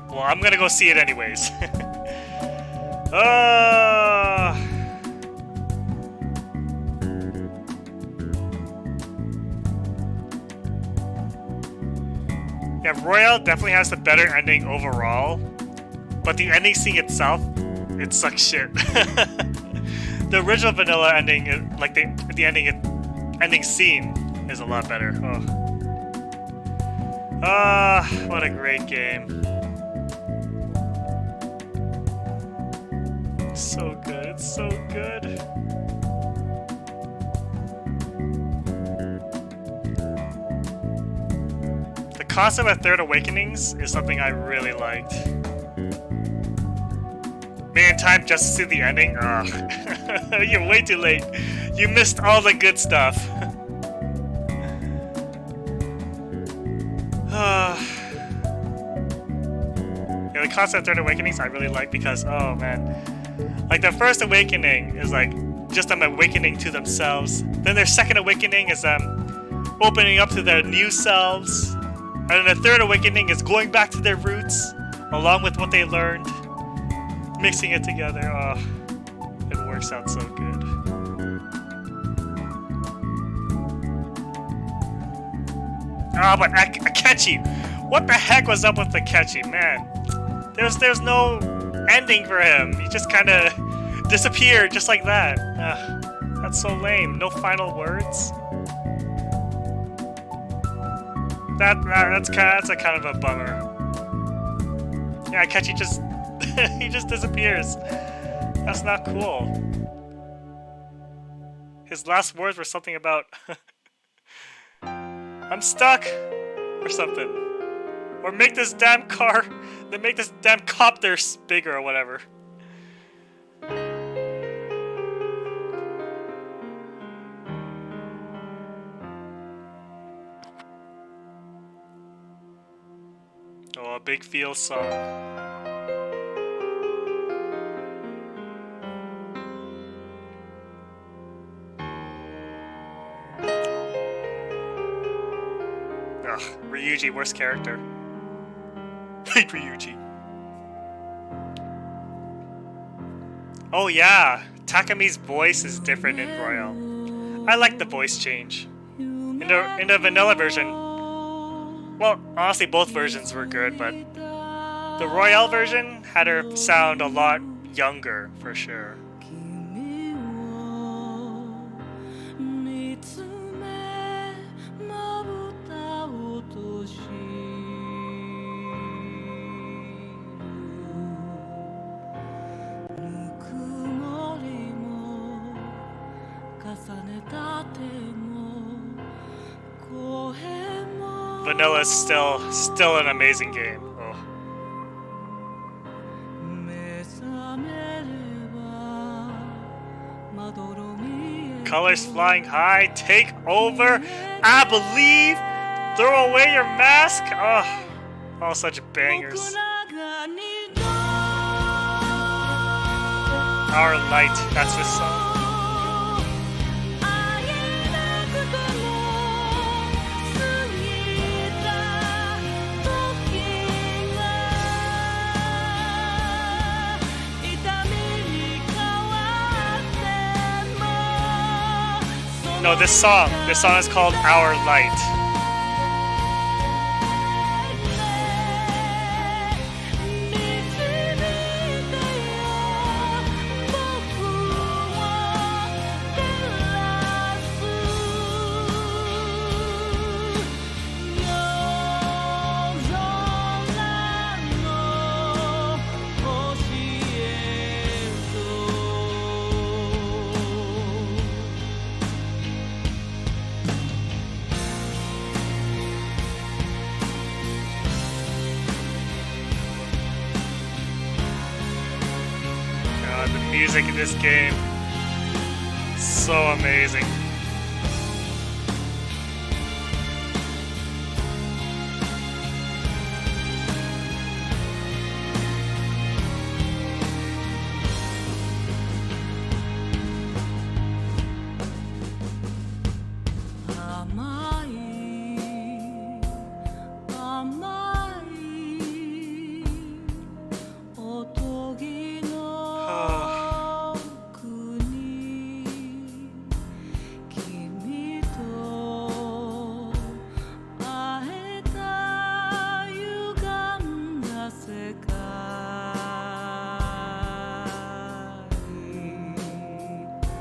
Well, I'm gonna go see it anyways. Yeah, Royale definitely has the better ending overall, but the ending scene itself, it sucks shit. The original vanilla ending, like the ending scene, is a lot better. What a great game! It's so good. It's so good. The concept of Third Awakenings is something I really liked. Man, time just to see the ending? Ugh. You're way too late. You missed all the good stuff. Yeah, the concept of Third Awakenings I really like because, oh man. Like, the first awakening is like just them awakening to themselves. Then their second awakening is them opening up to their new selves. And then the third awakening is going back to their roots, along with what they learned. Mixing it together, oh, it works out so good. Ah, but Akechi! What the heck was up with Akechi, man? There's no ending for him. He just kind of disappeared just like that. That's so lame. No final words. That's a kind of a bummer. Yeah, Akechi just he just disappears. That's not cool. His last words were something about I'm stuck or something. Or make this damn car, then make this damn copter bigger or whatever. Oh, a big feel song. Ryuji, worst character. Hate Ryuji. Oh yeah, Takami's voice is different in Royale. I like the voice change. In the vanilla version, well, honestly both versions were good, but the Royale version had her sound a lot younger, for sure. Vanilla is still an amazing game. Oh. Colors flying high, take over, I believe, throw away your mask. Oh, all such bangers. Our Light, that's this song. No, this song is called Our Light. Music in this game, so amazing.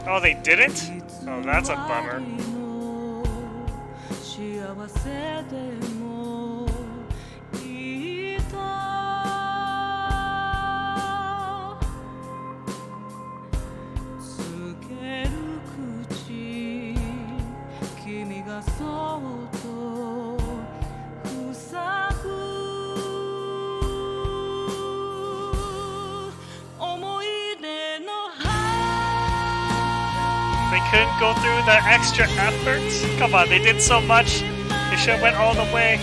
Oh, they didn't? Oh, that's a bummer. They couldn't go through the extra efforts? Come on, they did so much. They should have went all the way.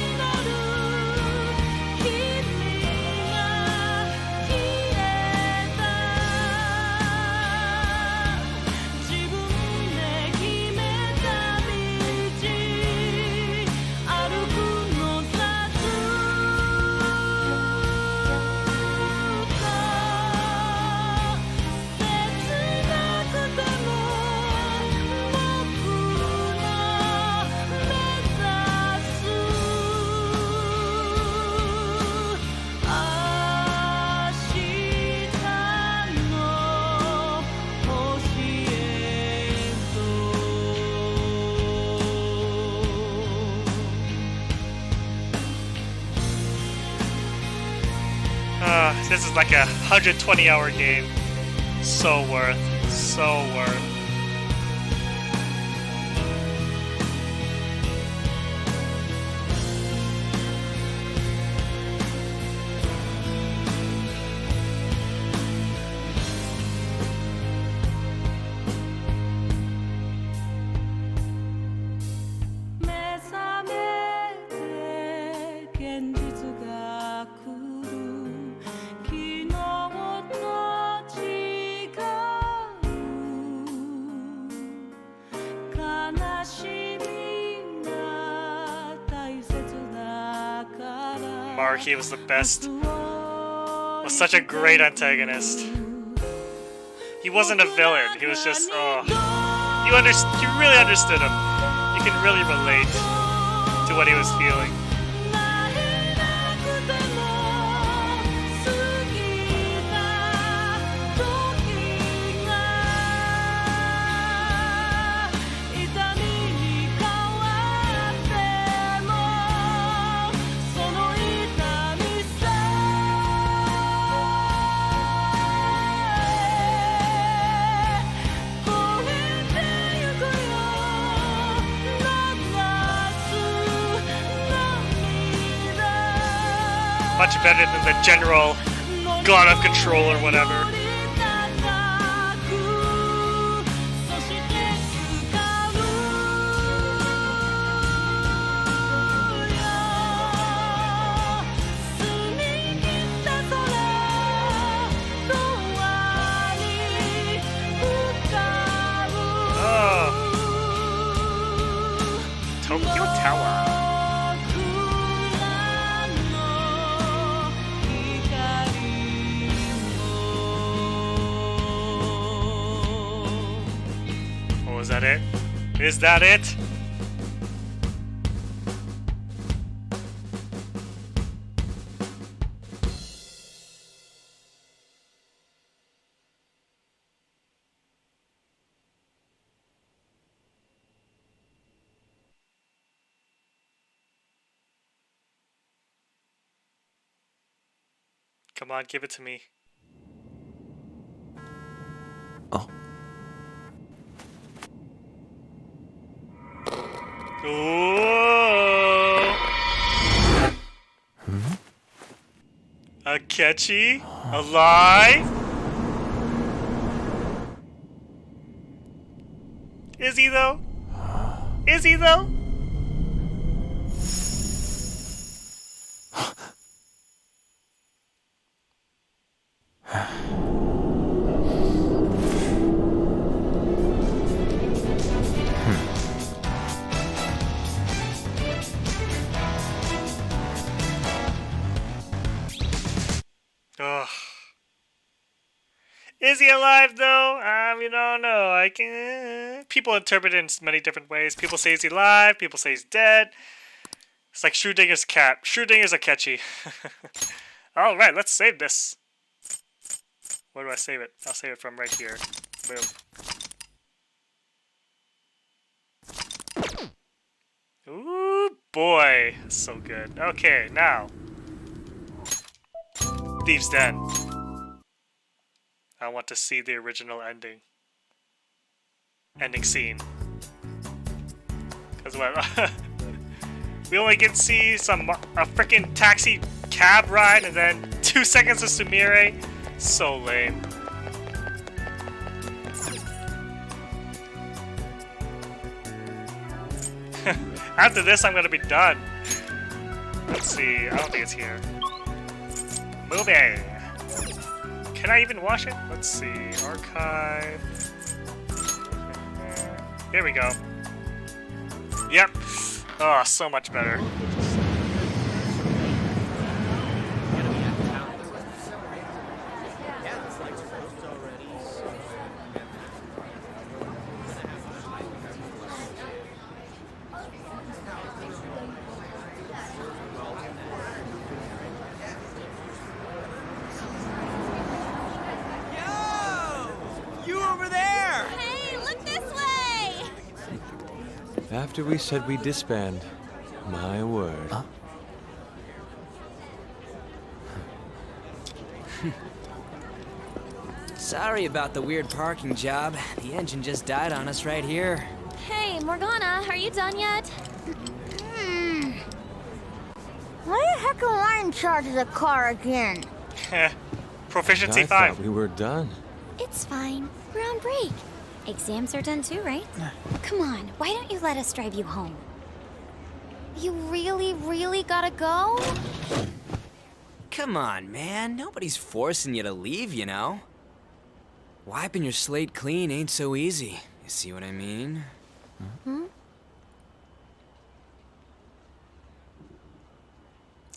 This is like a 120-hour game. So worth. So worth. Marky was the best. Was such a great antagonist. He wasn't a villain. He was just you really understood him. You can really relate to what he was feeling. Much better than the general god of control or whatever. Oh. Tokyo Tower. Is that it? Is that it? Come on, give it to me. Ooh. Akechi? Alive? Is he though? Is he though? Ugh. Is he alive though? We don't know. I can. People interpret it in many different ways. People say he's alive. People say he's dead. It's like Schrödinger's cat. Schrödinger's Akechi. All right, let's save this. Where do I save it? I'll save it from right here. Boom. boy, so good. Okay, now Thieves' Den. I want to see the original ending scene. Cause what? We only get to see a freaking taxi cab ride and then 2 seconds of Sumire. So lame. After this, I'm gonna be done. Let's see. I don't think it's here. Movie. Can I even watch it? Let's see. Archive. Here we go. Yep. Oh, so much better. After we said we disband, my word. Huh? Sorry about the weird parking job. The engine just died on us right here. Hey, Morgana, are you done yet? Why the heck am I in charge of the car again? Proficiency 5. I thought we were done. It's fine. We're on break. Exams are done too, right? Come on, why don't you let us drive you home? You really gotta go? Come on, man. Nobody's forcing you to leave, you know? Wiping your slate clean ain't so easy. You see what I mean? Hmm?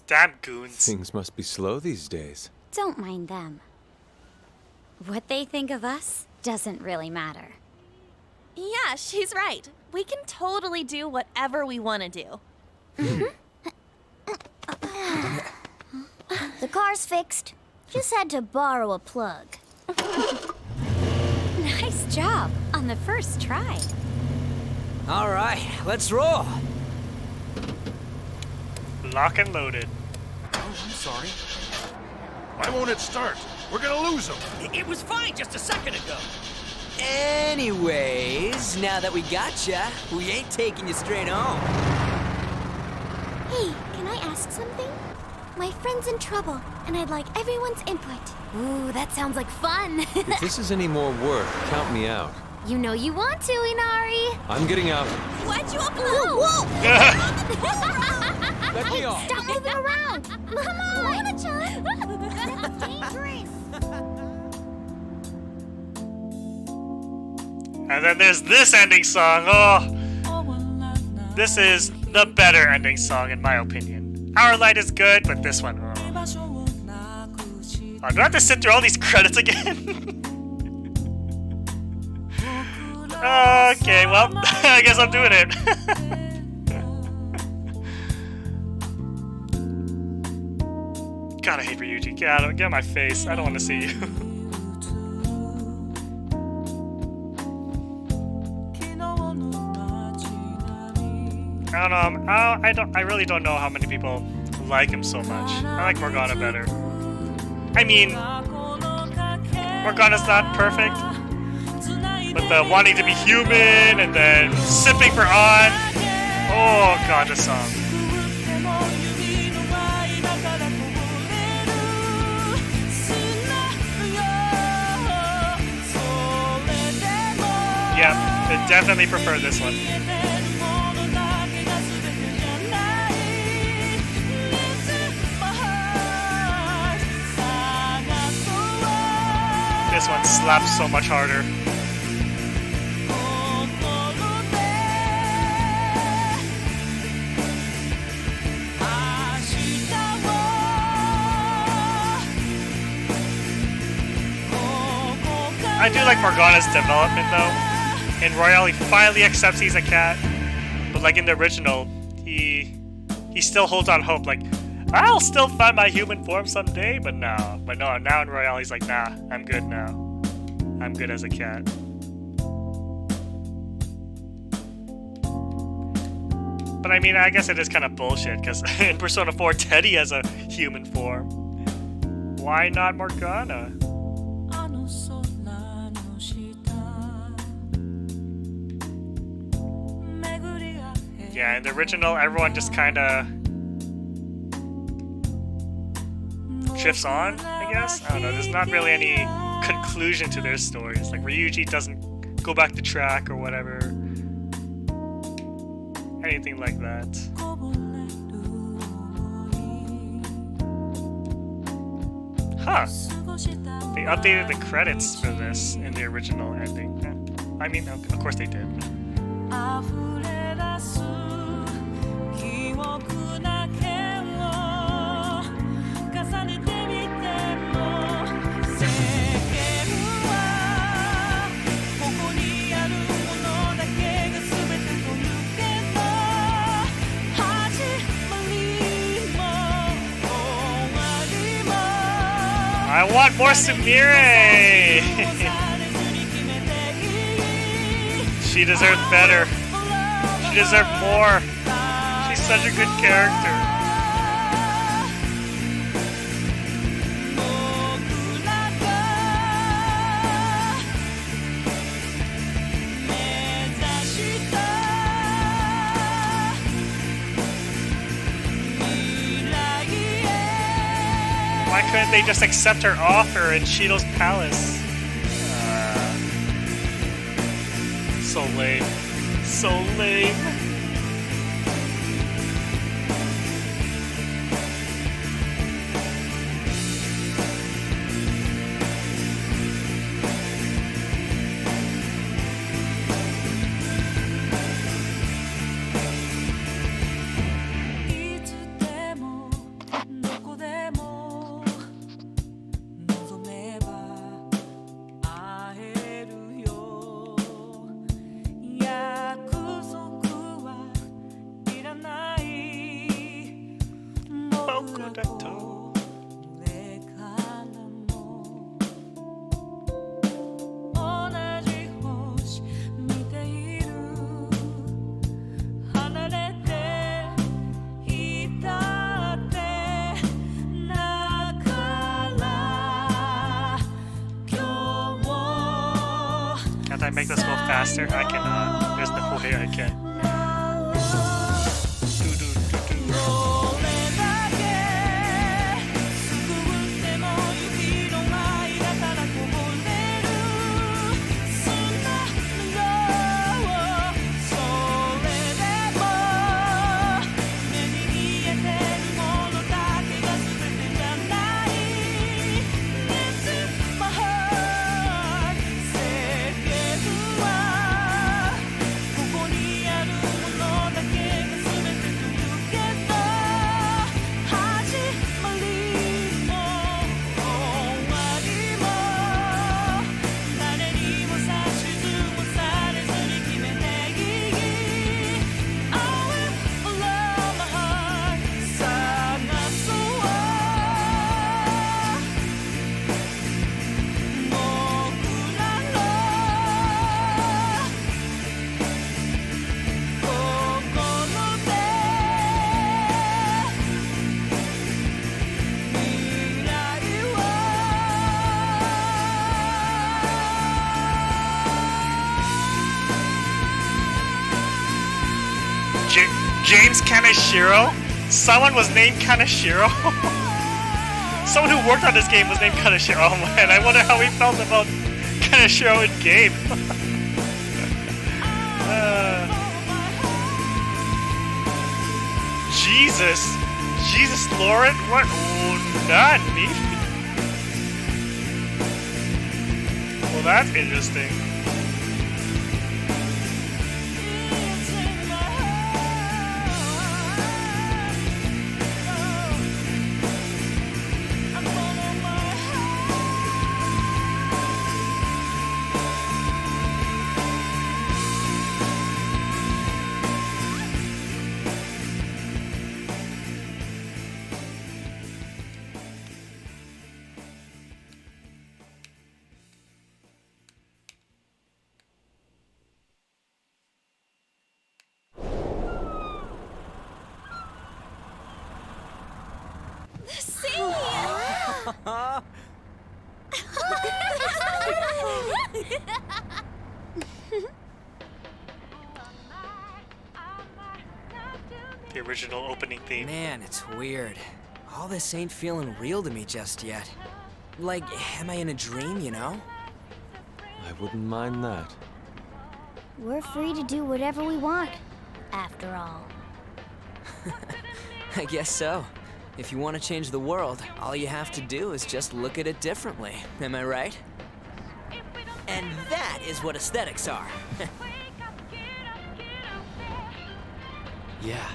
Damn goons. Things must be slow these days. Don't mind them. What they think of us doesn't really matter. Yeah, she's right. We can totally do whatever we want to do. The car's fixed. Just had to borrow a plug. Nice job on the first try. All right, let's roll. Lock and loaded. Oh, I'm sorry. Why won't it start? We're gonna lose him. It was fine just a second ago. Anyways, now that we gotcha, we ain't taking you straight home. Hey, can I ask something? My friend's in trouble, and I'd like everyone's input. Ooh, that sounds like fun. If this is any more work, count me out. You know you want to, Inari. I'm getting out. Why'd you open the whoa! Let me off. Stop moving around! Come on! Mona-chan! That's dangerous! And then there's this ending song. Oh, this is the better ending song in my opinion. Our Light is good, but this one. Oh, do I have to sit through all these credits again? Okay, well, I guess I'm doing it. God, I hate Ryuji. Get out of my face. I don't want to see you. I don't know. I really don't know how many people like him so much. I like Morgana better. I mean, Morgana's not perfect, but the wanting to be human and then sipping for on. Oh god, this song. Yep, I definitely prefer this one. This one slaps so much harder. I do like Morgana's development though. In Royale, he finally accepts he's a cat, but like in the original, he still holds on hope. Like, I'll still find my human form someday, but no. But no, now in Royale, he's like, nah, I'm good now. I'm good as a cat. But I mean, I guess it is kind of bullshit, because in Persona 4, Teddy has a human form. Why not Morgana? Yeah, in the original, everyone just kind of drifts on, I guess? I don't know, there's not really any conclusion to their stories. Like, Ryuji doesn't go back to track or whatever. Anything like that. Huh. They updated the credits for this in the original ending. I mean, of course they did. I want more Sumire! She deserved better. She deserved more. She's such a good character. Why couldn't they just accept her offer in Shido's palace? So lame. So lame. Can't I make this go faster? I cannot. There's no way I can. James Kaneshiro? Someone was named Kaneshiro? Someone who worked on this game was named Kaneshiro. Oh man, I wonder how he felt about Kaneshiro in game. Jesus Lord? What? Oh, not me. Well, that's interesting. The original opening theme. Man, it's weird. All this ain't feeling real to me just yet. Like, am I in a dream, you know? I wouldn't mind that. We're free to do whatever we want, after all. I guess so. If you want to change the world, all you have to do is just look at it differently. Am I right? And that is what aesthetics are. Yeah.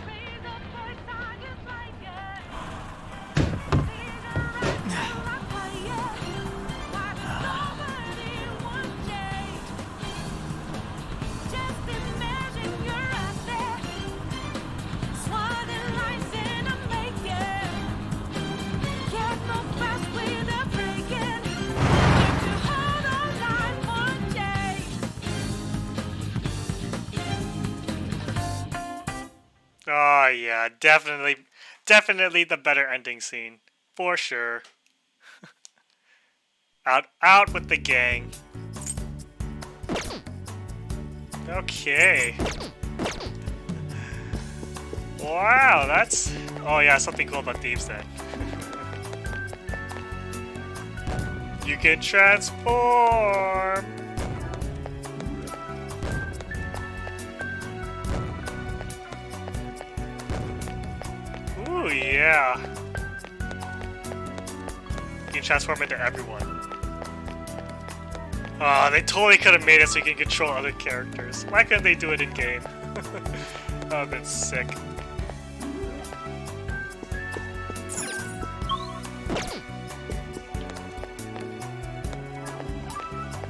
Oh yeah, definitely the better ending scene. For sure. Out with the gang. Okay. Wow, that's... Oh yeah, something cool about thieves then. You can transform! Ooh, yeah. You can transform into everyone. Oh, they totally could have made it so you can control other characters. Why couldn't they do it in-game? That would have been sick.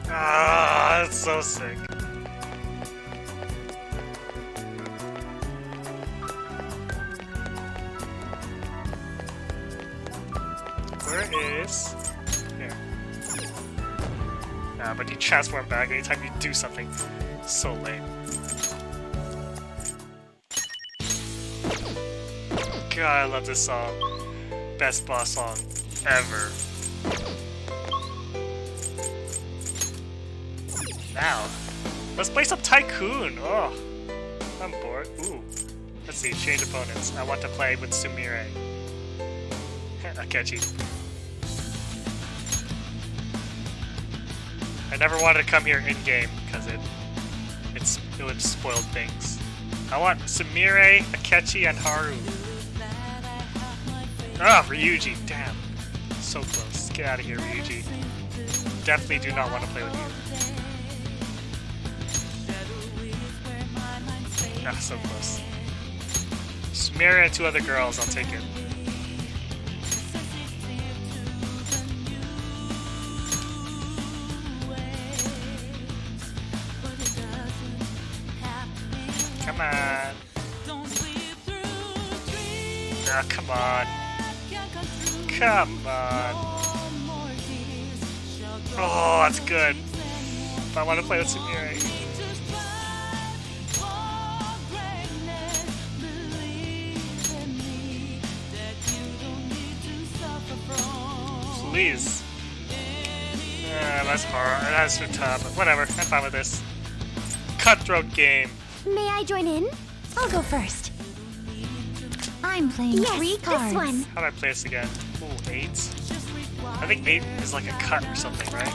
Ah, that's so sick. Where is... Here. Nah, but you transform back anytime you do something. So lame. God, I love this song. Best boss song ever. Now, let's play some Tycoon. Oh, I'm bored. Ooh. Let's see, change opponents. I want to play with Sumire. Akechi. I never wanted to come here in-game because it would spoil things. I want Sumire, Akechi, and Haru. Ah, Ryuji, damn. So close. Get out of here, Ryuji. Definitely do not want to play with you. Ah, so close. Sumire and 2 other girls, I'll take it. Come on. Ah, come on. Come on. Oh, that's good. But I want to play with Sumire. Please. That's hard. That's too tough. But whatever. I'm fine with this. Cutthroat game. May I join in? I'll go first. I'm playing 3 cards. This one. How do I play this again? Ooh, 8? I think 8 is like a cut or something, right?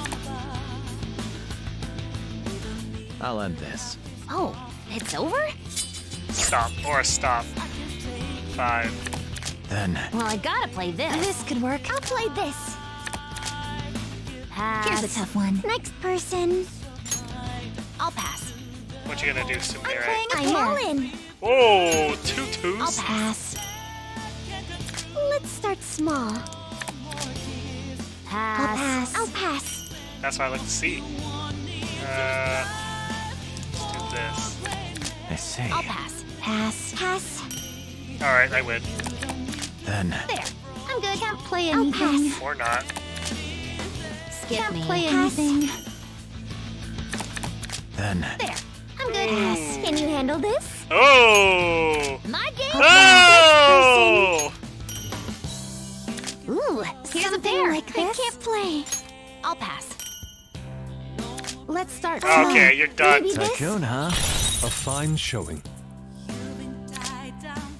I'll end this. Oh, it's over? Stop. Or a stop. 5. Then. Well, I gotta play this. This could work. I'll play this. Pass. Here's a tough one. Next person. I'll pass. What you gonna do, Sumire? I'm all in. Oh, 2 twos? I'll pass. Let's start small. Pass. I'll pass. I'll pass. That's what I like to see. Let's do this. I see. I'll pass. Pass. Pass. Alright, I win. Then. There. I'm good. Can't play I'll anything. pass. Or not. Skip Can't me. play Pass. anything. Then. There. I'm good. Pass. Can you handle this? Oh! My game. Oh! Ooh, Here's a pair. Like I can't play. I'll pass. Let's start. Okay, you're done. Tycoon, huh? A fine showing.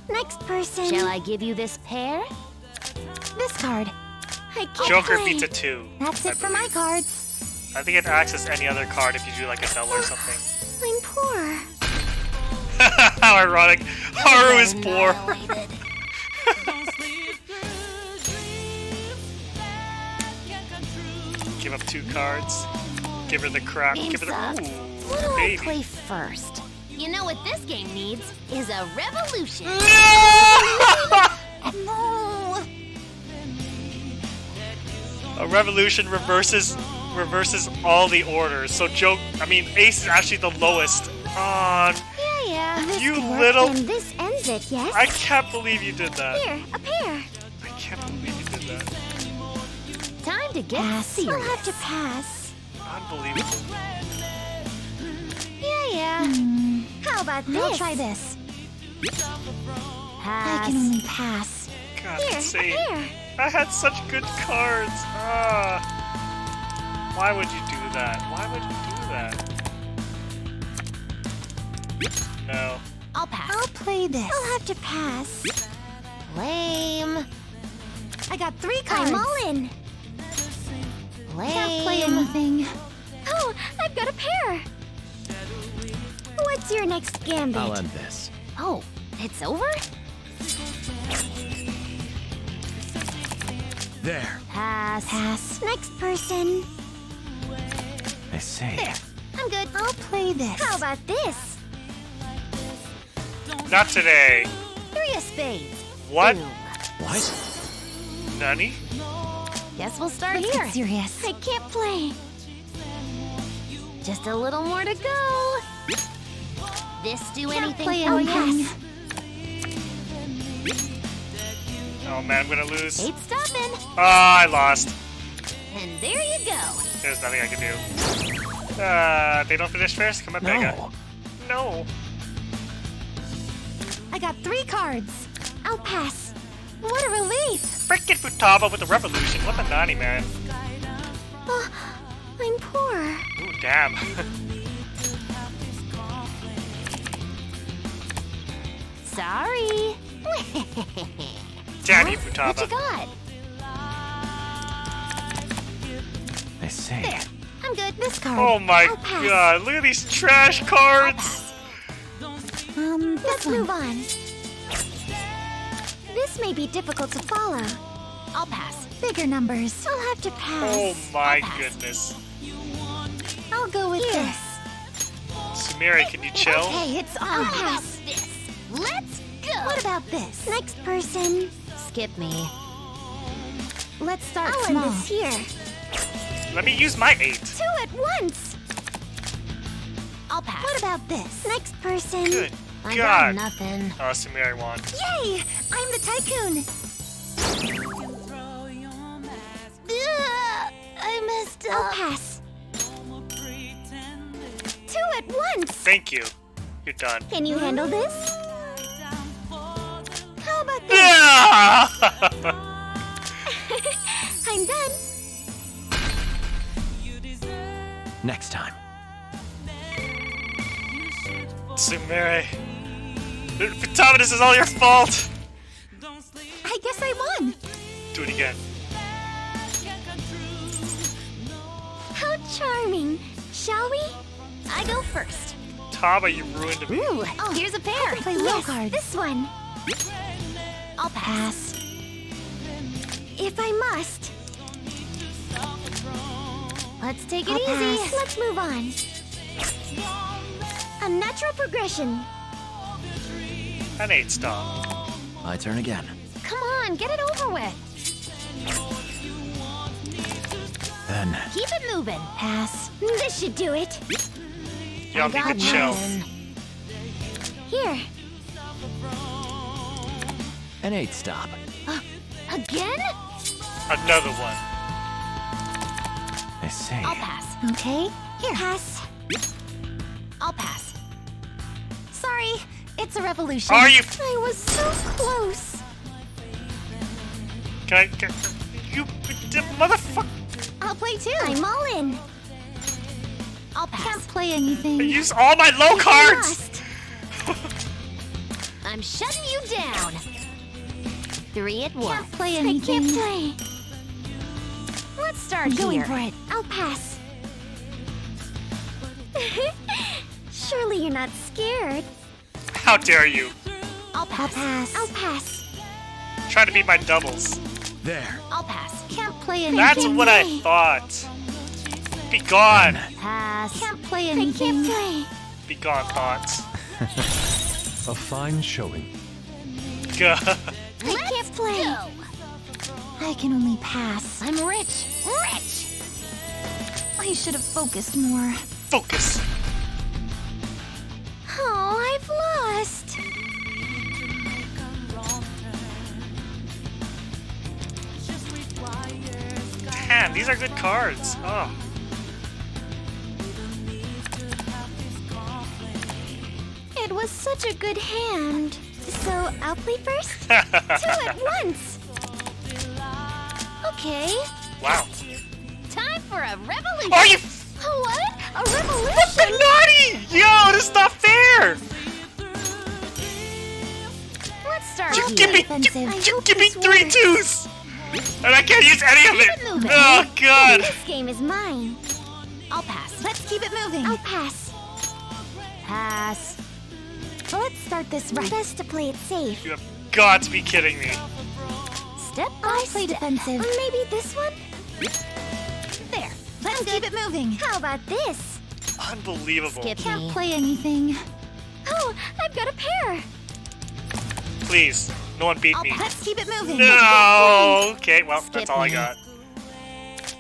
Next person. Shall I give you this pair? This card. I can't Joker play. beats a 2. That's it for my cards. I think it acts as any other card if you do like a double or something. I'm poor. How ironic. Haru is poor. Give up 2 cards. Give her the crap. Give her the. Ooh, What do baby. I play first? You know what this game needs is a revolution. No! A revolution reverses all the orders. So Ace is actually the lowest. Yeah. This You could work, little- And this ends it, yes? I can't believe you did that. Here, a pair. I can't believe you did that. Time to get serious. I'll have to pass. Unbelievable. Yeah. How about this? I'll try this. Pass. I can only pass. God, Here, insane. a pair. I had such good cards. Why would you do that? Why would you do that? No. I'll pass. I'll play this. I'll have to pass. Lame. I got 3 cards. I'm all in. Lame. Can't play anything. Oh, I've got a pair. What's your next gambit? I'll end this. Oh, it's over? There. Pass. Pass. Next person. I see. There. I'm good. I'll play this. How about this? Not today. 3 of spades. What? Boom. What? Nani? Guess we'll start Let's here. get serious. I can't play. Just a little more to go. This do Can't anything? play Oh, anything. yes. Oh man, I'm gonna lose. Ain't stopping. I lost. And there you go. There's nothing I can do. They don't finish first? Come on, Vega. No. I got 3 cards. I'll pass. What a relief. Frickin' Futaba with the revolution. What the Nani, man? Oh, I'm poor. Ooh, damn. Sorry. Damn you, What you Futaba. got? I see. There. I'm good. This card. Oh my I'll pass. god, look at these trash cards. Let's move on. This may be difficult to follow. I'll pass. Bigger numbers. I'll have to pass. Oh my I'll pass. goodness. I'll go with Here. this. Sumire, can you chill? Okay, it's on. I'll pass this. Let's go. What about this? Next person. Skip me. Let's start I'll small. end this here. Let me use my 8. 2 at once. I'll pass. What about this? Next person. Good I God. got nothing. Oh, Sumire won. Yay! I'm the tycoon. I messed up. I'll pass. 2 at once. Thank you. You're done. Can you handle this? How about this? Yeah! I'm done. Next time. Sumire. Futaba, this is all your fault. I guess I won. Do it again. How charming. Shall we? I go first. Taba, you ruined me. Ooh, here's a pair. play low Yes, cards. this one. I'll pass. If I must. Let's take it I'll easy. pass. Let's move on. A natural progression. An 8 stop. My turn again. Come on, get it over with. Then. Keep it moving. Pass. This should do it. Y'all need to chill. nothing. Here. An 8 stop. Again? Another one. I see. I'll pass. Okay. Here. Pass. I'll pass. Sorry, it's a revolution. Are you? I was so close. Can You motherfucker! I'll play too. I'm all in. I'll pass. Can't play anything. I used all my low cards! I'm shutting you down. 3 at once. Can't play anything. I can't play. Let's start I'm going here. for it. I'll pass. Surely you're not scared. How dare you? I'll pass. I'll pass. Trying to beat my doubles. There. I'll pass. Can't play anything. That's what I thought. Be gone. Pass. Can't play anything. I can't play. Be gone, thoughts. A fine showing. God. I can't play. I can only pass. I'm rich. Rich! I should have focused more. Focus. Oh, I've lost. Man, these are good cards. Oh. It was such a good hand. So I'll play first? 2 at once. Okay. Wow. Time for a revolution. Are you? What? A revolution? What the naughty? Yo, this is not fair. Let's start You here. give me 3 twos, and I can't use any of it. Oh God. This game is mine. I'll pass. Let's keep it moving. I'll pass. Pass. Let's start this right. Best to play it safe. You have got to be kidding me. Step by play step. defensive. Maybe this one? There. Let's keep it moving. How about this? Unbelievable. Skip Can't me. play anything. Oh, I've got a pair. Please, no one beat me. Let's keep it moving. No. Okay, well, that's all I got.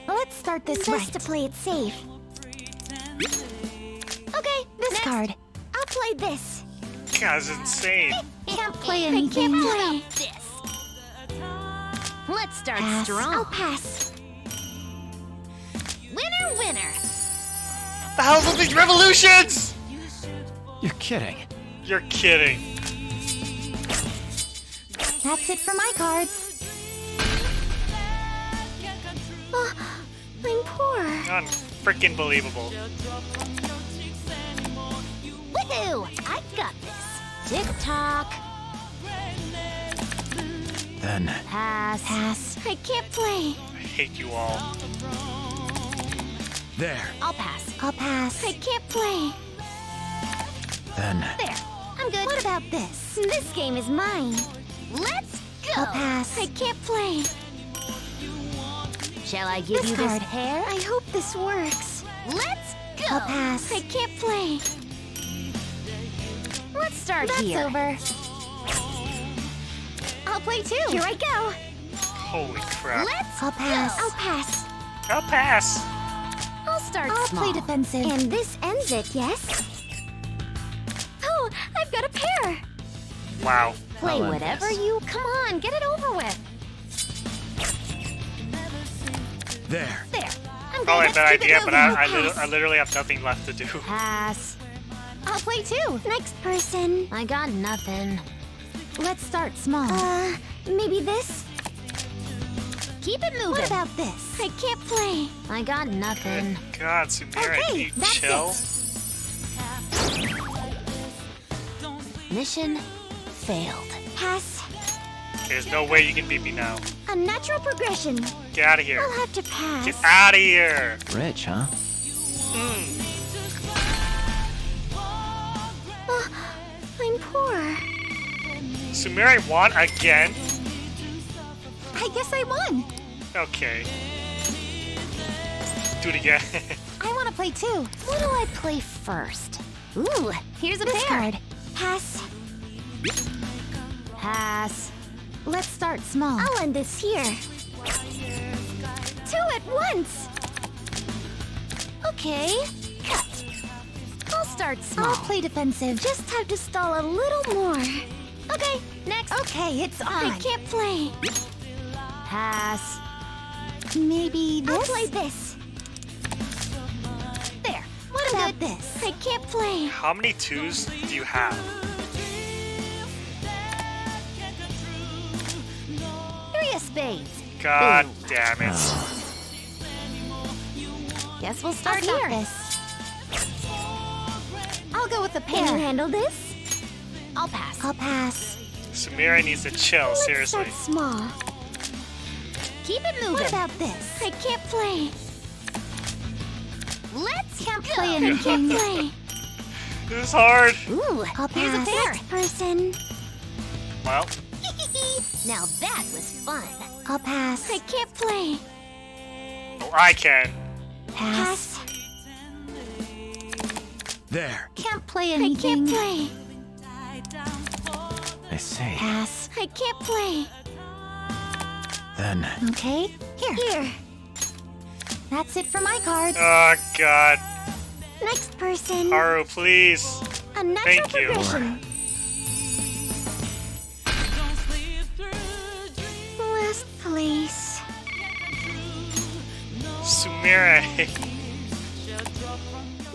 Let's start this Best right. to play it safe. Okay, This next. card. I'll play this. God, this is insane. Can't play I anything. can't play this. Let's start Pass. strong. I'll pass. Winner, winner. The hell are these revolutions? You're kidding. You're kidding. That's it for my cards. Oh, I'm poor. Unfreaking believable. Woohoo! I got this. Tick tock. Then. Pass. Pass. I can't play. I hate you all. There. I'll pass. I'll pass. I can't play. Then. There. I'm good. What about this? This game is mine. Let's go. I'll pass. I can't play. Shall I give This you card. this pair? I hope this works. Let's go. I'll pass. I can't play. Let's start That's here. over. I'll play too. Here I go. Holy crap. Let's I'll pass. go. I'll pass. I'll pass. I'll start I'll small. play defensive. And this ends it, yes? Oh, I've got a pair. Wow. Play I'll end whatever this. you... Come on, get it over with. There. There. I'm Probably a good. bad Let's keep idea, it but moving. I Pass. literally have nothing left to do. Pass. I'll play too. Next person. I got nothing. Let's start small. Maybe this? Keep it moving. What about this? I can't play. I got nothing. God, Sumira, Okay, can you that's chill? Mission failed. Pass. There's no way you can beat me now. A natural progression. Get out of here. I'll have to pass. Get out of here. Rich, huh? Oh, I'm poor. Sumira won again? I guess I won. Okay. Do it again. I want to play too. What do I play first? Ooh, here's a This pair. card. Pass. Pass. Let's start small. I'll end this here. 2 at once. Okay. Cut. I'll start small. I'll play defensive. Just have to stall a little more. Okay, next. Okay, it's on. I can't play. Pass. Maybe this? I'll play this. There. What about this? I can't play. How many twos do you have? 3 of spades. God damn it. Guess we'll start here. This. I'll go with the Can pair. you handle this? I'll pass. I'll pass. Sumire needs to chill, seriously. Start small. Keep it moving. What about this? I can't play. Let's Can't go. play I anything. can't play. This is hard. Ooh, I'll here's a pass. pair. Next person. Well, Now that was fun. I'll pass. I can't play. oh, I can. Pass. There. Can't play I anything. can't play. I see. Pass. I can't play. Then. Okay. Here. That's it for my cards. Oh, God. Next person. Haru, please. A natural Thank you. progression. Last place. Sumire.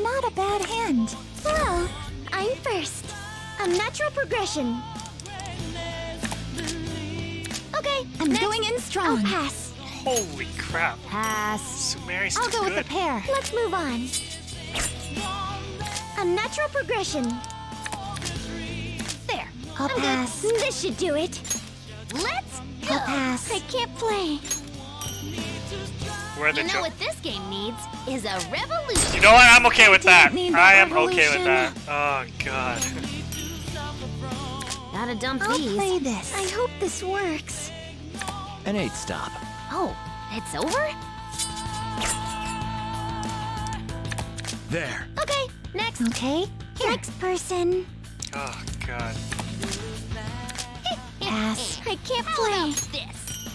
Not a bad hand. Well, I'm first. A natural progression. Okay, I'm next. going in strong. I'll pass. Holy crap. Pass. Sumire's I'll too go with good. the pair. Let's move on. A natural progression. There. I'll I'm pass. good. This should do it. Let's go. I'll pass. I can't play. Where the You know jo- what this game needs is a revolution. You know what? I'm okay with that. need I that am okay with revolution. that. Oh, God. Gotta dump I'll these. play this. I hope this works. An 8 stop. Oh, it's over? There. Okay, next. Okay. Next person. Oh, God. Pass. I can't play. This.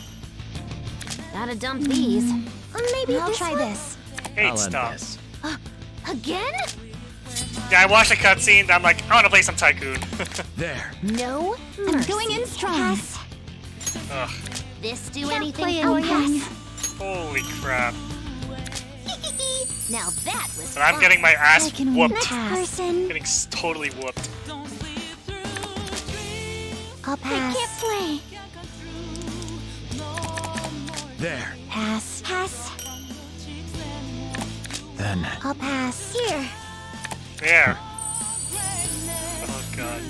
Gotta dump these. Maybe I'll this try one? this. 8 I'll end stop. this. Again? Yeah, I watched the cutscene. I'm like, I want to play some Tycoon. There. No. I'm mercy. going in strong. Pass. Ugh. This do Can't anything play for anything. pass. Holy crap. Now that was And I'm fun. getting my ass I can whooped. Next person. Getting totally whooped. I'll I pass. can't play. There. Pass. Pass. Then. I'll pass. Here. There. Oh, God.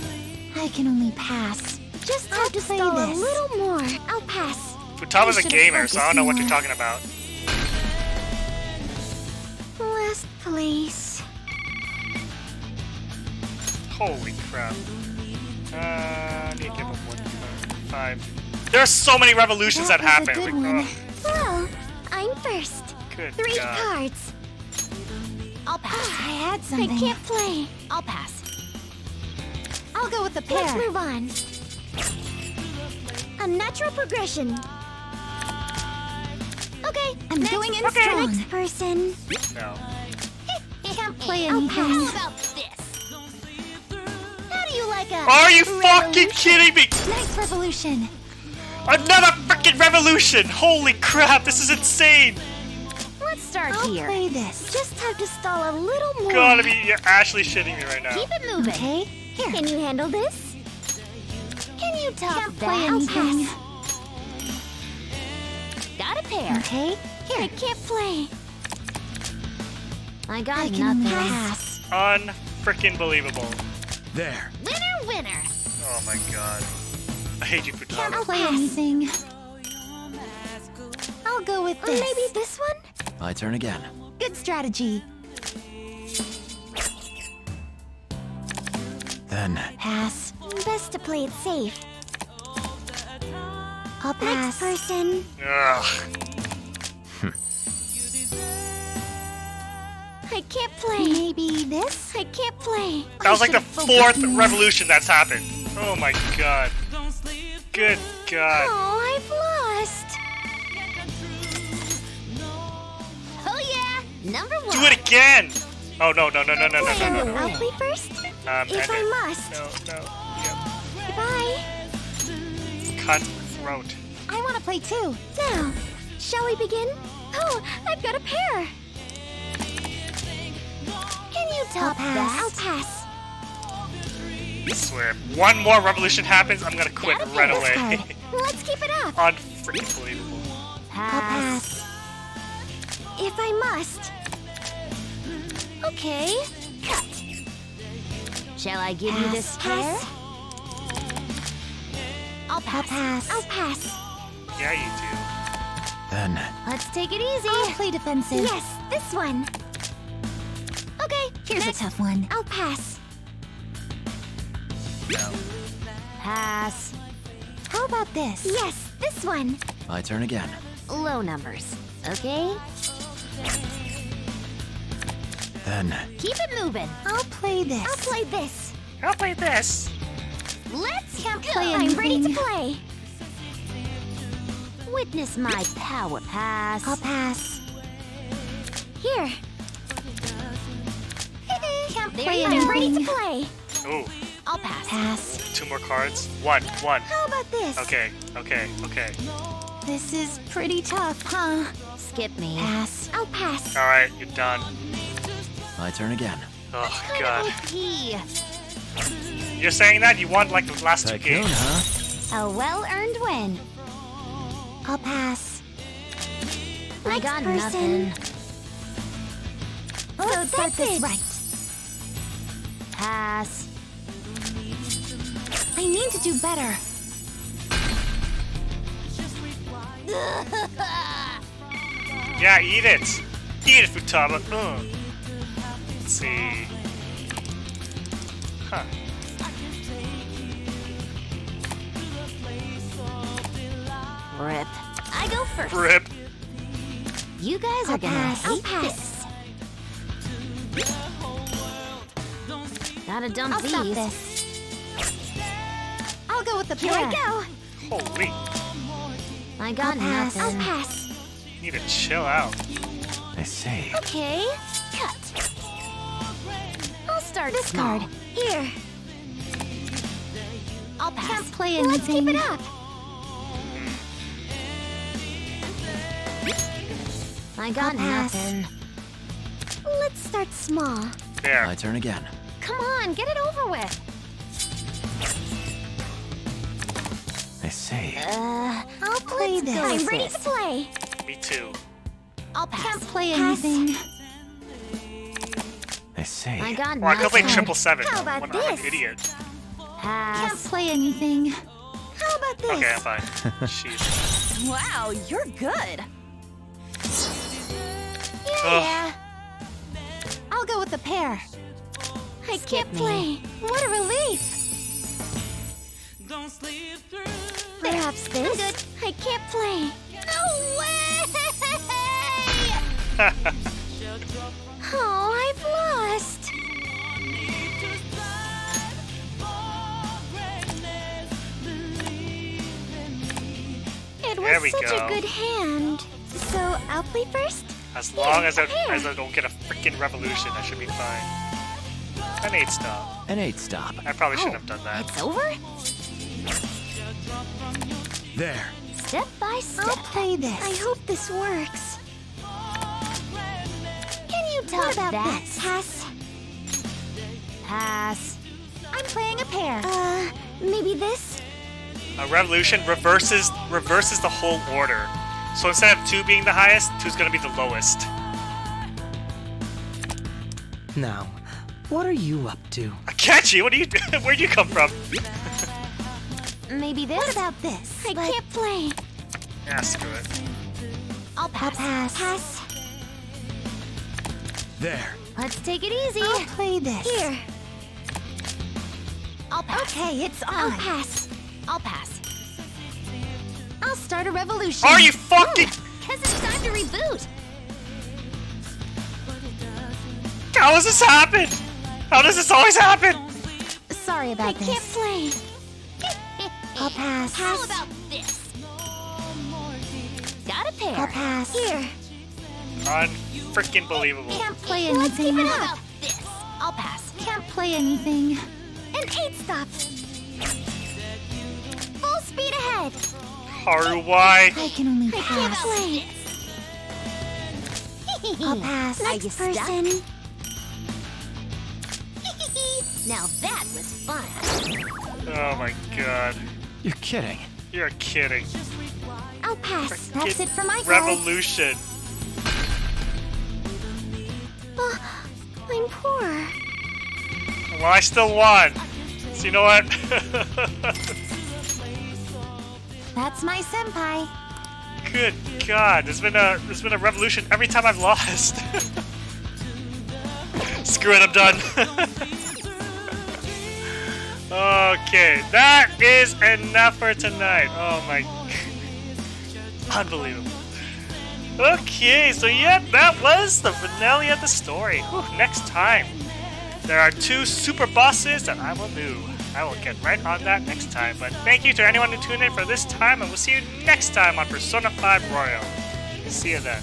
I can only pass. Just I'll have to play stall a this. little more. I'll pass. Futama's a should've gamer, so I don't know what you're focused talking about. Last place. Holy crap. I need to give him 1.5. There are so many revolutions that, That was a happen. good Like, one. ugh, Well, I'm first. good 3 God. cards. I'll pass. I had I something. can't play. I'll pass. I'll go with the pair. Let's move on. A natural progression. Okay, I'm next, going in strong. Next person. No. Can't play I'll anything. pass. How about this? How do you like a Are you fucking kidding me? Nice revolution. Another freaking revolution! Holy crap, this is insane! Let's start I'll here. play this. Just have to stall a little more. Gotta be, you're actually shitting me right now. Keep it moving. Okay. Here. Can you handle this? Can you top Can't that? play I'll anything. pass. Got a pair. Okay. Here. I can't play. I got I can only nothing. pass. Unfreaking believable. There. Winner, winner. Oh my god. I hate you, Can't Futama. play pass. anything. I'll go with this. Maybe this one? My turn again. Good strategy. Then. Pass. Best to play it safe. I'll Next pass. person. Ugh. I can't play. Maybe this? I can't play. That was like the should've 4th focused more. revolution that's happened. Oh my god. Good god. Oh, I've lost. Oh yeah, number 1. Do it again! Oh no, no, no, no, no, no, Play. no, no. I'll play first. End If I it. must. No, no. Goodbye. Yep. Cut throat. I want to play too. Now, shall we begin? Oh, I've got a pair. Can you top pass. that? I'll pass. I swear, if one more revolution happens, I'm gonna quit Gotta right play this away. card. Let's keep it up. Unfreaking believable. Pass. If I must. Okay, cut. Shall I give you this scare? I'll pass. I'll pass. Yeah, you do. Then. Let's take it easy. I'll play defensive. Yes, this one. Okay, Here's next. a tough one. I'll pass. No. Pass. How about this? Yes, this one. My turn again. Low numbers. Okay? Then. Keep it moving. I'll play this. I'll play this. I'll play this. Let's Can't go. play I'm ready to anything. play. Witness my power. Pass. I'll pass. Here. Can't There play you go. I'm ready to anything. play. Ooh, I'll pass. Pass. 2 more cards. One. How about this? Okay. This is pretty tough, huh? Skip me. Pass. I'll pass. Alright, you're done. My turn again. Oh, God. OP. You're saying that? You won like the last 2 Tycoon, games. huh? A well-earned win. I'll pass. I got nothing. Let's start this right. Pass. I need to do better. Yeah, eat it. Eat it, Futaba. Let's see. Huh. Rip. I go first. Rip. You guys are gonna hate this. Gotta dump I'll these. stop this. I'll go with the Here pair. I go. Holy. I got I'll pass. nothing. I'll pass. You need to chill out. I see. Okay, cut. I'll start This small. card. Here. I'll pass. Can't play Let's keep anything. it up. I got I'll pass. nothing. Let's start small. There. My turn again. Come on, get it over with. I see. I'll play let's this. go. I'm ready to play. Me too. I'll pass. Can't play Pass. anything. I see. I got Well, I could play nothing. 777. How about when I'm an this? idiot. Pass. Can't play anything. How about this? Okay, I'm fine. Jeez. Wow, you're good. Ugh. I'll go with the pair. I can't play. What a relief. Perhaps this? I'm good. I can't play. No way! Oh, I've lost. It There was we such go. a good hand. So I'll play first? As long as I Here. don't get a freaking revolution, I should be fine. An 8 stop. An 8 stop. I probably shouldn't have done that. It's over? There. Step by step. I'll play this. I hope this works. Can you top What about that? this? Pass. Pass. I'm playing a pair. Maybe this? A revolution reverses the whole order. So instead of 2 being the highest, 2's gonna be the lowest. Now, what are you up to? Akechi, what are you doing? Where'd you come from? Maybe this? What about this? I can't play. Yeah, screw it. I'll pass. Pass. There. Let's take it easy. I'll play this. Here. I'll pass. Okay, it's on. I'll pass. I'll pass. I'll start a revolution. Are you fucking? Cause it's time to reboot. How does this happen? How does this always happen? Sorry about I this. can't play. I'll pass. How about this? Got a pair. I'll pass. Here. Unfreaking believable. Can't play Let's keep anything. it up. This. I'll pass. Can't play anything. An 8 stop. Full speed ahead. Haru, why? I can only I can't pass. play. I'll pass. Next Are you person. Now that was fun. Oh my god. You're kidding. You're kidding. I'll I'll pass. That's it for my cards. Revolution. I'm poor. Well, I still won. So you know what? That's my senpai. Good God, there's been a revolution every time I've lost. Screw it, I'm done. Okay, that is enough for tonight. Oh my, unbelievable. Okay, so yeah, that was the finale of the story. Whew, next time, there are 2 super bosses that I will do. I will get right on that next time. But thank you to anyone who tuned in for this time, and we'll see you next time on Persona 5 Royal. See you then.